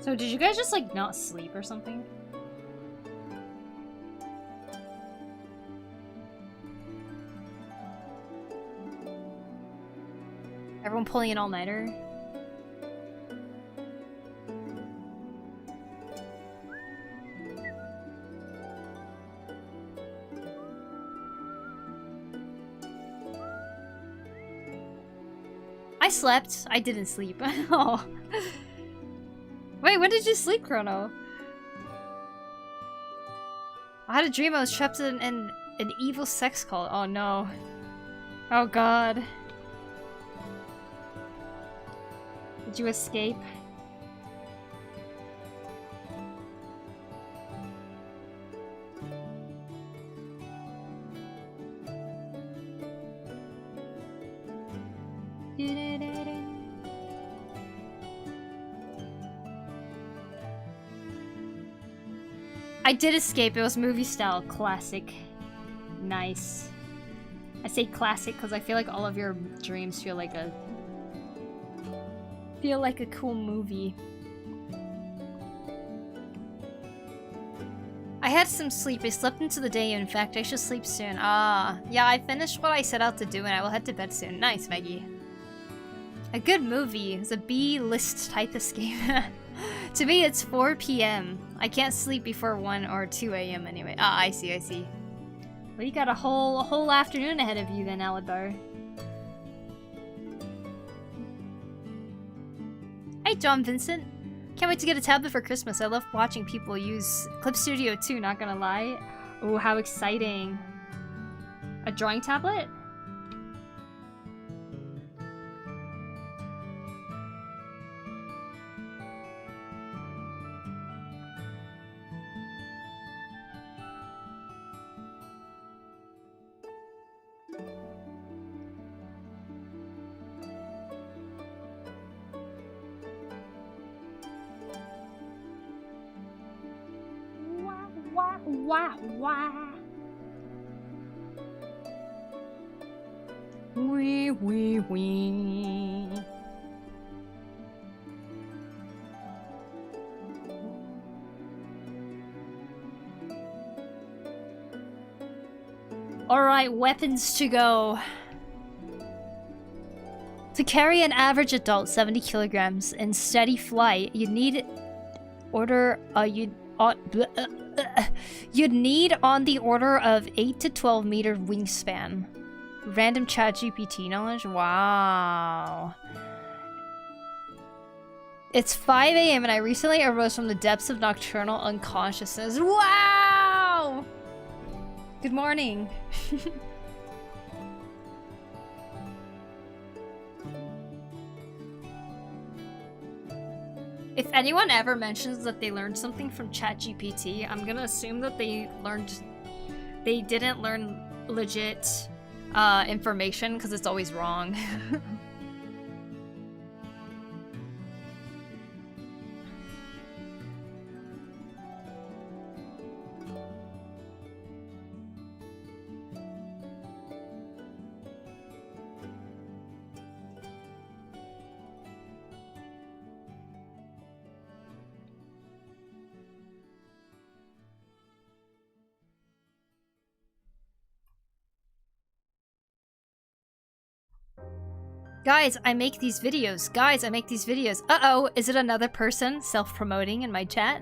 So did you guys just like not sleep or something? Everyone pulling an all-nighter? I slept. I didn't sleep. Oh. Wait, when did you sleep, Chrono? I had a dream I was trapped in an evil sex cult. Oh no. Oh god. Did you escape? I did escape. It was movie style. Classic. Nice. I say classic because I feel like all of your dreams feel like a cool movie. I had some sleep. I slept into the day. In fact, I should sleep soon. Ah, yeah, I finished what I set out to do and I will head to bed soon. Nice, Maggie. A good movie is a B-list type escape. To me, it's 4 p.m. I can't sleep before 1 or 2 a.m. anyway. Ah, I see, I see. Well, you got a whole afternoon ahead of you then, Aladar. Hey, John Vincent. Can't wait to get a tablet for Christmas. I love watching people use Clip Studio too, not gonna lie. Oh, how exciting. A drawing tablet? Wah, wah. Wee, wee, wee. Alright, weapons to go. To carry an average adult 70 kilograms in steady flight, you'd need you'd need on the order of 8 to 12 meter wingspan. Random chat GPT knowledge? Wow. It's 5 a.m. and I recently arose from the depths of nocturnal unconsciousness. Wow! Good morning. If anyone ever mentions that they learned something from ChatGPT, I'm gonna assume that they didn't learn legit information because it's always wrong. Guys, I make these videos. Guys, I make these videos. Uh-oh, is it another person self-promoting in my chat?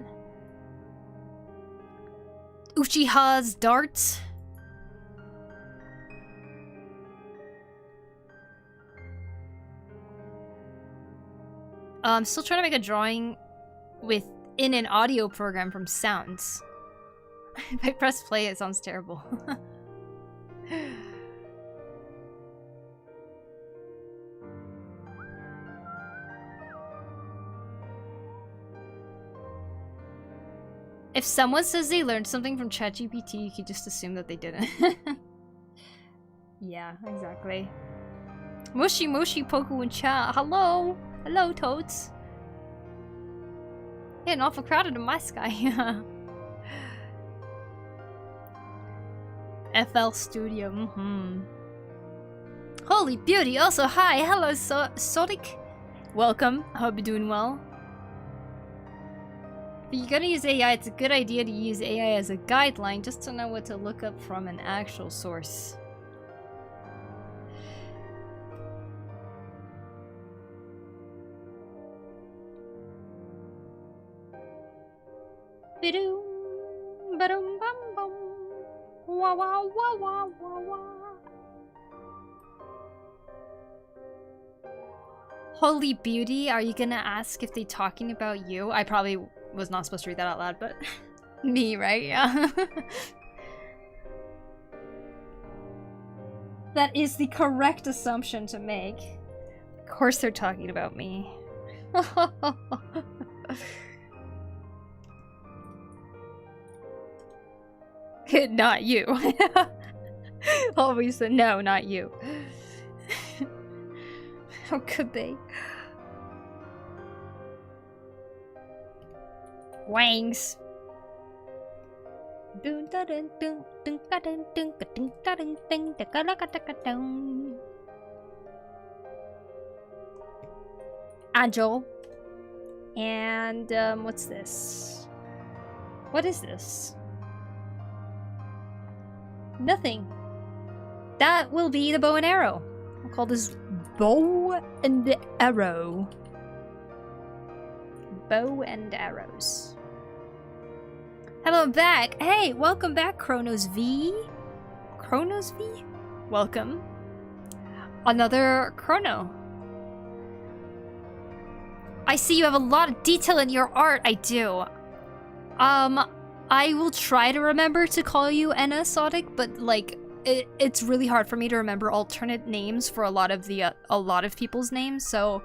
Uchiha's darts. I'm still trying to make a drawing in an audio program from Sounds. If I press play, it sounds terrible. If someone says they learned something from ChatGPT, you can just assume that they didn't. Yeah, exactly. Moshi Moshi Poku in chat. Hello! Hello, Toads. Getting awful crowded in my sky. FL Studio, Holy beauty! Also, hi! Hello, Sonic! Welcome. I hope you're doing well. If you're gonna use AI, it's a good idea to use AI as a guideline just to know what to look up from an actual source. Ba-doom, ba-doom, bum, bum. Wah, wah, wah, wah, wah, wah. Holy beauty, are you gonna ask if they talking about you? I probably was not supposed to read that out loud, but me, right? Yeah. That is the correct assumption to make. Of course they're talking about me. Not you. Always said no, not you. How could they? Wangs. Agile. And what's this? What is this? Nothing. That will be the bow and arrow. I'll call this bow and arrow. Bow and arrows. Hello, I'm back. Hey, welcome back, Chronos V. Chronos V? Welcome. Another Chrono. I see you have a lot of detail in your art. I do. I will try to remember to call you Enna Sodic, but like, it's really hard for me to remember alternate names for a lot of people's names, so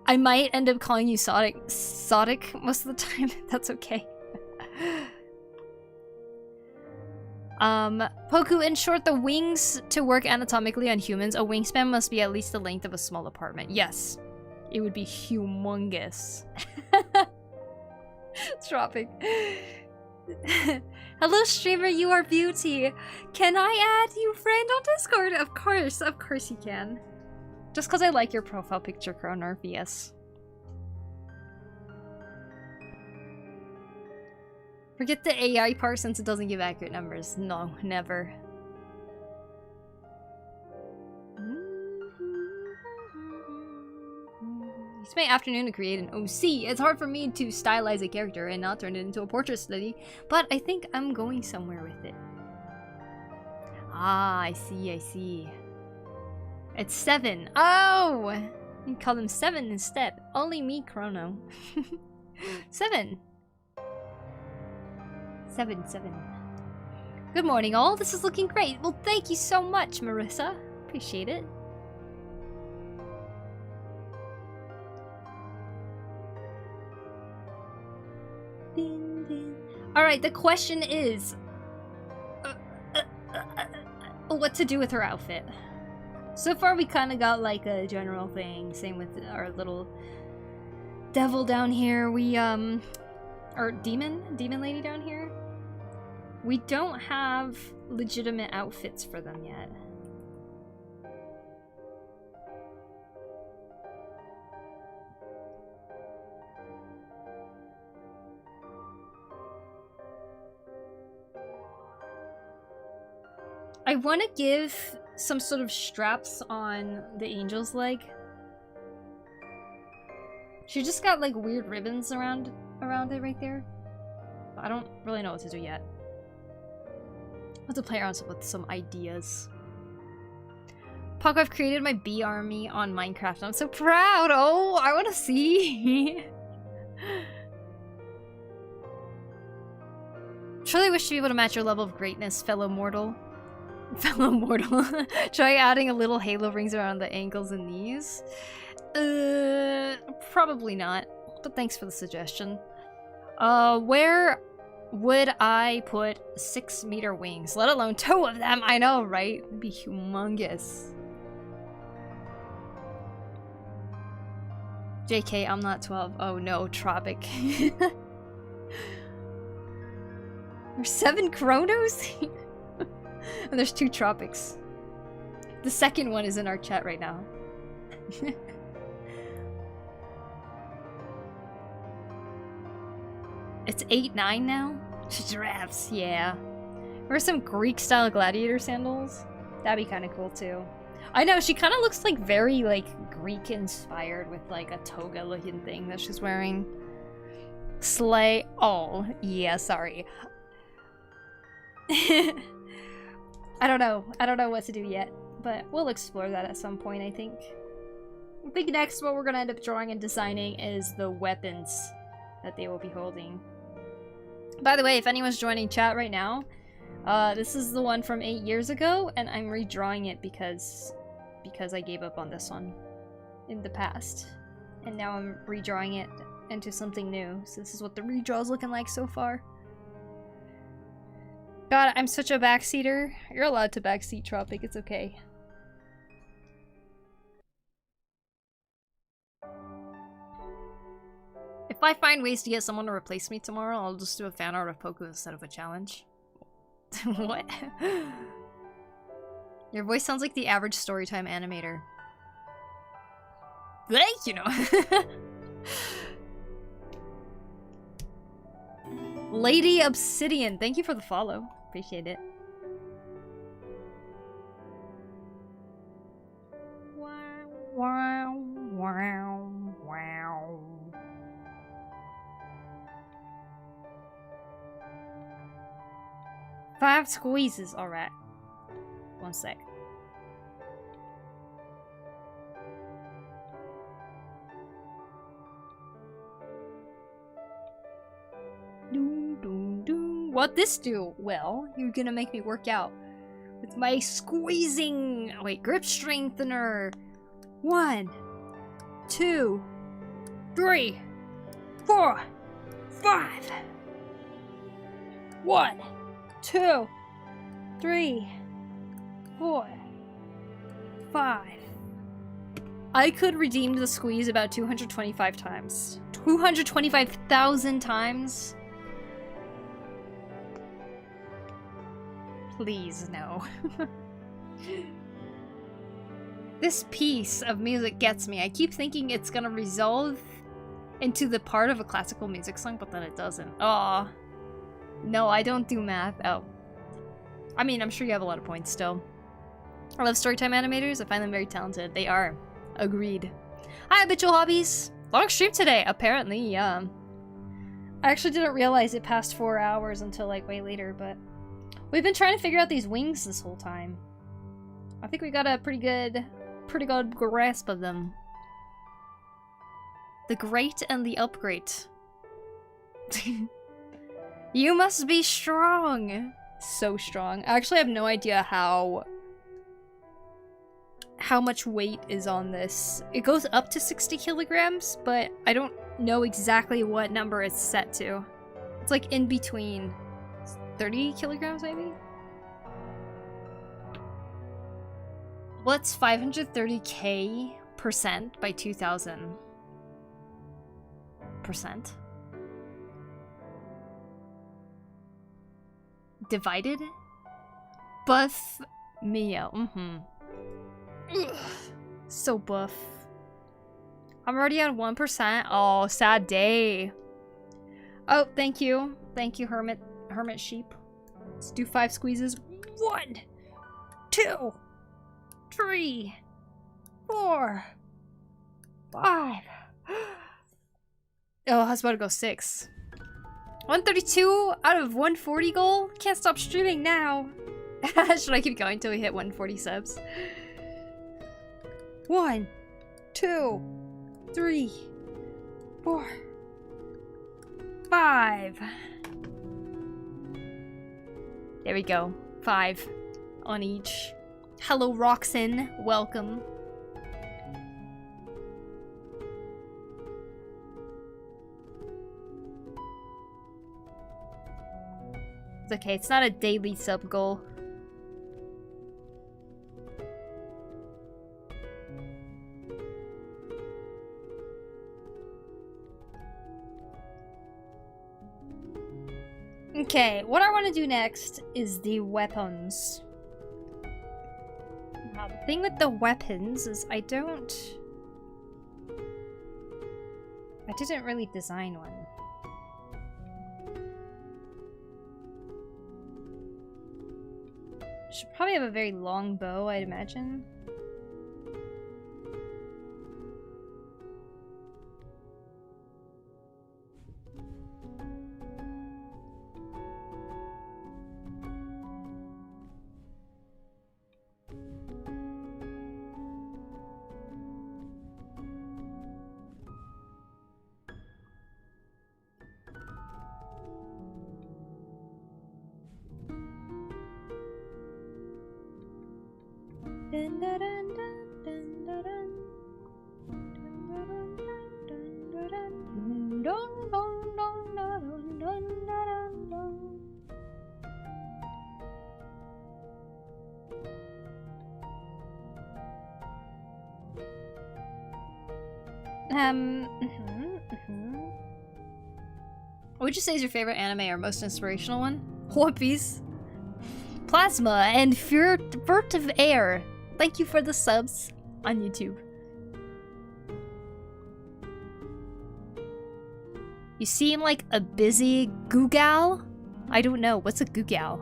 I might end up calling you Sodic most of the time. That's okay. Poku, in short, the wings to work anatomically on humans, a wingspan must be at least the length of a small apartment. Yes. It would be humongous. Tropic. Hello, streamer, you are beauty. Can I add you friend on Discord? Of course you can. Just because I like your profile picture, Chronar, yes. Forget the AI part since it doesn't give accurate numbers. No, never. You spent afternoon to create an OC. It's hard for me to stylize a character and not turn it into a portrait study, but I think I'm going somewhere with it. Ah, I see. It's 7. Oh! You call them 7 instead. Only me, Chrono. 7. 7. Good morning, all. This is looking great. Well, thank you so much, Marissa. Appreciate it. Alright, the question is... what to do with her outfit. So far, we kind of got like a general thing. Same with our little devil down here. We, our demon lady down here. We don't have legitimate outfits for them yet. I want to give some sort of straps on the angel's leg. She just got like weird ribbons around it right there. I don't really know what to do yet. I'll have to play around with some ideas. Poku, I've created my bee army on Minecraft and I'm so proud! Oh, I want to see! Truly wish to be able to match your level of greatness, fellow mortal. Fellow mortal. Try adding a little halo rings around the ankles and knees. Probably not. But thanks for the suggestion. Where would I put 6-meter wings? Let alone 2 of them. I know, right? It'd be humongous. JK, I'm not 12. Oh no, Tropic. There's 7 Chronos? And there's 2 Tropics. The second one is in our chat right now. It's 8-9 now? Giraffes, yeah. Or some Greek-style gladiator sandals. That'd be kind of cool too. I know, she kind of looks like very like Greek-inspired with like a toga-looking thing that she's wearing. Slay. Oh, yeah, sorry. I don't know what to do yet, but we'll explore that at some point, I think. I think next what we're gonna end up drawing and designing is the weapons that they will be holding. By the way, if anyone's joining chat right now, this is the one from 8 years ago, and I'm redrawing it because I gave up on this one in the past. And now I'm redrawing it into something new. So this is what the redraw is looking like so far. God, I'm such a backseater. You're allowed to backseat, Tropic. It's okay. If I find ways to get someone to replace me tomorrow, I'll just do a fan art of Poku instead of a challenge. What? Your voice sounds like the average storytime animator. Thank you. Lady Obsidian, thank you for the follow. Appreciate it. Wow, wow, wow, wow. Five squeezes, alright. One sec. What this do? Well, you're gonna make me work out with my squeezing. Wait, grip strengthener. 1, 2, 3, 4, 5. 1, 2, 3, 4, 5. I could redeem the squeeze about 225 times. 225,000 times? Please, no. This piece of music gets me. I keep thinking it's gonna resolve into the part of a classical music song, but then it doesn't. Aw. No, I don't do math. Oh. I mean, I'm sure you have a lot of points still. I love storytime animators. I find them very talented. They are. Agreed. Hi, Habitual Hobbies. Long stream today, apparently, yeah. I actually didn't realize it passed 4 hours until, like, way later, but... We've been trying to figure out these wings this whole time. I think we got a pretty good grasp of them. The great and the upgrade. You must be strong. So strong. I actually have no idea how much weight is on this. It goes up to 60 kilograms, but I don't know exactly what number it's set to. It's like in between 30 kilograms maybe? What's 530k percent by 2000? Percent? Divided? Buff Mio. Ugh. So buff. I'm already at 1%. Oh, sad day. Oh, thank you. Thank you, Hermit Sheep. Let's do 5 squeezes. 1, 2, 3, 4, 5. Oh, I was about to go 6. 132 out of 140 goal? Can't stop streaming now. Should I keep going till we hit 140 subs? 1, 2, 3, 4, 5. There we go. 5 on each. Hello, Roxanne. Welcome. It's okay. It's not a daily sub goal. Okay, what I want to do next is the weapons. Now, the thing with the weapons is I didn't really design one. Should probably have a very long bow, I'd imagine. What would you say is your favorite anime or most inspirational one? One Piece. Plasma and Furtive Air. Thank you for the subs on YouTube. You seem like a busy googal? I don't know. What's a googal?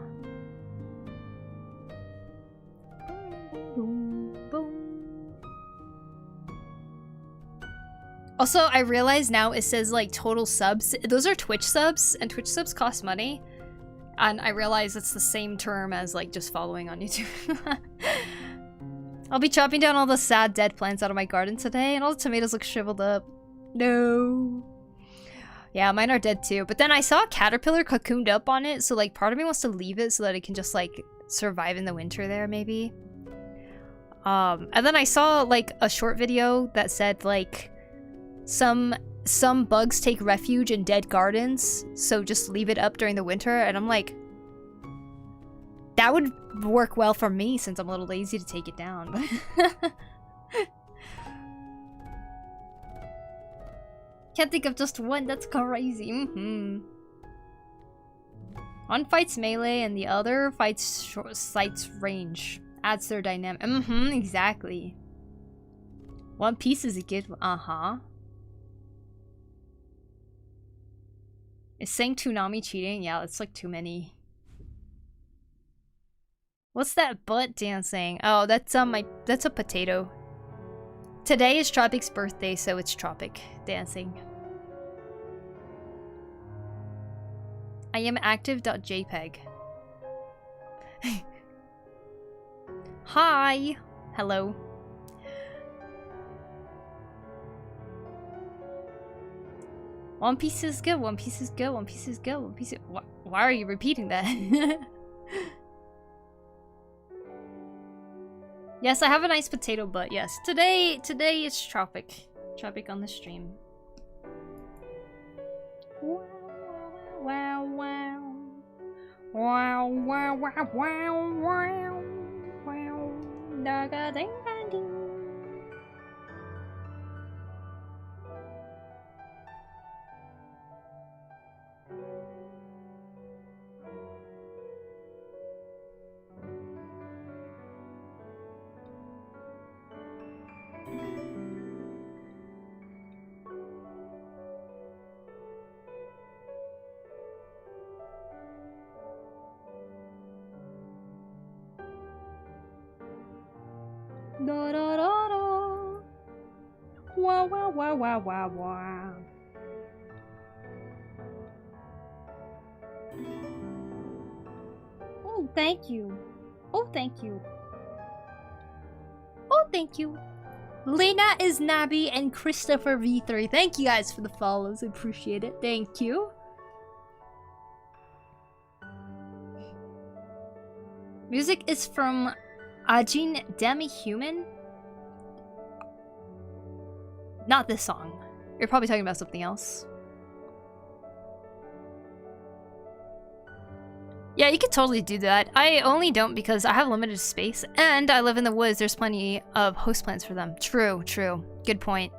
Boom, boom. Also, I realize now it says like total subs. Those are Twitch subs, and Twitch subs cost money. And I realize it's the same term as like just following on YouTube. I'll be chopping down all the sad dead plants out of my garden today, and all the tomatoes look shriveled up. No. Yeah, mine are dead too. But then I saw a caterpillar cocooned up on it, so like part of me wants to leave it so that it can just like survive in the winter there, maybe. And then I saw like a short video that said like some bugs take refuge in dead gardens, so just leave it up during the winter, and I'm like, that would work well for me since I'm a little lazy to take it down. Can't think of just one, that's crazy. One fights melee and the other fights sights range. Adds their dynamic. Exactly. One Piece is a good one. Is saying Toonami cheating? Yeah, it's like too many. What's that butt dancing? Oh, that's a potato. Today is Tropic's birthday, so it's Tropic dancing. I am active.jpg. Hi! Hello. One Piece is good, One Piece is good, One Piece is good, One Piece is... Why are you repeating that? Yes, I have a nice potato butt, yes. Today it's Tropic. Tropic on the stream. Wow, wow, wow. Wow, wow, wow, wow, wow. Wow. Da-ga-ding-da-ding. Da da da da. Wow wow wow wow wow wow. Oh, thank you. Oh, thank you. Oh, thank you. Lena is Nabby and Christopher V3. Thank you guys for the follows. I appreciate it. Thank you. Music is from Ajin Demi-Human? Not this song. You're probably talking about something else. Yeah, you could totally do that. I only don't because I have limited space and I live in the woods. There's plenty of host plants for them. True, true. Good point.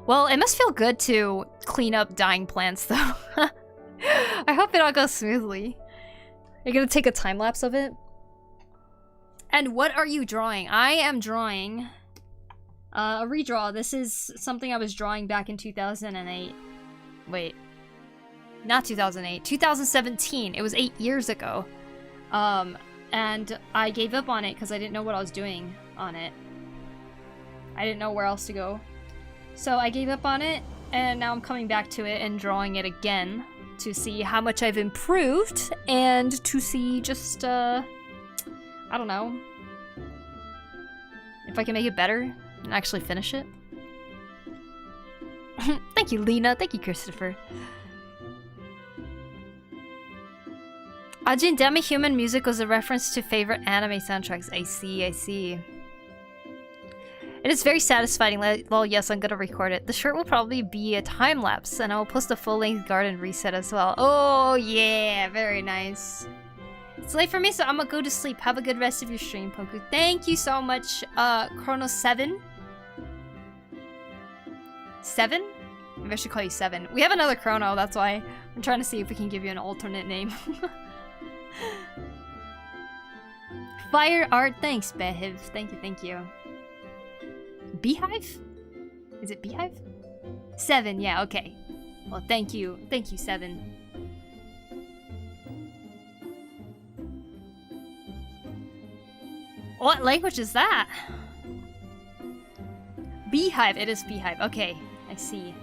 Well, it must feel good to clean up dying plants though. I hope it all goes smoothly. You're gonna take a time lapse of it? And what are you drawing? I am drawing a redraw. This is something I was drawing back in 2008. Wait. Not 2008. 2017. It was 8 years ago. And I gave up on it because I didn't know what I was doing on it. I didn't know where else to go. So I gave up on it, and now I'm coming back to it and drawing it again to see how much I've improved and to see just, I don't know, if I can make it better and actually finish it. Thank you, Lena. Thank you, Christopher. Ajin Demi-Human music was a reference to favorite anime soundtracks. I see, I see. It is very satisfying. Lol, yes, I'm gonna record it. The shirt will probably be a time lapse, and I will post a full-length garden reset as well. Oh yeah, very nice. It's late for me, so I'm gonna go to sleep. Have a good rest of your stream, Poku. Thank you so much, Chrono7. 7? Maybe I should call you 7. We have another Chrono, that's why I'm trying to see if we can give you an alternate name. Fire art, thanks, Behiv. Thank you, thank you. Beehive? Is it Beehive? 7, yeah, okay. Well, thank you. Thank you, 7. What language is that? Beehive, it is Beehive. Okay, I see.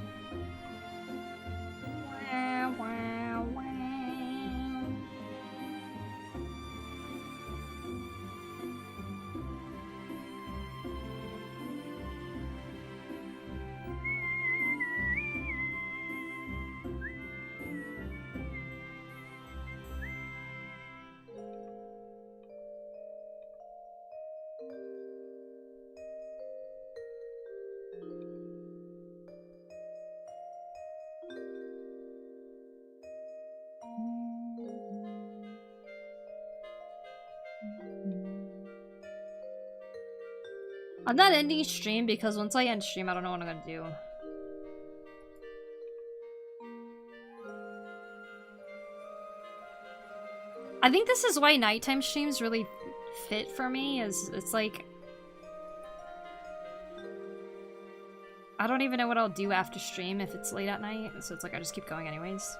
I'm not ending stream because once I end stream, I don't know what I'm gonna do. I think this is why nighttime streams really fit for me, is it's like... I don't even know what I'll do after stream if it's late at night, so it's like I just keep going anyways.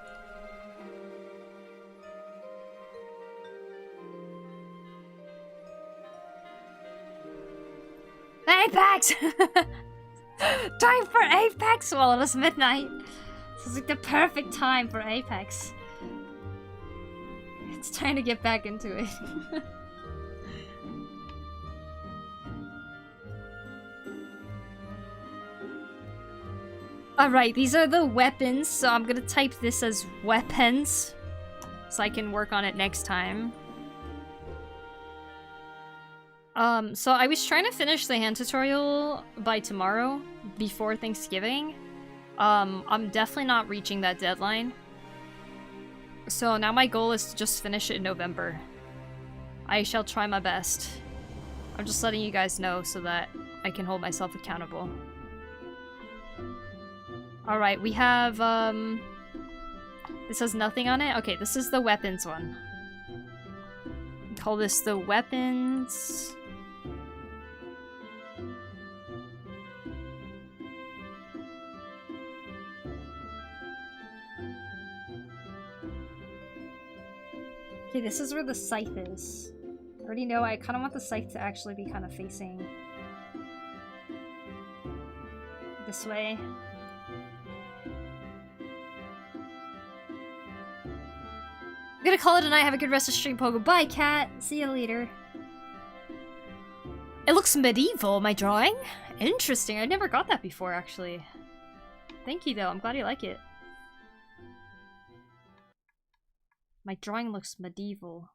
Apex! Time for Apex! Well, it was midnight. This is like the perfect time for Apex. It's time to get back into it. Alright, these are the weapons, so I'm gonna type this as weapons so I can work on it next time. So I was trying to finish the hand tutorial by tomorrow, before Thanksgiving. I'm definitely not reaching that deadline. So now my goal is to just finish it in November. I shall try my best. I'm just letting you guys know so that I can hold myself accountable. Alright, we have, this has nothing on it? Okay, this is the weapons one. Call this the weapons... Okay, this is where the scythe is. I already know I kind of want the scythe to actually be kind of facing this way. I'm gonna call it a night. Have a good rest of stream, Poku. Bye, cat. See you later. It looks medieval, my drawing. Interesting. I never got that before, actually. Thank you, though. I'm glad you like it. My drawing looks medieval.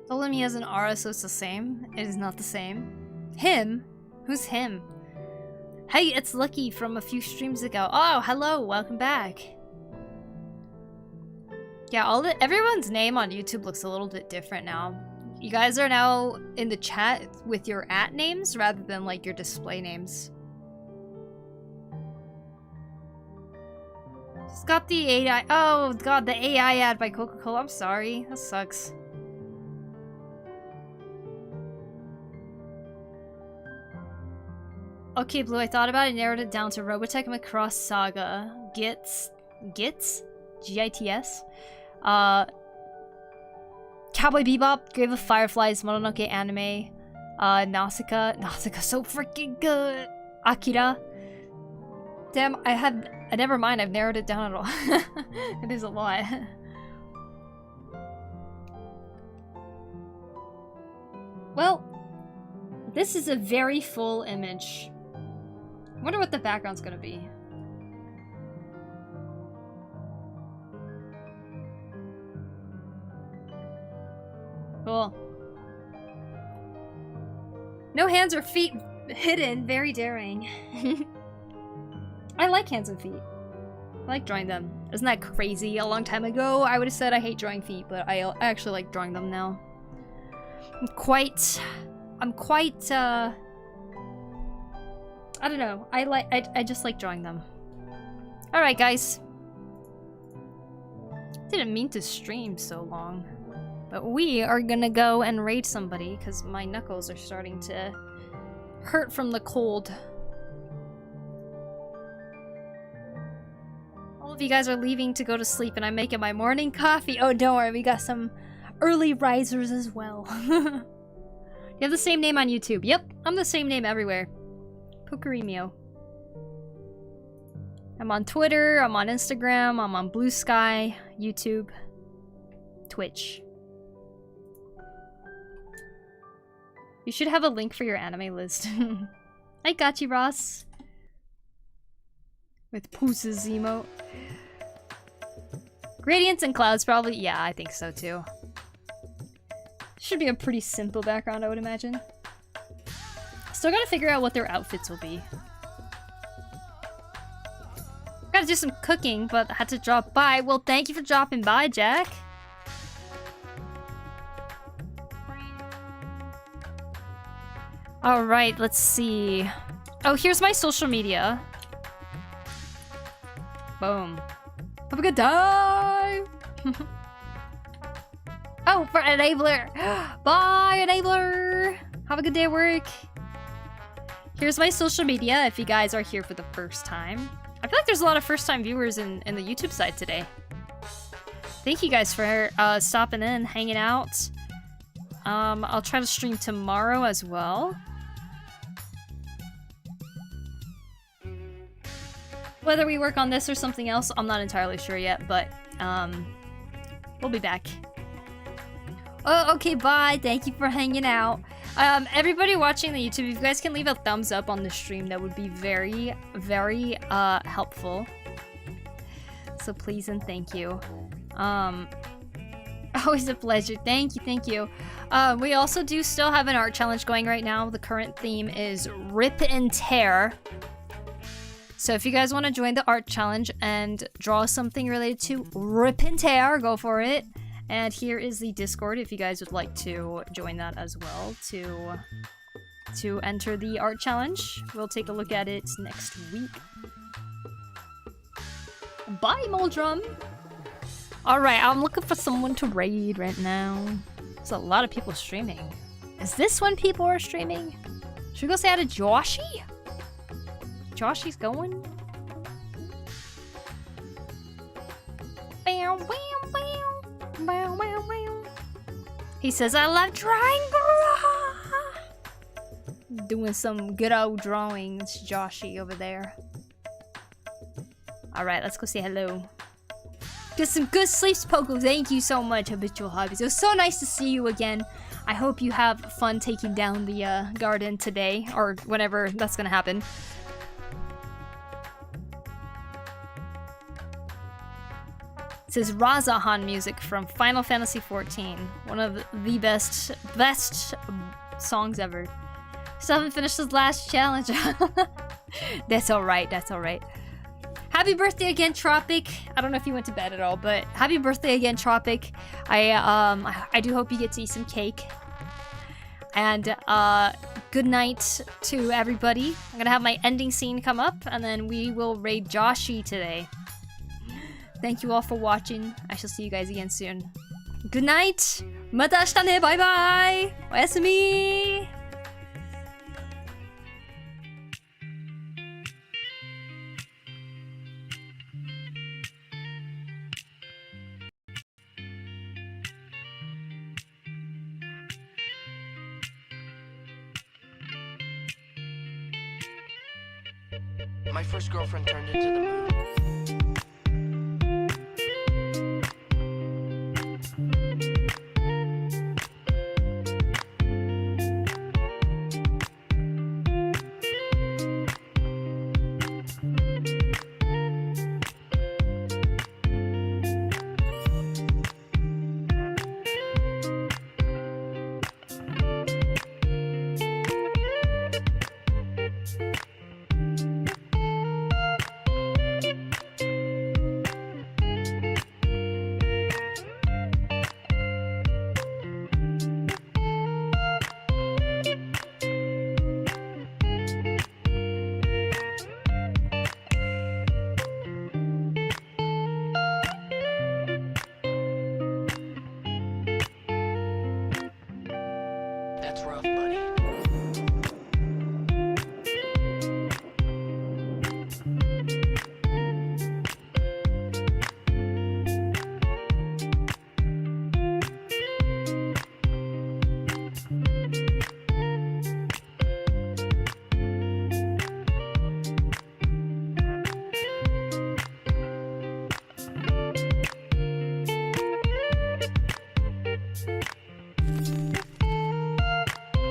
Told him he has an aura, so it's the same. It is not the same. Him? Who's him? Hey, it's Lucky from a few streams ago. Oh, hello, welcome back. Yeah, everyone's name on YouTube looks a little bit different now. You guys are now in the chat with your @ names rather than like your display names. It's got the AI. Oh god, the AI ad by Coca-Cola. I'm sorry. That sucks. Okay, Blue, I thought about it and narrowed it down to Robotech Macross Saga. Gits? G-I-T-S? Cowboy Bebop, Grave of Fireflies, Mononoke Anime, Nausicaa. Nausicaa, so freaking good! Akira. Damn, never mind, I've narrowed it down at all. It is a lot. Well, this is a very full image. I wonder what the background's gonna be. Cool. No hands or feet hidden, very daring. I like hands and feet. I like drawing them. Isn't that crazy? A long time ago, I would have said I hate drawing feet, but I actually like drawing them now. I'm quite, I don't know. I just like drawing them. Alright, guys. Didn't mean to stream so long. But we are gonna go and raid somebody because my knuckles are starting to hurt from the cold. All of you guys are leaving to go to sleep and I'm making my morning coffee. Oh, don't worry, we got some early risers as well. You have the same name on YouTube. Yep, I'm the same name everywhere. PokuriMio. I'm on Twitter, I'm on Instagram, I'm on Blue Sky, YouTube, Twitch. You should have a link for your anime list. I got you, Ross. With Poose's emote. Gradients and clouds, probably. Yeah, I think so too. Should be a pretty simple background, I would imagine. Still gotta figure out what their outfits will be. Gotta do some cooking, but I had to drop by. Well, thank you for dropping by, Jack. Alright, let's see. Oh, here's my social media. Boom. Have a good time! Oh, for Enabler! Bye, Enabler! Have a good day at work. Here's my social media if you guys are here for the first time. I feel like there's a lot of first-time viewers in the YouTube side today. Thank you guys for stopping in, hanging out. I'll try to stream tomorrow as well. Whether we work on this or something else, I'm not entirely sure yet, but we'll be back. Oh, okay, bye. Thank you for hanging out. Everybody watching the YouTube, if you guys can leave a thumbs up on the stream, that would be very, very helpful. So please and thank you. Always a pleasure. Thank you, thank you. We also do still have an art challenge going right now. The current theme is Rip and Tear. So if you guys want to join the art challenge and draw something related to Rip and Tear, go for it. And here is the Discord if you guys would like to join that as well to enter the art challenge. We'll take a look at it next week. Bye, Moldrum! Alright, I'm looking for someone to raid right now. There's a lot of people streaming. Is this when people are streaming? Should we go say hi to Joshi? Joshy's going? Bow, bow, bow. Bow, bow, bow. He says, I love drawing. Doing some good old drawing. It's Joshy over there. Alright, let's go say hello. Get some good sleeps, Poku. Thank you so much, Habitual Hobbies. It was so nice to see you again. I hope you have fun taking down the garden today, or whenever that's gonna happen. This is Razahan music from Final Fantasy XIV. One of the best songs ever. Still haven't finished this last challenge. That's alright, that's alright. Happy birthday again, Tropic. I don't know if you went to bed at all, but happy birthday again, Tropic. I do hope you get to eat some cake. And good night to everybody. I'm gonna have my ending scene come up, and then we will raid Joshi today. Thank you all for watching. I shall see you guys again soon. Good night. Mata ashita ne. Bye bye. Oyasumi. My first girlfriend turned into the moon.